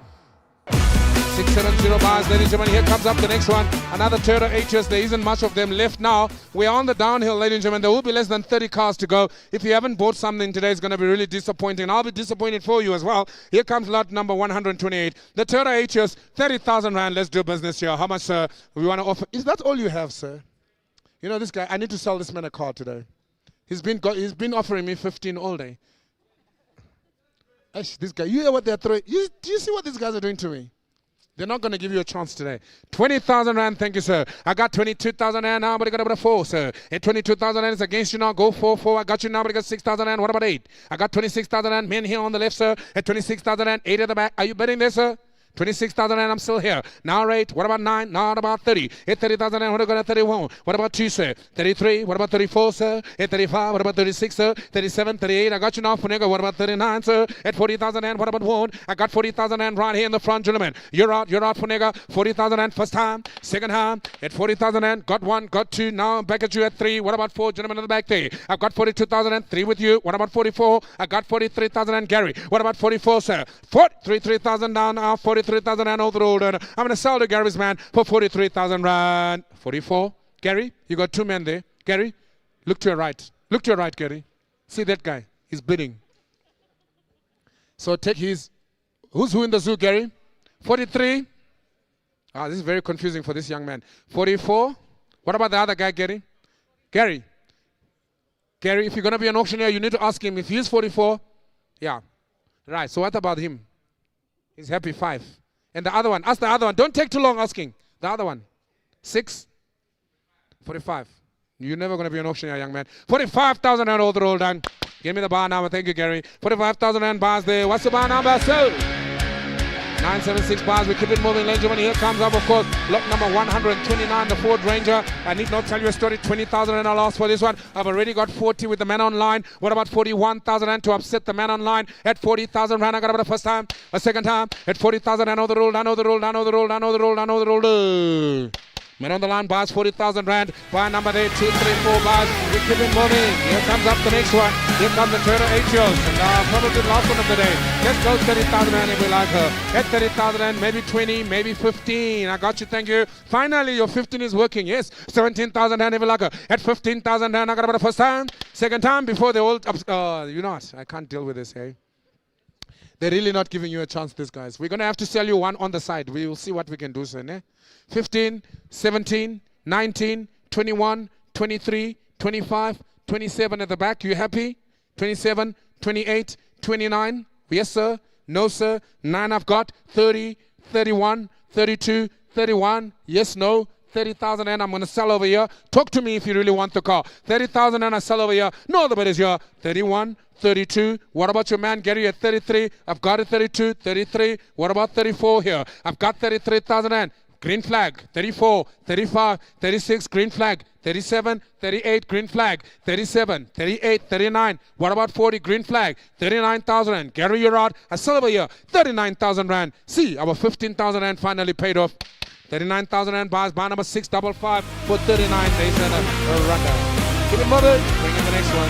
670 bars, ladies and gentlemen. Here comes up the next one. Another Toyota HS. There isn't much of them left now. We're on the downhill, ladies and gentlemen. There will be less than 30 cars to go. If you haven't bought something today, it's going to be really disappointing. I'll be disappointed for you as well. Here comes lot number 128. The Toyota HS, 30,000 Rand. Let's do business here. How much, sir, we want to offer? Is that all you have, sir? You know, this guy, I need to sell this man a car today. He's been offering me 15 all day. This guy, you hear what they're throwing? Do you see what these guys are doing to me? They're not going to give you a chance today. 20,000 Rand, thank you, sir. I got 22,000 Rand now, but I got about a 4, sir. At 22,000 Rand is against you now. Go 4. I got you now, but I got 6,000 Rand. What about 8? I got 26,000 Rand. Men here on the left, sir. At 26,000 Rand. 8 at the back. Are you betting there, sir? 26,000 Rand, I'm still here. Now rate, what about 9? Not about 30. At 30,000 Rand, what about 31? What about 2, sir? 33, what about 34, sir? At 35, what about 36, sir? 37, 38, I got you now, Funega. What about 39, sir? At 40,000 Rand, what about 1? I got 40,000 Rand right here in the front, gentlemen. You're out, Funega. 40,000 Rand, first time, second time. At 40,000 Rand, got 1, got 2. Now I'm back at you at 3. What about 4, gentlemen in the back there? I've got 42,000 Rand, 3 with you. What about 44? I got 43,000 Rand, Gary. What about 44, sir? 43,000 down now, 43,000 Rand over the road. I'm going to sell to Gary's man for 43,000 Rand. 44. Gary, you got 2 men there. Gary, look to your right. Look to your right, Gary. See that guy? He's bidding. So take his... Who's who in the zoo, Gary? 43. This is very confusing for this young man. 44. What about the other guy, Gary? Gary, if you're going to be an auctioneer, you need to ask him if he's 44. Yeah. Right. So what about him? He's happy 5. And the other one, ask the other one. Don't take too long asking. The other one, 6, 45. You're never going to be an auctioneer, young man. 45,000 Rand all the roll done. Give me the bar number. Thank you, Gary. 45,000 Rand bars there. What's the bar number? So, 976 bars. We keep it moving, ladies and gentlemen. Here comes up, of course, lot number 129, the Ford Ranger. I need not tell you a story. 20,000 Rand I lost for this one. I've already got 40 with the man online. What about 41,000 Rand to upset the man online? At 40,000 Rand, I got about the first time, a second time. At 40,000 Rand, the roll, down the roll, down the roll, down the roll, down the roll. Man on the line, bars 40,000 Rand. Bar number there, 2, 3, 4 bars. We keep it moving. Here comes up the next one. Here comes the Toyota Etios. And probably the last one of the day. Let's go 30,000 Rand if we like her. At 30,000 Rand, maybe 20, maybe 15. I got you, thank you. Finally, your 15 is working. Yes, 17,000 Rand if we like her. At 15,000 Rand, I got about the first time. Second time before the old... you know what? I can't deal with this, hey? They're really not giving you a chance, these guys. We're going to have to sell you one on the side. We will see what we can do, sir. Ne? 15, 17, 19, 21, 23, 25, 27 at the back. You happy? 27, 28, 29. Yes, sir. No, sir. 9 I've got. 30, 31, 32, 31. Yes, no. 30,000 and I'm going to sell over here. Talk to me if you really want the car. 30,000 and I sell over here. No other bidders here. 31, 32. What about your man Gary at 33? I've got a 32, 33. What about 34 here? I've got 33,000 and green flag. 34, 35, 36, green flag. 37, 38, green flag. 37, 38, 39. What about 40, green flag? 39,000 Rand. Gary, you're out. I sell over here. 39,000 Rand. See, our 15,000 Rand finally paid off. 39,000 Rand bars, bar number 655 for 39. They send a rundown. Keep it moving. Bring in the next one.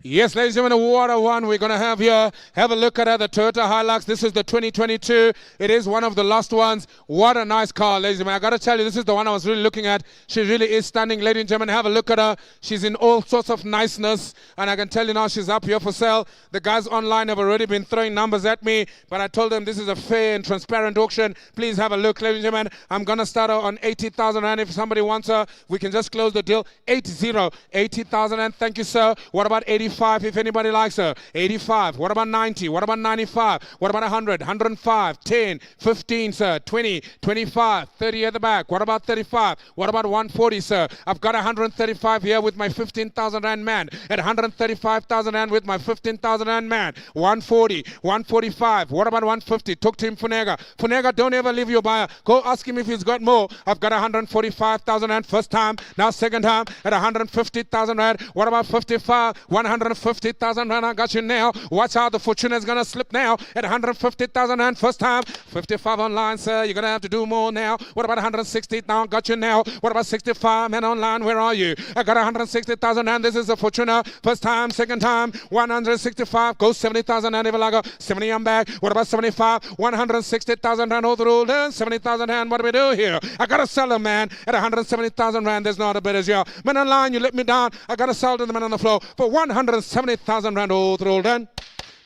Yes, ladies and gentlemen, what a one we're going to have here. Have a look at the Toyota Hilux. This is the 2022. It is one of the last ones. What a nice car, ladies and gentlemen. I got to tell you, this is the one I was really looking at. She really is stunning, ladies and gentlemen. Have a look at her. She's in all sorts of niceness, and I can tell you now she's up here for sale. The guys online have already been throwing numbers at me, but I told them this is a fair and transparent auction. Please have a look, ladies and gentlemen. I'm going to start her on 80,000 Rand. If somebody wants her, we can just close the deal. 80,000 Rand. Thank you, sir. What about 85 if anybody likes her? 85. What about 90? What about 95? What about 100? 105, 10, 15, sir. 20, 25, 30 at the back. What about 35? What about 140, sir? I've got 135 here with my 15,000 Rand man. At 135,000 Rand with my 15,000 Rand man. 140, 145. What about 150? Talk to him, Funega. Funega, don't ever leave your buyer. Go ask him if he's got more. I've got 145,000 Rand first time. Now second time at 150,000 Rand. What about 55? 150,000 Rand. I got you now. Watch out, the fortune is going to slip now at 150,000 Rand first time. 55 online, sir. You're going to have to do more now. What about 160? Now got you now. What about 65? Man online, where are you? I got 160,000 Rand. This is a Fortuna. First time, second time. 165. Go 70,000 Rand. 70, I'm back. What about 75? 160,000 Rand overall. 70,000 Rand. What do we do here? I got to sell them, man. At 170,000 Rand, there's not a bit as you. Man online, you let me down. I got to sell to the man on the floor for 170,000 Rand overall. Done.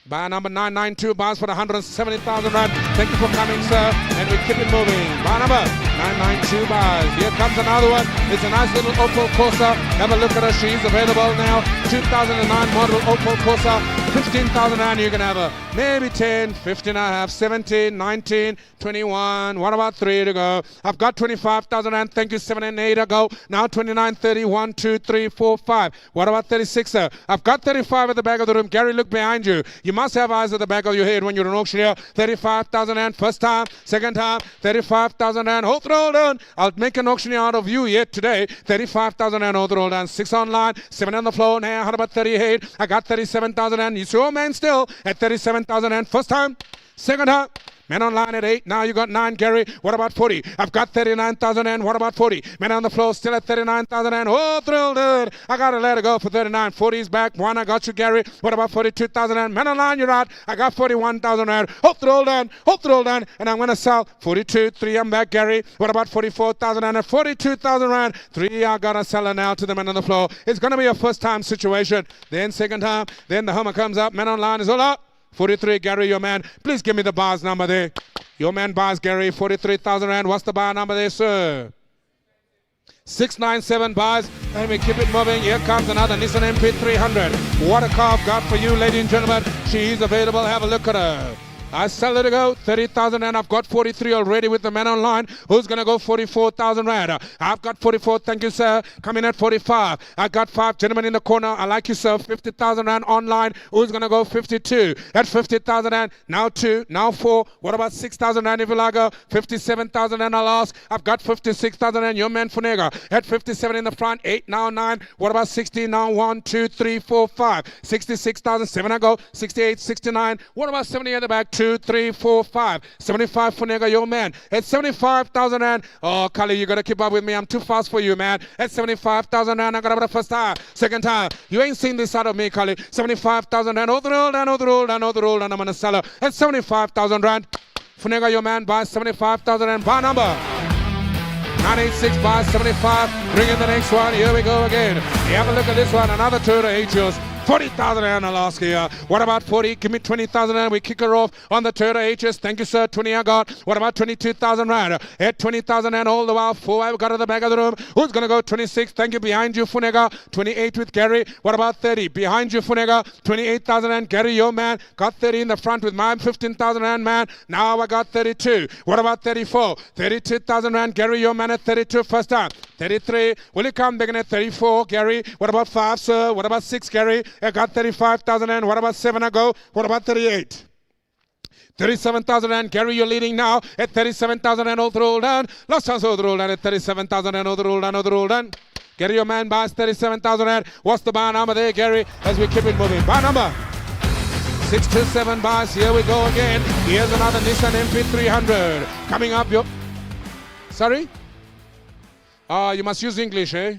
Buy number 992 buys for 170,000 Rand. Thank you for coming, sir. And we keep it moving. Buy number 992 buys. Here comes another one. It's a nice little Opel Corsa. Have a look at her. She's available now. 2009 model Opel Corsa. 15,000 Rand. You can have her. Maybe 10, 15 and a half, 17, 19, 21. What about 3 to go? I've got 25,000 Rand. Thank you. 7 and 8 to go. Now 29, 30. 1, 2, 3, 4, 5. What about 36, sir? I've got 35 at the back of the room. Gary, look behind you. You must have eyes at the back of your head when you're an auctioneer. 35,000 Rand first time, second time, 35,000 Rand. Hold roll down. I'll make an auctioneer out of you yet today. 35,000 Rand, hold roll down. 6 online, 7 on the floor. Now, how about 38? I got 37,000 Rand. You your man still at 37,000 Rand first time, second time. Man online at 8. Now you got 9, Gary. What about 40? I've got 39,000 Rand. What about 40? Man on the floor still at 39,000 Rand. Oh, thrilled. I got to let it go for 39. 40 is back. 1, I got you, Gary. What about 42,000 Rand? Man online, you're out. I got 41,000 Rand. Hope thrilled down. Hope thrilled down. And I'm going to sell 42. 3, I'm back, Gary. What about 44,000 Rand? And 42,000 Rand. 3, I got to sell it now to the man on the floor. It's going to be a first time situation. Then second time. Then the Hummer comes up. Man online is all out. 43, Gary, your man. Please give me the bars number there. Your man bars, Gary, 43,000 Rand. What's the bar number there, sir? 697 bars. And we keep it moving. Here comes another Nissan MP300. What a car I've got for you, ladies and gentlemen. She's available. Have a look at her. I sell it to go 30,000 Rand. I've got 43 already with the man online. Who's going to go 44,000 Rand? I've got 44. Thank you, sir. Coming at 45. I got 5 gentlemen in the corner. I like you, sir. 50,000 Rand online. Who's going to go 52? At 50,000 Rand. Now 2. Now 4. What about 6,000 Rand if you like? 57,000 Rand I'll ask. I've got 56,000 Rand. Your man Funega. At 57 in the front. 8. Now 9. What about 60? Now 1, 2, 3, 4, 5. 66,000. 7 I go. 68, 69. What about 70 at the back? 2, 3, 4, 5. 75 for Nega, your man. At 75,000 Rand. Oh, Kali, you got to keep up with me. I'm too fast for you, man. At 75,000 Rand, I got the first time. Second time. You ain't seen this out of me, Kali. 75,000 Rand. Overall, and overall, and overall, and I'm going to sell her. At 75,000 Rand. Funega, your man, buys 75,000 Rand. Bar number 986 buys 75. Bring in the next one. Here we go again. You have a look at this one. Another Toyota Aetios. 40,000 Rand I'll ask here. What about 40? Give me 20,000 Rand. We kick her off on the Toyota HS. Thank you, sir. 20 I got. What about 22,000 Rand? At 20,000 Rand all the while. 4 I've got at the back of the room. Who's going to go 26? Thank you. Behind you, Funega. 28 with Gary. What about 30? Behind you, Funega. 28,000 Rand. Gary, your man. Got 30 in the front with my 15,000 Rand man. Now I got 32. What about 34? 32,000 Rand. Gary, your man at 32 first time. 33. Will you come begging at 34, Gary? What about 5, sir? What about 6, Gary? I got 35,000 Rand. What about 7 I go? What about 38? 37,000 Rand. Gary, you're leading now at 37,000 Rand. All down. Last chance all down at 37,000 Rand. All down. Gary, your man buys 37,000 Rand. What's the bar number there, Gary? As we keep it moving. Bar number 627 bars. Here we go again. Here's another Nissan MP300. Coming up. Sorry? You must use English, eh?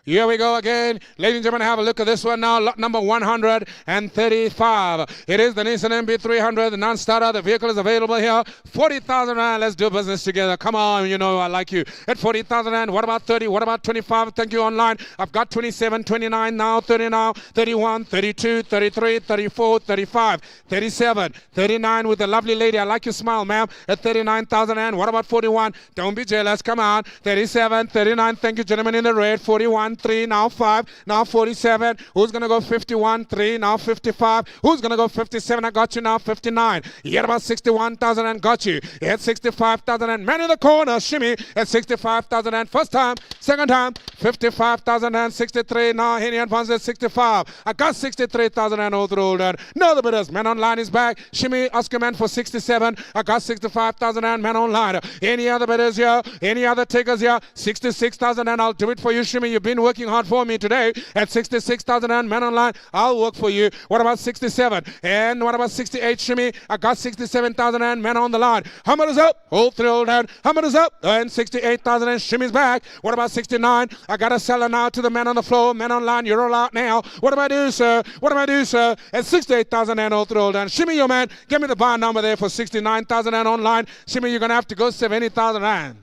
Here we go again. Ladies and gentlemen, have a look at this one now. Lot number 135. It is the Nissan MB300, the non-starter. The vehicle is available here. 40,000 rand. Let's do business together. Come on, you know I like you. At 40,000 rand. What about 30? What about 25? Thank you online. I've got 27, 29 now, 30 now, 31, 32, 33, 34, 35, 37, 39 with the lovely lady. I like your smile, ma'am. At 39,000 rand. What about 41? Don't be jealous. Come on. 37, 39. Thank you, gentlemen in the red. 41. 3, now 5, now 47. Who's going to go 51? 3, now 55. Who's going to go 57? I got you now 59. You get about 61,000 and got you. You had 65,000 and man in the corner. Shimmy at 65,000 and first time, second time, 55,000 and 63. Now Henny advances at 65. I got 63,000 and all through that. No, the bidders. Man online is back. Shimmy Oscar man for 67. I got 65,000 and man online. Any other bidders here? Any other takers here? 66,000 and I'll do it for you, Shimmy. You've been working hard for me today at 66,000 and man online. I'll work for you. What about 67? And what about 68, Shimmy? I got 67,000 and man on the line. Hammer is up. Hold thrilled and hammer is up. And 68,000 and Shimmy's back. What about 69? I got a seller now to the man on the floor. Man online, you're all out now. What do I do, sir? What do I do, sir? At 68,000 and all thrilled and Shimmy, your man. Give me the bar number there for 69,000 and online. Shimmy, you're going to have to go 70,000 rand.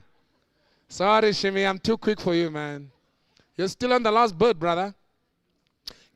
Sorry, Shimmy. I'm too quick for you, man. You're still on the last bird, brother.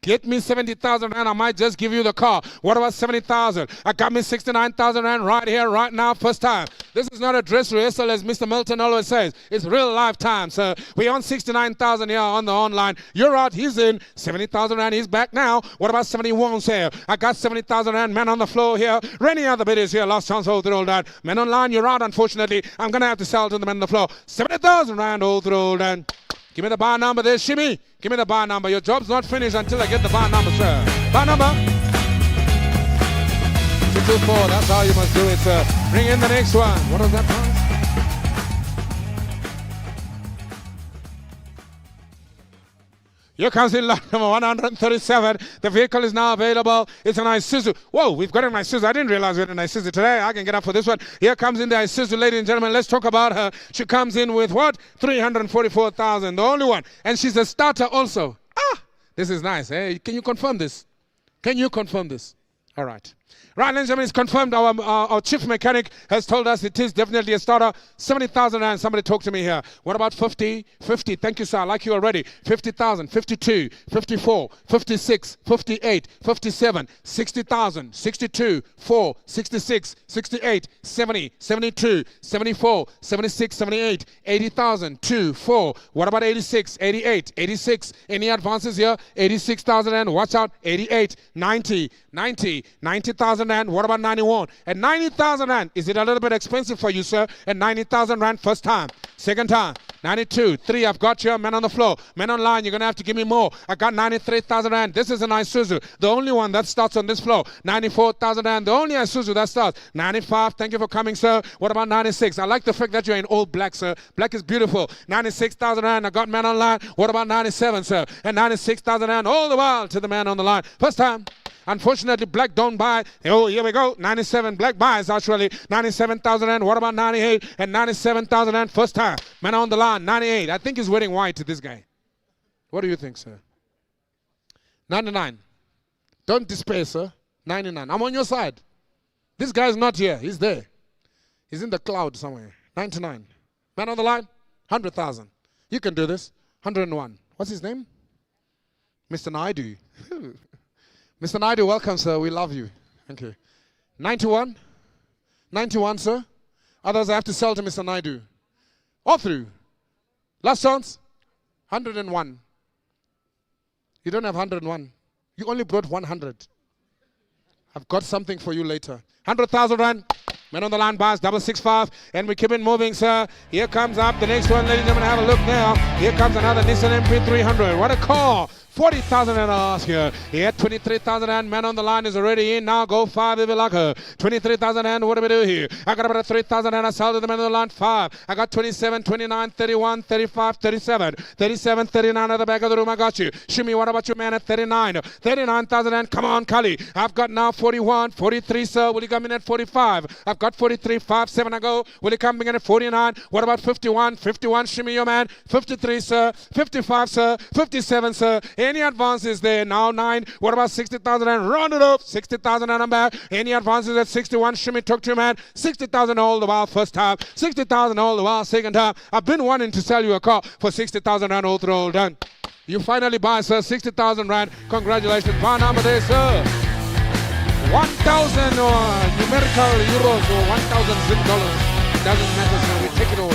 Get me 70,000 rand, I might just give you the car. What about 70,000? I got me 69,000 rand right here, right now, first time. This is not a dress rehearsal, as Mr. Milton always says. It's real lifetime, so we're on 69,000 here on the online. You're out, he's in. 70,000 rand, he's back now. What about 71 here? I got 70,000 rand, man on the floor here. Any other bid is here, last chance, hold through all that. Man online, you're out, unfortunately. I'm going to have to sell to the man on the floor. 70,000 rand, hold through all that. Give me the bar number there, Shimmy. Give me the bar number. Your job's not finished until I get the bar number, sir. Bar number? 224. That's how you must do it, sir. Bring in the next one. What was that price? Here comes in lot number 137. The vehicle is now available. It's an Isuzu. Whoa, we've got an Isuzu. I didn't realize we had an Isuzu today. I can get up for this one. Here comes in the Isuzu, ladies and gentlemen. Let's talk about her. She comes in with what? 344,000. The only one. And she's a starter also. Ah, this is nice. Hey, can you confirm this? Can you confirm this? All right. Right, ladies and gentlemen, it's confirmed. Our chief mechanic has told us it is definitely a starter. 70,000 rand. Somebody talk to me here. What about 50? 50. Thank you, sir. I like you already. 50,000, 52, 54, 56, 58, 57, 60,000, 62, 4, 66, 68, 70, 72, 74, 76, 78, 80,000, 2, 4. What about 86, 88, 86? Any advances here? 86,000 and watch out. 88, 90, 90, 90,000 rand. What about 91? At 90,000 rand, is it a little bit expensive for you, sir? At 90,000 rand, first time. Second time. 92, 3, I've got you. Man on the floor. Man online, you're going to have to give me more. I got 93,000 rand. This is an Isuzu. The only one that starts on this floor. 94,000 rand. The only Isuzu that starts. 95, thank you for coming, sir. What about 96? I like the fact that you're in all black, sir. Black is beautiful. 96,000 rand. I got man online. What about 97, sir? And 96,000 rand all the while to the man on the line. First time. Unfortunately, black don't buy. Oh, here we go. 97 black buys, actually. 97,000 rand. What about 98 and 97,000 rand? First time. Man on the line. 98. I think he's wearing white to this guy. What do you think, sir? 99. Don't despair, sir. 99. I'm on your side. This guy's not here. He's there. He's in the cloud somewhere. 99. Man on the line. 100,000. You can do this. 101. What's his name? Mr. Naidu. Mr. Naidu, welcome, sir. We love you. Thank you. 91. 91, sir. Others I have to sell to Mr. Naidu. All through. Last chance. 101. You don't have 101. You only brought 100. I've got something for you later. 100,000 rand. Man on the line buys 665. And we keep it moving, sir. Here comes up the next one, ladies and gentlemen. Have a look now. Here comes another Nissan MP300. What a car. 40,000 and ask here. Yeah, 23,000 and man on the line is already in now. Go 5 if you like her. 23,000 and what do we do here? I got about 3,000 and I sell to the man on the line 5. I got 27, 29, 31, 35, 37, 37, 39 at the back of the room. I got you. Shimmy, what about you, man, at 39? 39,000 and come on, Kali. I've got now 41, 43, sir. Will you come in at 45? I've got 43, 5, 7 I go. Will you come in at 49? What about 51? 51, shimmy, your man. 53, sir. 55, sir. 57, sir. Any advances there? Now 9. What about 60,000 and round it up? 60,000 and I'm back. Any advances at 61? Shimmy, talk to you, man. 60,000 all the while first time. 60,000 all the while second time. I've been wanting to sell you a car for 60,000 and all through all done. You finally buy, sir. 60,000 rand. Congratulations. Buy number there, sir. 1,000 numerical euros or 1,000 Zim dollars. Doesn't matter, sir. We take it all.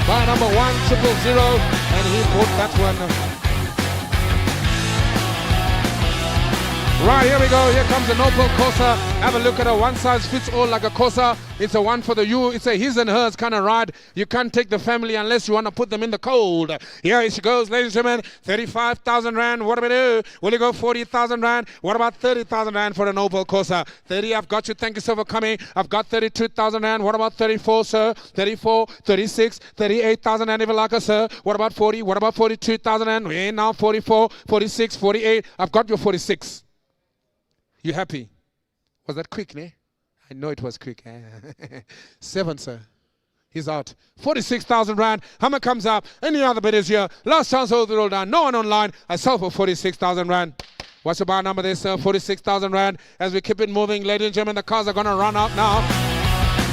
Buy number 1000, and he bought that one. Right, here we go. Here comes the Opel Corsa. Have a look at a one size fits all like a Corsa. It's a one for the you. It's a his and hers kind of ride. You can't take the family unless you want to put them in the cold. Here she goes, ladies and gentlemen. 35,000 rand. What do we do? Will you go 40,000 rand? What about 30,000 rand for an Opel Corsa? 30, I've got you. Thank you, sir, for coming. I've got 32,000 rand. What about 34, sir? 34, 36, 38,000 rand if you like her, sir. What about 40? What about 42,000 rand? We're in now 44, 46, 48. I've got your 46. You happy? Was that quick, ne? I know it was quick. 7, sir. He's out. 46,000 rand. Hammer comes up. Any other bidders here? Last chance, hold it all down. No one online. I sell for 46,000 rand. What's your bar number there, sir? 46,000 rand. As we keep it moving, ladies and gentlemen, the cars are going to run out now.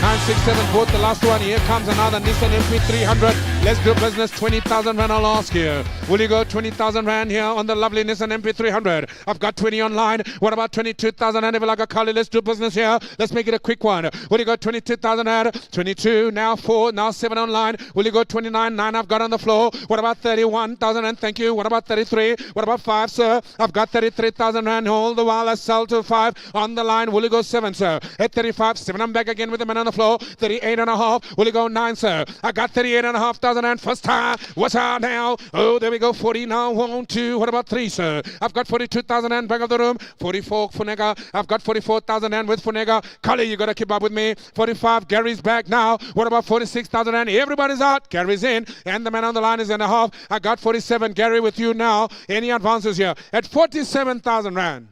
967 bought the last one. Here comes another Nissan MP300. Let's do business. 20,000 rand I'll ask here. Will you go 20,000 rand here on the lovely Nissan MP300? I've got 20 online. What about 22,000 rand? If you like a Kali, let's do business here. Let's make it a quick one. Will you go 22,000 rand? 22, now 4, now 7 online. Will you go 29? 9 I've got on the floor. What about 31,000 rand? Thank you. What about 33? What about 5, sir? I've got 33,000 rand. All the while I sell to 5 on the line. Will you go 7, sir? At 35, 7 I'm back again with the man on the floor. 38 and a half. Will you go 9, sir? I got 38,500 and first time. What's out now? Oh, there we go. 40 now. 1, 2. What about 3, sir? I've got 42,000 and back of the room. 44 Funega. I've got 44,000 and with Funega. Kali, you gotta keep up with me. 45. Gary's back now. What about 46,000 and everybody's out. Gary's in and the man on the line is in a half. I got 47. Gary with you now. Any advances here? At 47,000 rand.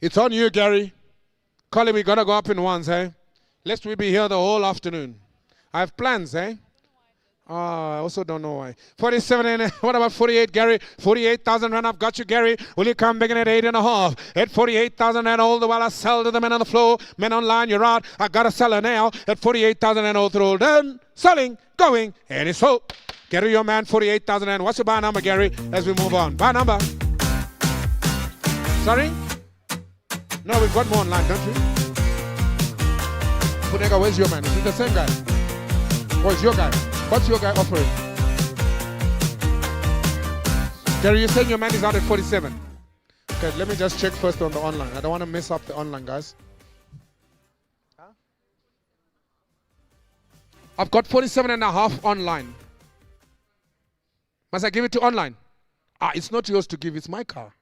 It's on you, Gary. Kali, we gotta go up in ones, eh? Lest we be here the whole afternoon. I have plans, eh? I also don't know why. 47 and what about 48, Gary? 48,000 rand. I've got you, Gary. Will you come back in at 8.5? At 48,000 and all the while I sell to the men on the floor. Men online, you're out. I got a seller now at 48,000 and all through. Done. Selling, going, and it's so. Gary, your man, 48,000 and what's your buy number, Gary? As we move on. Buy number. Sorry? No, we've got more online, don't we? Funega, where's your man? Is it the same guy? Or is your guy? What's your guy offering? Gary, you're saying your man is out at 47. Okay, let me just check first on the online. I don't want to mess up the online, guys. Huh? I've got 47.5 online. Must I give it to online? It's not yours to give, it's my car.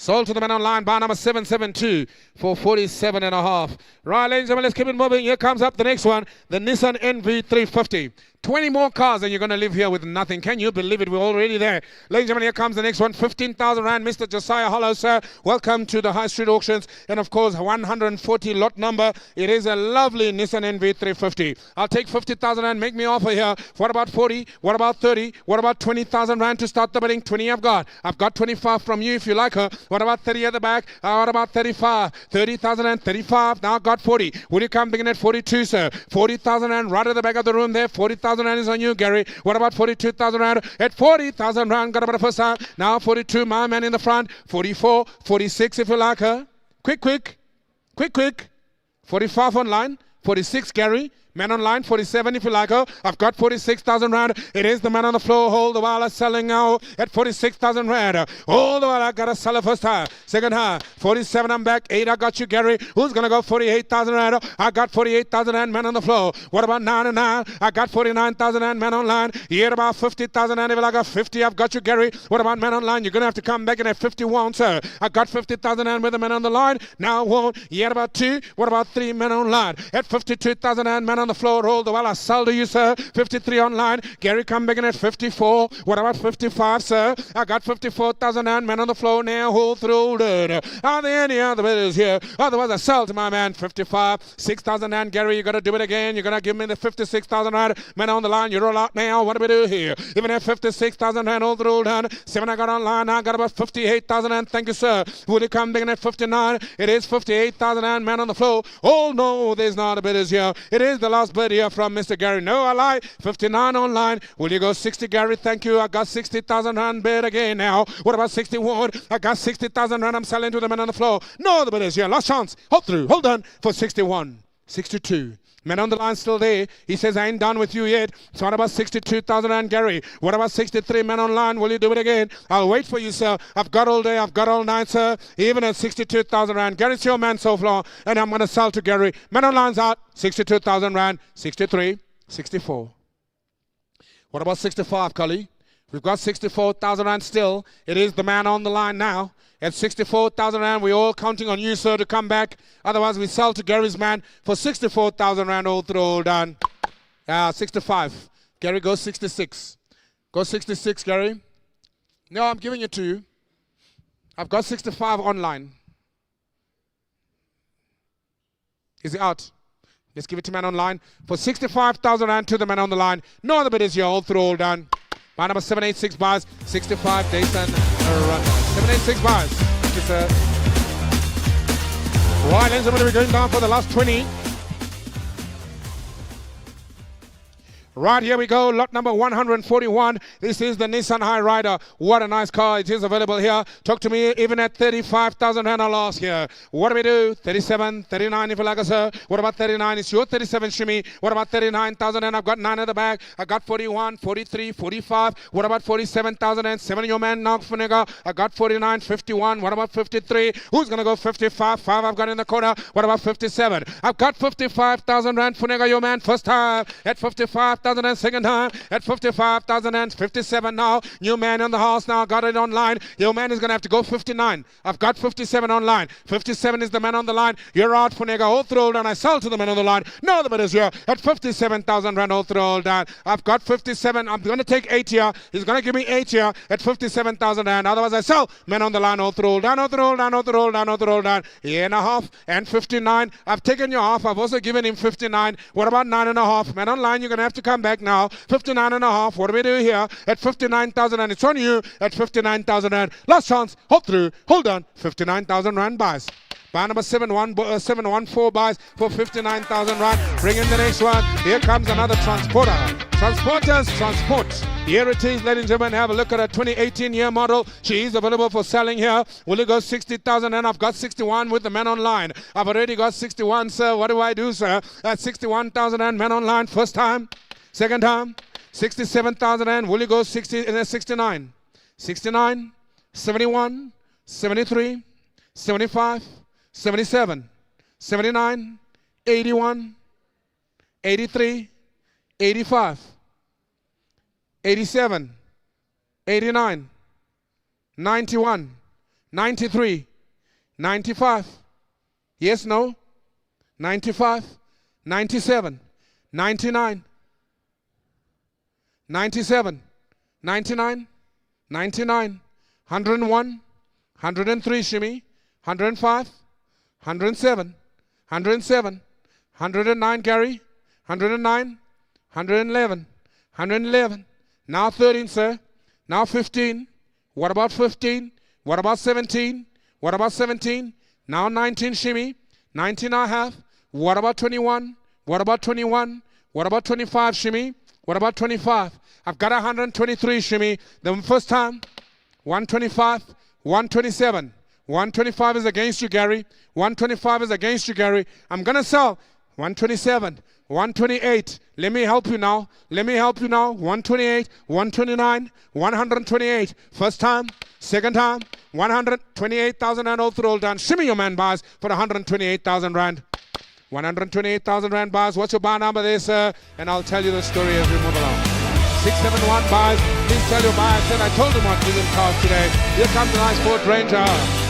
Sold to the man online, bar number 772 for 47.5. Right, ladies and gentlemen, let's keep it moving. Here comes up the next one, the Nissan NV350. 20 more cars and you're going to live here with nothing. Can you believe it? We're already there. Ladies and gentlemen, here comes the next one. 15,000 rand. Mr. Josiah, hello, sir. Welcome to the High Street Auctions. And, of course, 140 lot number. It is a lovely Nissan NV350. I'll take 50,000 rand. Make me offer here. What about 40? What about 30? What about 20,000 rand to start the bidding? 20 I've got. I've got 25 from you if you like her. What about 30 at the back? What about 35? 30,000 and 35. Now I've got 40. Will you come begin at 42, sir? 40,000 rand right at the back of the room there. 40,000 rand is on you, Gary. What about 42,000 rand? At 40,000 rand, got about the first time. Now 42, my man in the front. 44, 46 if you like her. Quick. 45 online. 46, Gary. Man online, 47 if you like her. I've got 46,000 rand. It is the man on the floor. Hold the while I'm selling now at 46,000 rand. Hold the while I gotta sell it first high. Second high, 47, I'm back. 8, I got you, Gary. Who's gonna go 48,000 rand? I got 48,000 rand, man on the floor. What about 9 and 9? I got 49,000 rand, man online. Here about 50,000 rand. If I got 50, I've got you, Gary. What about man online? You're gonna have to come back in at 51, sir. I got 50,000 rand with the man on the line. Now won't. Yet about 2. What about 3 men online? At 52,000 rand, man on the floor. Hold the while I sell to you, sir. 53 online. Gary, come back in at 54. What about 55, sir? I got 54,000 rand, man on the floor. Now hold through. Are there any other bidders here? Otherwise, I sell to my man 55. 6,000 rand, Gary. You gotta do it again. You're gonna give me the 56,000 rand. Man on the line. You roll out now. What do we do here? Even at 56,000 rand, hold through. 7 I got online. I got about 58,000 rand. Thank you, sir. Will you come back in at 59? It is 58,000 rand, man on the floor. Oh no, there's not a bidders here. It is the last bid here from Mr. Gary. No, I lie. 59 online. Will you go 60, Gary? Thank you. I got 60,000 rand bid again now. What about 61? I got 60,000 rand. I'm selling to the man on the floor. No, the bidders here. Last chance. Hold through. Hold on for 61. 62. Man on the line still there. He says, I ain't done with you yet. So what about 62,000 rand, Gary? What about 63? Man online, will you do it again? I'll wait for you, sir. I've got all day. I've got all night, sir. Even at 62,000 rand. Gary's your man so far. And I'm going to sell to Gary. Man online's out. 62,000 rand. 63. 64. What about 65, Cully? We've got 64,000 rand still. It is the man on the line now. At 64,000 rand, we're all counting on you, sir, to come back. Otherwise, we sell to Gary's man for 64,000 rand all through, all done. 65. Gary, go 66. Go 66, Gary. No, I'm giving it to you. I've got 65 online. Is he out? Let's give it to man online for 65,000 rand to the man on the line. No other bid is here, all through, all done. My number 786 buys, 65 Dathan run. 786 buys. Thank you, sir. Right, ladies and gentlemen, we're going down for the last 20. Right, here we go, lot number 141. This is the Nissan High Rider. What a nice car. It is available here. Talk to me even at 35,000 rand I lost here. What do we do? 37, 39 if you like, sir. What about 39? It's your 37, Shimmy. What about 39,000 and I've got 9 at the back. I got 41, 43, 45. What about 47,000 and 7 your man now for nigga. I got 49, 51. What about 53? Who's going to go 55? 5 I've got in the corner. What about 57? I've got 55,000 rand for nigga your man first time at 55,000. And second time at 55,000 and 57 now. New man in the house now. Got it online. Your man is going to have to go 59. I've got 57 online. 57 is the man on the line. You're out for nigga. All through and I sell to the man on the line. No, the man is here at 57,000 rand all through down. I've got 57. I'm going to take 8 here. He's going to give me 8 here at 57,000 rand. Otherwise I sell. Man on the line all through down, all through down, all through down, all through down. 8.5 and 59. I've taken your half. I've also given him 59. What about 9.5? Man online, you're going to have to come back now. 59.5. What do we do here at 59,000 and it's on you at 59,000 rand. Last chance. Hold through. Hold on. 59,000 rand buys. Buy number 714 buys for 59,000 rand. Bring in the next one. Here comes another transporter. Transporters transport. Here it is, ladies and gentlemen. Have a look at a 2018 year model. She is available for selling here. Will you go 60,000 and I've got 61 with the man online. I've already got 61, sir. What do I do, sir? At 61,000 and man online first time. Second time, 67,000 and will you go 60 and 69? 69, 71, 73, 75, 77, 79, 81, 83, 85, 87, 89, 91, 93, 95, yes, no, 95, 97, 99, 97, 99, 99, 101, 103, Shimmy, 105, 107, 107, 109, Gary, 109, 111, 111, now 13, sir, now 15, what about 15, what about 17, what about 17, now 19, Shimmy, 19 I have, what about 21, what about 21, what about 25, Shimmy, what about 25? I've got 123, Shimmy. The first time, 125, 127. 125 is against you, Gary. 125 is against you, Gary. I'm going to sell 127, 128. Let me help you now. 128, 129, 128. First time, second time, 128,000 rand all through, all done. Shimmy your man bars for 128,000 rand. 128,000 rand bars. What's your bar number there, sir? And I'll tell you the story as we move along. 671 bars. Please tell your buyer. I told him what didn't cars today. Here comes a nice Ford Ranger.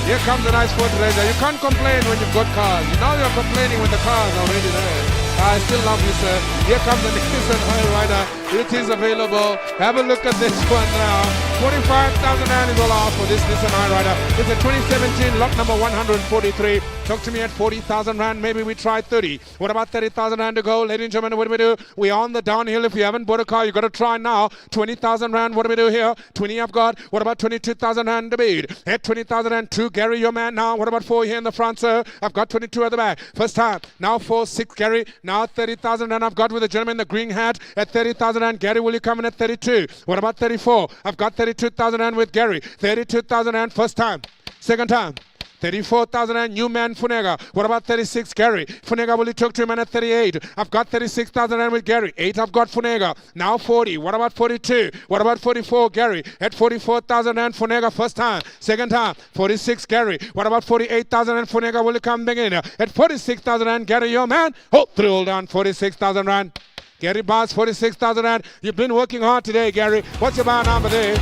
Here comes a nice Ford Ranger. You can't complain when you've got cars. Now you're complaining when the car's already there. I still love you, sir. Here comes the Nissan High Rider. It is available. Have a look at this one now. 45,000 rand is all off for this Nissan High Rider. It's a 2017 lot number 143. Talk to me at 40,000 rand. Maybe we try 30. What about 30,000 rand to go? Ladies and gentlemen, what do we do? We're on the downhill. If you haven't bought a car, you got to try now. 20,000 rand. What do we do here? 20 I've got. What about 22,000 rand to bid? At 20,000 rand, 2. Gary, your man now. What about 4 here in the front, sir? I've got 22 at the back. First time. Now 4, 6, Gary. Now 30,000 rand I've got with the gentleman in the green hat at 30,000 rand. Gary, will you come in at 32? What about 34? I've got 32,000 rand with Gary. 32,000 rand first time. Second time. 34,000 rand, new man Funega. What about 36, Gary? Funega, will you talk to him at 38? I've got 36,000 rand with Gary. 8, I've got Funega. Now 40. What about 42? What about 44, Gary? At 44,000 rand, Funega first time. Second time. 46, Gary. What about 48,000 rand, Funega, will you come back in? At 46,000 rand, Gary, your man. Oh, 3 all down, 46,000 rand. Gary Bars, 46,000 rand. You've been working hard today, Gary. What's your bar number there?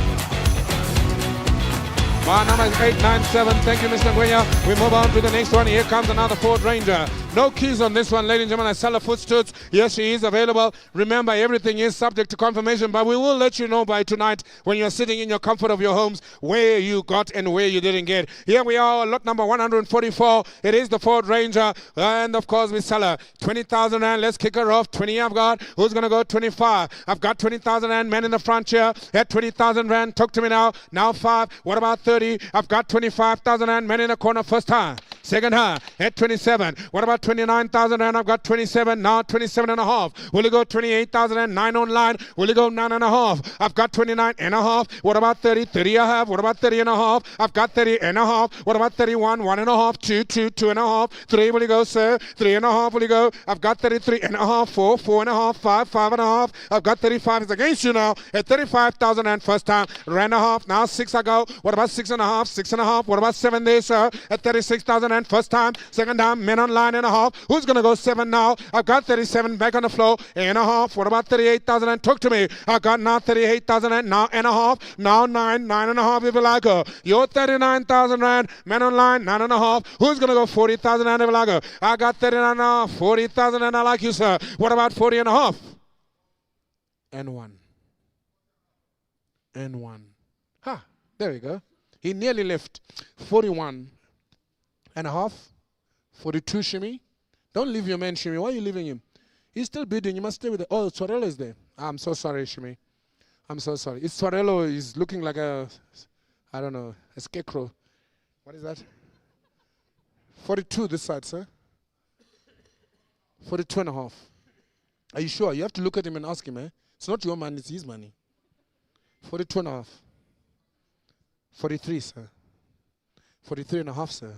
Bar number is 897. Thank you, Mr. Nguyen. We move on to the next one. Here comes another Ford Ranger. No keys on this one, ladies and gentlemen. I sell a footstoots. Yes, she is available. Remember, everything is subject to confirmation, but we will let you know by tonight when you're sitting in your comfort of your homes where you got and where you didn't get. Here we are, lot number 144. It is the Ford Ranger, and of course we sell her 20,000 rand. Let's kick her off. 20 I've got. Who's gonna go? 25. I've got 20,000 rand. Man in the front here at 20,000 rand. Talk to me now. Now 5. What about 30? I've got 25,000 rand. Man in the corner first time. Second time at 27. What about 29,000 rand? I've got 27. Now 27 and a half. Will you go 28,000 and 9 online? Will you go 9 and a half? I've got 29 and a half. What about 30? 30 I have. What about 30 and a half? I've got 30 and a half. What about 31? 1 and a half. 2, 2, 2 and a half. 3 will you go, sir? 3 and a half will you go? I've got 33 and a half. 4, 4 and a half. 5, 5 and a half. I've got 35. It's against you now at 35,000 and first time. Rand a half. Now 6 I go. What about 6 and a half? 6 and a half. What about 7 there, sir? At 36,000 and first time. Second time. Men online and a half. Who's going to go 7 now? I've got 37 back on the floor and a half. What about 38,000 and talk to me? I've got now 38,000 and now and a half. Now 9, 9 and a half if you like her. You're 39,000 rand. Men online 9 and a half. Who's going to go 40,000 and if you like her? I got 39 and a half. 40,000 and I like you, sir. What about 40 and a half? And 1. And 1. Ha, there we go. He nearly left. 41 and a half. 42 shimmy. Don't leave your man, Shimmy. Why are you leaving him? He's still bidding. You must stay with it. Oh, Torello is there. I'm so sorry, Shimmy. I'm so sorry. It's Torello. He's looking like a, I don't know, a scarecrow. What is that? 42 this side, sir. 42 and a half. Are you sure? You have to look at him and ask him, eh? It's not your money, it's his money. 42 and a half. 43, sir. 43 and a half, sir.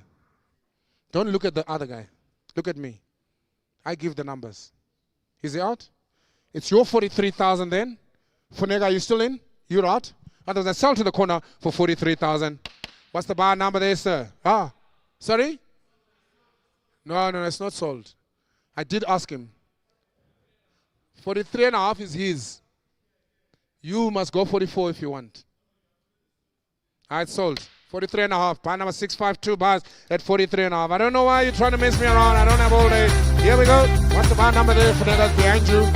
Don't look at the other guy. Look at me. I give the numbers. Is he out? It's your 43,000 then. Funega, are you still in? You're out? Otherwise, I sell to the corner for 43,000. What's the bar number there, sir? Ah, sorry? No, it's not sold. I did ask him. 43 and a half is his. You must go 44 if you want. It's sold. 43 and a half. Bar number 652 bars at 43 and a half. I don't know why you're trying to mess me around. I don't have all day. Here we go. What's the bar number there for that behind you?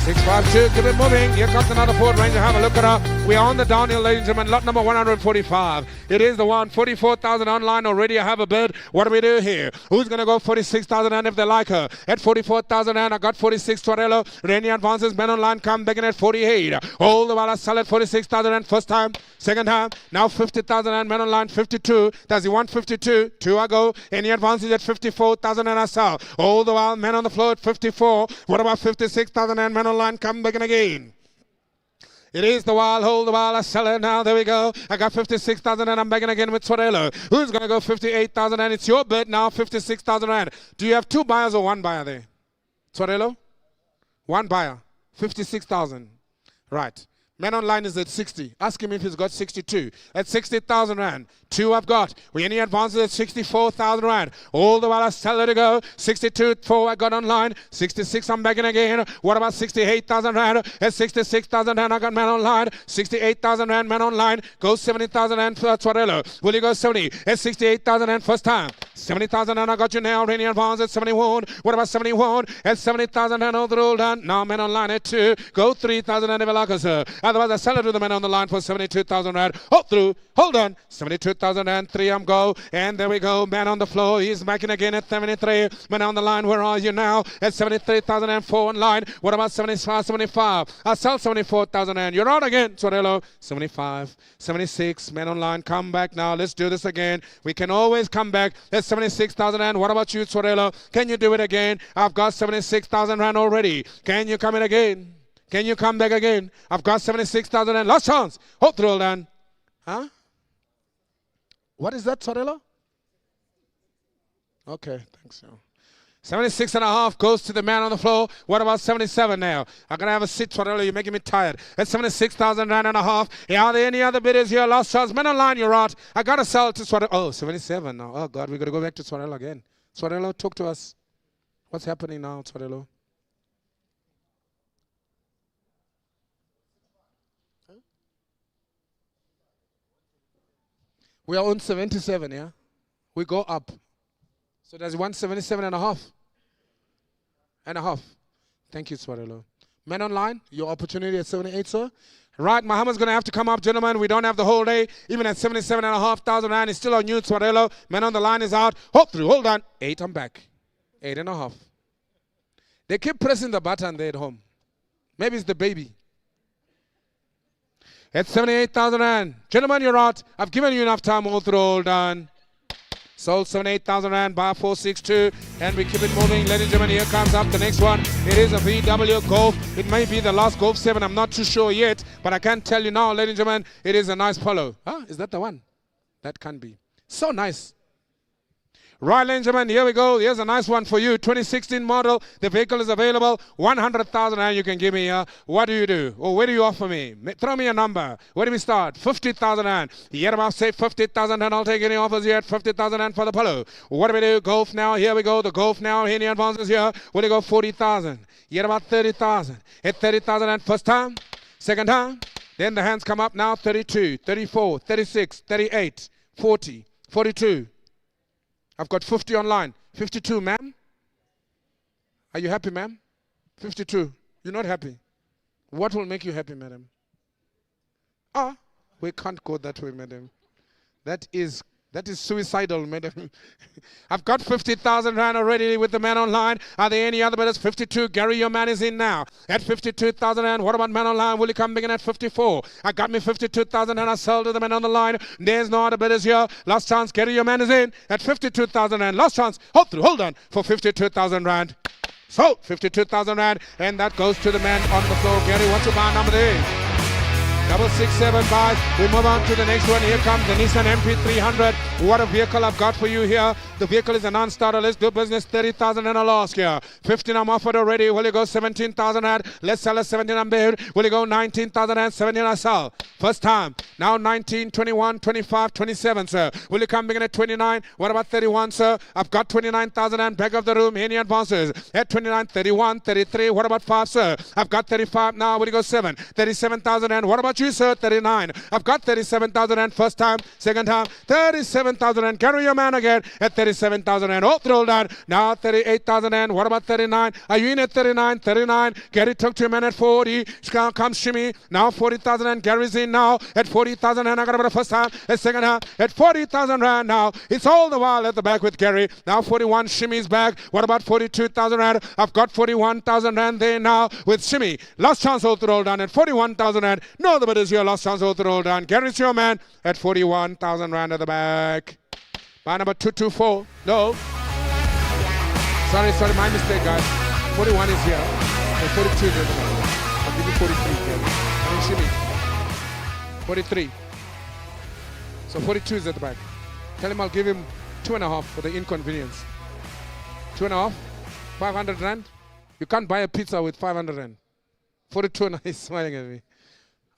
652. Keep it moving. Here comes another Ford Ranger. Have a look at her. We are on the downhill, ladies and gentlemen. Lot number 145. It is the one. 44,000 online already. I have a bid. What do we do here? Who's going to go 46,000 and if they like her? At 44,000 and I got 46 Torello. Rennie advances. Men online come back in at 48. All the while I sell at 46,000 and first time. Second time. Now 50,000 and men online 52. Does he want 52? 2 I go. Any advances at 54,000 and I sell. All the while men on the floor at 54. What about 56,000 and men online? Line come back in again. It is the while, hold the while, I sell it now. There we go. I got 56,000 and I'm back in again with Torello. Who's going to go 58,000 and it's your bid now, 56,000 rand. Do you have 2 buyers or 1 buyer there? Torello? One buyer. 56,000. Right. Man online is at 60. Ask him if he's got 62. At 60,000 rand. Two I've got. We any advances at 64,000 rand. All the while I tell her to go. 62, 4 I got online. 66 I'm back in again. What about 68,000 rand? At 66,000 rand I got man online. 68,000 rand man online. Go 70,000 rand for Torello. Will you go 70? At 68,000 rand first time. 70,000 rand I got you now. Any advance at 71. What about 71? At 70,000 rand all the roll done. Now man online at 2. Go 3,000 rand if sir. Otherwise, I sell it to the man on the line for 72,000 rand. Hold through. Hold on. 72,000 and 3 I'm go. And there we go. Man on the floor. He's backing again at 73. Man on the line. Where are you now? At 73,004 on line. What about 75, 75? I sell 74,000 and you're out again. Torello. 75, 76. Man on line. Come back now. Let's do this again. We can always come back. That's 76,000 and what about you, Torello? Can you do it again? I've got 76,000 rand already. Can you come in again? Can you come back again? I've got 76,000 and last chance. Hold through, Dan. Huh? What is that, Torello? Okay, thanks. 76 and a half goes to the man on the floor. What about 77 now? I'm going to have a sit, Torello. You're making me tired. That's 76,000 rand and a half. Yeah, are there any other bidders here? Last chance. Man online, you're out. I got to sell to Torello. Oh, 77 now. Oh, God, we got to go back to Torello again. Torello, talk to us. What's happening now, Torello? We are on 77, yeah? We go up. So there's 177 and a half. And a half. Thank you, Torello. Men online, your opportunity at 78, sir. Right, Muhammad's going to have to come up, gentlemen. We don't have the whole day. Even at 77,500 rand, it's still on you, Torello. Men on the line is out. Hold through, hold on. 8, I'm back. 8 and a half. They keep pressing the button there at home. Maybe it's the baby. At 78,000 rand. Gentlemen, you're out. I've given you enough time. All through, all done. Sold 78,000 rand, bar 462. And we keep it moving. Ladies and gentlemen, here comes up the next one. It is a VW Golf. It may be the last Golf 7. I'm not too sure yet. But I can tell you now, ladies and gentlemen, it is a nice Polo. Huh? Is that the one? That can be. So nice. Right, ladies and gentlemen, here we go. Here's a nice one for you. 2016 model. The vehicle is available. 100,000 rand you can give me here. What do you do? Or where do you offer me? Throw me a number. Where do we start? 50,000 rand. Yet about say 50,000 and I'll take any offers here at 50,000 rand for the Polo. What do we do? Golf now. Here we go. The Golf now. Any advances here? Where do you go? 40,000. Yet about 30,000. At 30,000 and first time. Second time. Then the hands come up now. 32, 34, 36, 38, 40, 42. I've got 50 online. 52, ma'am. Are you happy, ma'am? 52. You're not happy. What will make you happy, madam? We can't go that way, madam. That is suicidal, madam. I've got 50,000 rand already with the man online. Are there any other bidders? 52. Gary, your man is in now. At 52,000 rand. What about man online? Will he come begin at 54? I got me 52,000 and I sell to the man on the line. There's no other bidders here. Last chance. Gary, your man is in. At 52,000 rand. Last chance. Hold on. For 52,000 rand. So, 52,000 rand. And that goes to the man on the floor. Gary, what's your buy number there? 665. We move on to the next one. Here comes the Nissan MP300. What a vehicle I've got for you here. The vehicle is a non-starter. Let's do business. 30,000 and a loss here. 15 I'm offered already. Will you go 17,000 rand? Let's sell at 17 I'm bid. Will you go 19,000 rand? 17 I sell. First time. Now 19, 21, 25, 27, sir. Will you come begin at 29? What about 31, sir? I've got 29,000 and back of the room. Any advances? At 29, 31, 33. What about 5, sir? I've got 35 now. Will you go 7? 37,000 and what about you, sir? 39. I've got 37,000 and first time, second time, 37,000 and carry your man again at 37,000 and oh, roll down. Now 38,000 and what about 39? Are you in at 39? 39. Gary took to your man at 40. Comes Shimmy. Now 40,000 and Gary's in now at 40,000 and I got about the first time, at second time, at 40,000 rand now. It's all the while at the back with Gary. Now 41, Shimmy's back. What about 42,000 rand? I've got 41,000 rand there now with Shimmy. Last chance all to roll down at 41,000 rand. No, the bid is your last chance all to roll down. Gary's your man at 41,000 rand at the back. Buy number 224. No. Sorry, my mistake, guys. 41 is here. So 42 is there. I'll give you 43, Gary. I mean, Shimmy. 43. So 42 is at the back. Tell him I'll give him 2.5 for the inconvenience. 2.5. 500 rand. You can't buy a pizza with 500 rand. 42, and he's smiling at me.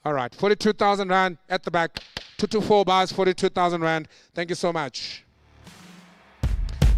All right, 42,000 rand at the back. 224 bars, 42,000 rand. Thank you so much.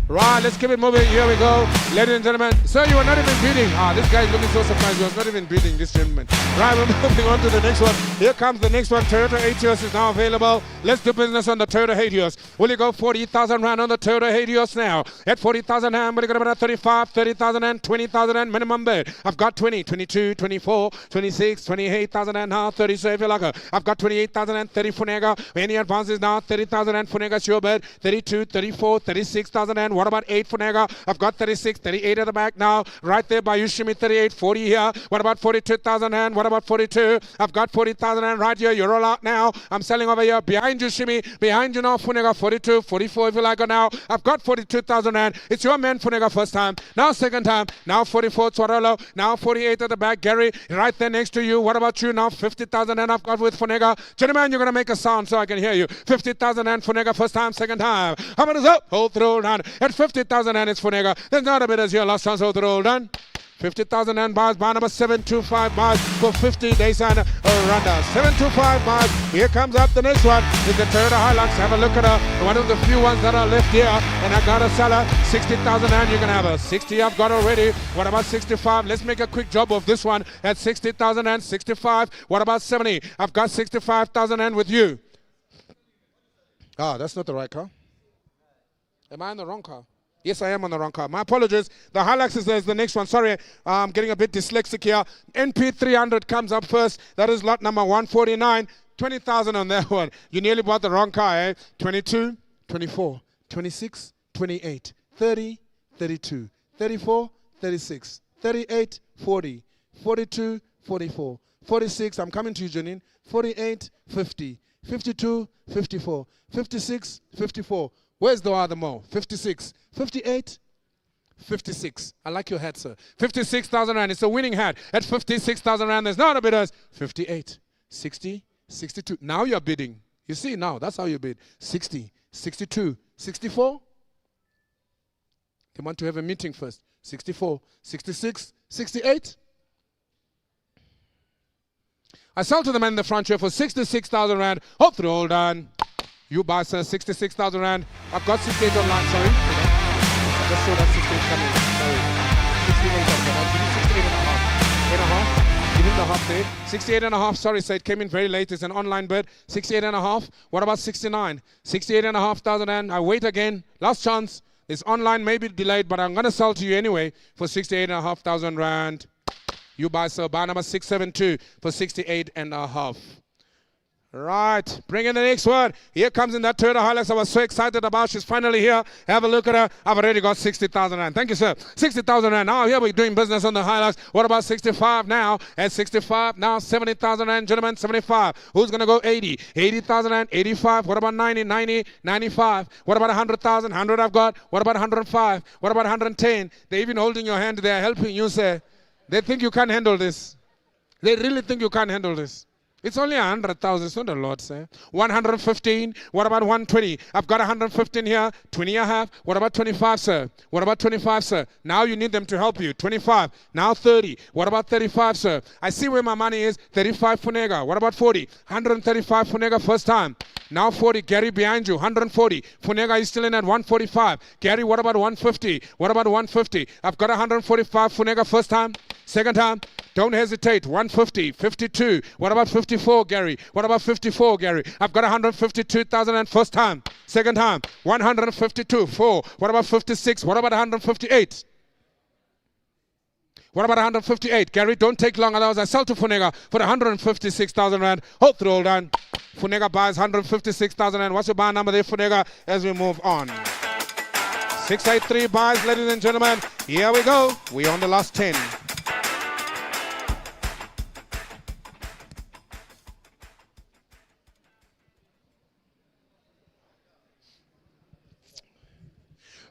Right, let's keep it moving. Here we go. Ladies and gentlemen, sir, you are not even bidding. This guy is looking so surprised. He was not even bidding, this gentleman. Right, we're moving on to the next one. Here comes the next one. Toyota Helios is now available. Let's do business on the Toyota Helios. Will you go 40,000 rand on the Toyota Helios now? At 40,000 rand, we're going to 35, 30,000 and 20,000 and minimum bid. I've got 20, 22, 24, 26, 28,000 and now 30. So if you like, I've got 28,000 and 30 Funega. Any advances now? 30,000 and Funega's your bid. 32, 34, 36,000 and what about 8 Funega? I've got 36, 38 at the back now. Right there by Yushimi, 38, 40 here. What about 42,000 and what about 42? I've got 40,000 and right here. You roll out now. I'm selling over here. Behind you, Shimi. Behind you now, Funega, 42, 44 if you like it now. I've got 42,000 and it's your man, Funega, first time. Now second time. Now 44, Swarolo. Now 48 at the back, Gary. Right there next to you. What about you now? 50,000 and I've got with Funega. Gentlemen, you're going to make a sound so I can hear you. 50,000 and Funega, first time, second time. How about us up? Hold through, run. At 50,000 and it's Funega. There's not a bit as here. Last chance, hold through, done. 50,000 and bars, bar number 725 bars for 50 days and Randa. 725 bars. Here comes up the next one. Is the Toyota Hilux. Have a look at her. One of the few ones that are left here. And I got a seller. 60,000 and you can have her. 60 I've got already. What about 65? Let's make a quick job of this one at 60,000 and 65. What about 70? I've got 65,000 and with you. That's not the right car. Am I in the wrong car? Yes, I am on the wrong car. My apologies. The Hilux is the next one. Sorry, I'm getting a bit dyslexic here. NP300 comes up first. That is lot number 149. 20,000 on that one. You nearly bought the wrong car, eh? 22, 24, 26, 28, 30, 32, 34, 36, 38, 40, 42, 44, 46. I'm coming to you, Janine. 48, 50, 52, 54, 56, 54. Where's the other more? 56, 58, 56. I like your hat, sir. 56,000 rand. It's a winning hat. At 56,000 rand, there's not a bidders. 58, 60, 62. Now you're bidding. You see now, that's how you bid. 60, 62, 64. They want to have a meeting first. 64, 66, 68. I sell to the man in the front here for 66,000 rand. Hope they're all done. You buy, sir, 66,000 rand. I've got 68 online, sorry. I just saw that 68 coming. Sorry. 68 on top. I'll give you 68 and a half. 8 and a half. Give him the half there. 68 and a half. Sorry, sir, it came in very late. It's an online bid. 68 and a half. What about 69? 68 and a half thousand rand. I wait again. Last chance. This online may be delayed, but I'm going to sell to you anyway for 68 and a half thousand rand. You buy, sir. Buy number 672 for 68 and a half. Right, bring in the next one. Here comes in that Toyota Hilux I was so excited about. She's finally here. Have a look at her. I've already got 60,000 rand. Thank you, sir. 60,000 rand. Now here we're doing business on the Hilux. What about 65 now? At 65 now, 70,000 rand. Gentlemen, 75. Who's going to go 80? 80,000 rand. 85. What about 90? 90. 95. What about 100,000? 100 I've got. What about 105? What about 110? They're even holding your hand. They're helping you, sir. They think you can't handle this. They really think you can't handle this. It's only 100,000. It's not a lot, sir. 115. What about 120? I've got 115 here. 20 I have. What about 25, sir? What about 25, sir? Now you need them to help you. 25. Now 30. What about 35, sir? I see where my money is. 35 Funega. What about 40? 135 Funega first time. Now 40. Gary behind you. 140. Funega is still in at 145. Gary, what about 150? What about 150? I've got 145 Funega first time. Second time. Don't hesitate. 150. 52. What about 54, Gary? What about 54, Gary? I've got 152,000 and first time. Second time. 152. 4. What about 56? What about 158? What about 158? Gary, don't take long. Otherwise, I sell to Funega for 156,000 rand. Hold through, all done. Funega buys 156,000 rand. What's your buy number there, Funega, as we move on? 683 buys, ladies and gentlemen. Here we go. We're on the last 10.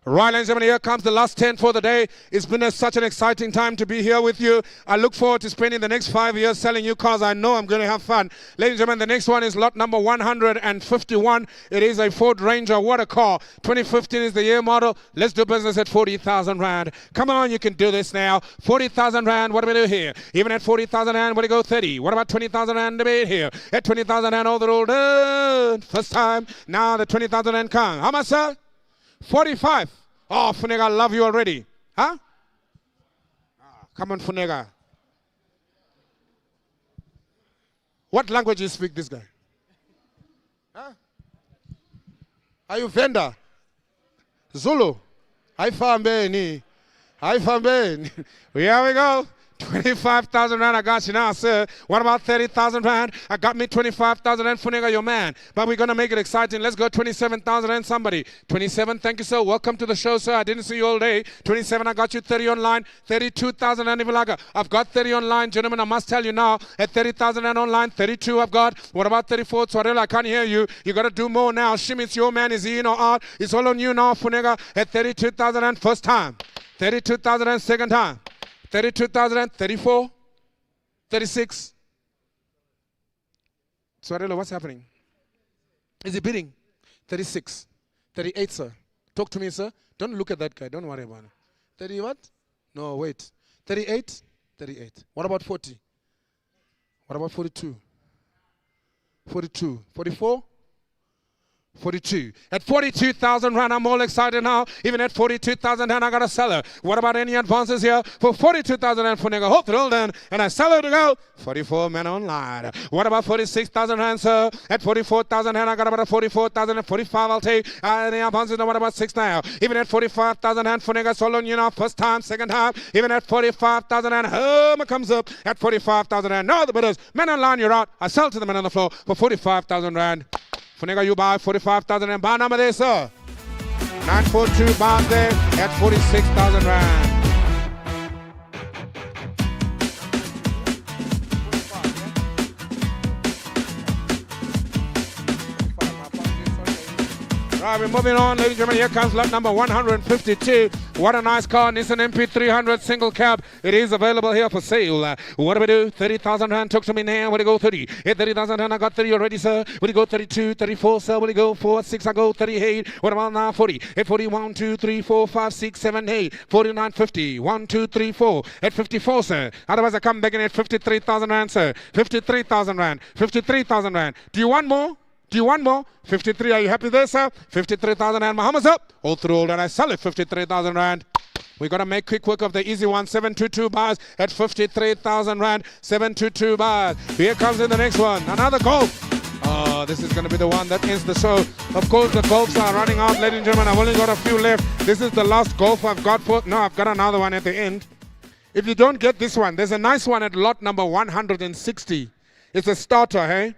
Right, ladies and gentlemen, here comes the last 10 for the day. It's been such an exciting time to be here with you. I look forward to spending the next 5 years selling you cars. I know I'm going to have fun. Ladies and gentlemen, the next one is lot number 151. It is a Ford Ranger. What a car. 2015 is the year model. Let's do business at 40,000 Rand. Come on, you can do this now. 40,000 Rand, what do we do here? Even at 40,000 Rand, what do you go 30? What about 20,000 Rand debate here? At 20,000 Rand, all the road done. First time, now the 20,000 Rand come. How much, sir? 45. Oh, Funega, I love you already. Huh? Come on, Funega. What language you speak, this guy? Huh? Are you vendor? Zulu? Haifambeni. Haifambeni. Here we go. 25,000 Rand, I got you now, sir. What about 30,000 Rand? I got me 25,000 Rand, Funega, your man. But we're going to make it exciting. Let's go 27,000 Rand, somebody. 27, thank you, sir. Welcome to the show, sir. I didn't see you all day. 27, I got you 30 online. 32,000 Rand, Ivalaga. I've got 30 online, gentlemen. I must tell you now, at 30,000 Rand online, 32 I've got. What about 34? Swarela, I can't hear you. You got to do more now. Shim, it's your man. Is he in or out? It's all on you now, Funega. At 32,000 Rand, first time. 32,000 Rand, second time. 32,000, 34, 36. Swarelo, what's happening? Is he bidding? 36, 38, sir. Talk to me, sir. Don't look at that guy. Don't worry about it. 30 what? No, wait. 38, 38. What about 40? What about 42? 42, 44? 42. At 42,000 Rand, I'm all excited now. Even at 42,000 Rand, I got a seller. What about any advances here? For 42,000 Rand, for nigga, hold roll down, and I sell it to go. 44 men online. What about 46,000 Rand, sir? At 44,000 Rand, I got about a 44,000 and 45 I'll take. Any advances, what about 6 now? Even at 45,000 Rand, for nigga, solo, you know, first time, second time. Even at 45,000 Rand, home comes up at 45,000 Rand. No, the bidders, men online, you're out. I sell to the men on the floor for 45,000 Rand. Funega, you buy 45,000 and buy number there, sir. 942 bonds there at 46,000 Rand. Right, we're moving on, ladies and gentlemen. Here comes lot number 152. What a nice car, Nissan MP300 single cab. It is available here for sale. What do we do? 30,000 Rand. Talk to me now. What do you go 30? At 30,000 Rand, I got 30 already, sir. What do you go 32, 34, sir? What do you go 4, 6? I go 38. What about now 40? At 41, 2, 3, 4, 5, 6, 7, 8. 49, 50. 1, 2, 3, 4. At 54, sir. Otherwise, I come back in at 53,000 Rand, sir. 53,000 Rand. 53,000 Rand. Do you want more? Do you want more? 53, are you happy there, sir? 53,000 Rand. Muhammad's up. All through all, and I sell it 53,000 Rand. We got to make quick work of the easy one. 722 bars at 53,000 Rand. 722 bars. Here comes in the next one. Another Golf. Oh, this is going to be the one that ends the show. Of course, the Golfs are running out, ladies and gentlemen. I've only got a few left. This is the last Golf I've got for... No, I've got another one at the end. If you don't get this one, there's a nice one at lot number 160. It's a starter, hey?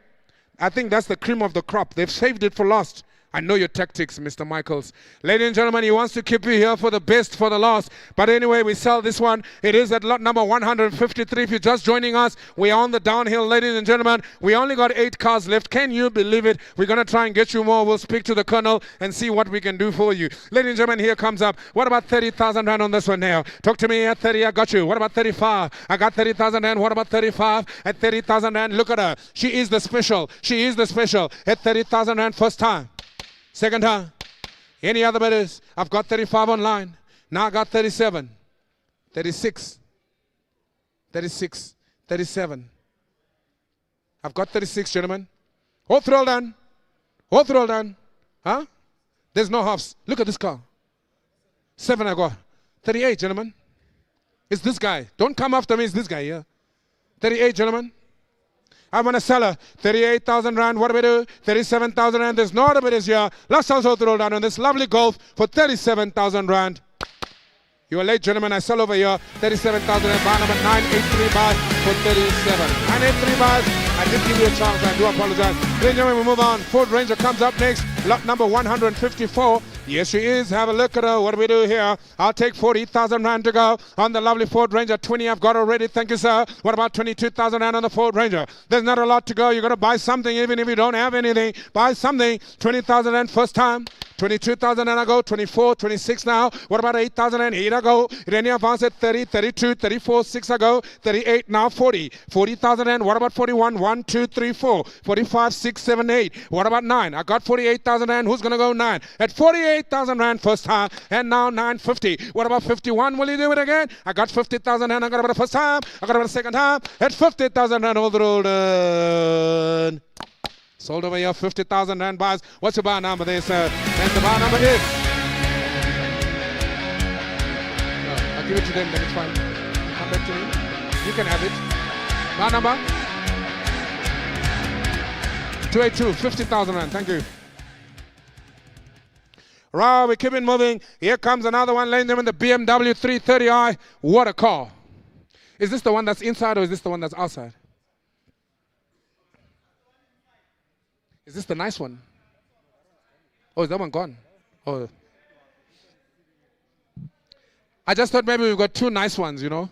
I think that's the cream of the crop. They've saved it for last. I know your tactics, Mr. Michaels. Ladies and gentlemen, he wants to keep you here for the best, for the last. But anyway, we sell this one. It is at lot number 153. If you're just joining us, we are on the downhill, ladies and gentlemen. We only got 8 cars left. Can you believe it? We're going to try and get you more. We'll speak to the colonel and see what we can do for you. Ladies and gentlemen, here comes up. What about 30,000 Rand on this one now? Talk to me at 30. I got you. What about 35? I got 30,000 Rand. What about 35? At 30,000 Rand, look at her. She is the special. She is the special. At 30,000 Rand, first time. Second time. Any other bidders? I've got 35 online. Now I got 37. 36. 36. 37. I've got 36, gentlemen. All through all done. All through all done. Huh? There's no halves. Look at this car. 7 I got. 38, gentlemen. It's this guy. Don't come after me. It's this guy here. 38, gentlemen. I'm going to sell her 38,000 Rand. What do we do? 37,000 Rand. There's no other bidders here. Last house roll down on this lovely Golf for 37,000 Rand. You are late, gentlemen. I sell over here 37,000 Rand. Bar number 983 bars for 37. 983 bars. I did give you a chance. I do apologize. Ladies and gentlemen, we move on. Ford Ranger comes up next. Lot number 154. Yes, she is. Have a look at her. What do we do here? I'll take 40,000 rand to go on the lovely Ford Ranger. 20 I've got already. Thank you, sir. What about 22,000 rand on the Ford Ranger? There's not a lot to go. You're going to buy something even if you don't have anything. Buy something. 20,000 rand first time. 22,000 and I go, 24, 26 now. What about 8,000 and 8 I go? Rennie advance at 30, 32, 34, 6 I go, 38 now, 40. 40,000 and what about 41? 1, 2, 3, 4. 45, 6, 7, 8. What about 9? I got 48,000 and who's going to go 9? At 48,000 rand first time and now 950. What about 51? Will you do it again? I got 50,000 and I got about the first time. I got about the second time. At 50,000 and hold the roll. Sold over here, 50,000 rand bars. What's your bar number there, sir? And the bar number is... No, I'll give it to them, then it's fine. Come back to me. You can have it. Bar number? 282, 50,000 rand. Thank you. Right, we keep it moving. Here comes another one, ladies and gentlemen, the BMW 330i. What a car. Is this the one that's inside or is this the one that's outside? Is this the nice one? Oh, is that one gone? Oh. I just thought maybe we've got two nice ones, you know.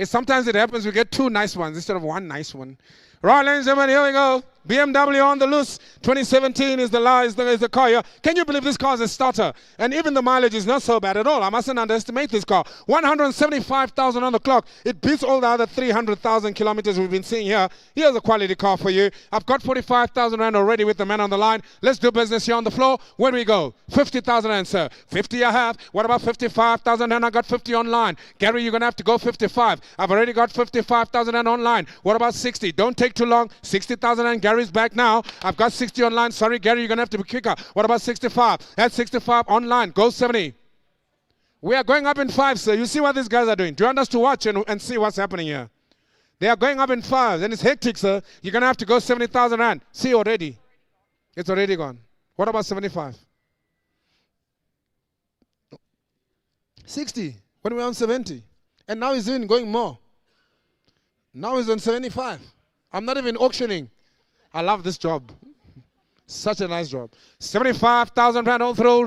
Sometimes it happens we get two nice ones instead of one nice one. Right, ladies and gentlemen, here we go. BMW on the loose. 2017 is the car here. Can you believe this car is a starter? And even the mileage is not so bad at all. I mustn't underestimate this car. 175,000 on the clock. It beats all the other 300,000 kilometers we've been seeing here. Here's a quality car for you. I've got 45,000 rand already with the man on the line. Let's do business here on the floor. Where do we go? 50,000 rand, sir. 50 I have. What about 55,000 rand? I got 50 online. Gary, you're going to have to go 55. I've already got 55,000 rand online. What about 60? Don't take too long. 60,000 rand. Gary's back now. I've got 60 online. Sorry, Gary, you're going to have to be quicker. What about 65? At 65 online. Go 70. We are going up in 5, sir. You see what these guys are doing. Do you want us to watch and see what's happening here? They are going up in 5, and it's hectic, sir. You're going to have to go 70,000 rand. See already. It's already gone. What about 75? 60. When we were on 70. And now he's even going more. Now he's on 75. I'm not even auctioning. I love this job. Such a nice job. 75,000 rand all through.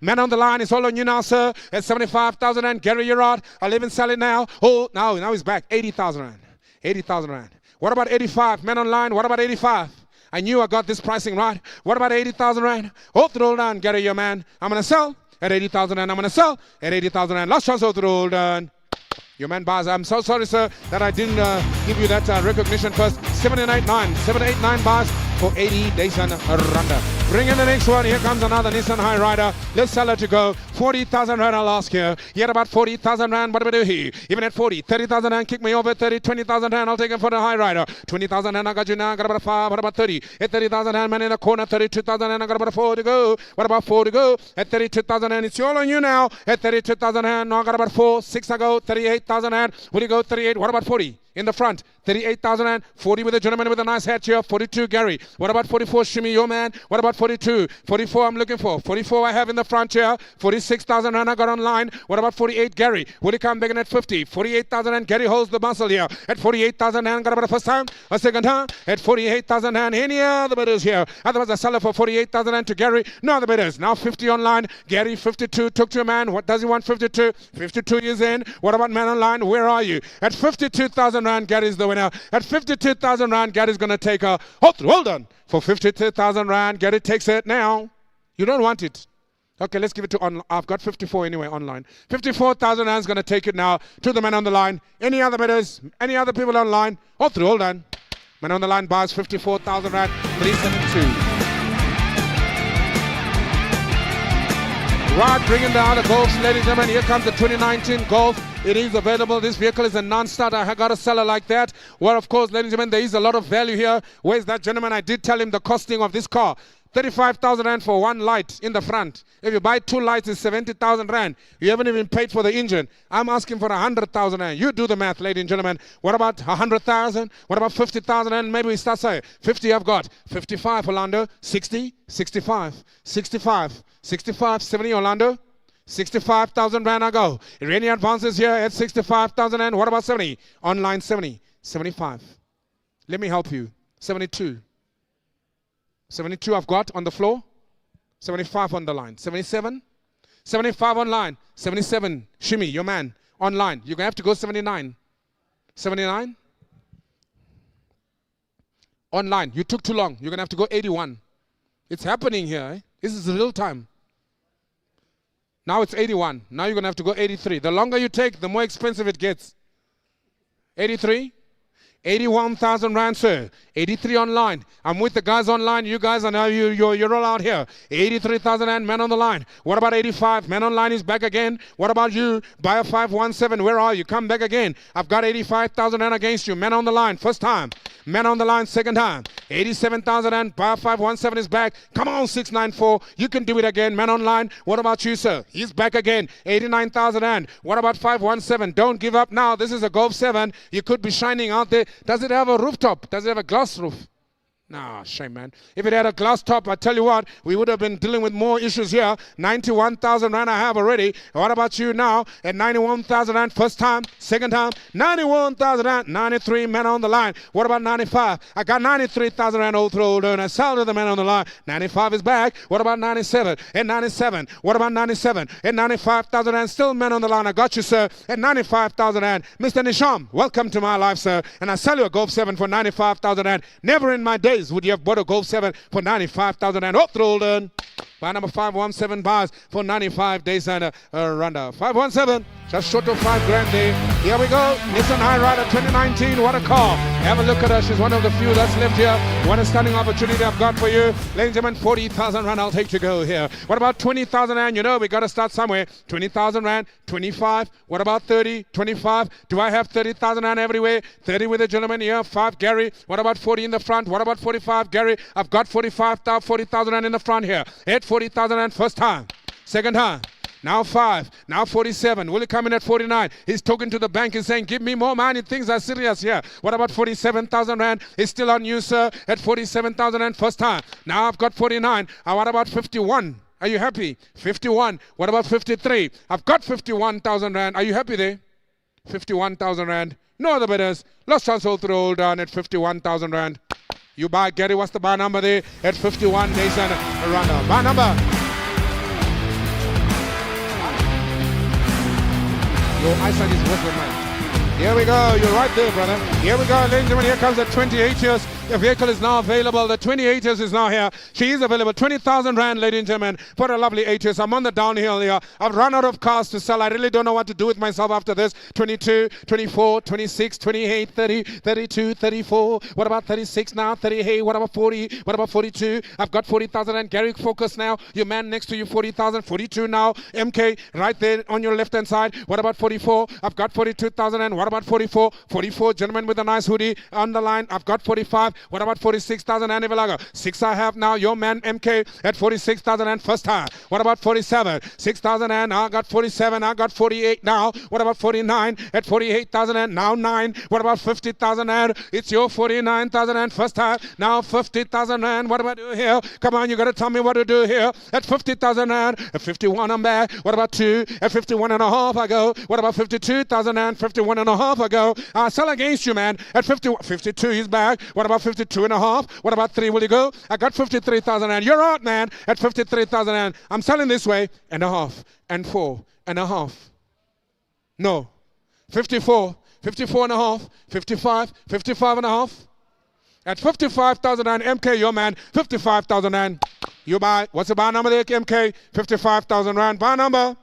Man on the line, it's all on you now, sir. At 75,000 rand. Gary, you're out. I'll even sell it now. Oh, now he's back. 80,000 rand. 80,000 rand. What about 85? Man on line, what about 85? I knew I got this pricing right. What about 80,000 rand? All through down. Gary, your man. I'm going to sell at 80,000 rand. I'm going to sell at 80,000 rand. Last chance all through down. Your man bars. I'm so sorry, sir, that I didn't give you that recognition first. 789 bars for 80 days and Randa. Bring in the next one. Here comes another Nissan High Rider. Let's sell it to go. 40,000 rand I'll ask here. Yet about 40,000 rand. What do we do here? Even at 40, 30,000 rand. Kick me over 30, 20,000 rand. I'll take it for the High Rider. 20,000 rand. I got you now. I got about 5. What about 30? At 30,000 rand. Man in the corner. 32,000 rand. I got about 4 to go. What about 4 to go? At 32,000 rand. It's all on you now. At 32,000 rand. Now I got about 4. 6 I go. 38,000 rand. Will you go 38? What about 40? In the front, 38,000 rand. 40 with a gentleman with a nice hat here. 42, Gary. What about 44, Shimmy, your man? What about 42? 44 I'm looking for. 44 I have in the front here. 46,000 rand I got online. What about 48, Gary? Will he come back in at 50? 48,000 rand. Gary holds the muscle here. At 48,000 rand, got about a first time, a second time. At 48,000 rand, any other bidders here? Otherwise, I sell it for 48,000 rand to Gary. No other bidders. Now 50 online. Gary, 52, took to a man. What does he want? 52. 52 is in. What about man online? Where are you? At 52,000 rand, Gary's the winner. At 52,000 rand, Gary's going to take a... Hold on. For 52,000 rand, Gary takes it now. You don't want it. Okay, let's give it to online. I've got 54 anyway online. 54,000 rand is going to take it now to the man on the line. Any other bidders? Any other people online? Hold on. Man on the line buys 54,000 rand. 372. Right, bringing down the Golfs, ladies and gentlemen. Here comes the 2019 Golf. It is available. This vehicle is a non-starter. I got a seller like that. Well, of course, ladies and gentlemen, there is a lot of value here. Where's that gentleman? I did tell him the costing of this car. 35,000 rand for one light in the front. If you buy 2 lights, it's 70,000 rand. You haven't even paid for the engine. I'm asking for 100,000 rand. You do the math, ladies and gentlemen. What about 100,000? What about 50,000 rand? Maybe we start saying 50 I've got. 55, Orlando. 60, 65, 65, 65, 70, Orlando. 65,000 rand I go. Rennie advances here at 65,000 rand. What about 70? Online 70, 75. Let me help you. 72. 72 I've got on the floor. 75 on the line. 77? 75 online. 77. Shimmy, your man. Online. You're going to have to go 79. 79? Online. You took too long. You're going to have to go 81. It's happening here. Eh? This is real time. Now it's 81. Now you're going to have to go 83. The longer you take, the more expensive it gets. 83? 81,000 rand, sir. 83 online. I'm with the guys online. You guys are now, you're all out here. 83,000 rand, man on the line. What about 85? Man online is back again. What about you? Buyer 517, where are you? Come back again. I've got 85,000 rand against you. Man on the line, first time. Man on the line, second time. 87,000 rand. Buyer 517 is back. Come on, 694. You can do it again. Man online. What about you, sir? He's back again. 89,000 rand. What about 517? Don't give up now. This is a Golf 7. You could be shining out there. Does it have a rooftop? Does it have a glass roof? Nah, shame, man. If it had a glass top, I tell you what, we would have been dealing with more issues here. 91,000 rand I have already. What about you now? At 91,000 rand, first time, second time, 91,000 rand, 93 men on the line. What about 95? I got 93,000 rand old throw, and I sell to the man on the line. 95 is back. What about 97? At 97. What about 97? At 95,000 rand, still men on the line. I got you, sir. At 95,000 rand. Mr. Nisham, welcome to my life, sir. And I sell you a Golf 7 for 95,000 rand. Never in my days would you have bought a Golf 7 for 95,000 rand. Off the roll done. Buy number 517 bars for 95 days and a runner. 517, just short of 5 grand there. Here we go. Nissan High Rider 2019. What a car. Have a look at her. She's one of the few that's left here. What a stunning opportunity I've got for you. Ladies and gentlemen, 40,000 rand I'll take to go here. What about 20,000 rand? You know, we got to start somewhere. 20,000 rand, 25. What about 30, 25? Do I have 30,000 rand everywhere? 30 with the gentleman here. 5, Gary. What about 40 in the front? What about 45, Gary? I've got 40,000 rand in the front here. At 40,000 rand first time. Second time. Now 5. Now 47. Will he come in at 49? He's talking to the bank and saying, give me more money. Things are serious here. What about 47,000 rand? It's still on you, sir. At 47,000 rand first time. Now I've got 49. What about 51? Are you happy? 51. What about 53? I've got 51,000 rand. Are you happy there? 51,000 rand. No other bidders. Last chance all through all done at 51,000 rand. You buy, Gary, what's the buy number there? At 51 days and a runner. Buy number. Your eyesight is worse than mine. Here we go. You're right there, brother. Here we go, ladies and gentlemen. Here comes the 28 years. The vehicle is now available. The 28 years is now here. She is available. 20,000 rand, ladies and gentlemen, for a lovely 8 years. I'm on the downhill here. I've run out of cars to sell. I really don't know what to do with myself after this. 22, 24, 26, 28, 30, 32, 34. What about 36 now? 30. Hey, what about 40? What about 42? I've got 40,000 rand. Gary, focus now. Your man next to you, 40,000. 42 now. MK, right there on your left-hand side. What about 44? I've got 42,000 rand. What about 44? 44, gentlemen with a nice hoodie on the line. I've got 45. What about 46,000 and Evalaga? 6 I have now. Your man MK at 46,000 and first time. What about 47? 6,000 and I got 47. I got 48 now. What about 49 at 48,000 and now 9? What about 50,000 and it's your 49,000 and first time. Now 50,000 and what about you here? Come on, you got to tell me what to do here. At 50,000 and at 51 I'm back. What about 2? At 51 and a half I go. What about 52,000 and 51 and a half I go. I sell against you, man. At 52 he's back. What about 52 and a half? What about 3? Will you go? I got 53,000 and you're out, man. At 53,000 and I'm selling this way and a half and 4 and a half. No. 54, 54 and a half, 55, 55 and a half. At 55,000 and MK, your man, 55,000 and you buy. What's the buy number there, MK? 55,000 rand. Buy number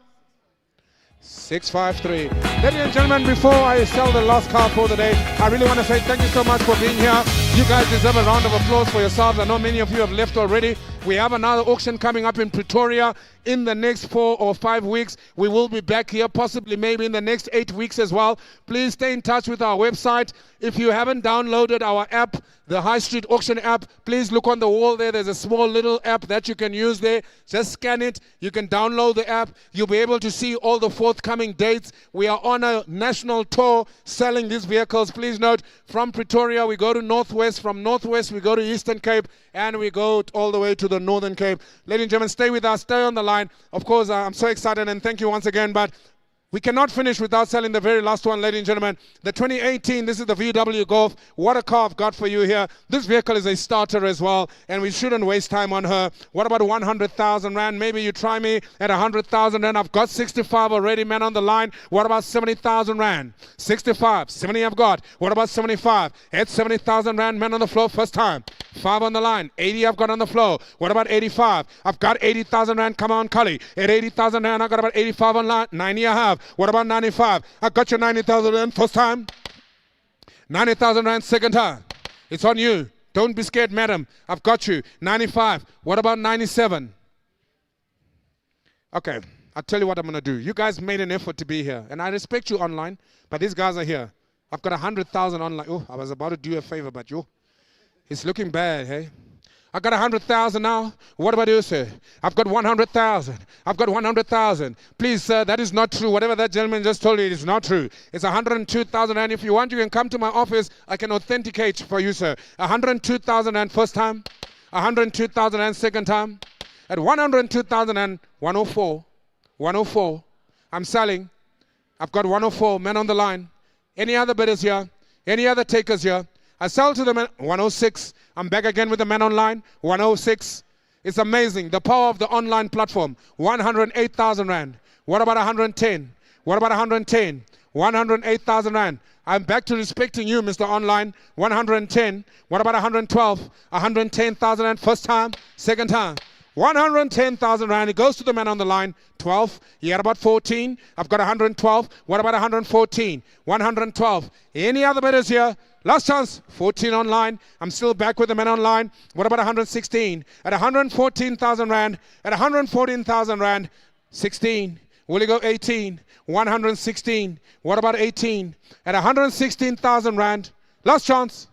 653. Ladies and gentlemen, before I sell the last car for the day, I really want to say thank you so much for being here. You guys deserve a round of applause for yourselves. I know many of you have left already. We have another auction coming up in Pretoria in the next 4 or 5 weeks. We will be back here, possibly maybe in the next 8 weeks as well. Please stay in touch with our website. If you haven't downloaded our app, the High Street Auction app, please look on the wall there. There's a small little app that you can use there. Just scan it. You can download the app. You'll be able to see all the forthcoming dates. We are on a national tour selling these vehicles. Please note, from Pretoria, we go to Northwest. From Northwest, we go to Eastern Cape. And we go all the way to the Northern Cape. Ladies and gentlemen, stay with us. Stay on the line. Of course, I'm so excited and thank you once again. But We cannot finish without selling the very last one, ladies and gentlemen. The 2018, this is the VW Golf. What a car I've got for you here. This vehicle is a starter as well, and we shouldn't waste time on her. What about 100,000 Rand? Maybe you try me at 100,000 Rand. I've got 65 already, man, on the line. What about 70,000 Rand? 65, 70 I've got. What about 75? At 70,000 Rand, man on the floor, first time. 5 on the line. 80 I've got on the floor. What about 85? I've got 80,000 Rand. Come on, Cully. At 80,000 Rand, I've got about 85 on line. 90 I have. What about 95? I got your 90,000 Rand first time. 90,000 Rand second time. It's on you. Don't be scared, madam. I've got you. 95. What about 97? Okay, I'll tell you what I'm going to do. You guys made an effort to be here, and I respect you online, but these guys are here. I've got 100,000 online. Oh, I was about to do you a favor, but it's looking bad, hey? I got 100,000 now. What about you, sir? I've got 100,000. I've got 100,000. Please, sir, that is not true. Whatever that gentleman just told you, it is not true. It's 102,000, and if you want, you can come to my office. I can authenticate for you, sir. 102,000 and first time. 102,000 and second time. At 102,000 and 104. 104. I'm selling. I've got 104 men on the line. Any other bidders here? Any other takers here? I sell to the man, 106. I'm back again with the man online, 106. It's amazing, the power of the online platform, 108,000 Rand. What about 110? What about 110? 108,000 Rand. I'm back to respecting you, Mr. Online, 110. What about 112? 110,000 Rand, first time, second time. 110,000 Rand. It goes to the man on the line. 12. You had about 14. I've got 112. What about 114? 112. Any other bidders here? Last chance. 14 online. I'm still back with the man online. What about 116? At 114,000 Rand. At 114,000 Rand. 16. Will you go 18? 116. What about 18? At 116,000 Rand. Last chance.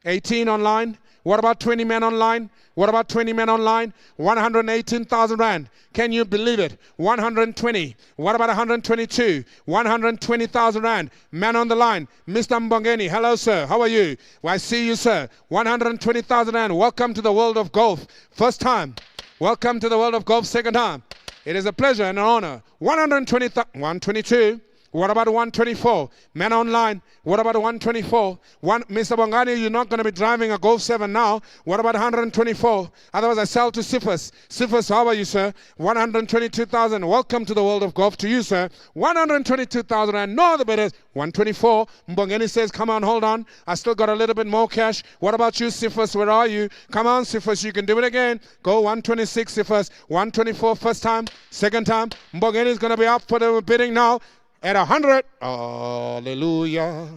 18 online. What about 20 men online? What about 20 men online? 118,000 Rand. Can you believe it? 120. What about 122? 120,000 Rand. Man on the line. Mr. Mbongeni. Hello, sir. How are you? Well, I see you, sir. 120,000 Rand. Welcome to the world of golf. First time. Welcome to the world of golf. Second time. It is a pleasure and an honor. 122. What about 124? Men online. What about 124? Mr. Bongani, you're not going to be driving a Golf 7 now. What about 124? Otherwise, I sell to Sifas. Sifas, how are you, sir? 122,000. Welcome to the world of golf to you, sir. 122,000 and no other bidders. 124. Mbongeni says, come on, hold on. I still got a little bit more cash. What about you, Sifas? Where are you? Come on, Sifas. You can do it again. Go 126, Sifas. 124, first time. Second time. Mbongeni is going to be up for the bidding now. At 100, hallelujah,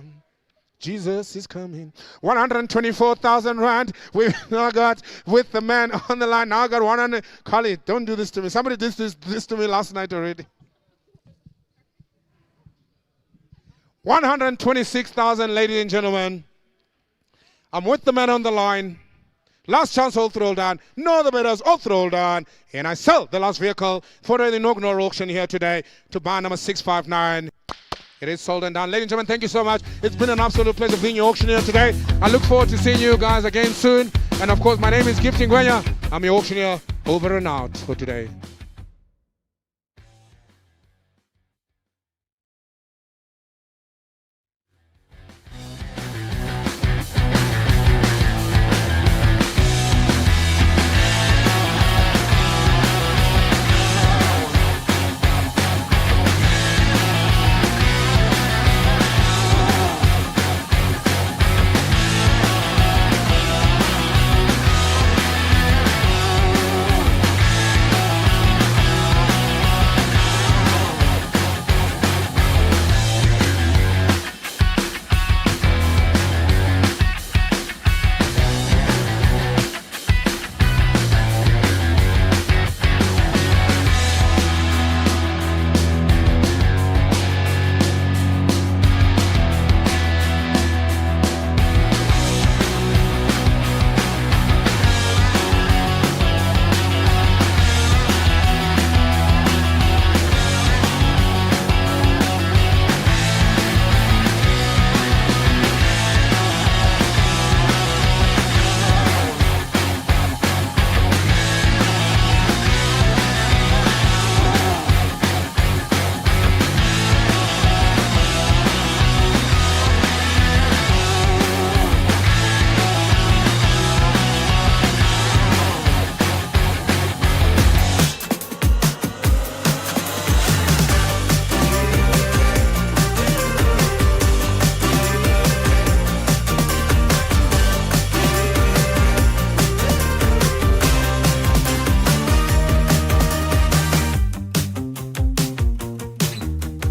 Jesus is coming. 124,000 Rand. We now got with the man on the line. Now I got 100. Carly, don't do this to me. Somebody did this to me last night already. 126,000, ladies and gentlemen. I'm with the man on the line. Last chance, all thrown down. No other bidders, all thrown down. And I sell the last vehicle for the inaugural auction here today to bar number 659. It is sold and done. Ladies and gentlemen, thank you so much. It's been an absolute pleasure being your auctioneer today. I look forward to seeing you guys again soon. And of course, my name is Gifting Gwenya. I'm your auctioneer over and out for today.